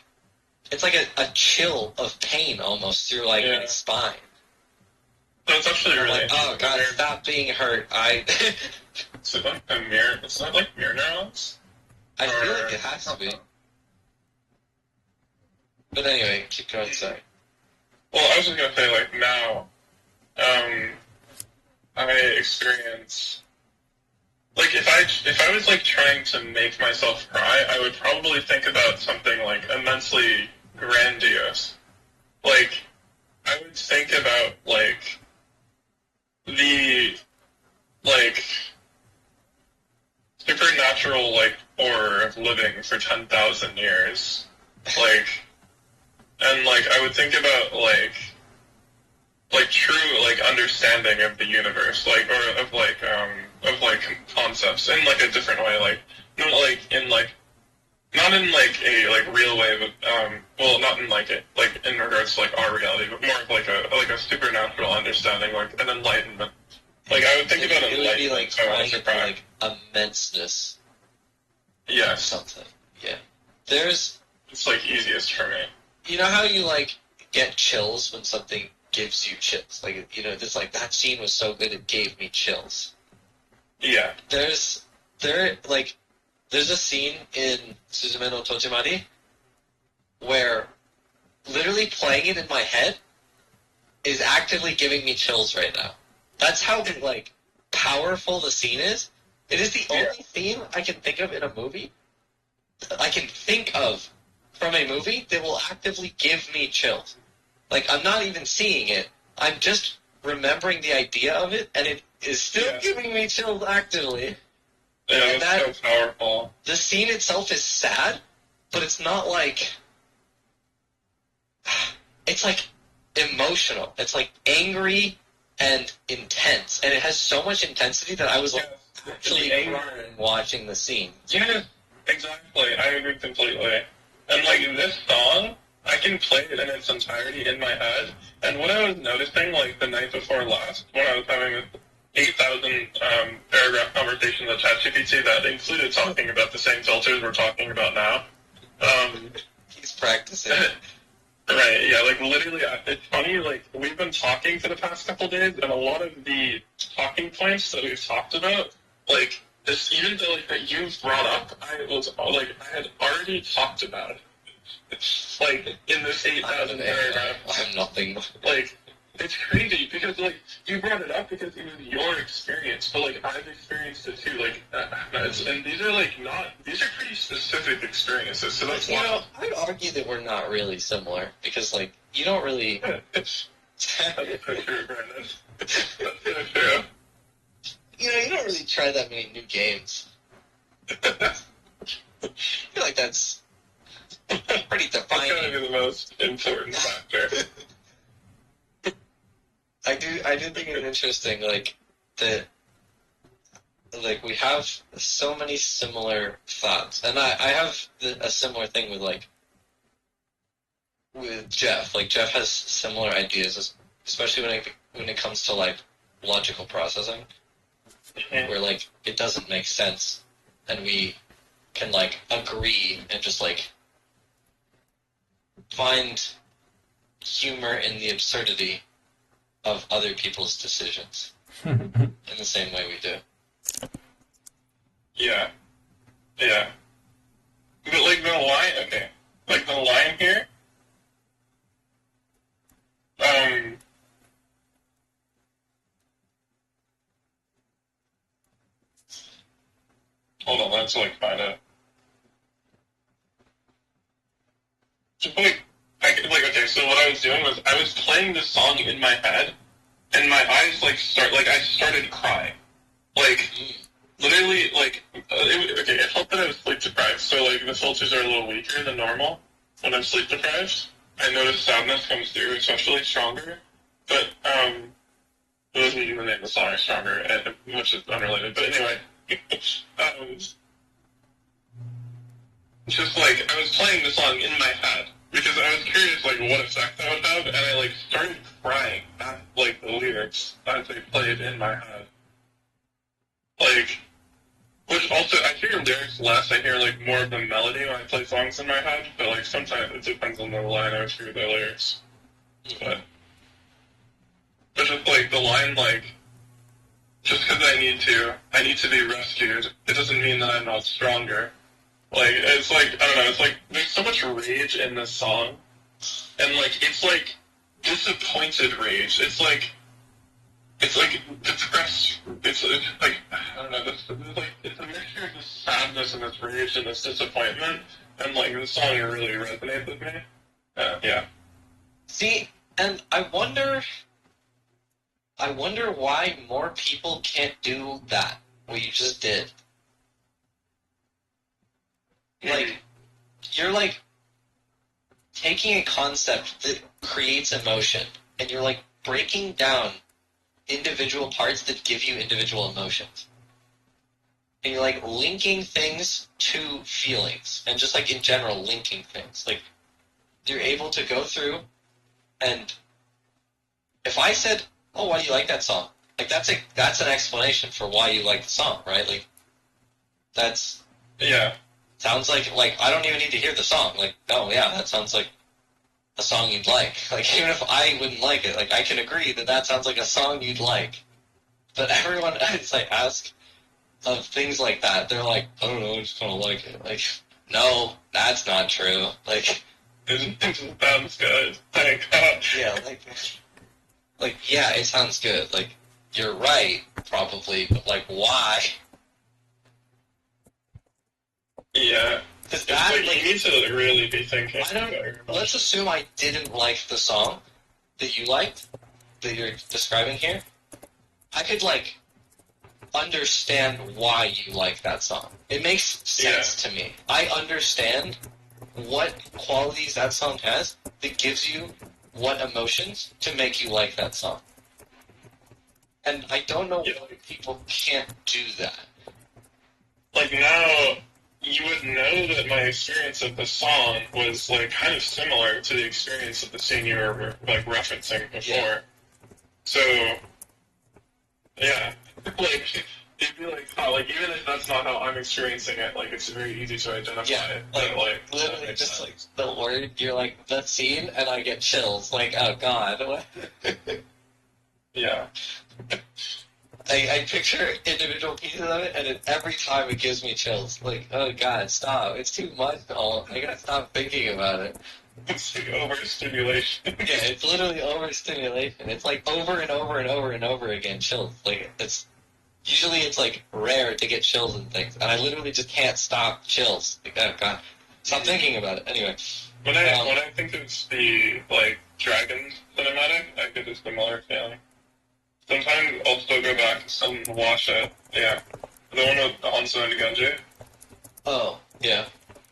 a chill of pain almost through like my spine. That's actually I'm really like, oh god, weird. stop being hurt. Is it like a mirror? It's not like mirror neurons? I feel like it has to be. But anyway, keep going, sorry. Well, I was just gonna say, like, now, I experience, like, if I was, like, trying to make myself cry, I would probably think about something, like, immensely grandiose. Like, I would think about, like, the, like, supernatural, like, horror of living for 10,000 years. Like, and, like, I would think about, like, true, like, understanding of the universe, like, or of, like, concepts in, like, a different way, like, not, like, in, like, not in, like, a, like, real way, but, well, not in, like, it, like, in regards to, like, our reality, but more of, like, a supernatural understanding, like, an enlightenment. Like, I would think about it would be like so I trying into like immenseness. Yes. Something. Yeah. There's. It's like easiest for me. You know how you like get chills when something gives you chills? Like, you know, this like that scene was so good it gave me chills. Yeah. There's a scene in Suzume no Tojimari where literally playing it in my head is actively giving me chills right now. That's how, like, powerful the scene is. It is the only theme I can think of in a movie, I can think of from a movie that will actively give me chills. Like, I'm not even seeing it. I'm just remembering the idea of it, and it is still giving me chills actively. Yeah, that's so powerful. The scene itself is sad, but it's not like... It's, like, emotional. It's, like, angry and intense, and it has so much intensity that I was like actually crying watching the scene. Yeah, exactly. I agree completely. And like this song, I can play it in its entirety in my head. And what I was noticing, like the night before last, when I was having this 8,000 paragraph conversation with ChatGPT that included talking about the same filters we're talking about now. He's practicing. Right, yeah, like literally, it's funny, like, we've been talking for the past couple days, and a lot of the talking points that we've talked about, like, even though, like, that you brought up, I had already talked about it. Like, in this 8,000 paragraph. I'm nothing. Like, it's crazy, because, like, you brought it up because it was your experience, but, like, I've experienced it too, like, and these are, like, these are pretty specific experiences, so that's why. You know, I'd argue that we're not really similar, because, like, you don't really... That's so true, Brandon. That's so true. You know, you don't really try that many new games. I feel like that's pretty defining. That's gotta be the most important factor. I do think it's interesting, like, that, like, we have so many similar thoughts. And I have a similar thing with, like, with Jeff. Like, Jeff has similar ideas, especially when it comes to, like, logical processing, where, like, it doesn't make sense, and we can, like, agree and just, like, find humor in the absurdity of other people's decisions in the same way we do. Yeah. Yeah. But, like, the line, okay. Like, the line here, hold on, let's, like, find it. Okay, so what I was doing was, I was playing this song in my head, and my eyes, like, I started crying. Like, literally, like, it helped that I was sleep deprived, so, like, the filters are a little weaker than normal when I'm sleep deprived. I notice sadness comes through, especially stronger, but, it wasn't even the name of the song is stronger, which is unrelated, but anyway, just, like, I was playing the song in my head, because I was curious, like, what effect that would have, and I, like, started crying at, like, the lyrics as they played in my head. Like, which also, I hear lyrics less. I hear like more of the melody when I play songs in my head, but like sometimes it depends on the line I hear the lyrics. But just like the line, like just because I need to be rescued. It doesn't mean that I'm not stronger. Like it's like I don't know. It's like there's so much rage in this song, and like it's like disappointed rage. It's like depressed. It's like I don't know. This like it's a mixture of this sadness and this rage and this disappointment, and like the song really resonates with me. Yeah. See, and I wonder why more people can't do that. What you just did. Like, you're like taking a concept that creates emotion, and you're like breaking down individual parts that give you individual emotions. And you're like linking things to feelings, and just like in general, linking things. Like, you're able to go through, and if I said, "Oh, why do you like that song?" Like that's an explanation for why you like the song, right? Like, that's sounds like I don't even need to hear the song. Like, oh yeah, that sounds like a song you'd like. Like, even if I wouldn't like it, like I can agree that sounds like a song you'd like. But everyone else I ask of things like that, they're like, I don't know, I just kind of like it. Like, no, that's not true. Like, it sounds good. Like, yeah, like yeah, it sounds good. Like, you're right, probably, but like, why? Yeah. Because that, like, you need to really be thinking. Let's assume I didn't like the song that you liked, that you're describing here. I could, like, understand why you like that song. It makes sense to me. I understand what qualities that song has that gives you what emotions to make you like that song. And I don't know why people can't do that. Like, now, you would know that my experience of the song was, like, kind of similar to the experience of the scene you were, like, referencing before. Yeah. So, yeah. Like, it'd be like, oh, like, even if that's not how I'm experiencing it, like, it's very easy to identify it. Like, literally, just, like, the word, you're like, the scene, and I get chills. Like, oh, God. Yeah. I picture individual pieces of it, and every time it gives me chills. Like, oh god, stop! It's too much. I gotta stop thinking about it. It's like overstimulation. Yeah, it's literally overstimulation. It's like over and over and over and over again chills. Like, it's like rare to get chills and things, and I literally just can't stop chills. Like, oh god, stop thinking about it. Anyway, when I think of the like dragon cinematic, I get a similar feeling. Sometimes I'll still go back and watch it. Yeah. The one with Hanzo and Genji. Oh, yeah.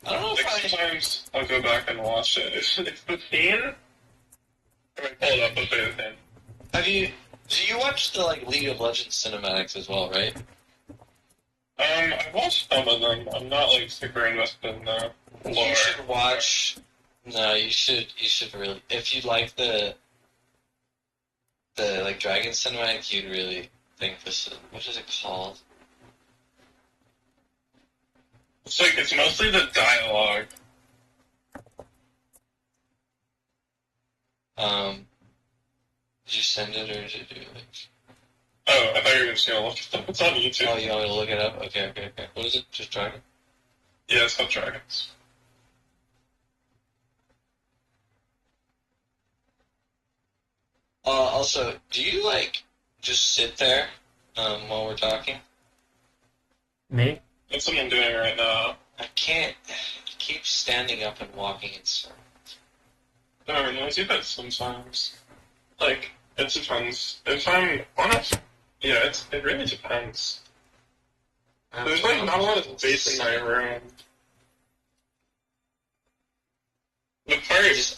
I don't know sometimes I'll go back and watch it. It's the scene. If I pull it up, I'll say the scene. Do you watch the, like, League of Legends cinematics as well, right? I've watched some of them. I'm not, like, super invested in the lore. You should watch... No, you should really... If you like the like Dragon Cinematic, you'd really think this is... What is it called? It's mostly the dialogue. Did you send it, or did you do it? Oh, I thought you were just gonna look it up. It's on YouTube. Oh, you want me to look it up? Okay. What is it? Just Dragon? Yeah, it's called Dragons. Also, do you, like, just sit there, while we're talking? Me? That's what I'm doing right now. I can't keep standing up and walking in circles. No, I do that sometimes. Like, it depends. If I'm honest, yeah, it really depends. There's, like, not a lot of space in my room.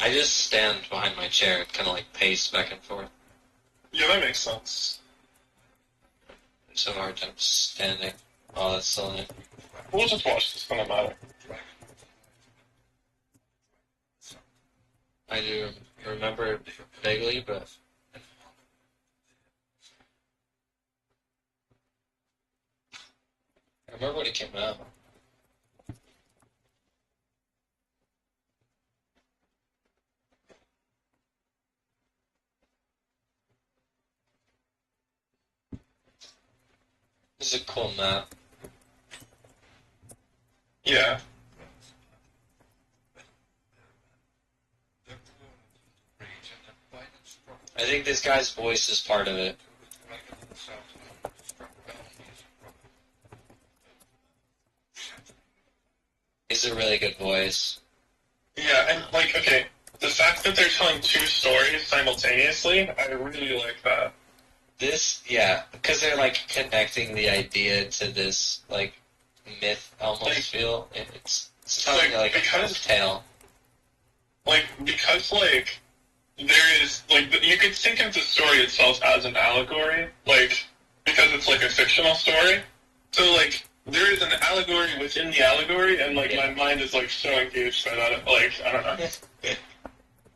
I just stand behind my chair and kind of like pace back and forth. Yeah, that makes sense. It's so hard time standing. Oh, that's so nice. We'll just watch this cinematic. I do remember it vaguely, but I remember when it came out. cool map. Yeah. I think this guy's voice is part of it. He's a really good voice. Yeah, and like, okay, the fact that they're telling two stories simultaneously, I really like that. This, yeah, because they're like connecting the idea to this like myth almost Like, feel. It's telling like a kind of tale. Like, because like there is like you could think of the story itself as an allegory, like because it's like a fictional story. So like there is an allegory within the allegory, and like my mind is like so engaged by that. Like I don't know.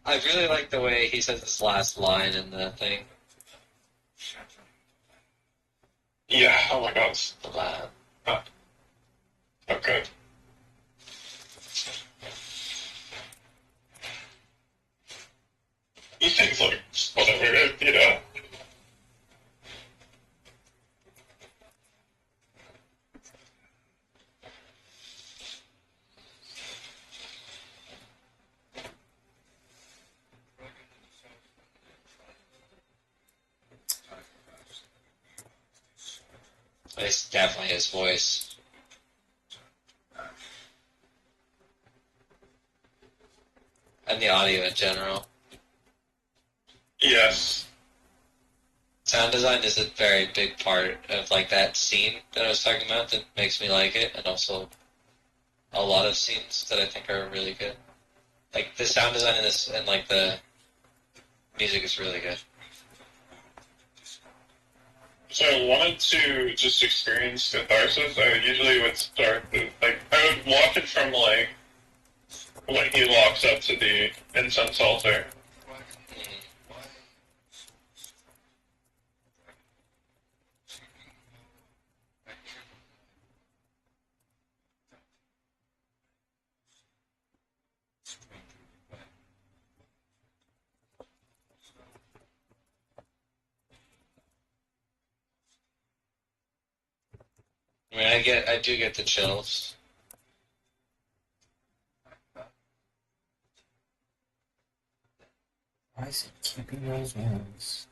I really like the way he says this last line in the thing. Yeah. Oh my god. The lab. Oh, okay. He thinks like whatever, you know. It's definitely his voice. And the audio in general. Yes. Sound design is a very big part of like that scene that I was talking about that makes me like it, and also a lot of scenes that I think are really good. Like the sound design in this and like the music is really good. So I wanted to just experience catharsis. I usually would start with, like, I would watch it from, like, when he walks up to the incense altar. I mean, I do get the chills. Why is it keeping those ones?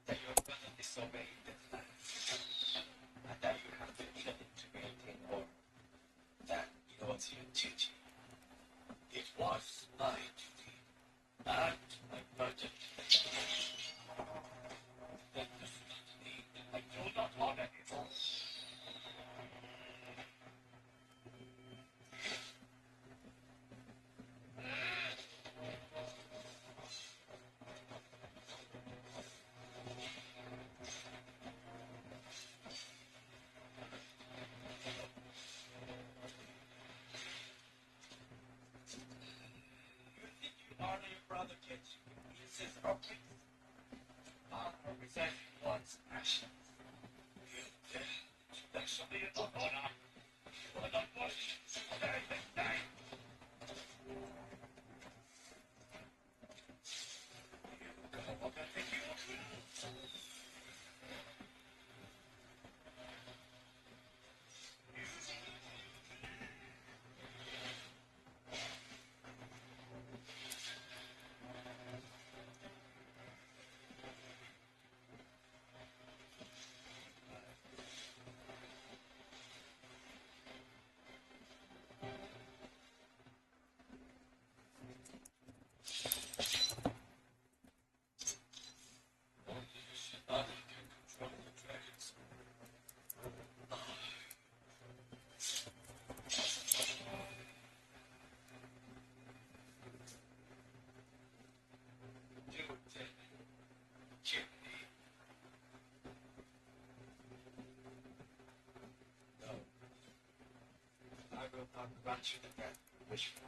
That you are gonna disobey the plan, and that you have to kill it to maintain order. That was your duty. It was my duty, and my burden. That does not mean that I do not honor it. Honor your brother, kids. This is our place. Honor resent one's actions. You especially in the honor. You are not worthy. Die. once you're the breath you wish for,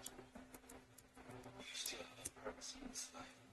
you still have a purpose in this life.